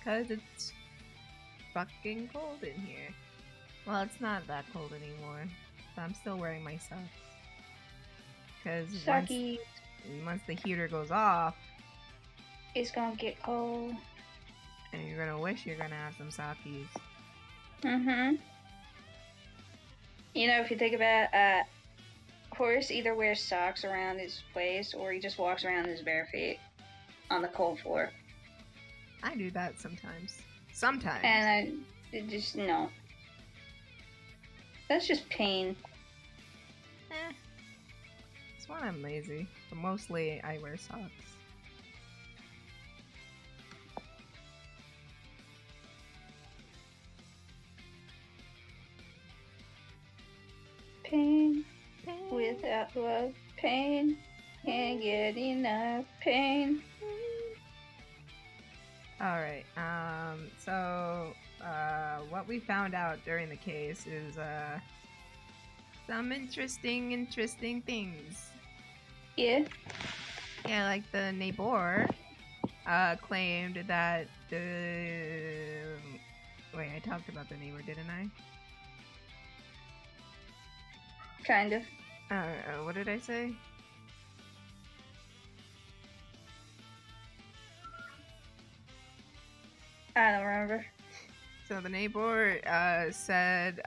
'Cause it's fucking cold in here. Well, it's not that cold anymore, but I'm still wearing my socks. Because once the heater goes off, it's gonna get cold. And you're gonna wish you're gonna have some sockies. You know, if you think about Horace either wears socks around his waist or he just walks around his bare feet on the cold floor. I do that sometimes. Sometimes. And no. That's just pain. It's when I'm lazy, but mostly I wear socks. Pain. Without love, pain. Can't get enough pain. Alright, so, what we found out during the case is, some interesting things. Yeah? Yeah, like the neighbor, claimed that the... Wait, I talked about the neighbor, didn't I? Kind of. What did I say? I don't remember. So the neighbor said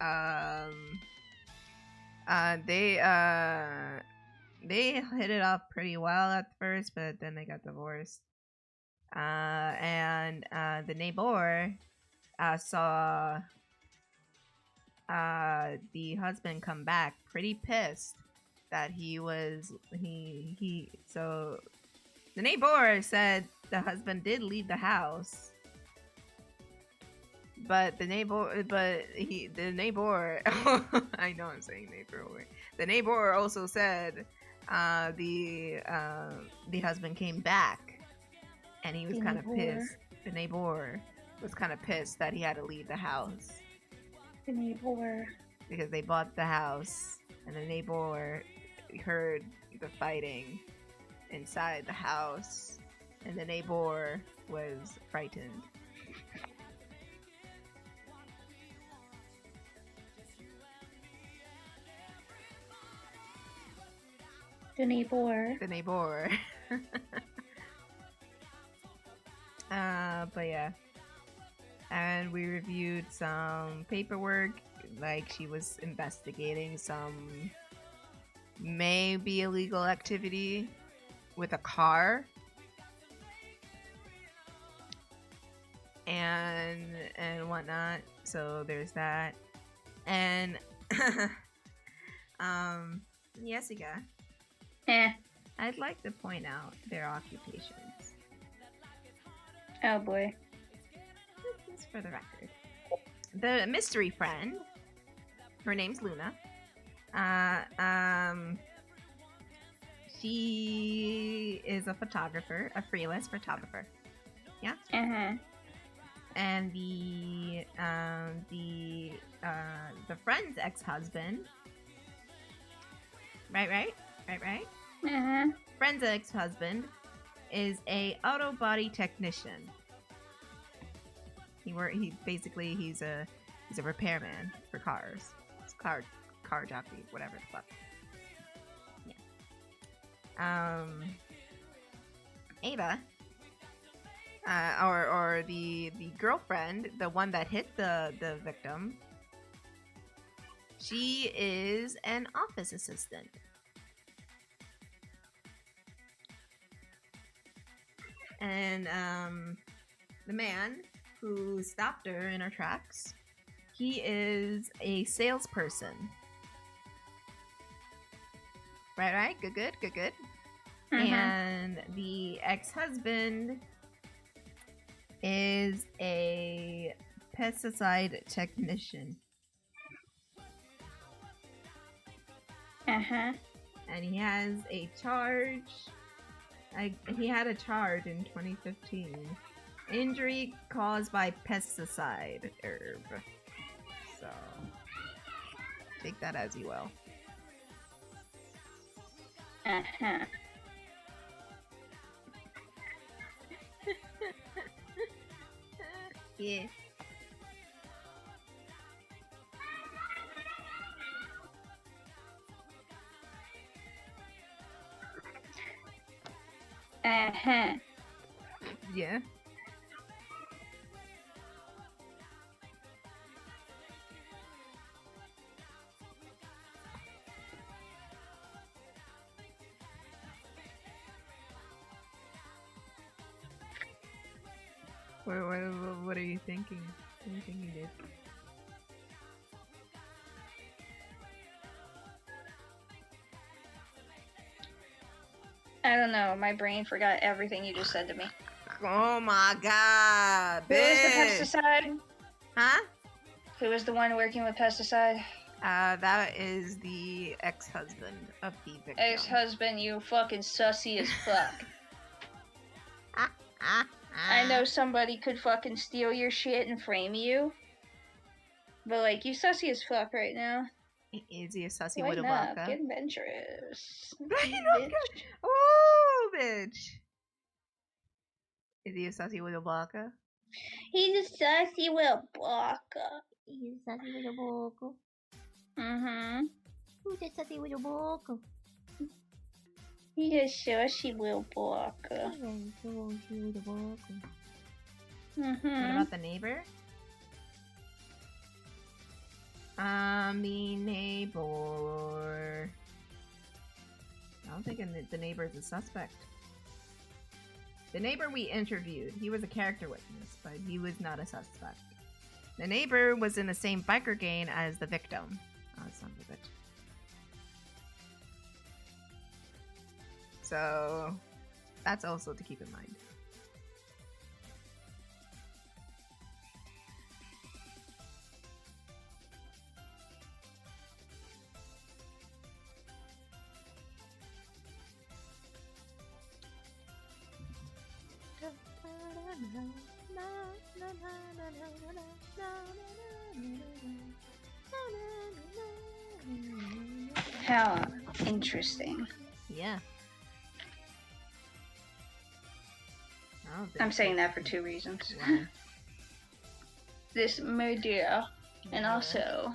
they hit it off pretty well at first, but then they got divorced. And the neighbor saw the husband come back pretty pissed that so the neighbor said the husband did leave the house, But the neighbor, the neighbor, I know I'm saying neighbor. The neighbor also said, the husband came back, and he was kind of pissed. The neighbor was kind of pissed that he had to leave the house. The neighbor. Because they bought the house, and the neighbor heard the fighting inside the house, and the neighbor was frightened. The neighbor. The neighbor. But yeah. And we reviewed some paperwork, like she was investigating some maybe illegal activity with a car. And whatnot. So there's that. And Jessica. I'd like to point out their occupations. Oh boy. Just for the record. The mystery friend, her name's Luna. She is a photographer, a freelance photographer. Yeah? And the friend's ex-husband. Right? Friend's ex-husband is a auto body technician. He's a repairman for cars. It's car jockey, whatever the fuck. Yeah. Ava, or the girlfriend, the one that hit the victim. She is an office assistant. And the man who stopped her in her tracks, he is a salesperson. Right? Good. And the ex-husband is a pesticide technician. And he has a charge. He had a charge in 2015. Injury caused by pesticide herb. So, take that as you will. Yeah. Yeah. What are you thinking? What do you think you did? I don't know. My brain forgot everything you just said to me. Oh my god, Who was the bitch. pesticide? Huh? Who was the one working with pesticide? That is the ex-husband of the victim. Ex-husband, you fucking sussy as fuck. I know somebody could fucking steal your shit and frame you. But, like, you sussy as fuck right now. Is he a sussy Lighten widow up, baka? get adventurous. Bitch. Oh, bitch. Is he a sussy widow baka? He's a sussy little baka. He's a sassy little boko. Mm-hmm. Who's a sassy little boko? He's a sussy little baka. He's a sassy little boko. Mm-hmm. What about the neighbor? The neighbor. I don't think the neighbor is a suspect. The neighbor we interviewed, he was a character witness, but he was not a suspect. The neighbor was in the same biker gang as the victim. Oh, son of a bitch. So, that's also to keep in mind. How interesting. Yeah. I'm saying that for two reasons. This murder, and also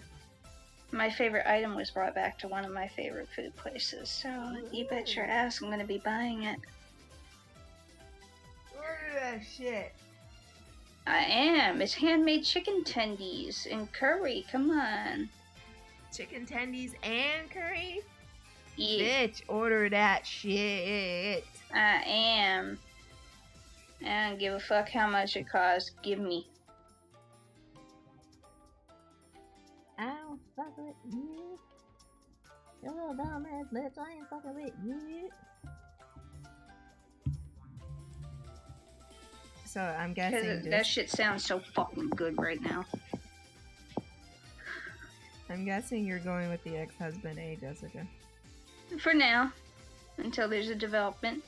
my favorite item was brought back to one of my favorite food places, so you bet your ass I'm gonna be buying it. Order that shit. I am. It's handmade chicken tendies and curry. Come on. Chicken tendies and curry? Yeah. Bitch, order that shit. I am. I don't give a fuck how much it costs. Give me. I don't fuck with you. You little dumbass bitch, I ain't fucking with you. So I'm guessing That shit sounds so fucking good right now. I'm guessing you're going with the ex-husband, Jessica? For now. Until there's a development.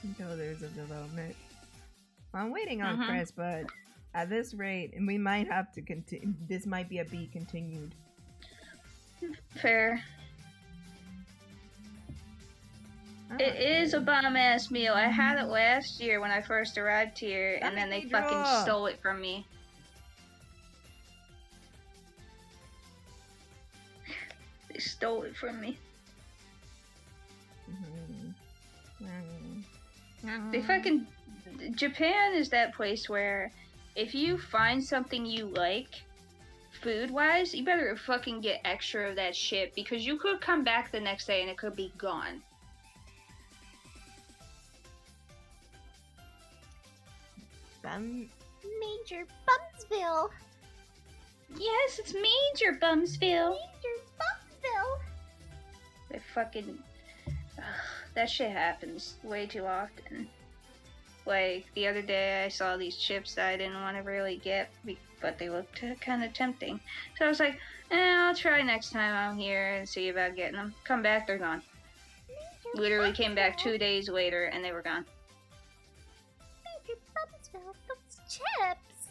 Until there's a development. I'm waiting on Kris, but at this rate, and we might have to continue. This might be a be continued. Fair. It is a bomb-ass meal. I had it last year when I first arrived here, and then they fucking stole it from me. They stole it from me. They fucking... Japan is that place where if you find something you like, food-wise, you better fucking get extra of that shit, because you could come back the next day and it could be gone. Major Bumsville. Yes, it's Major Bumsville. Major Bumsville. They fucking... that shit happens way too often. Like, the other day I saw these chips that I didn't want to really get, but they looked kind of tempting. So I was like, I'll try next time I'm here and see about getting them. Come back, they're gone. Major Literally Bumsville. came back 2 days later and they were gone. Major Bumsville, those chips.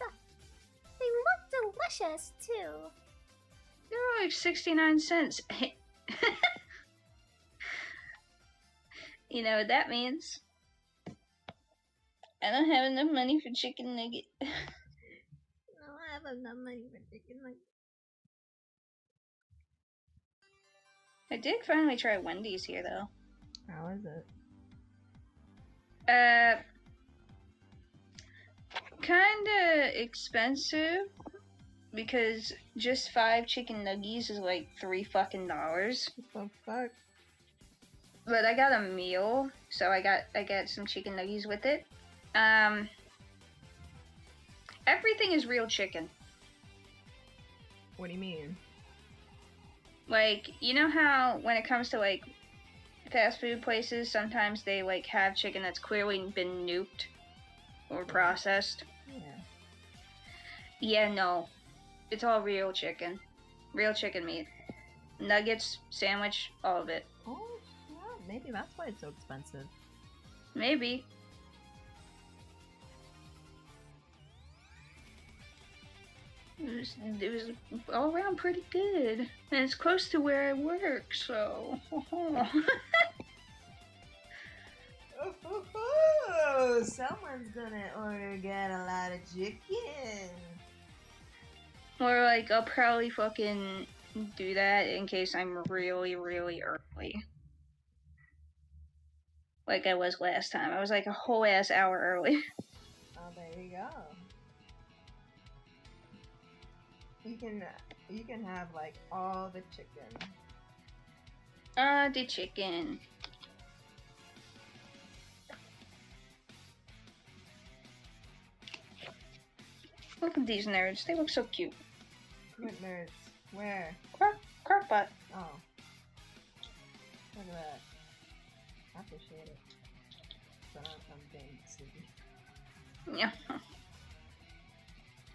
They look delicious, too. They're like 69 cents. You know what that means? I don't have enough money for chicken nugget. No, I have enough money for chicken nugget. I did finally try Wendy's here, though. How is it? Kinda expensive, because just 5 chicken nuggies is like $3 fucking. What the fuck? But I got a meal, so I got some chicken nuggies with it. Everything is real chicken. What do you mean? Like, you know how when it comes to like fast food places, sometimes they like have chicken that's clearly been nuked or processed? Yeah. Yeah, no. It's all real chicken. Real chicken meat. Nuggets, sandwich, all of it. Oh, yeah, maybe that's why it's so expensive. Maybe. It was all around pretty good. And it's close to where I work, so... Oh, someone's gonna get a lot of chicken. Or like, I'll probably fucking do that in case I'm really, really early. Like I was last time. I was like a whole ass hour early. Oh, there you go. You can have like all the chicken. The chicken. Look at these nerds. They look so cute. What nerds? Where? Crockpot. Oh. Look at that. I appreciate it. But I'm getting sleepy. Yeah.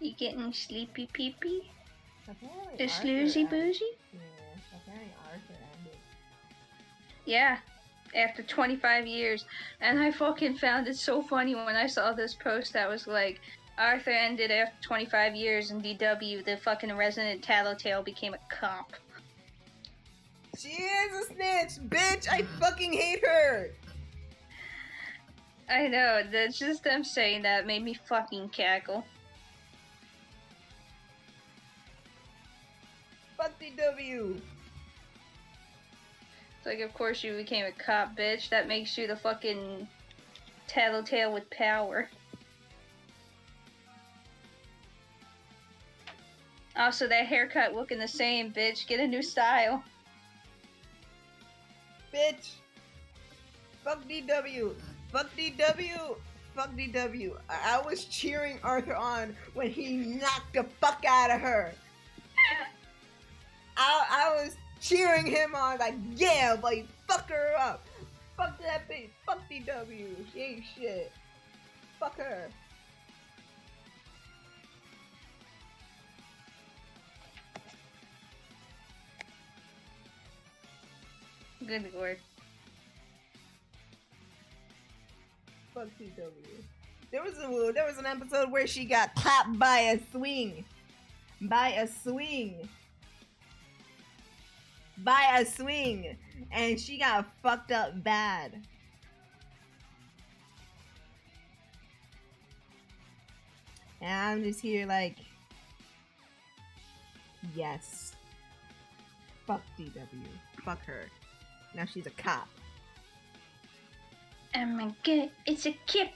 You getting sleepy peepee? Apparently A sloozy boozy? Yeah, apparently Arthur ended. Yeah. after 25 years. And I fucking found it so funny when I saw this post that was like, Arthur ended after 25 years in DW, the fucking resident tattletale became a cop. She is a snitch, bitch! I fucking hate her! I know, that's just them saying that made me fucking cackle. Fuck DW! It's like, of course you became a cop, bitch. That makes you the fucking tattletale with power. Also, that haircut looking the same, bitch. Get a new style. Bitch! Fuck DW! Fuck DW! Fuck DW! I was cheering Arthur on when he knocked the fuck out of her! I was cheering him on like, yeah, buddy, fuck her up! Fuck that bitch! Fuck DW! She ain't shit! Fuck her! Good lord. Fuck DW. There was an episode where she got clapped by a swing. By a swing. And she got fucked up bad. And I'm just here like, yes. Fuck DW. Fuck her. Now she's a cop. Oh my god, it's a kip!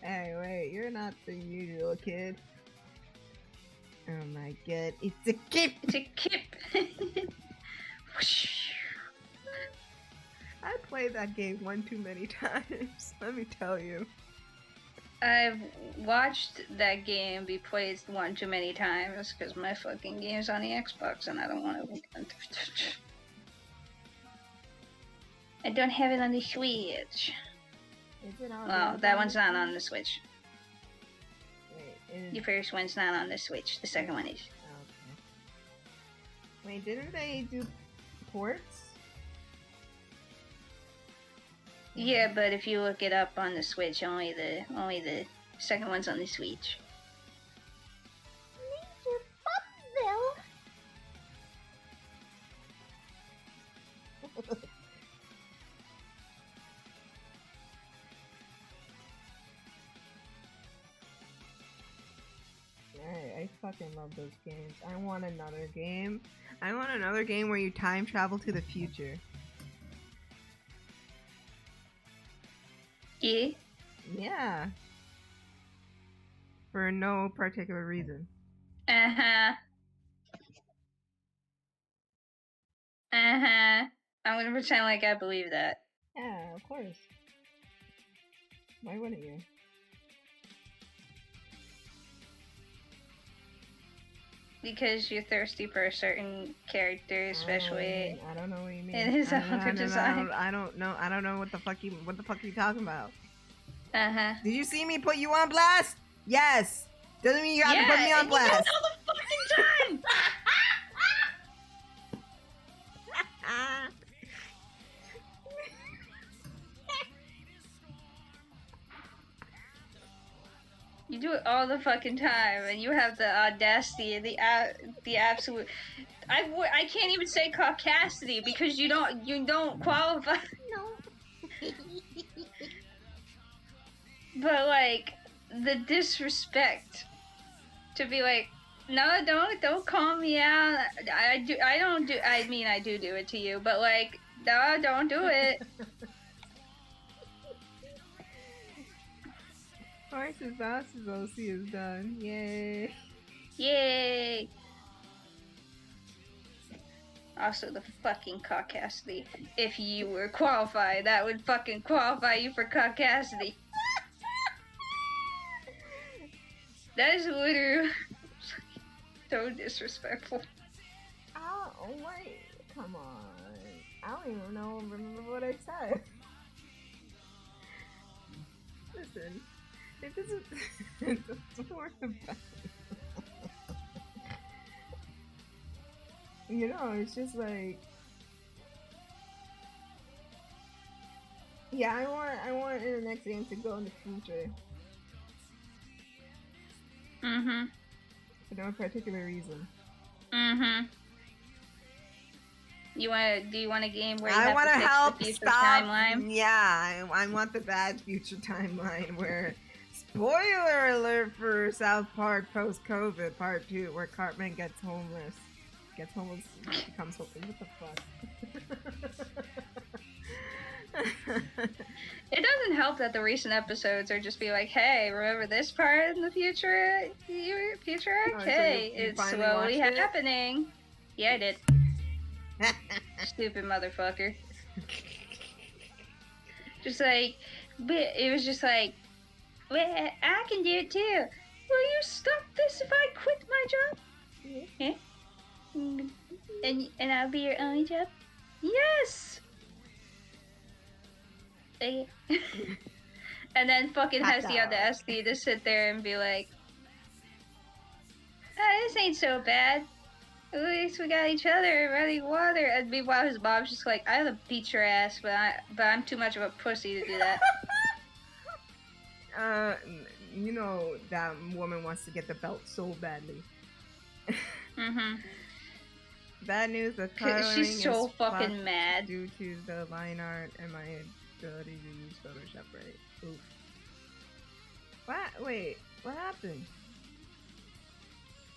Hey, wait, you're not the usual kid. Oh my god, it's a kip! It's a kip! I played that game one too many times, let me tell you. I've watched that game be played one too many times because my fucking game's on the Xbox and I don't want to. I don't have it on the Switch. Is it on? Well, that one's not on the Switch. Wait, The first one's not on the Switch. The second one is. okay. Wait, didn't they do ports? Yeah, but if you look it up on the Switch, only the second one's on the Switch. Major Bubville. I fucking love those games. I want another game. I want another game where you time travel to the future. Yeah? Yeah. For no particular reason. Uh-huh. Uh-huh. I'm gonna pretend like I believe that. Yeah, of course. Why wouldn't you? Because you're thirsty for a certain character, especially I don't know what you mean. in his other design. I don't know what the fuck you talking about. Uh-huh. Did you see me put you on blast? Yes. Doesn't mean you have to put me on blast. You do it all the fucking time. You do it all the fucking time, and you have the audacity and the absolute. I can't even say caucasity because you don't qualify. No. But like the disrespect to be like, no, don't call me out. I do it to you, but like, no, don't do it. Horse's boss's OC is done. Yay. Yay. Also, the fucking caucasity. If you were qualified, that would fucking qualify you for caucasity. That is literally so disrespectful. Oh, wait. Come on. I don't even remember what I said. Listen. It doesn't. It's worth about. You know, it's just like, yeah, I want in the next game to go in the future. Mm-hmm. For no particular reason. Mm-hmm. Do you want a game where you I have want to to fix help the future stop. timeline? Yeah, I want the bad future timeline where, spoiler alert for South Park post-COVID Part 2, where Cartman gets homeless, becomes homeless. What the fuck? It doesn't help that the recent episodes are just be like, hey, remember this part in the future? Oh, Okay, so you it's finally slowly watched it? happening. Yeah, I did. Stupid motherfucker. Just like, it was just like, well, I can do it too. Will you stop this if I quit my job? Yeah. And I'll be your only job? Yes! Okay. And then fucking has the audacity to sit there and be like, this ain't so bad. At least we got each other running water. And meanwhile, his mom's just like, I'll beat your ass, but I'm too much of a pussy to do that. You know that woman wants to get the belt so badly. Mm-hmm. Bad news, the coloring She's so is fucking fucked mad. due to the line art and my ability to use Photoshop right. Oof. What? Wait, what happened?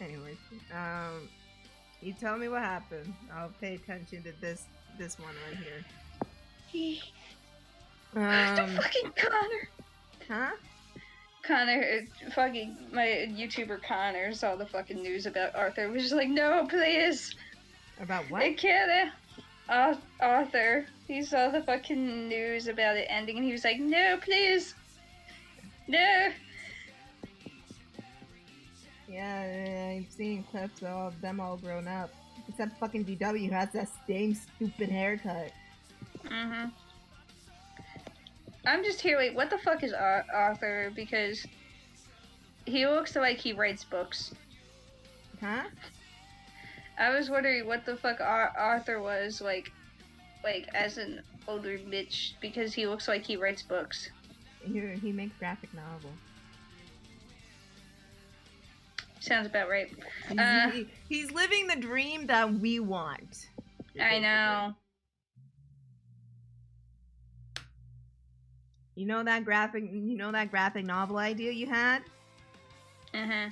Anyways, you tell me what happened. I'll pay attention to this one right here. The fucking Connor. Huh? Connor, fucking my YouTuber Connor saw the fucking news about Arthur. Was just like, no, please. About what? I can't. Arthur. He saw the fucking news about it ending, and he was like, no, please. No. Yeah, I've seen clips of them all grown up. Except fucking DW has that same stupid haircut. Mm-hmm. I'm just here, like, what the fuck is Arthur? Because he looks like he writes books. Huh? I was wondering what the fuck Arthur was, like as an older bitch, because he looks like he writes books. He makes graphic novels. Sounds about right. He's living the dream that we want. I know. You know that graphic novel idea you had? Uh-huh.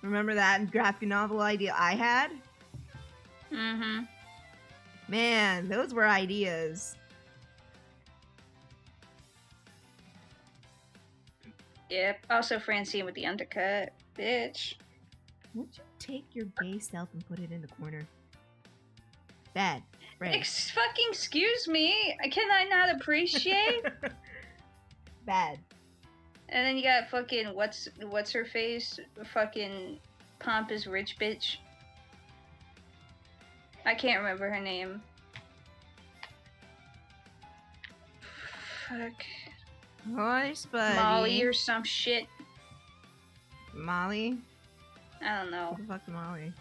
Remember that graphic novel idea I had? Mm-hmm. Man, those were ideas. Yep. Also Francine with the undercut. Bitch. Would you take your gay self and put it in the corner? Bad. Right. Fucking excuse me. Can I not appreciate? Bad. And then you got fucking what's her face? Fucking pompous rich bitch. I can't remember her name. Fuck. Horse buddy. Molly or some shit. Molly? I don't know. What the fuck's Molly?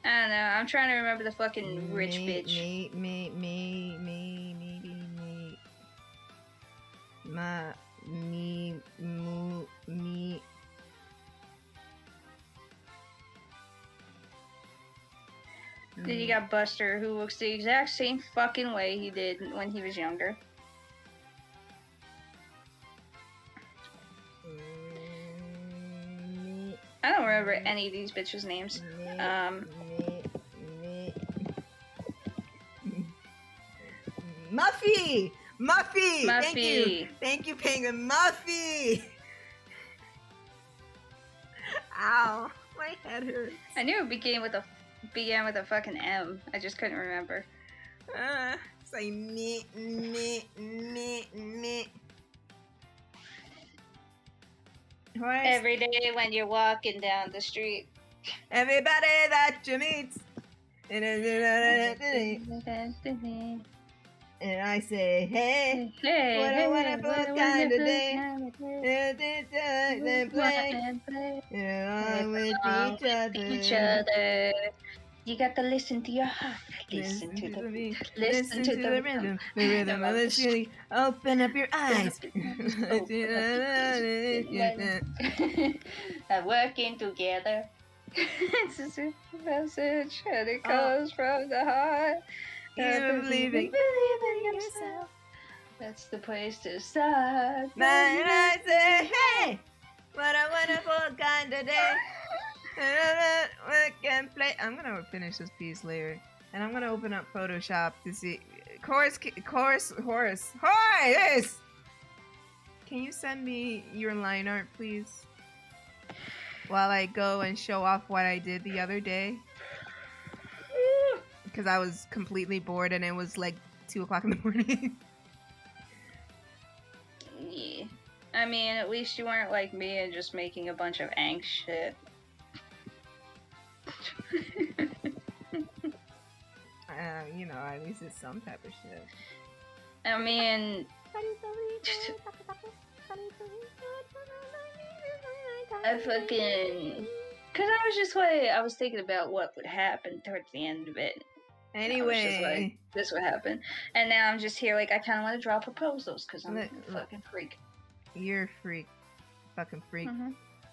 I don't know. I'm trying to remember the fucking rich bitch. Me. Then you got Buster, who looks the exact same fucking way he did when he was younger. I don't remember any of these bitches' names. Muffy! Thank you, Penguin. Muffy! Ow, my head hurts. I knew it began with a fucking M. I just couldn't remember. Say me. Horse. Every day when you're walking down the street. Everybody that you meet. And I say, hey, Hey, what a hey, wonderful what a kind of wonderful day. kind of day. And play. Along with Each each other. other. You got to listen to your heart. Listen to the beat. listen to the rhythm. The rhythm of the city. Open up your eyes. Working together. It's a simple message, and it comes from the heart. You believe Believe in yourself. That's the place to start. And I say, hey, what a wonderful kind of day. We can play. I'm gonna finish this piece later, and I'm gonna open up Photoshop to see. Horace. Can you send me your line art, please? While I go and show off what I did the other day. Because I was completely bored and it was like 2 o'clock in the morning. Yeah. I mean, at least you weren't like me and just making a bunch of angst shit. You know, at least it's some type of shit. I mean, I fucking... Because I was just like, I was thinking about what would happen towards the end of it. Anyway. I was just like, this would happen. And now I'm just here like, I kind of want to draw proposals because I'm a fucking freak. You're a freak. Fucking freak. Mm-hmm.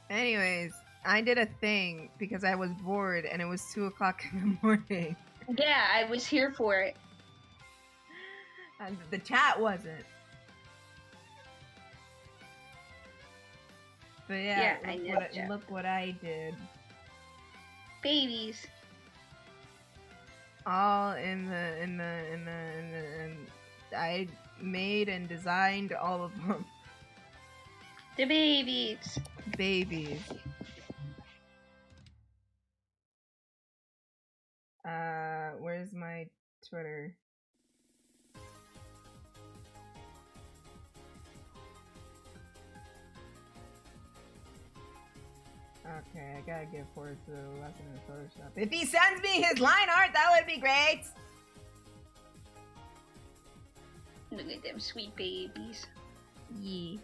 Anyways, I did a thing because I was bored and it was 2 o'clock in the morning. Yeah, I was here for it. And the chat wasn't. But yeah, I know. Look what I did. Babies. All in I made and designed all of them. The babies. Babies. Where's my Twitter? Okay, I gotta give Horace a lesson in Photoshop. If he sends me his line art, that would be great! Look at them sweet babies. Yeah.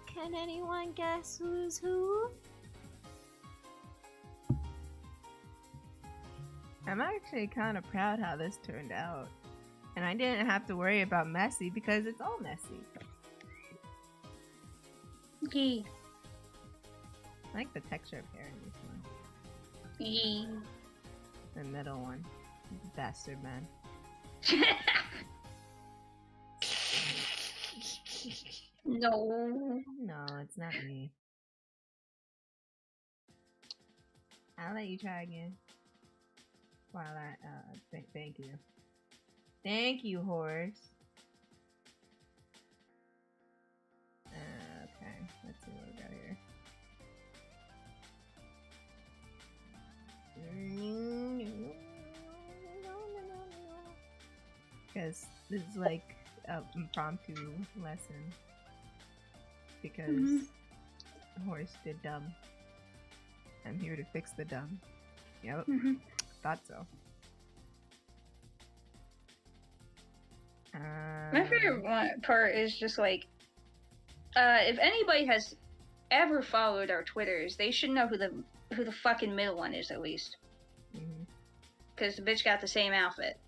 Can anyone guess who's who? I'm actually kind of proud how this turned out. And I didn't have to worry about messy because it's all messy. Yeah. I like the texture of hair in this one. Yeah. The middle one. Bastard man. No. No, it's not me. I'll let you try again. While thank you. Thank you, Horace. Okay, let's see what we got here. Because this is like an impromptu lesson. Because Horace did dumb. I'm here to fix the dumb. Yep, thought so. My favorite part is just like, if anybody has ever followed our Twitters, they should know who the fucking middle one is at least. Because the bitch got the same outfit.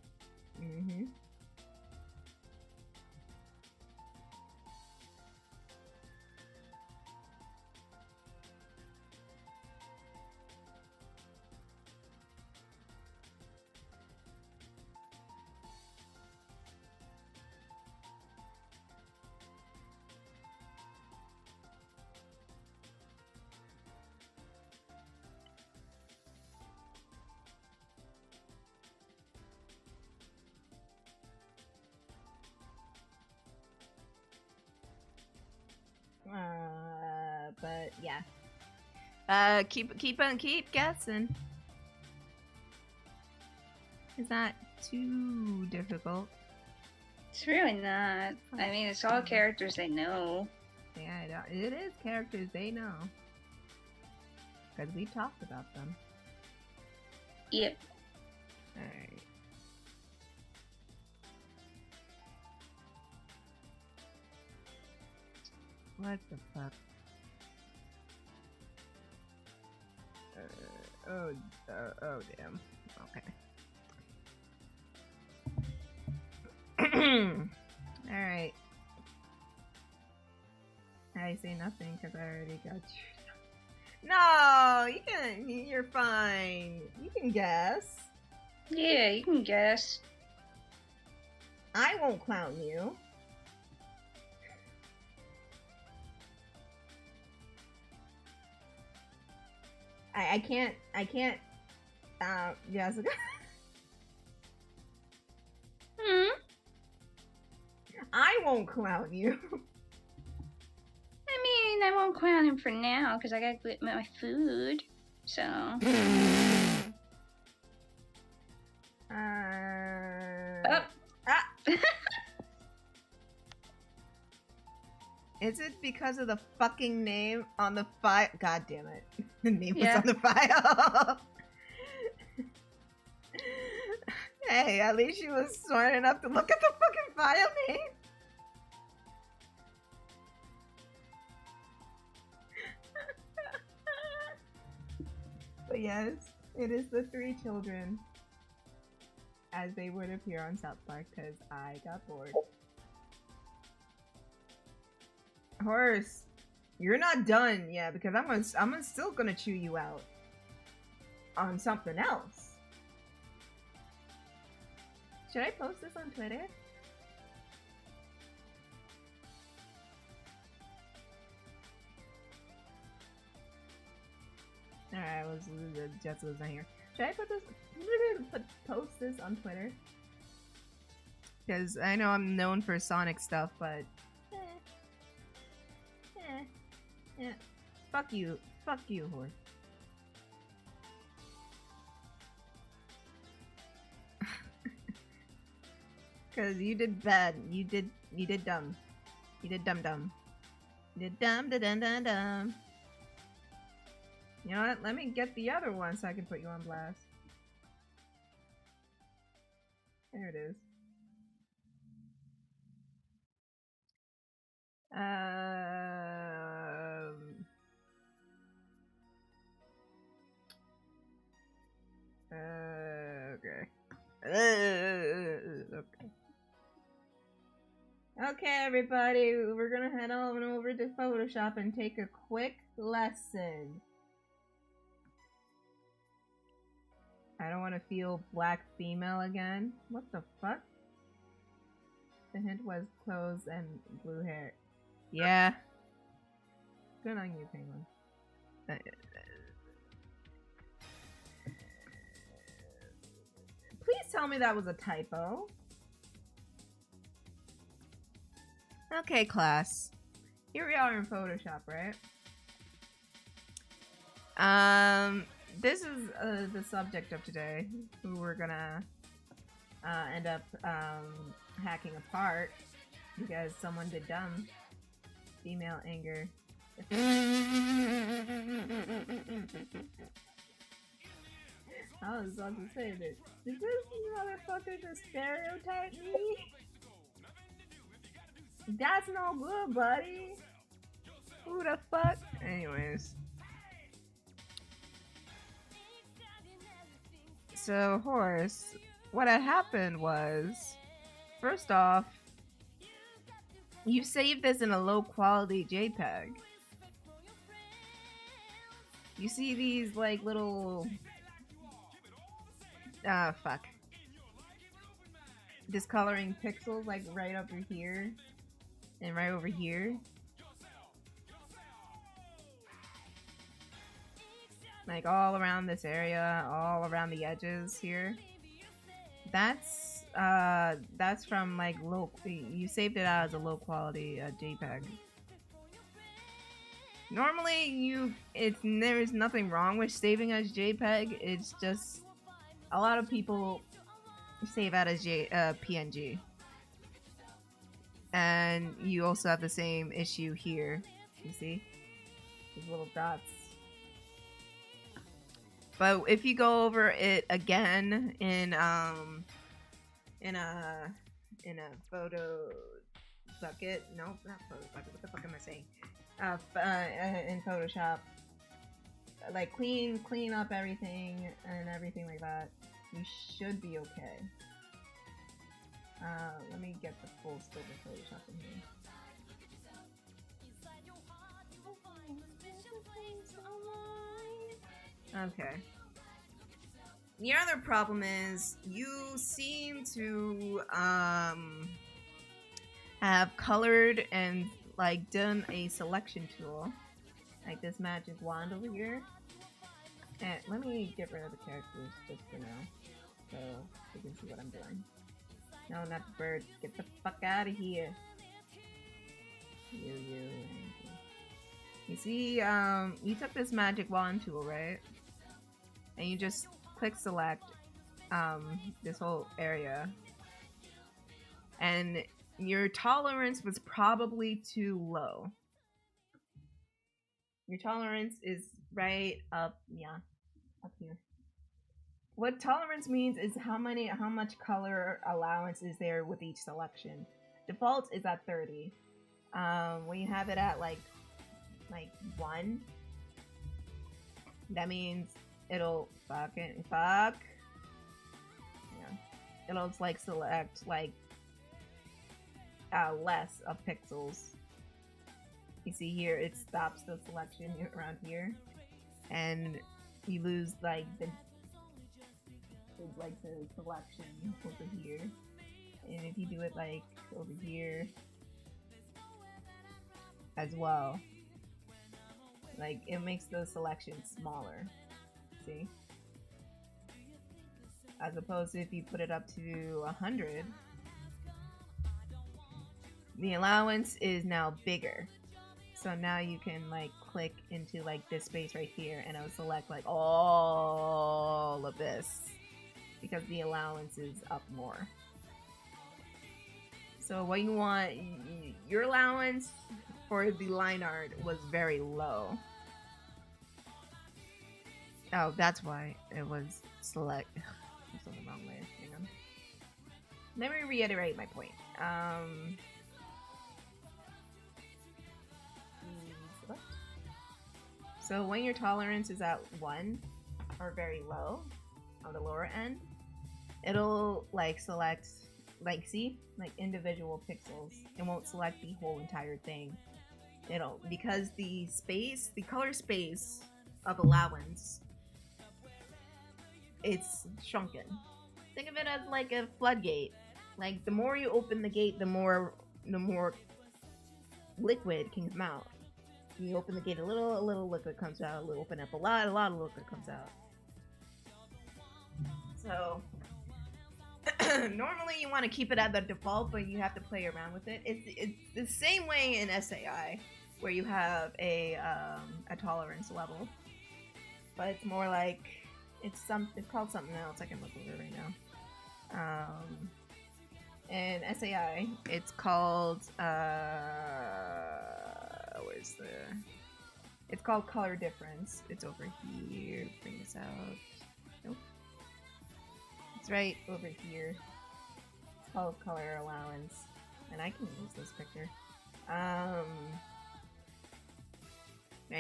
But yeah. Keep guessing. It's not too difficult. It's really not. I mean, it's all characters they know. Yeah, it is characters they know. Because we talked about them. Yep. Alright. What the fuck? Oh damn. Okay. Alright. I say nothing because I already got you. No, you can. You're fine. You can guess. Yeah, you can guess. I won't clown you. I can't. Jessica. I won't clown you. I mean, I won't clown him for now because I gotta get my food. So. Is it because of the fucking name on the file? God damn it. The name was on the file. Hey, at least she was smart enough to look at the fucking file name. But yes, it is the 3 children. As they would appear on South Park, because I got bored. Horse, you're not done yet because I'm still gonna chew you out on something else. Should I post this on Twitter? Alright, Jessica's not here. Should I post this on Twitter? Because I know I'm known for Sonic stuff, but yeah. Fuck you, horse. Cause you did bad. You did dumb. You did dumb. You did dumb. You know what? Let me get the other one so I can put you on blast. There it is. Okay. Okay. Okay, everybody, we're gonna head on over to Photoshop and take a quick lesson. I don't want to feel black female again. What the fuck? The hint was clothes and blue hair. Yeah. Good on you, Penguin. Please tell me that was a typo. Okay, class. Here we are in Photoshop, right? This is the subject of today, who we're gonna end up hacking apart because someone did dumb. Female anger. I was about to say that. Did this motherfucker just stereotype me? That's no good, buddy. Who the fuck? Anyways. So, Horace, what had happened was, first off, you saved this in a low quality JPEG. You see these, like, little... fuck. Discoloring pixels, like, right over here. And right over here. Like, all around this area, all around the edges here. That's from, like, low... You saved it out as a low quality JPEG. Normally, there's nothing wrong with saving as JPEG. It's just a lot of people save out as PNG, and you also have the same issue here. You see these little dots. But if you go over it again in a photo bucket, no, not photo bucket. What the fuck am I saying? In Photoshop, like clean up everything and everything like that, you should be okay. Let me get the full scope of Photoshop in here. Okay. The other problem is you seem to have colored and like done a selection tool, like this magic wand over here. And let me get rid of the characters just for now, so you can see what I'm doing. No, not the bird. Get the fuck out of here. You see, you took this magic wand tool, right? And you just click select this whole area. And your tolerance was probably too low. Your tolerance is right up, up here. What tolerance means is how much color allowance is there with each selection. Default is at 30. When you have it at like 1, that means it'll it'll like select like less of pixels. You see here, it stops the selection around here, and you lose like the selection over here. And if you do it like over here as well, like it makes those selections smaller. See? As opposed to if you put it up to 100, the allowance is now bigger. So now you can like click into like this space right here, and it'll select like all of this because the allowance is up more. So what you want, your allowance for the line art was very low. Oh, that's why it was select. It's on the wrong way. Hang on. Let me reiterate my point. So when your tolerance is at 1 or very low on the lower end, it'll like select like see like individual pixels. It won't select the whole entire thing. It'll because the color space of allowance, it's shrunken. Think of it as like a floodgate. Like the more you open the gate, the more liquid can come out. You open the gate a little liquid comes out. You open up a lot of liquid comes out. So normally you want to keep it at the default, but you have to play around with it. It's the same way in SAI, where you have a tolerance level, but it's more like it's called something else. I can look over right now. In SAI, it's called it's called color difference. It's over here. Bring this out. Nope. It's right over here. It's called color allowance, and I can use this picture. Right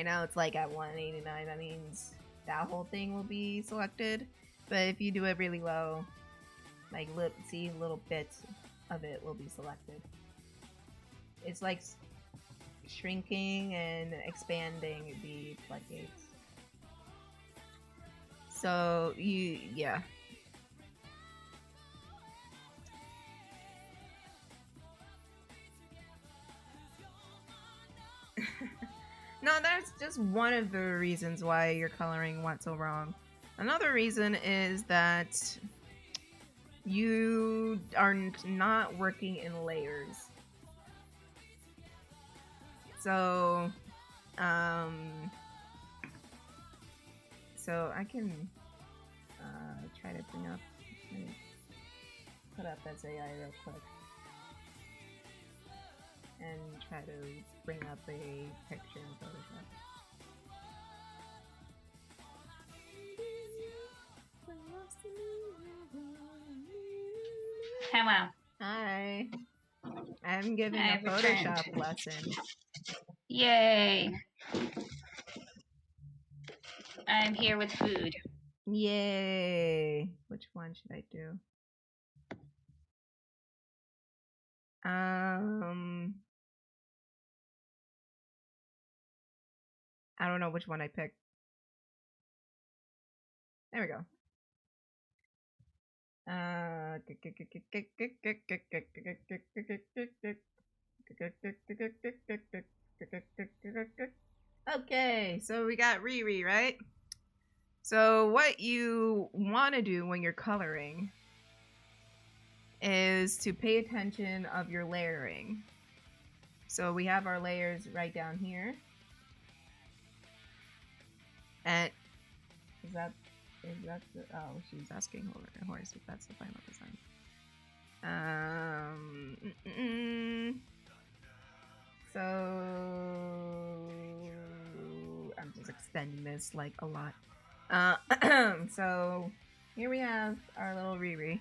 now it's like at 189. That means that whole thing will be selected. But if you do it really low, like see little bits of it will be selected. It's like shrinking and expanding the floodgates. So yeah. No, that's just one of the reasons why your coloring went so wrong. Another reason is that you are not working in layers. So I can try to bring up, let me put up SAI real quick and try to bring up a picture in Photoshop. Hello. Hi. I'm giving I a Photoshop returned. lesson. Yay. I'm here with food. Yay. Which one should I do? I don't know which one I picked. There we go. Okay, so we got Riri, right? So what you want to do when you're coloring is to pay attention of your layering. So we have our layers right down here. And is that the, oh, she's asking horse if that's the final design. So I'm just extending this like a lot. So here we have our little Riri.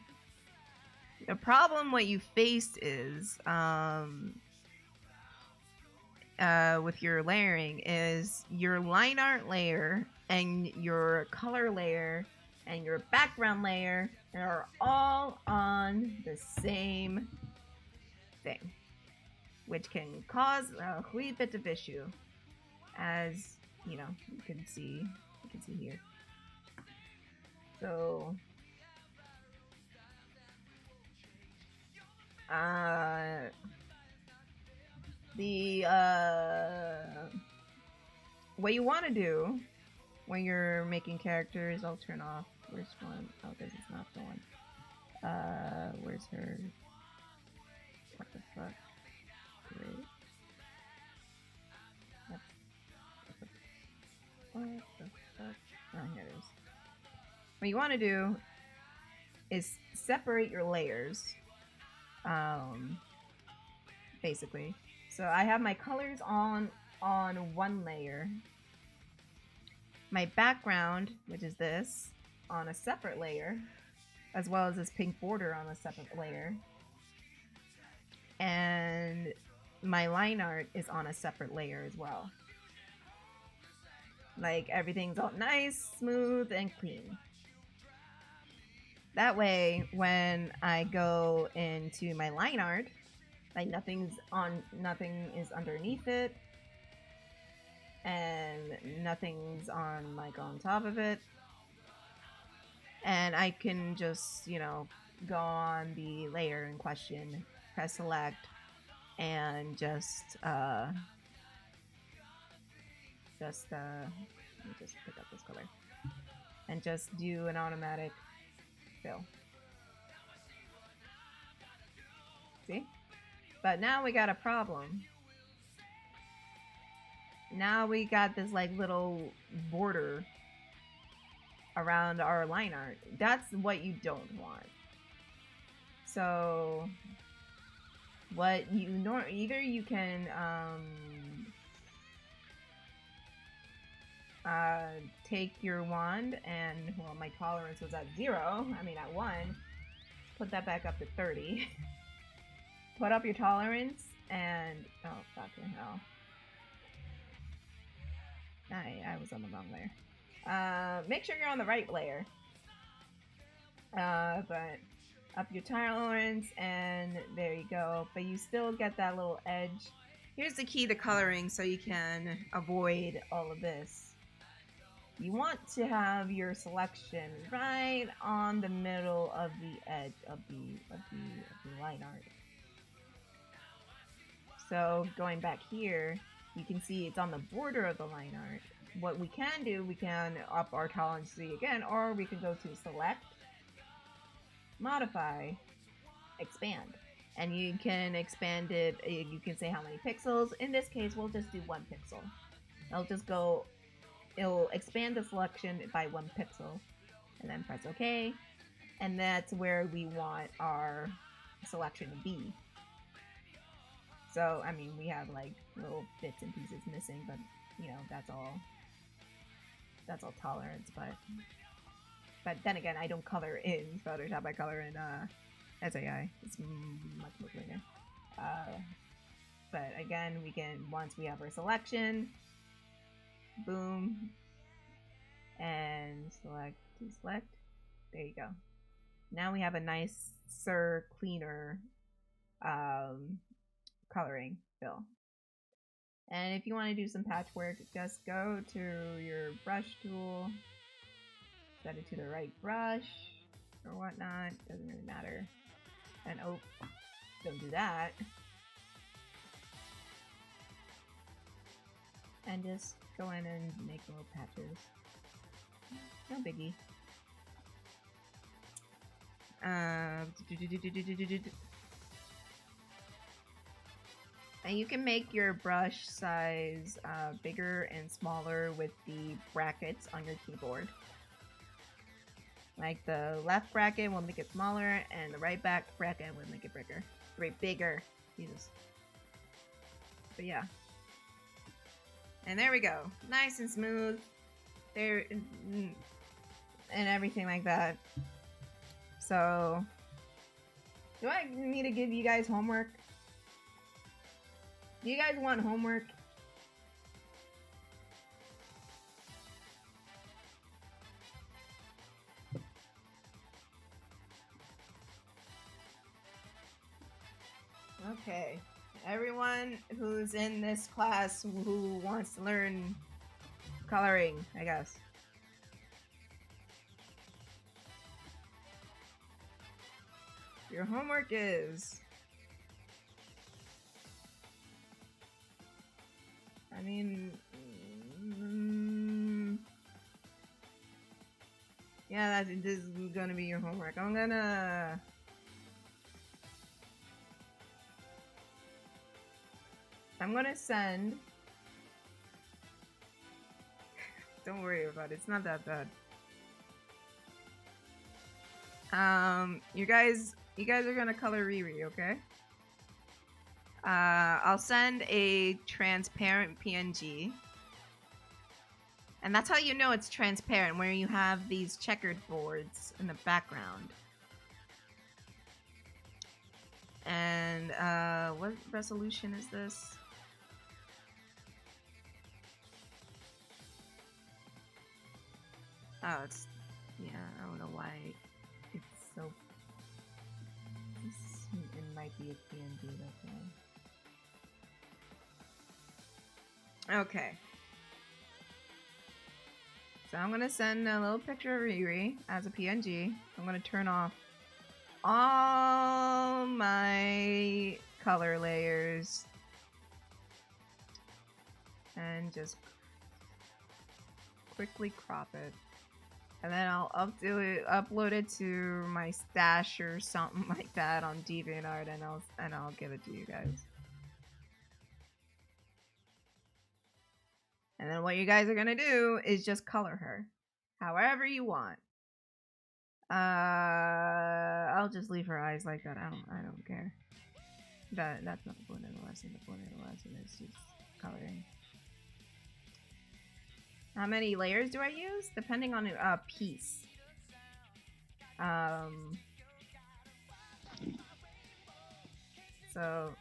The problem what you faced is with your layering is your line art layer and your color layer and your background layer are all on the same thing, which can cause a wee bit of issue, as you know, you can see here. So what you want to do when you're making characters, I'll turn off. Where's one? Oh, this is not the one. Where's her? What the fuck? Great. What the fuck? Oh, here it is. What you want to do is separate your layers. Basically. So I have my colors on one layer. My background, which is this, on a separate layer, as well as this pink border on a separate layer. And my line art is on a separate layer as well. Like, everything's all nice, smooth, and clean. That way, when I go into my line art, like nothing is underneath it, and nothing's on top of it, and I can just, you know, go on the layer in question, press select, and just let me just pick up this color and just do an automatic fill. See? But now we got a problem. Now we got this like little border around our line art. That's what you don't want. So what you either you can take your wand and, well, my tolerance was at 0, I mean at 1, put that back up to 30. Put up your tolerance and, oh fucking hell, I was on the wrong layer. Make sure you're on the right layer. But up your tolerance, and there you go. But you still get that little edge. Here's the key to coloring so you can avoid all of this. You want to have your selection right on the middle of the edge of the line art. So going back here, you can see it's on the border of the line art. What we can do, we can up our tolerance again, or we can go to select, modify, expand. And you can expand it, you can say how many pixels. In this case, we'll just do 1 pixel. It'll expand the selection by 1 pixel, and then press OK. And that's where we want our selection to be. So, I mean, we have like little bits and pieces missing, but you know, that's all tolerance. But then again, I don't color in Photoshop, I color in SAI. It's much later. But again, we can, once we have our selection, boom, and select. There you go. Now we have a nicer, cleaner coloring fill. And if you want to do some patchwork, just go to your brush tool, set it to the right brush or whatnot, doesn't really matter. And oh, don't do that. And just go in and make little patches. No biggie. And you can make your brush size bigger and smaller with the brackets on your keyboard. Like the left bracket will make it smaller, and the right back bracket will make it bigger. Bigger. Jesus. But yeah. And there we go. Nice and smooth. There, and everything like that. So, do I need to give you guys homework? Do you guys want homework? Okay. Everyone who's in this class who wants to learn coloring, I guess. Your homework is... I mean... yeah, this is gonna be your homework. I'm gonna send... Don't worry about it. It's not that bad. You guys are gonna color Leary, okay? I'll send a transparent PNG. And that's how you know it's transparent, where you have these checkered boards in the background. And, what resolution is this? Oh, it's... yeah, I don't know why it's so... it might be a PNG, okay. Okay. So I'm gonna send a little picture of Leary as a PNG. I'm gonna turn off all my color layers and just quickly crop it. And then I'll upload it to my stash or something like that on DeviantArt, and I'll give it to you guys. And then what you guys are gonna do is just color her, however you want. I'll just leave her eyes like that. I don't care. That's not the point of the lesson. The point of the lesson is just coloring. How many layers do I use? Depending on a piece. So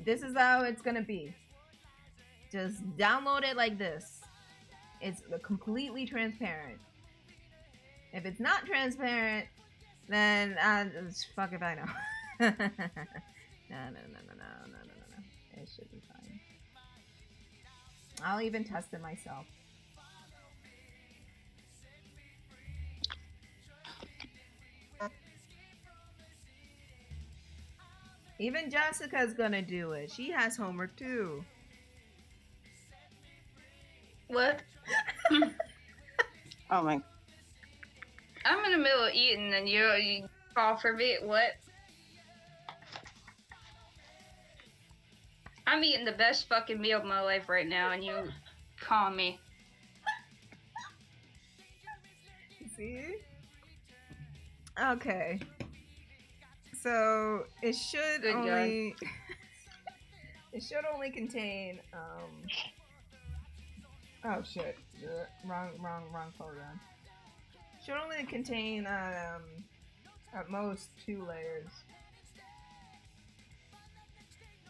this is how it's gonna be. Just download it like this. It's completely transparent. If it's not transparent, then fuck if I know. No. It should be fine. I'll even test it myself. Even Jessica's gonna do it. She has homework too. What? Oh my. I'm in the middle of eating and you call for me. What? I'm eating the best fucking meal of my life right now and you call me. See? Okay. So it should Good only it should only contain oh shit. Wrong program. Should only contain At most 2 layers.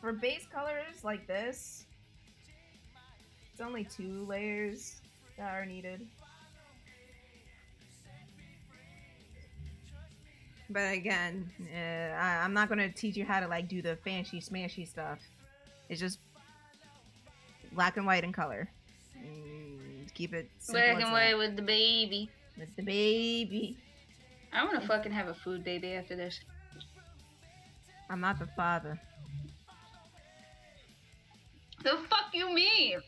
For base colors like this, it's only 2 layers that are needed. But again, I'm not gonna teach you how to like do the fancy smashy stuff. It's just black and white in color. Keep it simple. Black and white with the baby. With the baby. I want to fucking have a food baby after this. I'm not the father. The fuck you mean?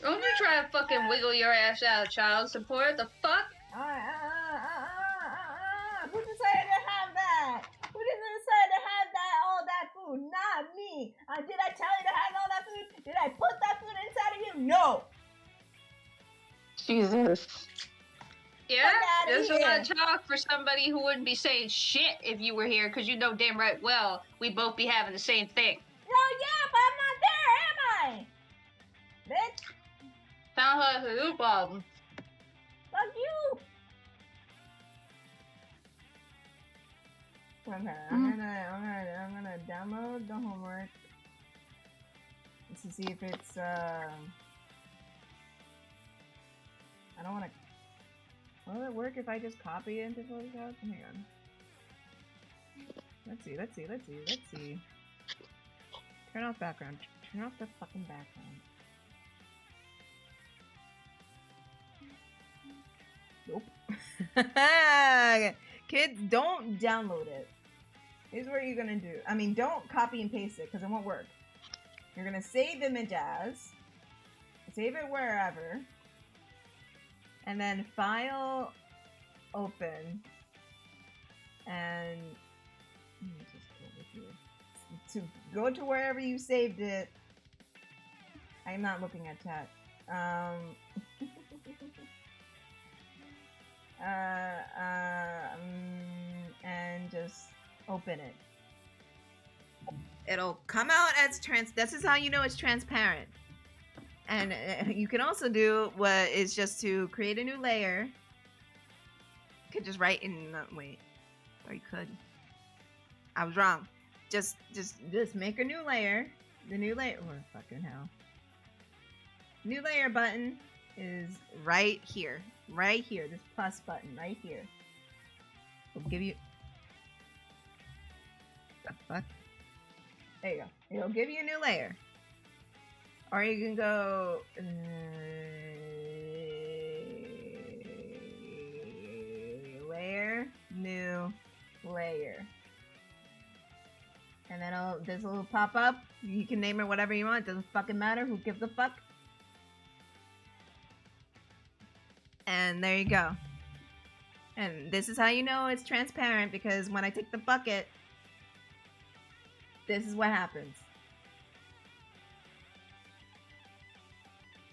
Don't you try to fucking wiggle your ass out of child support? The fuck? Who decided to have that? Who decided to have all that food? Not me. Did I tell you to have all that food? Did I put that food inside of you? No. Jesus. Yeah, there's a lot of talk for somebody who wouldn't be saying shit if you were here, because you know damn right well we'd both be having the same thing. Oh yeah, but I'm not there, am I? Bitch. Sounds like a you problem. Fuck you. Okay, I'm gonna download the homework to see if it's I don't wanna. Will it work if I just copy it into Photoshop? Hang on. Let's see. Turn off background. Turn off the fucking background. Nope. Kids, don't download it. Here's what you're gonna do. I mean, don't copy and paste it, because it won't work. You're gonna save image as. Save it wherever. And then file, open, and let me just go with you. To go to wherever you saved it. I'm not looking at chat. And just open it. It'll come out as this is how you know it's transparent. And you can also do what is just to create a new layer. You could just write in wait. Or you could. I was wrong. Just make a new layer. The new layer, oh fucking hell. New layer button is right here. Right here. This plus button right here. It'll give you the fuck? There you go. It'll give you a new layer. Or you can go layer, new layer. And then this will pop up. You can name it whatever you want. It doesn't fucking matter. Who gives a fuck? And there you go. And this is how you know it's transparent, because when I take the bucket, this is what happens.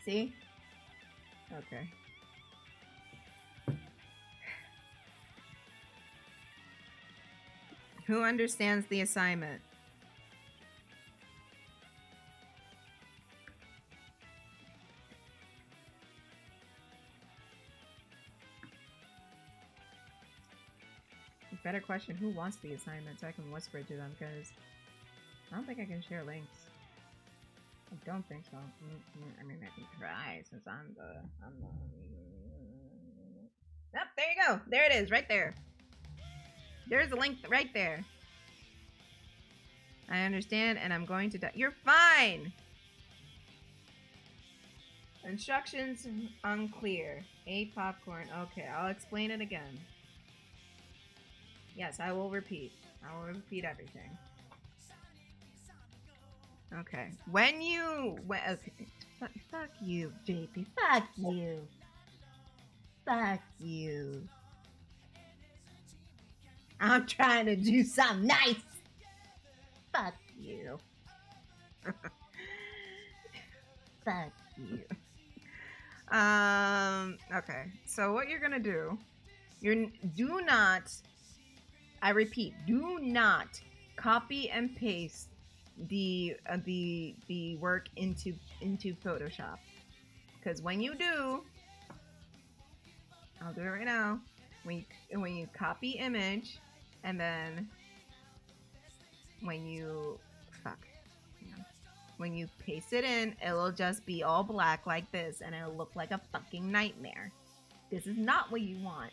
See? Okay. Who understands the assignment? Better question, who wants the assignment so I can whisper it to them, because I don't think I can share links. I don't think so. I mean, I can try since I'm the... Yep, there you go. There it is, right there. There's a link right there. I understand, and I'm going to... You're fine! Instructions unclear. 8 popcorn. Okay, I'll explain it again. Yes, I will repeat. I will repeat everything. Okay. Okay. Fuck you, JP. Fuck you. Fuck you. I'm trying to do something nice. Fuck you. Fuck you. Okay. So what you're gonna do? Do not. I repeat, do not copy and paste the work into Photoshop, because when you do, I'll do it right now. when you copy image, and then when you when you paste it in, it'll just be all black like this, and it'll look like a fucking nightmare. This is not what you want.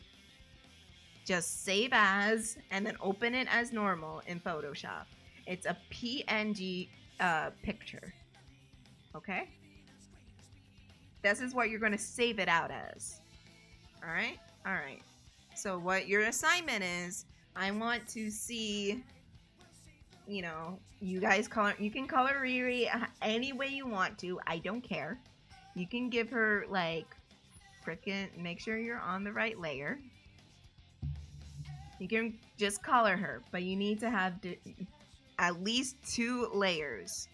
Just save as, and then open it as normal in Photoshop. It's a PNG picture. Okay? This is what you're going to save it out as. Alright? Alright. So what your assignment is, I want to see, you know, you guys color, you can color Leary any way you want to. I don't care. You can give her, like, frickin', make sure you're on the right layer. You can just color her, but you need to have at least 2 layers.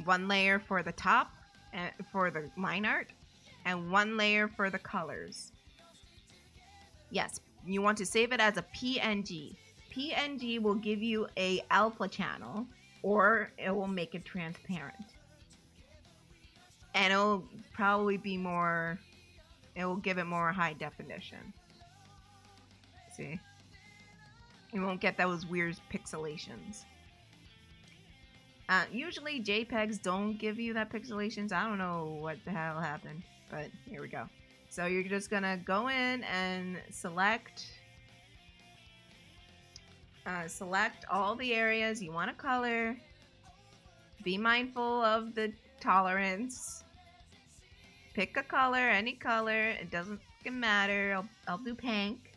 1 layer for the top, for the line art, and 1 layer for the colors. Yes, you want to save it as a PNG. PNG will give you a alpha channel, or it will make it transparent. And it'll probably be more, it will give it more high definition. See? You won't get those weird pixelations. Usually JPEGs don't give you that pixelations. I don't know what the hell happened, but here we go. So you're just gonna go in and select all the areas you want to color. Be mindful of the tolerance. Pick a color, any color. It doesn't matter. I'll do pink.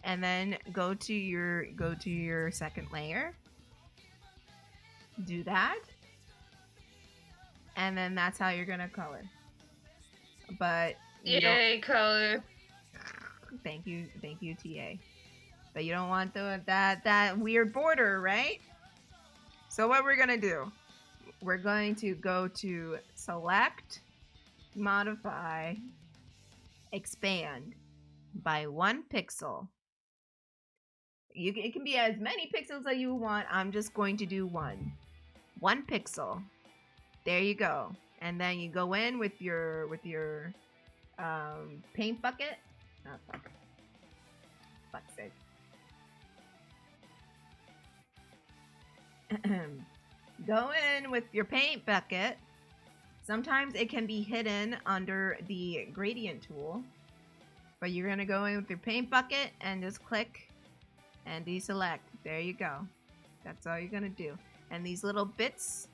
And then go to your second layer. Do that. And then that's how you're gonna color. But yay, color. Thank you, TA. But you don't want that weird border, right? So what we're gonna do? We're going to go to select, modify, expand by 1 pixel. It can be as many pixels as you want. I'm just going to do 1 pixel. There you go. And then you go in with your paint bucket. Oh, fuck. Fuck's sake. Go in with your paint bucket. Sometimes it can be hidden under the gradient tool. But you're going to go in with your paint bucket and just click and deselect. There you go. That's all you're going to do. And these little bits,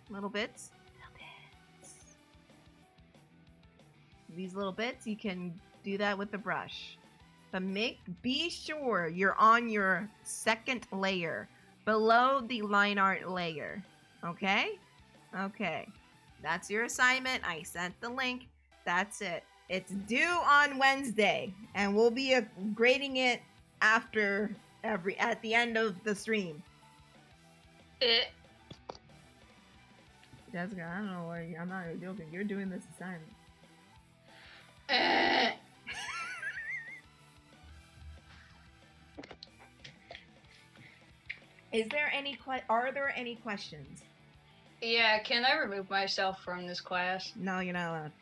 these little bits, you can do that with the brush. But be sure you're on your second layer, below the line art layer. Okay? Okay. That's your assignment. I sent the link. That's it. It's due on Wednesday, and we'll be grading it after at the end of the stream. Jessica, I don't know why. I'm not joking. You're doing this assignment. Are there any questions? Yeah, can I remove myself from this class? No, you're not allowed.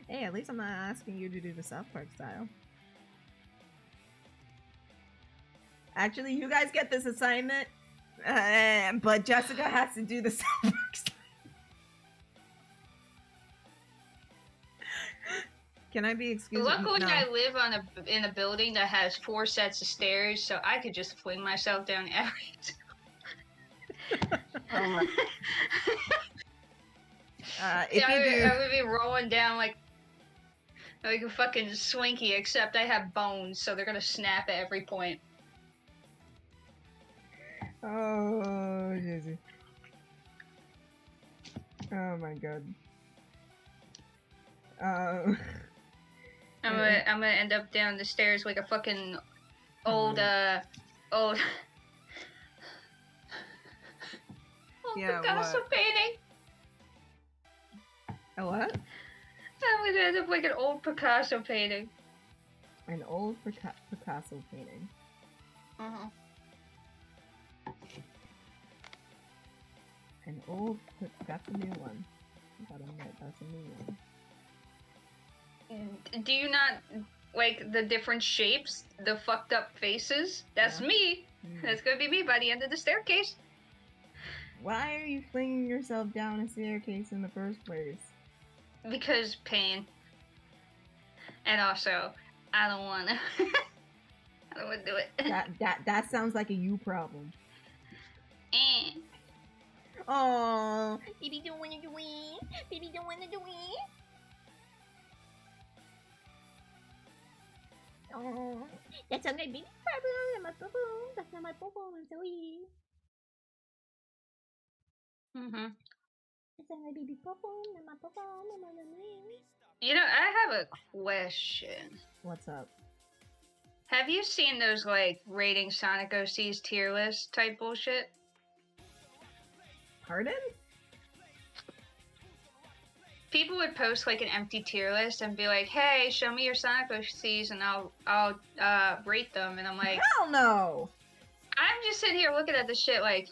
Hey, at least I'm not asking you to do the South Park style. Actually, you guys get this assignment, but Jessica has to do the South Park style. Can I be excused? Luckily, no. I live in a building that has 4 sets of stairs, so I could just fling myself down every. I would be rolling down like a fucking Swinky, except I have bones, so they're gonna snap at every point. Oh, Jesus. Oh my god. I'm gonna end up down the stairs like a fucking old Yeah, Picasso what? painting. A what? I'm gonna end up like an old Picasso painting. An old Picasso painting. Uh-huh. An old, that's a new one. Gotta admit, that's me. Do you not like the different shapes, the fucked up faces? That's me. That's gonna be me by the end of the staircase. Why are you flinging yourself down a staircase in the first place? Because pain. And also, I don't wanna. I don't wanna do it. That sounds like a you problem. Oh, baby don't wanna do it. Baby don't wanna do it. Oh, that's not my baby problem. My boo. That's not my boo. I'm sorry. That's not my baby boo. Not my boo. You know, I have a question. What's up? Have you seen those like rating Sonic OC's tier list type bullshit? Pardon? People would post like an empty tier list and be like, "Hey, show me your Sonic OCs and I'll rate them." And I'm like, hell no! I'm just sitting here looking at this shit like,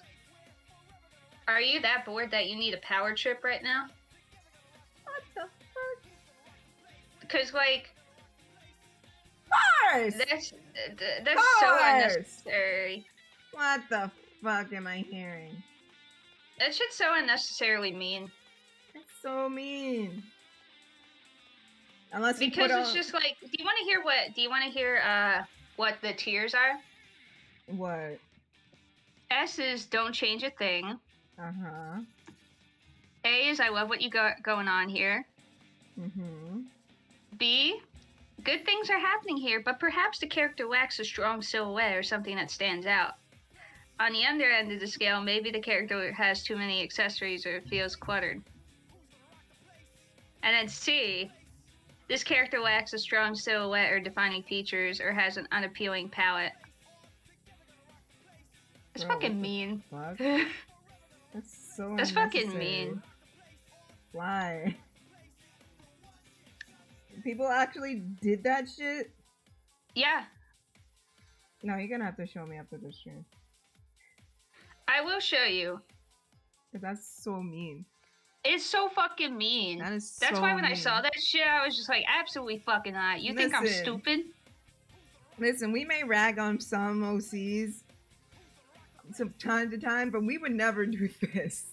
are you that bored that you need a power trip right now? What the fuck? Because like, Cars! that's so unnecessary. What the fuck am I hearing? That shit's so unnecessarily mean. That's so mean. Unless because it's just like, do you want to hear what the tiers are? What? S is don't change a thing. Uh-huh. A is I love what you got going on here. Mm-hmm. B, good things are happening here, but perhaps the character lacks a strong silhouette or something that stands out. On the other end of the scale, maybe the character has too many accessories or feels cluttered. And then C, this character lacks a strong silhouette or defining features or has an unappealing palette. It's fucking mean. Fuck? That's so That's fucking mean. Why? People actually did that shit? Yeah. No, you're gonna have to show me after this stream. I will show you. Cause that's so mean. It's so fucking mean. That's why when I saw that shit, I was just like, absolutely fucking not. You think I'm stupid? Listen, we may rag on some OCs from time to time, but we would never do this.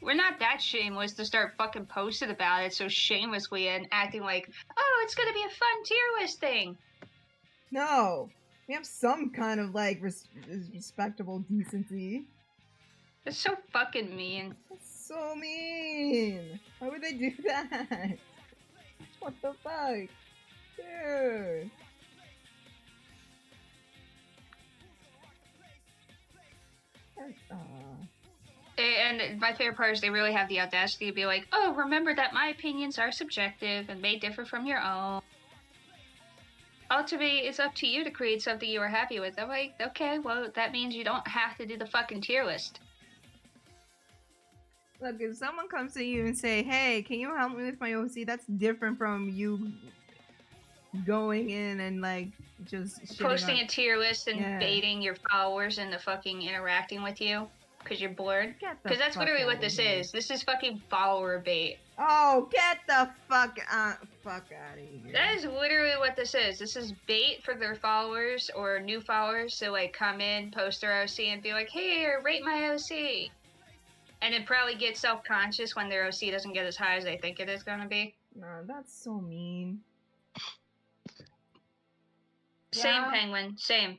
We're not that shameless to start fucking posting about it so shamelessly and acting like, oh, it's gonna be a fun tier list thing. No. We have some kind of, like, respectable decency. It's so fucking mean. That's so mean. Why would they do that? What the fuck? Dude. And my favorite part is they really have the audacity to be like, oh, remember that my opinions are subjective and may differ from your own. Ultimately, it's up to you to create something you are happy with. I'm like, okay, well, that means you don't have to do the fucking tier list. Look, if someone comes to you and say, hey, can you help me with my OC? That's different from you going in and, like, just posting a tier list and baiting your followers into fucking interacting with you because you're bored. Because that's literally what this is. This is fucking follower bait. Oh, get the fuck out of here. That is literally what this is. This is bait for their followers or new followers to, like, come in, post their OC, and be like, hey, rate my OC. And then probably get self-conscious when their OC doesn't get as high as they think it is going to be. No, that's so mean. Same, Penguin. Same.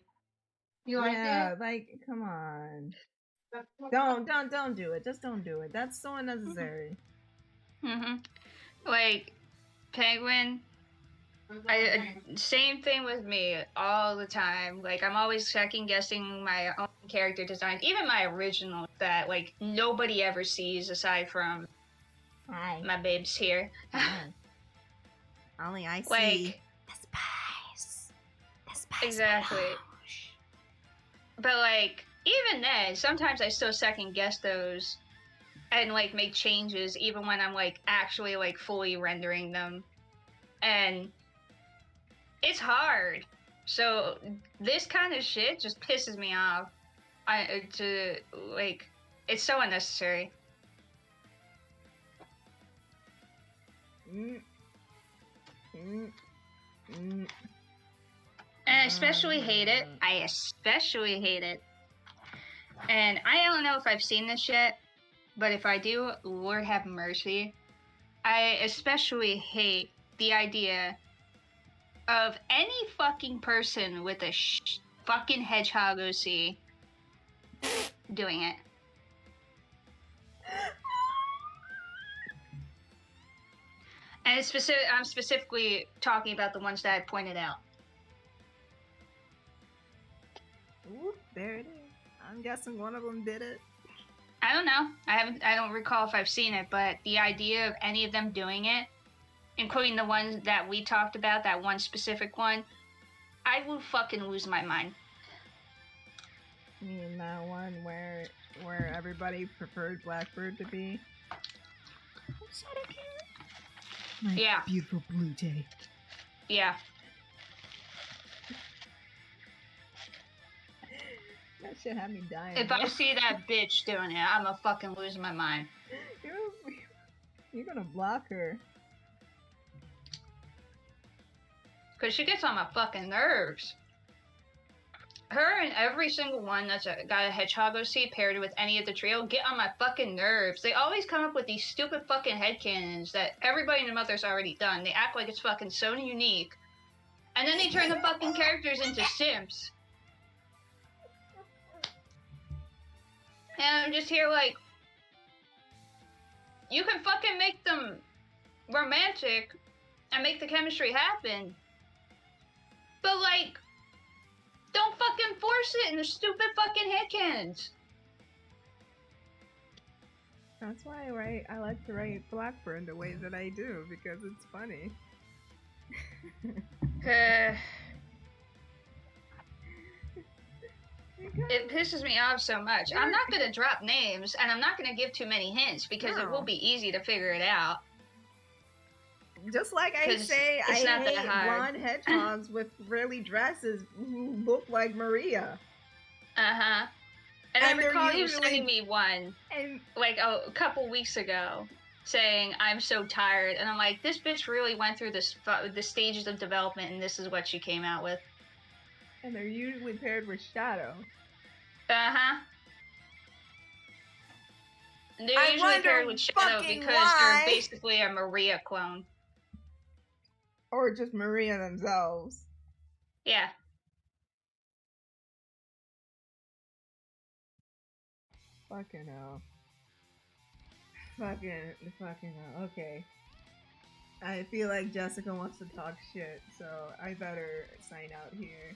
You like it? Yeah, like, come on. Don't do it. Just don't do it. That's so unnecessary. Like, Penguin, same thing with me all the time. Like, I'm always second-guessing my own character design, even my original that, like, nobody ever sees aside from my babes here. Only I see like, the spice. Exactly. But, like, even then, sometimes I still second-guess those and, like, make changes even when I'm, like, actually, like, fully rendering them. And it's hard. So this kind of shit just pisses me off. It's so unnecessary. I especially hate it. And I don't know if I've seen this yet, but if I do, Lord have mercy. I especially hate the idea of any fucking person with a fucking hedgehog OC doing it. And I'm specifically talking about the ones that I pointed out. Ooh, there it is. I'm guessing one of them did it. I don't know. I don't recall if I've seen it, but the idea of any of them doing it, including the ones that we talked about, that one specific one, I will fucking lose my mind. You mean that one where everybody preferred Blackbird to be? My yeah. beautiful blue jay. Yeah. That shit had me dying. If I see that bitch doing it, I'm gonna fucking lose my mind. You're gonna block her. Cause she gets on my fucking nerves. Her and every single one that's got a hedgehog OC paired with any of the trio get on my fucking nerves. They always come up with these stupid fucking headcanons that everybody in the mother's already done. They act like it's fucking so unique. And then they turn the fucking characters into simps. And I'm just here like, you can fucking make them romantic and make the chemistry happen. But like, don't fucking force it in the stupid fucking headcanons. That's why I like to write Blackbird the way that I do, because it's funny. It pisses me off so much. I'm not gonna drop names, and I'm not gonna give too many hints, because it will be easy to figure it out. Just like I say, I hate blonde hedgehogs with frilly dresses who look like Maria. Uh-huh. And I recall you sending me one, like a couple weeks ago, saying, I'm so tired. And I'm like, this bitch really went through the stages of development, and this is what she came out with. And they're usually paired with Shadow. Uh-huh. They're usually paired with Shadow because they're basically a Maria clone. Or just Maria themselves. Yeah. Fucking hell. Fucking hell. Okay. I feel like Jessica wants to talk shit, so I better sign out here.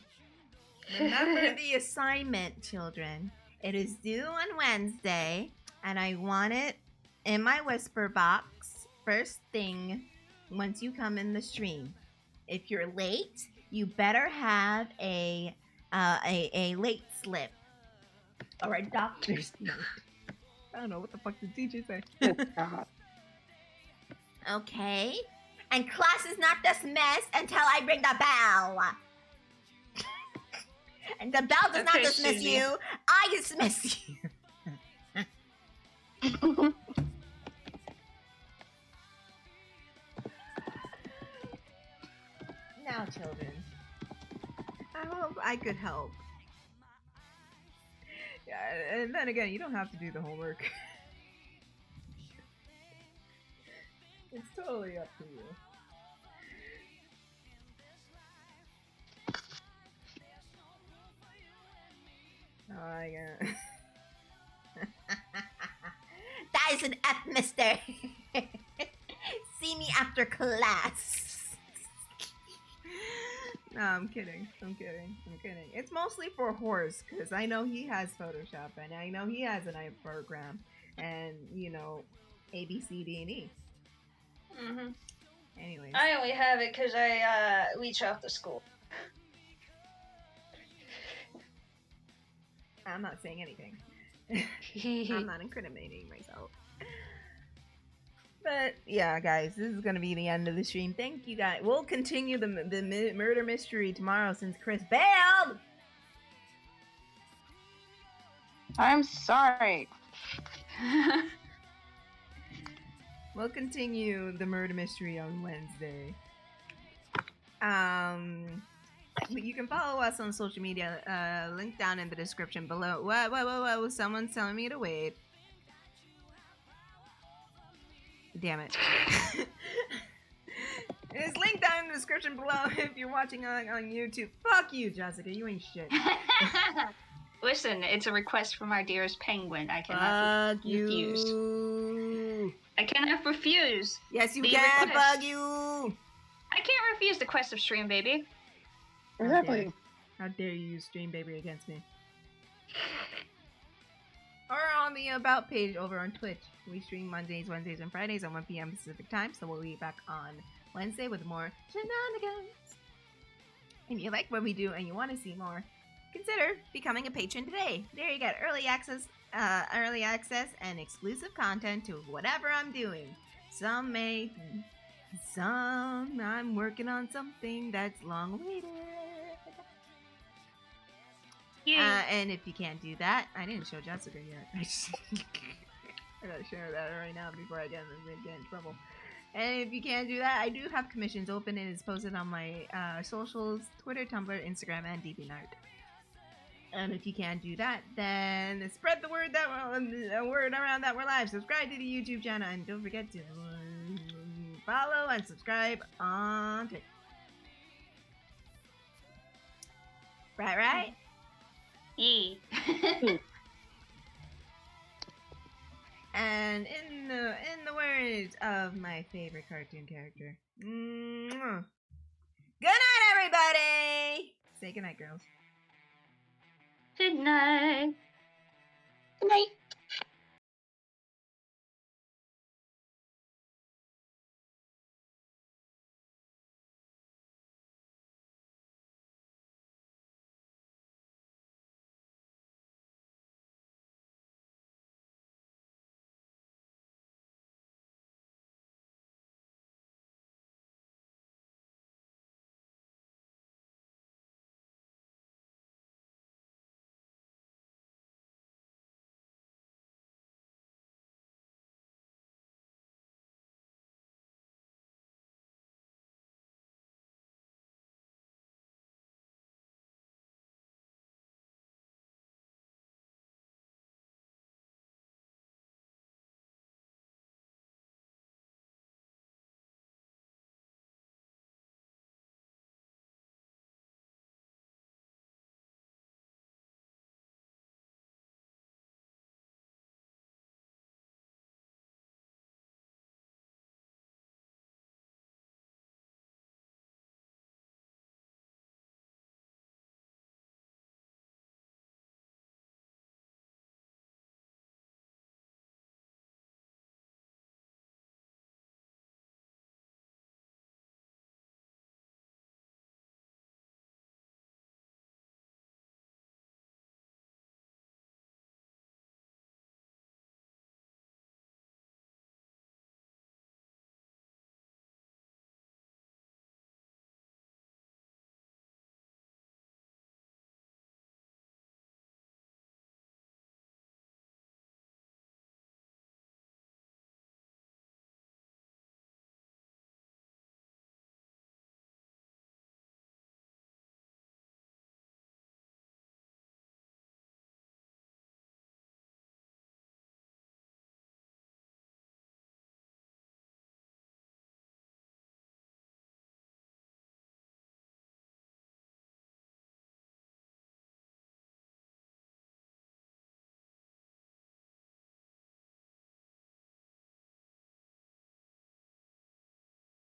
Remember the assignment, children. It is due on Wednesday, and I want it in my whisper box first thing once you come in the stream. If you're late, you better have a late slip or a doctor's note. I don't know what the fuck the teacher say. Okay, and class is not dismissed until I ring the bell. And the bell does not dismiss Susie. you. I dismiss you. Now, children, I hope I could help. Yeah, and then again, you don't have to do the homework. It's totally up to you. Oh, yeah. That is an F, mister. See me after class. No, I'm kidding. It's mostly for Horse, because I know he has Photoshop, and I know he has an eye program, and, you know, A, B, C, D, and E. Mm-hmm. Anyways. I only have it because I leech off the school. I'm not saying anything. I'm not incriminating myself. But yeah, guys, this is gonna be the end of the stream. Thank you, guys. We'll continue the murder mystery tomorrow since Kris bailed. I'm sorry. We'll continue the murder mystery on Wednesday. You can follow us on social media. Link down in the description below. Whoa! Someone's telling me to wait. Damn it. It's linked down in the description below if you're watching on YouTube. Fuck you, Jessica. You ain't shit. Listen, it's a request from our dearest penguin. I cannot refuse. I cannot refuse. Yes, you can. Fuck you. I can't refuse the quest of Stream Baby. Exactly. How dare you use Stream Baby against me? Or on the About page over on Twitch. We stream Mondays, Wednesdays, and Fridays at 1 p.m. Pacific time, so we'll be back on Wednesday with more shenanigans. If you like what we do and you want to see more, consider becoming a patron today. There you get early access and exclusive content to whatever I'm doing. Some I'm working on something that's long awaited. Yeah. And if you can't do that, I didn't show Jessica yet. I gotta share that right now before I get in trouble. And if you can't do that, I do have commissions open and it's posted on my socials, Twitter, Tumblr, Instagram, and DeviantArt. And if you can't do that, then spread the word around that we're live. Subscribe to the YouTube channel and don't forget to follow and subscribe on Twitch. Right? Yeah. And in the words of my favorite cartoon character, good night, everybody. Say good night, girls. Good night. Good night.